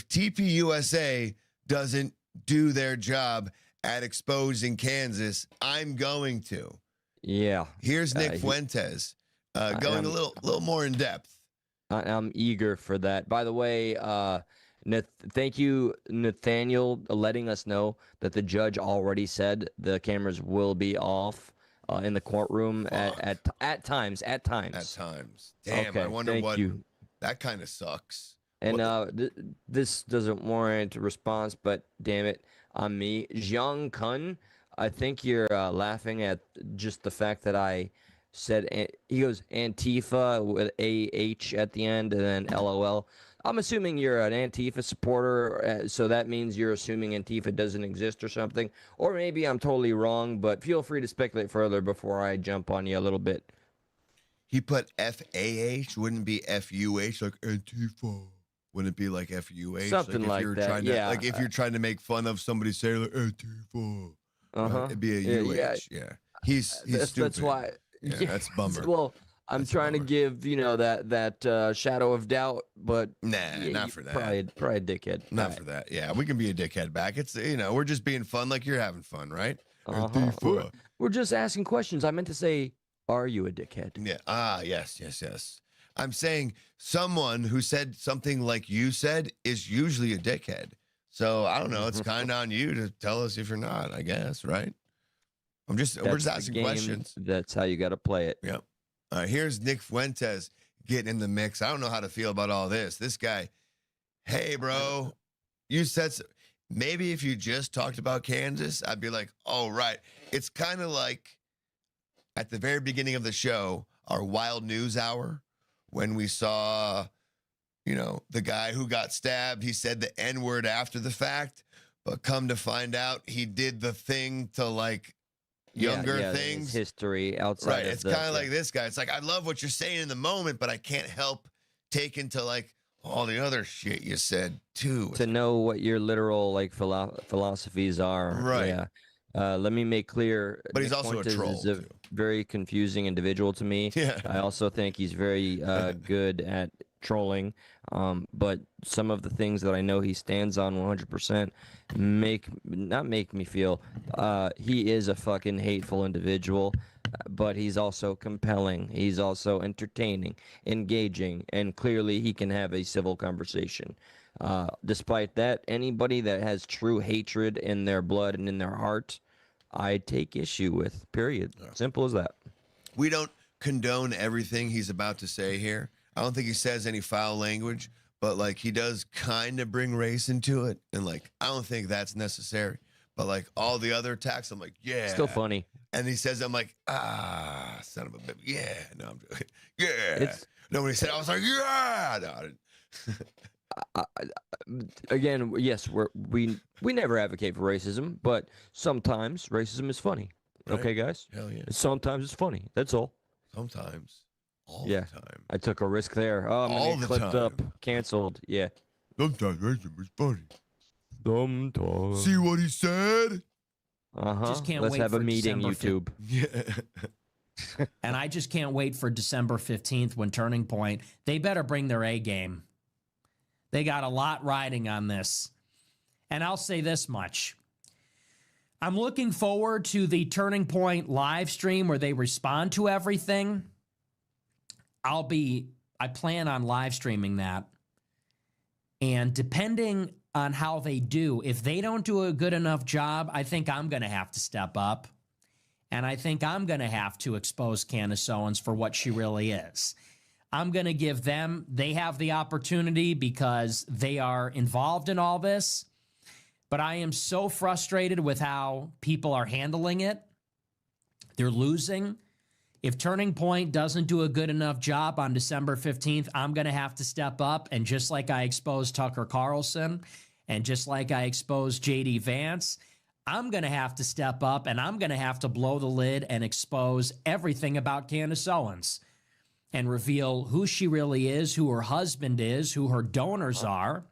TPUSA doesn't do their job at exposing Kansas, I'm going to. Yeah. Here's Nick Fuentes going a little more in depth. I'm eager for that. By the way, thank you, Nathaniel, letting us know that the judge already said the cameras will be off in the courtroom at times. At times. Damn, okay, I wonder what. You. That kind of sucks. And this doesn't warrant a response, but damn it, on me. Jiang Kun, I think you're laughing at just the fact that I said, he goes Antifa with AH at the end and then LOL. I'm assuming you're an Antifa supporter, so that means you're assuming Antifa doesn't exist or something. Or maybe I'm totally wrong, but feel free to speculate further before I jump on you a little bit. he put FAH, wouldn't it be FUH, like Antifa? Wouldn't it be like FUH? Something if like you're that, trying yeah. To, like if you're trying to make fun of somebody saying like Antifa, right? It'd be a UH. Yeah. He's stupid. That's why. Yeah, that's a bummer. Well, I'm trying to give that shadow of doubt, but not for that. Probably a dickhead. Not for that. Yeah, we can be a dickhead back. It's we're just being fun, like you're having fun, right? We're just asking questions. I meant to say, are you a dickhead? Yeah. Yes. I'm saying someone who said something like you said is usually a dickhead. So I don't know. It's kind of on you to tell us if you're not, I guess, right? We're just asking questions. That's how you got to play it. Yep. All right, here's Nick Fuentes getting in the mix. I don't know how to feel about all this. This guy, hey, bro, you said maybe if you just talked about Kansas, I'd be like, oh, right. It's kind of like at the very beginning of the show, our wild news hour, when we saw, the guy who got stabbed, he said the N-word after the fact, but come to find out he did the thing to like younger things. History outside. Right. It's kind of like this guy. It's like, I love what you're saying in the moment, but I can't help taking to like all the other shit you said too. To know what your literal like philosophies are. Right. Yeah. Let me make clear. But he's Nick also Fuentes a troll. is a very confusing individual to me. Yeah. I also think he's very good at trolling. But some of the things that I know he stands on 100% not make me feel he is a fucking hateful individual, but he's also compelling. He's also entertaining, engaging, and clearly he can have a civil conversation. Despite that, anybody that has true hatred in their blood and in their heart, I take issue with, period. Simple as that. We don't condone everything he's about to say here. I don't think he says any foul language, but like he does kind of bring race into it. And like, I don't think that's necessary. But like all the other attacks, I'm like, yeah. Still funny. And he says, I'm like, son of a bitch. Yeah. No, I'm joking. Yeah. Nobody said, I was like, yeah. No, I didn't. Again, yes, we never advocate for racism, but sometimes racism is funny. Right. Okay, guys? Hell yeah. Sometimes it's funny. That's all. Sometimes. All the time. I took a risk there. Oh, I'm All gonna get the clipped time. up. Canceled. Yeah. Sometimes racism is funny. Sometimes. See what he said? Uh-huh. Just can't Let's wait have a for meeting, December YouTube. Yeah. And I just can't wait for December 15th when Turning Point, they better bring their A game. They got a lot riding on this. And I'll say this much. I'm looking forward to the Turning Point live stream where they respond to everything. I plan on live streaming that. And depending on how they do, if they don't do a good enough job, I think I'm going to have to step up. And I think I'm going to have to expose Candace Owens for what she really is. I'm going to give them, they have the opportunity because they are involved in all this. But I am so frustrated with how people are handling it. They're losing. If Turning Point doesn't do a good enough job on December 15th, I'm going to have to step up. And just like I exposed Tucker Carlson, and just like I exposed JD Vance, I'm going to have to step up and I'm going to have to blow the lid and expose everything about Candace Owens and reveal who she really is, who her husband is, who her donors are.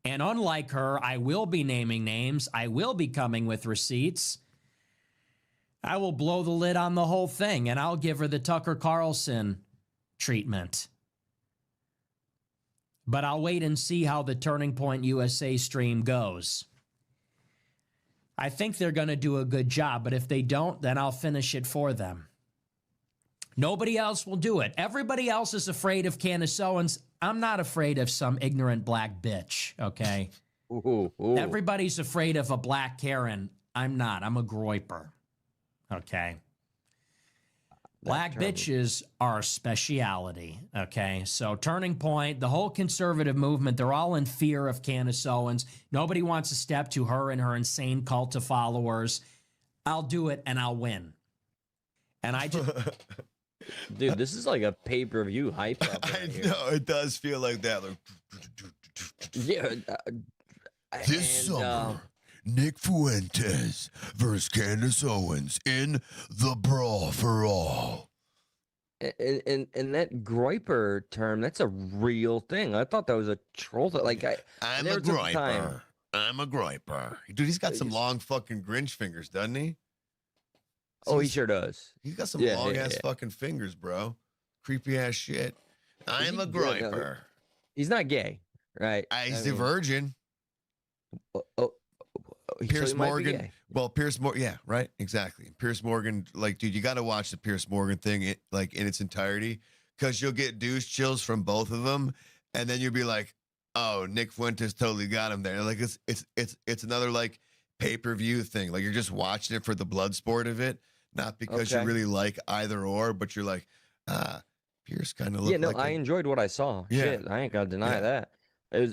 And unlike her, I will be naming names. I will be coming with receipts. I will blow the lid on the whole thing, and I'll give her the Tucker Carlson treatment. But I'll wait and see how the Turning Point USA stream goes. I think they're going to do a good job, but if they don't, then I'll finish it for them. Nobody else will do it. Everybody else is afraid of Candace Owens. I'm not afraid of some ignorant black bitch, okay? Ooh. Everybody's afraid of a black Karen. I'm not. I'm a groiper, okay? Black bitches are a speciality, okay? So Turning Point, the whole conservative movement, they're all in fear of Candace Owens. Nobody wants to step to her and her insane cult of followers. I'll do it and I'll win. And I just... Dude, this is like a pay-per-view hype up right here. No, it does feel like that. Like, Yeah. this summer, Nick Fuentes versus Candace Owens in the Brawl for All. And that groiper term, that's a real thing. I thought that was a troll thing. Like I'm never a took the time. groiper. I'm a groiper. Dude, he's got some long fucking Grinch fingers, doesn't he? Oh, he sure does. He's got some Yeah, long yeah, ass yeah. fucking fingers, bro. Creepy ass shit. I'm he- a yeah, no, groiper. He's not gay, right? He's I a mean, virgin. so Pierce he might be Morgan. gay. Well, Pierce Morgan. Yeah, right. Exactly. Pierce Morgan. Like, dude, you got to watch the Pierce Morgan thing, like in its entirety, because you'll get douche chills from both of them, and then you'll be like, "Oh, Nick Fuentes totally got him there." Like, it's another like pay-per-view thing. Like, you're just watching it for the blood sport of it, not because you Okay. really like either or, but you're like, Pierce kind of looked Yeah, no, like I enjoyed what I saw. Yeah. Shit, I ain't gonna deny Yeah. that.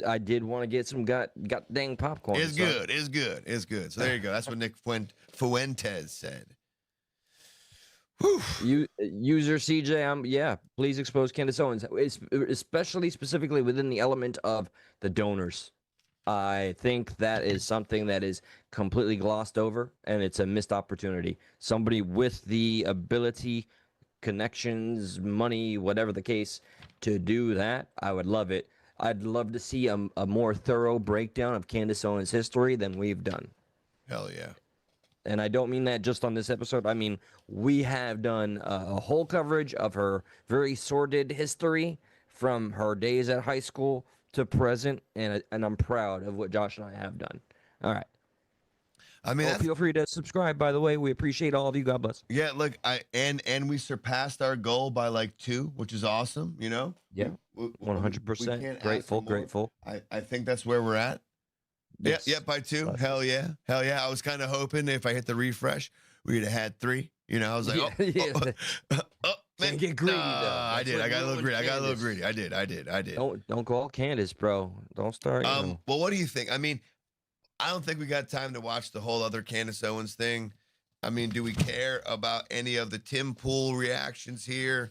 I did want to get some got dang popcorn. It's so- good. It's good. It's good. So there you go. That's what Nick Fuentes said. User CJ, yeah, please expose Candace Owens, especially specifically within the element of the donors. I think that is something that is completely glossed over, and it's a missed opportunity. Somebody with the ability, connections, money, whatever the case, to do that, I would love it. I'd love to see a more thorough breakdown of Candace Owens' history than we've done. Hell yeah. And I don't mean that just on this episode. I mean, we have done a whole coverage of her very sordid history from her days at high school to present, and I'm proud of what Josh and I have done. All right. I mean, feel free to subscribe, by the way. We appreciate all of you. God bless. Yeah, look, and we surpassed our goal by like 2, which is awesome, you know? Yeah. We 100%. can't ask Grateful, for more. grateful. I think that's where we're at. Yes. Yeah, by 2. Hell yeah. Hell yeah. I was kind of hoping if I hit the refresh, we'd have had 3. You know, I was like, Can't get greedy, though. I That's did. what I got a little ruined greedy. I got a little Candace. greedy. I did. Don't call Candace, bro. Don't start. Well, what do you think? I mean, I don't think we got time to watch the whole other Candace Owens thing. I mean, do we care about any of the Tim Pool reactions here?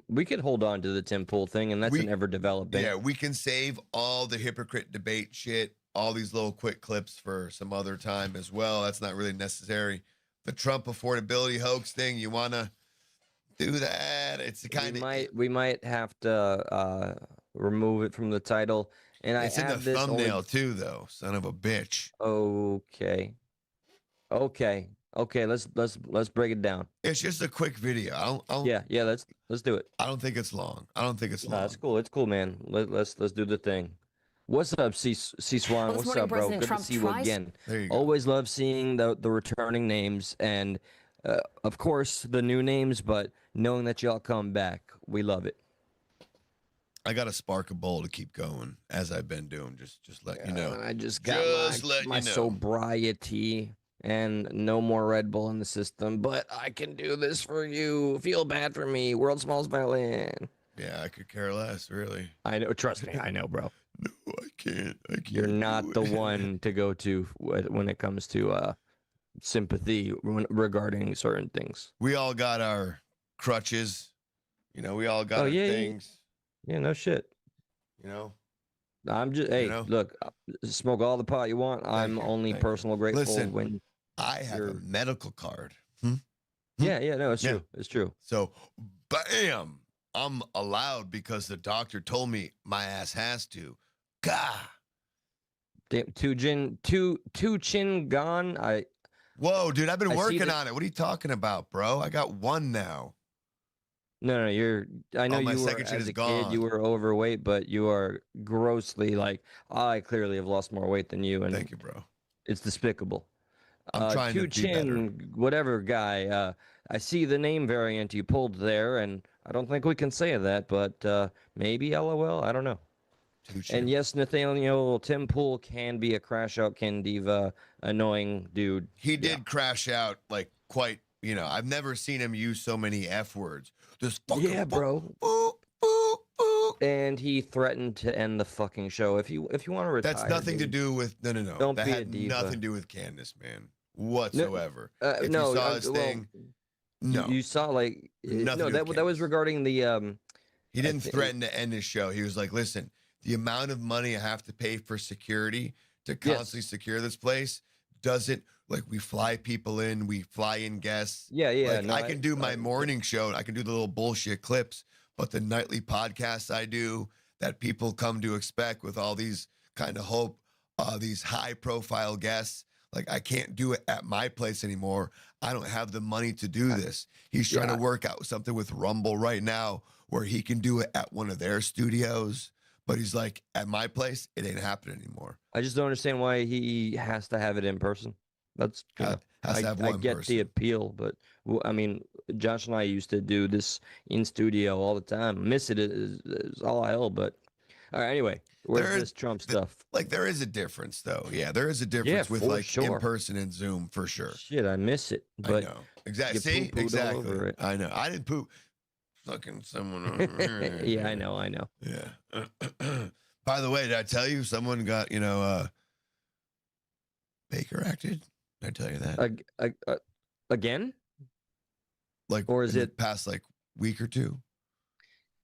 We could hold on to the Tim Pool thing, and that's an ever developing. Yeah, we can save all the hypocrite debate shit, all these little quick clips for some other time as well. That's not really necessary. The Trump affordability hoax thing, you want to do that? It's kind of we might have to remove it from the title. And it's in the thumbnail too, though. Son of a bitch. Okay. Let's break it down. It's just a quick video. Yeah. Let's do it. I don't think it's long. long. It's cool. It's cool, man. Let's do the thing. What's up, C Swan? Well, this What's morning, up, bro? President Good Trump to see you tries- again. There you go. Always love seeing the returning names, and of course the new names. But knowing that y'all come back, we love it. I got to spark a bowl to keep going as I've been doing. Just let you know. I just got let my you know. sobriety and no more Red Bull in the system, but I can do this for you. Feel bad for me. World's smallest violin. Yeah, I could care less, really. I know. Trust me. I know, bro. No, I can't. You're not the one to go to when it comes to sympathy regarding certain things. We all got our crutches. You know, we all got our things. Yeah, no shit. You know? I'm just, hey, know? look, smoke all the pot you want. I'm only personal grateful Listen, when I have a medical card. Yeah, no, it's true. It's true. So, bam, I'm allowed because the doctor told me my ass has to. Gah. Damn, two chin gone. Whoa, dude, I've been I see working that- on it. What are you talking about, bro? I got 1 now. No, I know my you were second chin as is a gone. kid. You were overweight, but you are grossly I clearly have lost more weight than you. And Thank you, bro. It's despicable. I'm trying to two be better. chin, whatever guy. I see the name variant you pulled there, and I don't think we can say that, but maybe LOL. I don't know. And yes, Nathaniel, Tim Pool can be a crash out Ken Diva, annoying dude. He did crash out like quite, you know, I've never seen him use so many F words. This fucking Yeah, bro. And he threatened to end the fucking show if you want to retire. That's nothing to do with no. Don't that be a had diva. nothing to do with Candace, man, whatsoever. If no, you saw his thing, no, you saw like Nothing no to do with that was regarding the he didn't threaten to end his show. He was like, "Listen, the amount of money I have to pay for security to constantly secure this place doesn't like we fly people in, we fly in guests. Yeah, yeah. Like, no, I can do my morning show, I can do the little bullshit clips, but the nightly podcasts I do that people come to expect with all these kind of hope, these high profile guests, like I can't do it at my place anymore. I don't have the money to do this. He's trying to work out something with Rumble right now where he can do it at one of their studios. But he's like, at my place, it ain't happening anymore. I just don't understand why he has to have it in person. That's has to have one I get person. the appeal, but I mean, Josh and I used to do this in studio all the time. Miss it is all hell, but all right. Anyway, where's this Trump stuff? Like there is a difference, though. Yeah, there is a difference with for like sure. in person and Zoom for sure. Shit, I miss it. But I know exactly. you See, poo-pooed all exactly. over it. I know. I didn't poop. Fucking someone. Over here. Yeah, I know. Yeah. By the way, did I tell you someone got Baker acted? Did I tell you that? Again? Like, or is in it the past like week or two?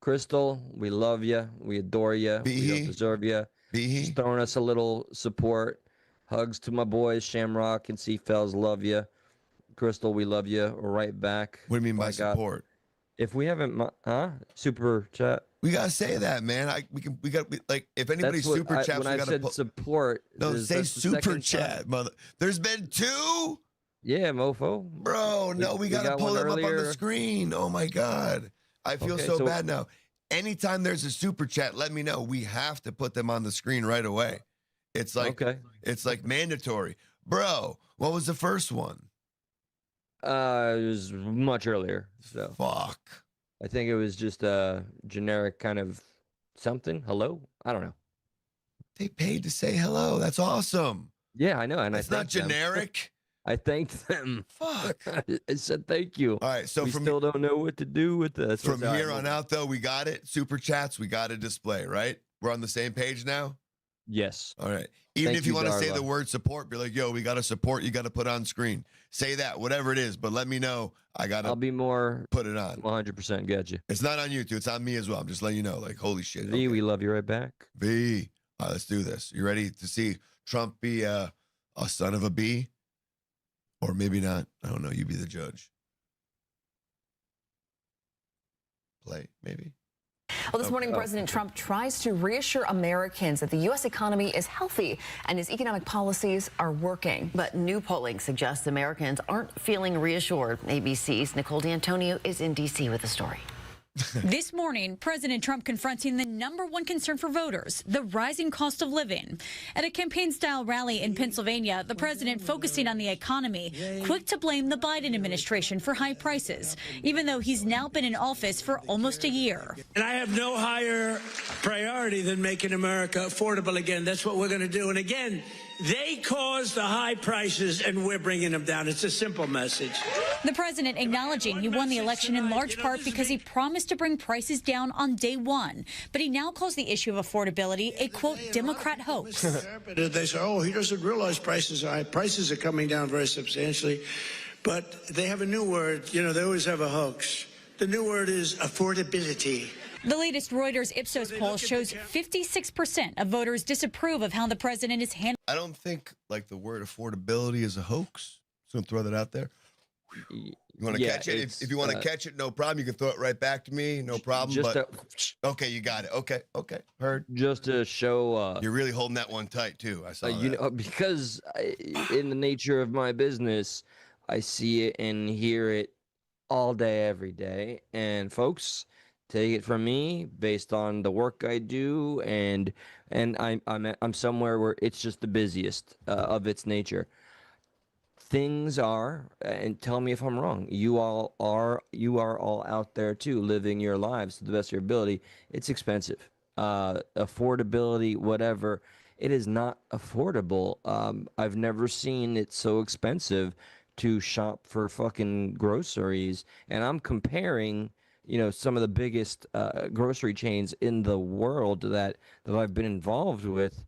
Crystal, we love you. We adore you. We don't deserve you. Just throwing us a little support. Hugs to my boys, Shamrock and Seafells. Love you. Crystal, we love you. Right back. What do you mean by support? If we haven't, super chat. We gotta say that, man. We got like if anybody super chats, when we I gotta said put, support. No, say that's the super second chat, time. mother. There's been 2. Yeah, mofo. Bro, no, we gotta got pull one them up on the earlier. screen. Oh my god, I feel Okay, so so- bad now. Anytime there's a super chat, let me know. We have to put them on the screen right away. It's like it's like mandatory, bro. What was the first one? It was much earlier. So fuck. I think it was just a generic kind of something. Hello? I don't know. They paid to say hello. That's awesome. Yeah, I know. And It's I not thanked them. generic. I thanked them. Fuck. I said thank you. All right, so we from still don't know what to do with this. From here on out, though, we got it. Super chats, we got to display, right? We're on the same page now? Yes. All right. Even Thank if you want to say Darla. the word support, be like, yo, we got to support, you got to put on screen. Say that, whatever it is, but let me know. I'll be more put it on. 100% got you. It's not on YouTube. It's on me as well. I'm just letting you know. Like, holy shit. V, we love you right back. V. All right, let's do this. You ready to see Trump be a son of a bee? Or maybe not. I don't know. You be the judge. Play, maybe. Well, this morning, President Trump tries to reassure Americans that the U.S. economy is healthy and his economic policies are working. But new polling suggests Americans aren't feeling reassured. ABC's Nicole D'Antonio is in D.C. with the story. This morning, President Trump confronting the #1 concern for voters, the rising cost of living. At a campaign-style rally in Pennsylvania, the president focusing on the economy, quick to blame the Biden administration for high prices, even though he's now been in office for almost a year. And I have no higher priority than making America affordable again. That's what we're going to do. And again, they caused the high prices, and we're bringing them down. It's a simple message. The president acknowledging he won the election in large part because he promised to bring prices down on day one. But he now calls the issue of affordability a, quote, Democrat hoax. They say, oh, he doesn't realize prices are high. Prices are coming down very substantially. But they have a new word. You know, they always have a hoax. The new word is affordability. The latest Reuters Ipsos poll shows 56% of voters disapprove of how the president is handling. I don't think like the word affordability is a hoax. Just gonna throw that out there. You want to catch it? If you want to catch it, no problem. You can throw it right back to me, no problem. Just okay, you got it. Okay, heard. Just to show. You're really holding that one tight too. I saw that. You know, because in the nature of my business, I see it and hear it all day, every day. And folks, take it from me based on the work I do, and I'm somewhere where it's just the busiest of its nature. Things are, and tell me if I'm wrong. You are all out there too, living your lives to the best of your ability. It's expensive, affordability, whatever. It is not affordable. I've never seen it so expensive to shop for fucking groceries, and I'm comparing, some of the biggest grocery chains in the world that I've been involved with.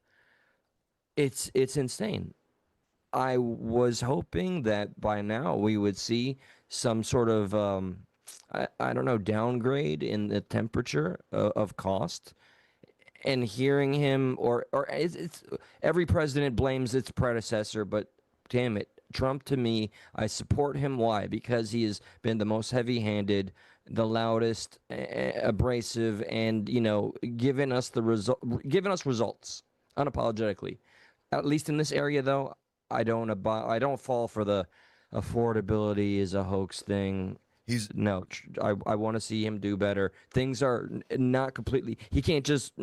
It's insane. I was hoping that by now we would see some sort of, I don't know, downgrade in the temperature of cost. And hearing him, or it's every president blames its predecessor, but damn it, Trump to me, I support him. Why? Because he has been the most heavy-handed, the loudest, abrasive, and given us results unapologetically. At least in this area, though, I don't fall for the affordability is a hoax thing. I want to see him do better. Things are not completely. He can't just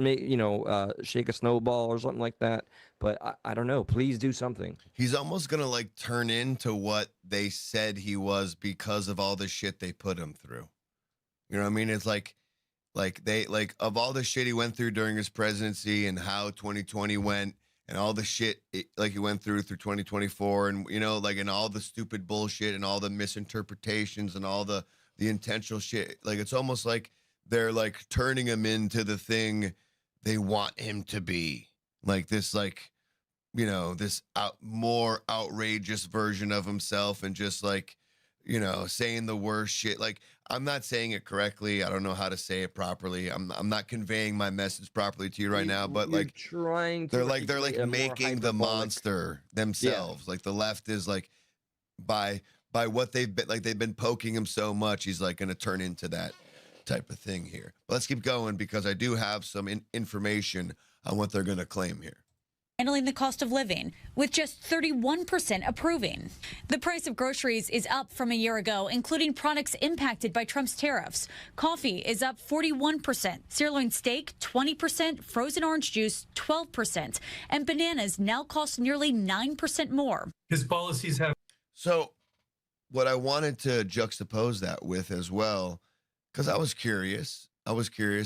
shake a snowball or something like that. But I don't know. Please do something. He's almost gonna like turn into what they said he was because of all the shit they put him through. You know what I mean? It's like of all the shit he went through during his presidency and how 2020 went and all the shit he went through 2024 and and all the stupid bullshit and all the misinterpretations and all the intentional shit. Like it's almost like they're like turning him into the thing they want him to be. Like this this more outrageous version of himself and just saying the worst shit. Like I'm not saying it correctly. I don't know how to say it properly. I'm not conveying my message properly to you right now, but You're trying to they're like making the monster themselves. Yeah. Like the left is like by what they've been poking him so much, he's like going to turn into that type of thing here. But let's keep going because I do have some information on what they're going to claim here. Handling the cost of living, with just 31% approving. The price of groceries is up from a year ago, including products impacted by Trump's tariffs. Coffee is up 41%, sirloin steak 20%, frozen orange juice 12%, and bananas now cost nearly 9% more. His policies have. So what I wanted to juxtapose that with as well, because I was curious,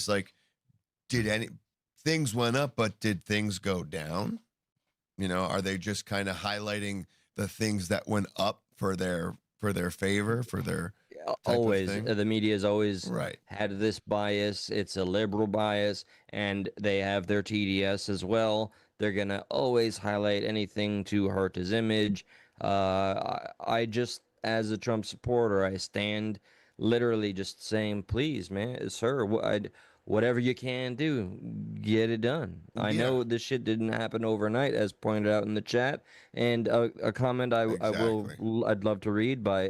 like, things went up, but did things go down? Are they just kind of highlighting the things that went up for their favor, for their always the media has always right. had this bias. It's a liberal bias, and they have their TDS as well. They're gonna always highlight anything to hurt his image. I just, as a Trump supporter, I stand literally just saying, please, man, sir, whatever you can do, get it done. I know this shit didn't happen overnight, as pointed out in the chat. And a comment I'd love to read by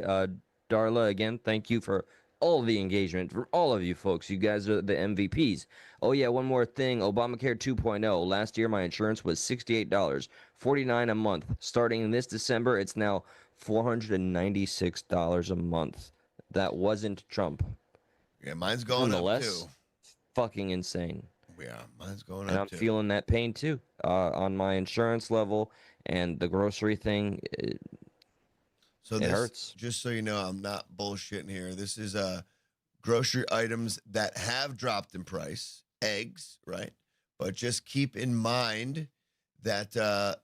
Darla. Again, thank you for all the engagement from all of you folks. You guys are the MVPs. Oh yeah, one more thing. Obamacare 2.0. Last year my insurance was $68.49 a month. Starting this December, it's now $496 a month. That wasn't Trump. Yeah, mine's going up too. Fucking insane. Yeah, mine's going and up I'm feeling that pain too on my insurance level and the grocery thing. It hurts. Just so you know, I'm not bullshitting here. This is grocery items that have dropped in price, eggs, right? But just keep in mind that a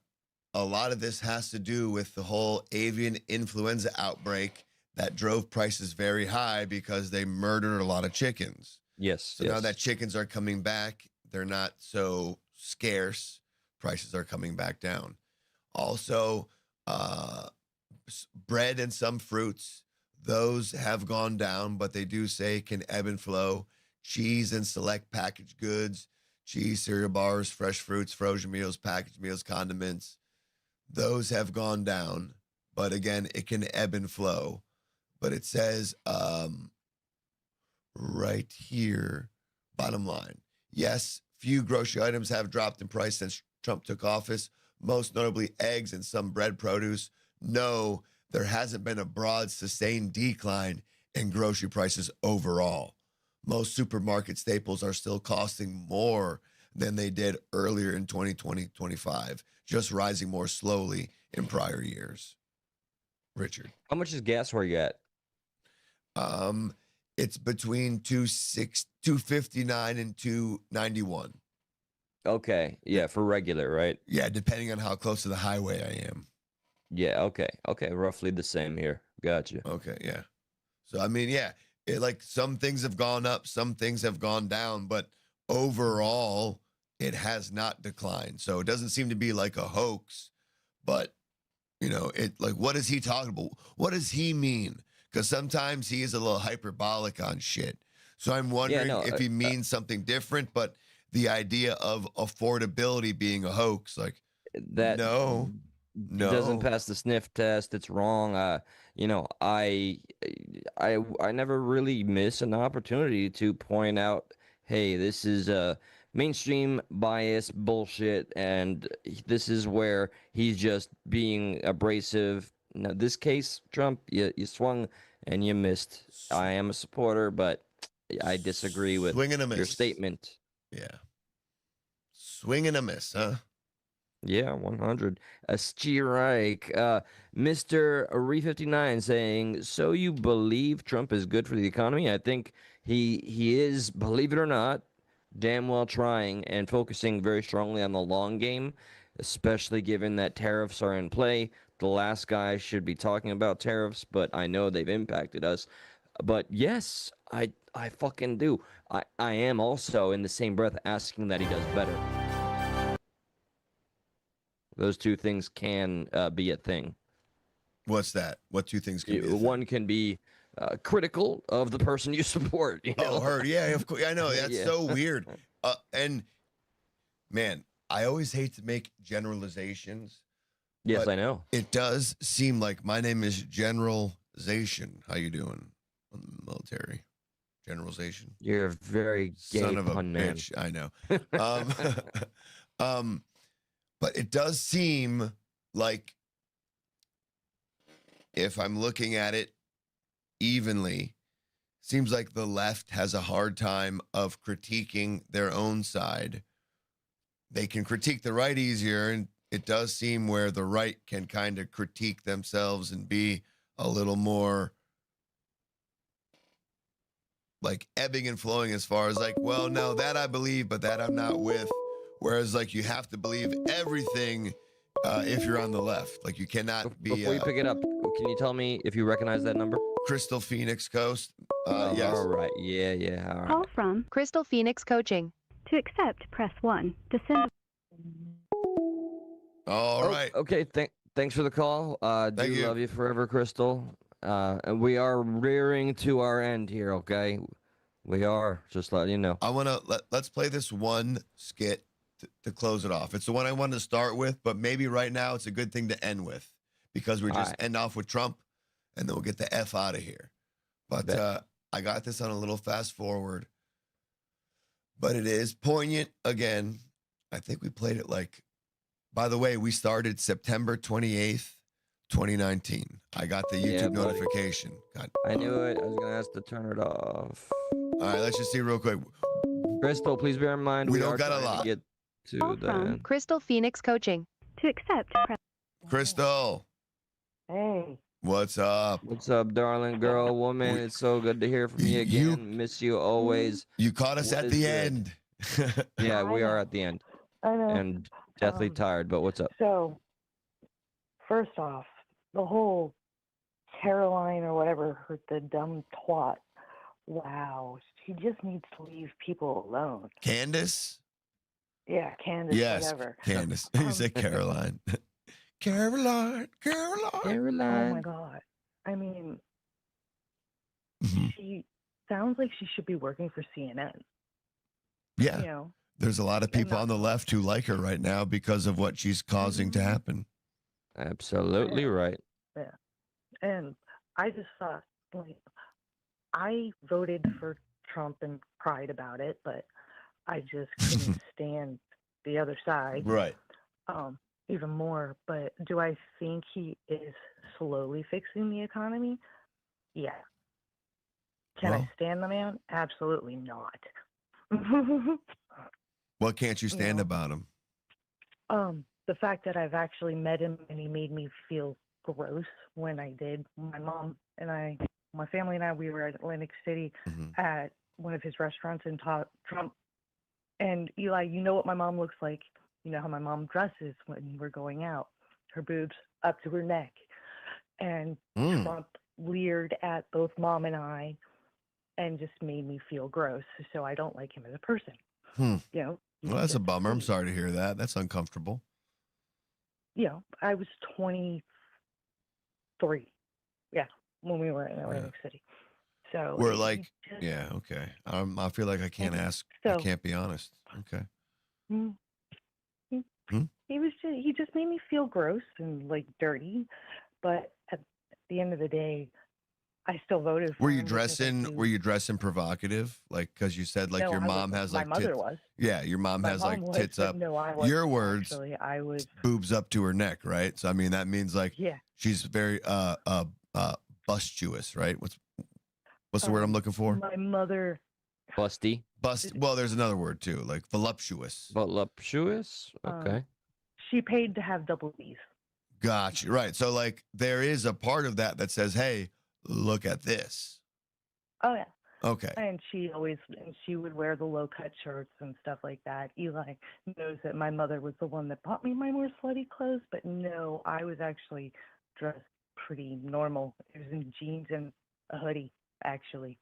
lot of this has to do with the whole avian influenza outbreak that drove prices very high because they murdered a lot of chickens. Yes. So now that chickens are coming back, they're not so scarce. Prices are coming back down. Also, bread and some fruits, those have gone down, but they do say can ebb and flow. Cheese and select packaged goods, cheese, cereal bars, fresh fruits, frozen meals, packaged meals, condiments, those have gone down. But again, it can ebb and flow. But it says right here, bottom line, yes, few grocery items have dropped in price since Trump took office, most notably eggs and some bread produce. No, there hasn't been a broad sustained decline in grocery prices overall. Most supermarket staples are still costing more than they did earlier in 2020-25, just rising more slowly in prior years. Richard. How much is gas where you at? It's between 259 and 291. Okay. Yeah, for regular, right? Yeah, depending on how close to the highway I am. Yeah, okay. Okay, roughly the same here. Gotcha. Okay, yeah. So, I mean, yeah, like some things have gone up, some things have gone down, but overall, it has not declined. So it doesn't seem to be like a hoax, but, what is he talking about? What does he mean? Because sometimes he is a little hyperbolic on shit. So I'm wondering if he means something different, but the idea of affordability being a hoax, like, that, no. doesn't pass the sniff test. It's wrong. You know, I never really miss an opportunity to point out, hey, this is mainstream bias bullshit, and this is where he's just being abrasive. Now, this case, Trump, you swung and you missed. I am a supporter, but I disagree with Swing and a your miss. statement. Yeah. Swing and a miss, huh? Yeah, 100. Strike. Mr. Re59 saying, so you believe Trump is good for the economy? I think he is, believe it or not, damn well trying and focusing very strongly on the long game, especially given that tariffs are in play. The last guy should be talking about tariffs, but I know they've impacted us. But yes, I fucking do. I am also in the same breath asking that he does better. Those two things can be a thing. What's that? What two things can be? One can be critical of the person you support. You know? Oh, her. Yeah, of course. I know. That's Yeah. so weird. And man, I always hate to make generalizations. Yes, but I know. It does seem like my name is Generalization. How you doing on the military? Generalization. You're a very gay Son of a pun man. bitch. I know. But it does seem like, if I'm looking at it evenly, seems like the left has a hard time of critiquing their own side. They can critique the right easier, and it does seem where the right can kind of critique themselves and be a little more like ebbing and flowing as far as like, well, no, that I believe, but that I'm not with. Whereas like you have to believe everything if you're on the left. Like you cannot be. Before you pick it up, can you tell me if you recognize that number? Crystal Phoenix Coast. Yes. All right. Yeah. All right. Call from Crystal Phoenix Coaching. To accept, press 1. To send. All right. Okay. Thanks for the call. Thank you. Love you forever, Crystal. And we are rearing to our end here. Okay. We are. Just letting you know. I want to let's play this one skit to close it off. It's the one I wanted to start with, but maybe right now it's a good thing to end with because we're just end off with Trump, and then we'll get the F out of here. But I got this on a little fast forward, but it is poignant again. I think we played it like, by the way, we started September 28th, 2019. I got the YouTube notification. I knew it. I was going to ask to turn it off. All right, let's just see real quick. Crystal, please bear in mind we we don't are got a trying lot. to get to Call from the Crystal Phoenix Coaching. To accept, press. Crystal, Hey. what's up? What's up, darling girl, woman? It's so good to hear from you again. Miss you always. You caught us What at is the good? end. Yeah, we are at the end. I know. And deathly tired, but what's up? So, first off, the whole Caroline or whatever, the dumb twat. Wow, she just needs to leave people alone. Candace? Yeah, Candace, Yes, whatever. Candace. You said Caroline. Caroline. Oh my God. I mean, she sounds like she should be working for CNN. Yeah. You know? There's a lot of people on the left who like her right now because of what she's causing to happen. Absolutely right. Yeah. And I just thought, like, I voted for Trump and cried about it, but I just couldn't stand the other side. Right. Even more. But do I think he is slowly fixing the economy? Yeah. Can I stand the man? Absolutely not. What can't you stand about him? The fact that I've actually met him and he made me feel gross when I did. My mom and I, my family and I, we were at Atlantic City at one of his restaurants in Trump. And Eli, you know what my mom looks like. You know how my mom dresses when we're going out. Her boobs up to her neck. And Trump leered at both mom and I and just made me feel gross. So I don't like him as a person. You know? Well, that's a bummer. I'm sorry to hear that. That's uncomfortable. You know, I was 23. Yeah, when we were in Atlantic City. So We're like, yeah, okay. I feel like I can't ask. I can't be honest. Okay. He just made me feel gross and like dirty. But at the end of the day, I still voted for Were him. you because I dressing? do- Were you dressing provocative? Like, because you said like No, your I mom wasn't. has My like mother tits. was. Yeah, your mom My has mom like was, tits but up. no, I wasn't, Your words, actually. I was. boobs up to her neck, right? So I mean that means like Yeah. she's very bustuous, right? What's the word I'm looking for? My mother. Busty. Well, there's another word too, like voluptuous. Voluptuous. Okay. She paid to have double B's. Gotcha. Right. So like there is a part of that that says, "Hey, look at this." Oh yeah. Okay. And she would wear the low cut shirts and stuff like that. Eli knows that my mother was the one that bought me my more slutty clothes, but no, I was actually dressed pretty normal. It was in jeans and a hoodie, actually.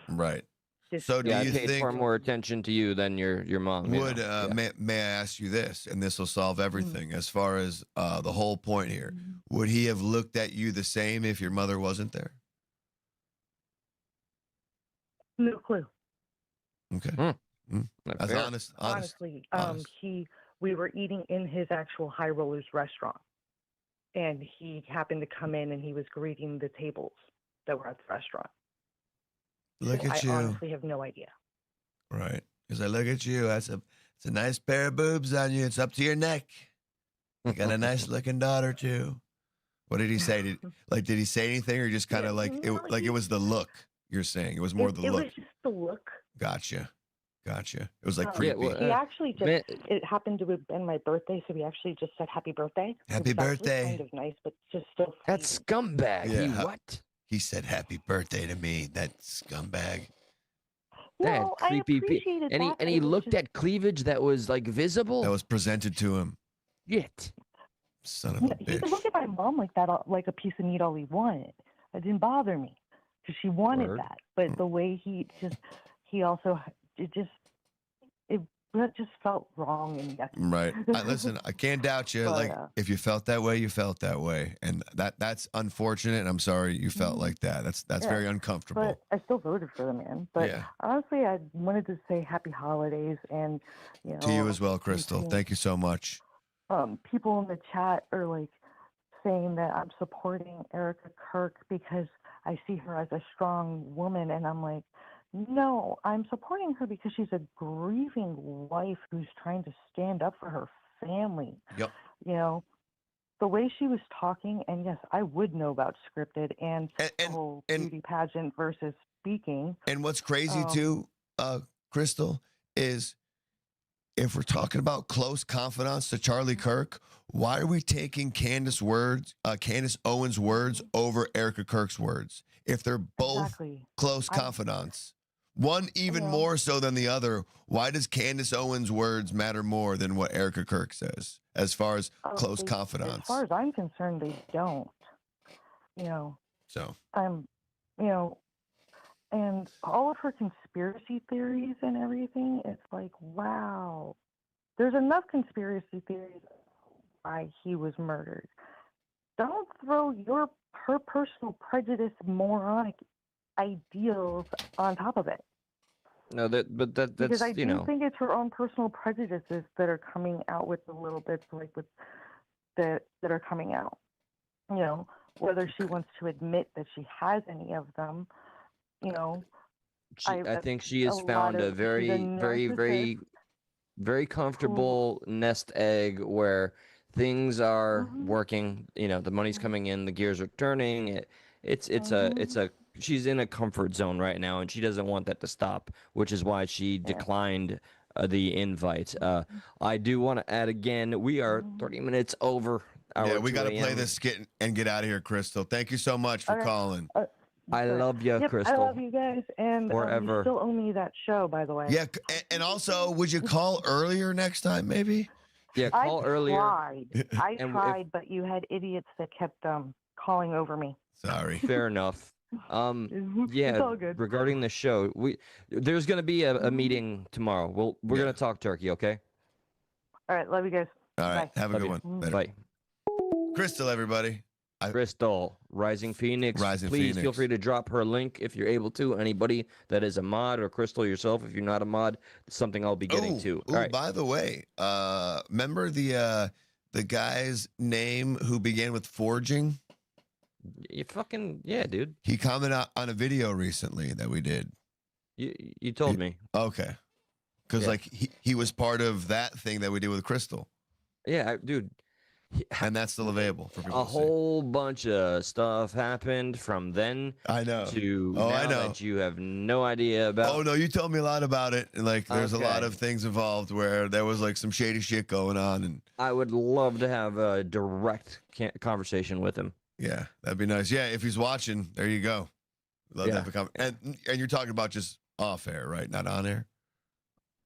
Right. Just- So do Yeah, I you paid think far more attention to you than your mom. you would know? Yeah. may I ask you this, and this will solve everything as far as the whole point here? Would he have looked at you the same if your mother wasn't there? No clue. Okay. That's fair. honest. Honestly, honest. we were eating in his actual High Rollers restaurant, and he happened to come in and he was greeting the tables that were at the restaurant. Look So at I you. honestly have no idea. Right. Because I look at you. It's a nice pair of boobs on you. It's up to your neck. You got a nice looking daughter too. What did he say? Did he say anything, or just kind of like it was the look? You're saying it was more the It look. was just the look. Gotcha. It was like Um, creepy. he actually just, it happened to have been my birthday, so he actually just said happy birthday. Happy which was birthday. kind of nice, but just still. That scumbag. Yeah, He how- what? He said happy birthday to me. That scumbag. That No, I creepy. appreciated And he that, and but he it was looked just- at cleavage that was like visible. That was presented to him. Shit. Son of a He bitch. could look at my mom like that, like a piece of meat all he wanted. It didn't bother me because she wanted Word. that. But the way he also, that just felt wrong and yucky. Right. Listen, I can't doubt you. But, Like if you felt that way, you felt that way, and that's unfortunate. And I'm sorry you felt like that. That's Yeah, very uncomfortable. But I still voted for the man. But Yeah. honestly, I wanted to say happy holidays and To you as well, Crystal. Thank you so much. People in the chat are like saying that I'm supporting Erica Kirk because I see her as a strong woman, and I'm like, no, I'm supporting her because she's a grieving wife who's trying to stand up for her family. Yep. You know, the way she was talking, and yes, I would know about scripted and the whole beauty pageant versus speaking. And what's crazy too, Crystal, is if we're talking about close confidants to Charlie Kirk, why are we taking Candace Owens' words over Erica Kirk's words? If they're both Exactly. close confidants, one even more so than the other, why does Candace Owens' words matter more than what Erica Kirk says as far as close As confidants? far as I'm concerned, they don't. You know, So and all of her conspiracy theories and everything, it's like, wow, there's enough conspiracy theories why he was murdered. Don't throw her personal prejudice, moronic ideals on top of it. No, that's Because I do think it's her own personal prejudices that are coming out with the little bits that are coming out. You know, whether she wants to admit that she has any of them, you know. I think she has a found lot a of- very, she's a very, very, narcissist very comfortable nest egg where things are working. You know, the money's coming in, the gears are turning. She's in a comfort zone right now, and she doesn't want that to stop, which is why she declined the invite. I do want to add again, we are 30 minutes over. Yeah, we got to play this skit and get out of here, Crystal. Thank you so much for Okay. calling. I love you, Yep, Crystal. I love you guys, and you Forever. still owe me that show, by the way. Yeah, and also, would you call earlier next time, maybe? Yeah, call I earlier. tried. I And if- tried, but you had idiots that kept calling over me. Sorry. Fair enough. Yeah, all good. regarding the show, there's going to be a meeting tomorrow. We're going to talk turkey, okay? All right, love you guys. All right, Bye. have a Love good you. one. Later. Bye. Crystal, everybody. Crystal, Rising Phoenix. Rising Please Phoenix. feel free to drop her link if you're able to. Anybody that is a mod, or Crystal yourself, if you're not a mod, it's something I'll be getting to. All right. By the way, remember the guy's name who began with forging? You fucking, yeah, dude. He commented on a video recently that we did. You told me. Okay. Because, Yeah. like, he was part of that thing that we did with Crystal. Yeah, dude. And that's still available for people A to see. whole bunch of stuff happened from then I know. to Oh, now I know. that you have no idea about. Oh, no, you told me a lot about it. And, like, there's a lot Okay. of things involved where there was, like, some shady shit going on. And I would love to have a direct conversation with him. yeah, that'd be nice. Yeah, if he's watching, there you go. Love to Yeah. have a and you're talking about just off air, right? Not on air?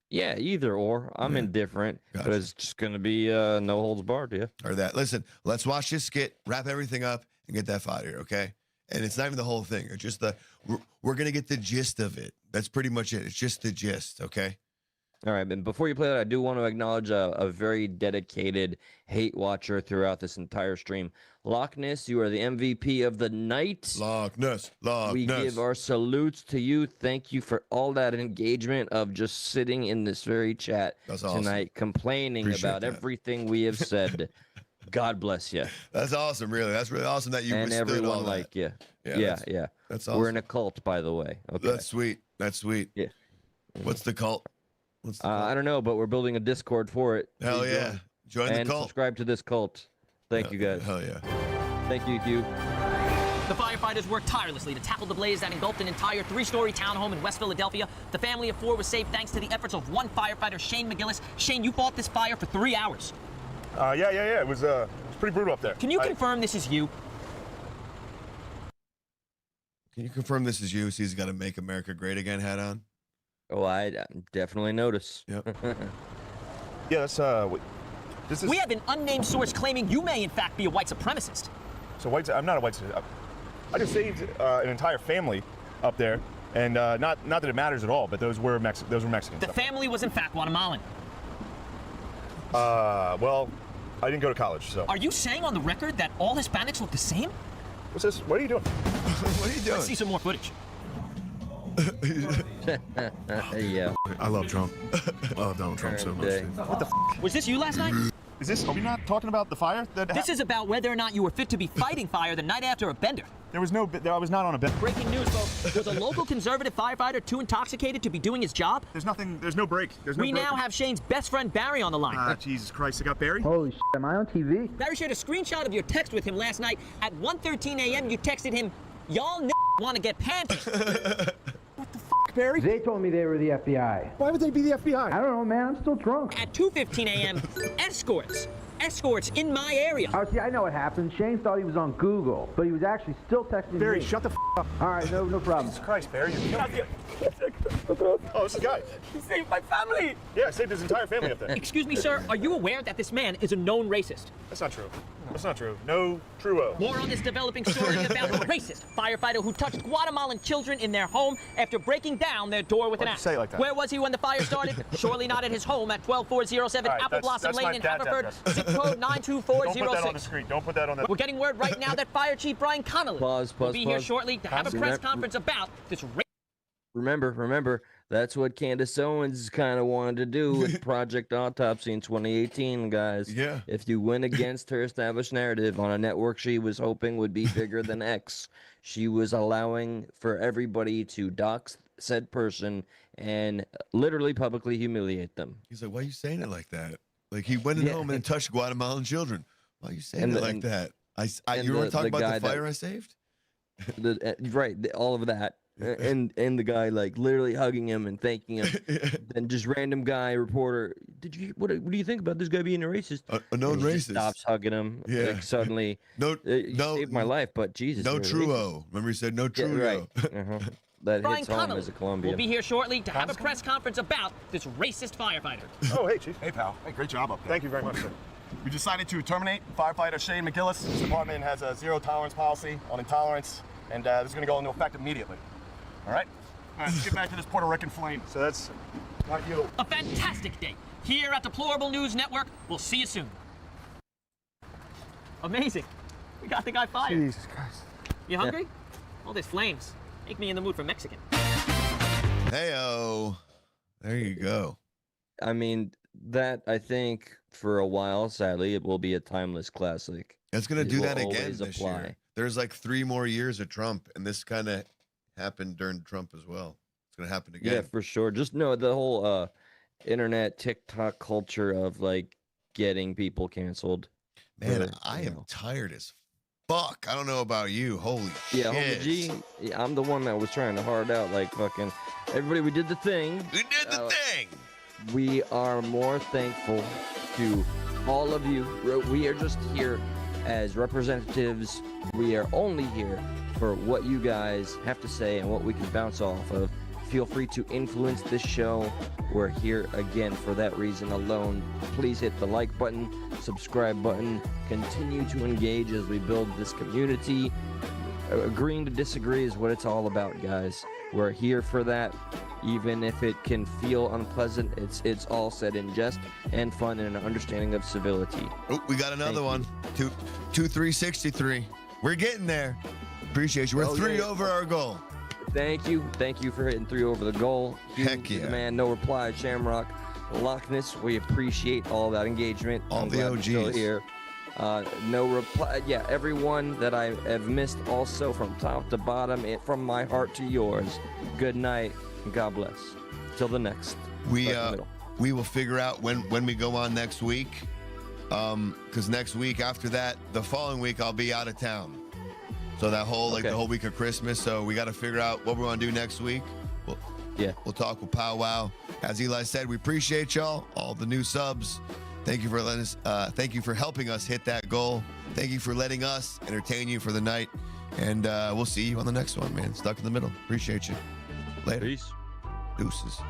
Yeah, either or. I'm indifferent, but it's just gonna be no holds barred. Yeah. Or that. Listen, let's watch this skit, wrap everything up, and get that out of here, okay? And it's not even the whole thing. It's just we're gonna get the gist of it. That's pretty much it. It's just the gist, okay? All right, and before you play that, I do want to acknowledge a very dedicated hate watcher throughout this entire stream. Loch Ness, you are the MVP of the night. Loch Ness. We give our salutes to you. Thank you for all that engagement of just sitting in this very chat awesome. tonight, complaining Appreciate about that. everything we have said. God bless you. That's awesome, really. That's really awesome that you And withstood everyone all that. like you. Yeah, Yeah, that's- yeah. that's We're awesome. in a cult, by the way. Okay. That's sweet. That's sweet. Yeah. What's the cult? What's the I don't know, but we're building a Discord for it. Hell Please yeah. Join the and cult. subscribe to this cult. Thank you, guys. Hell yeah. Thank you, Hugh. The firefighters worked tirelessly to tackle the blaze that engulfed an entire three-story townhome in West Philadelphia. The family of 4 was saved thanks to the efforts of one firefighter, Shane McGillis. Shane, you fought this fire for 3 hours. Yeah. It was pretty brutal up there. Can you confirm this is you? Can you confirm this is you? He's got a Make America Great Again hat on. Oh, I definitely notice. Yep. Yeah, that's this is. We have an unnamed source claiming you may in fact be a white supremacist. So I'm not a white. I just saved an entire family up there, and not that it matters at all, but those were Mexicans. The family was in fact Guatemalan. Well, I didn't go to college, so. Are you saying on the record that all Hispanics look the same? What's this? What are you doing? What are you doing? Let's see some more footage. Yeah. I love Trump. I love Donald Trump so much. What the f? Was this you last night? Is this? Are we not talking about the fire? This is about whether or not you were fit to be fighting fire the night after a bender. There was no. I was not on a bender. Breaking news, folks. Was a local conservative firefighter too intoxicated to be doing his job? There's nothing. There's no break. There's no. We now have Shane's best friend Barry on the line. Jesus Christ! I got Barry. Holy shit, am I on TV? Barry shared a screenshot of your text with him last night. At 1:13 a.m., you texted him, "Y'all want to get panties." Barry? They told me they were the FBI. Why would they be the FBI? I don't know, man. I'm still drunk. At 2:15 a.m., escorts in my area. Oh, see, I know what happened. Shane thought he was on Google, but he was actually still texting Barry, me. shut the f up. All right, no problem. Jesus Christ, Barry. Oh, it's the guy. He saved my family. Yeah, I saved his entire family up there. Excuse me, sir. Are you aware that this man is a known racist? That's not true. That's not true. No, true. More on this developing story about a racist firefighter who touched Guatemalan children in their home after breaking down their door with an Why'd you axe. say it like that? Where was he when the fire started? Surely not at his home at 12407 All right, Apple Blossom that's my Lane in dad's Haverford, address. zip code 92406. Don't put that on the screen. Don't put that on the. We're getting word right now that Fire Chief Brian Connolly will be here Pause. shortly to have a press conference about this Remember, that's what Candace Owens kind of wanted to do with Project Autopsy in 2018, guys. Yeah. If you went against her established narrative on a network she was hoping would be bigger than X, she was allowing for everybody to dox said person and literally publicly humiliate them. He's like, why are you saying it like that? Like, he went in home and touched Guatemalan children. Why are you saying it like that? You were talking about the fire I saved? Right, all of that. And the guy like literally hugging him and thanking him, and just random guy reporter. What do you think about this guy being a racist? A known And he just racist. stops hugging him. Yeah. Like suddenly, No, saved my life. But Jesus, no you're a truo. Remember he said no Yeah, truo. right. That Brian hits home Connolly as a Colombian. will be here shortly to have a press conference about this racist firefighter. Oh, hey, Chief. Hey, pal. Hey, great job up there. Thank you very much, sir. We decided to terminate firefighter Shane McGillis. This department has a zero tolerance policy on intolerance, and this is going to go into effect immediately. All right? All right, let's get back to this Puerto Rican flame. So that's not you. A fantastic day here at Deplorable News Network. We'll see you soon. Amazing. We got the guy fired. Jesus Christ. You hungry? All this flames. Make me in the mood for Mexican. Heyo. There you go. I mean, that, I think, for a while, sadly, it will be a timeless classic. It's going to do will that again always this apply. year. There's like 3 more years of Trump, and this kind of happened during Trump as well. It's going to happen again. Yeah, for sure. Just know the whole internet TikTok culture of like getting people canceled. Man, I am tired as fuck. I don't know about you. Holy shit. Yeah, homie G, I'm the one that was trying to hard out like fucking everybody. We did the thing. We did the thing. We are more thankful to all of you. We are just here as representatives. We are only here for what you guys have to say and what we can bounce off of. Feel free to influence this show. We're here again for that reason alone. Please hit the like button, subscribe button, continue to engage as we build this community. Agreeing to disagree is what it's all about, guys. We're here for that. Even if it can feel unpleasant, it's all said in jest and fun and an understanding of civility. Oh, we got another one. 2-3-63. We're getting there. Appreciate you. We're 3 over our goal. Thank you for hitting 3 over the goal. Heck yeah. Man, no reply, Shamrock, Loch Ness. We appreciate all that engagement. All I'm the glad OGs you're still here. No reply. Yeah, everyone that I have missed also from top to bottom, from my heart to yours. Good night and God bless. Till the next. We will figure out when we go on next week. Because next week after that, the following week I'll be out of town. So that whole the whole week of Christmas. So we got to figure out what we want to do next week. We'll talk with powwow. As Eli said, we appreciate y'all, all the new subs. Thank you for letting us. Thank you for helping us hit that goal. Thank you for letting us entertain you for the night. And we'll see you on the next one, man. Stuck in the middle. Appreciate you. Later. Peace. Deuces.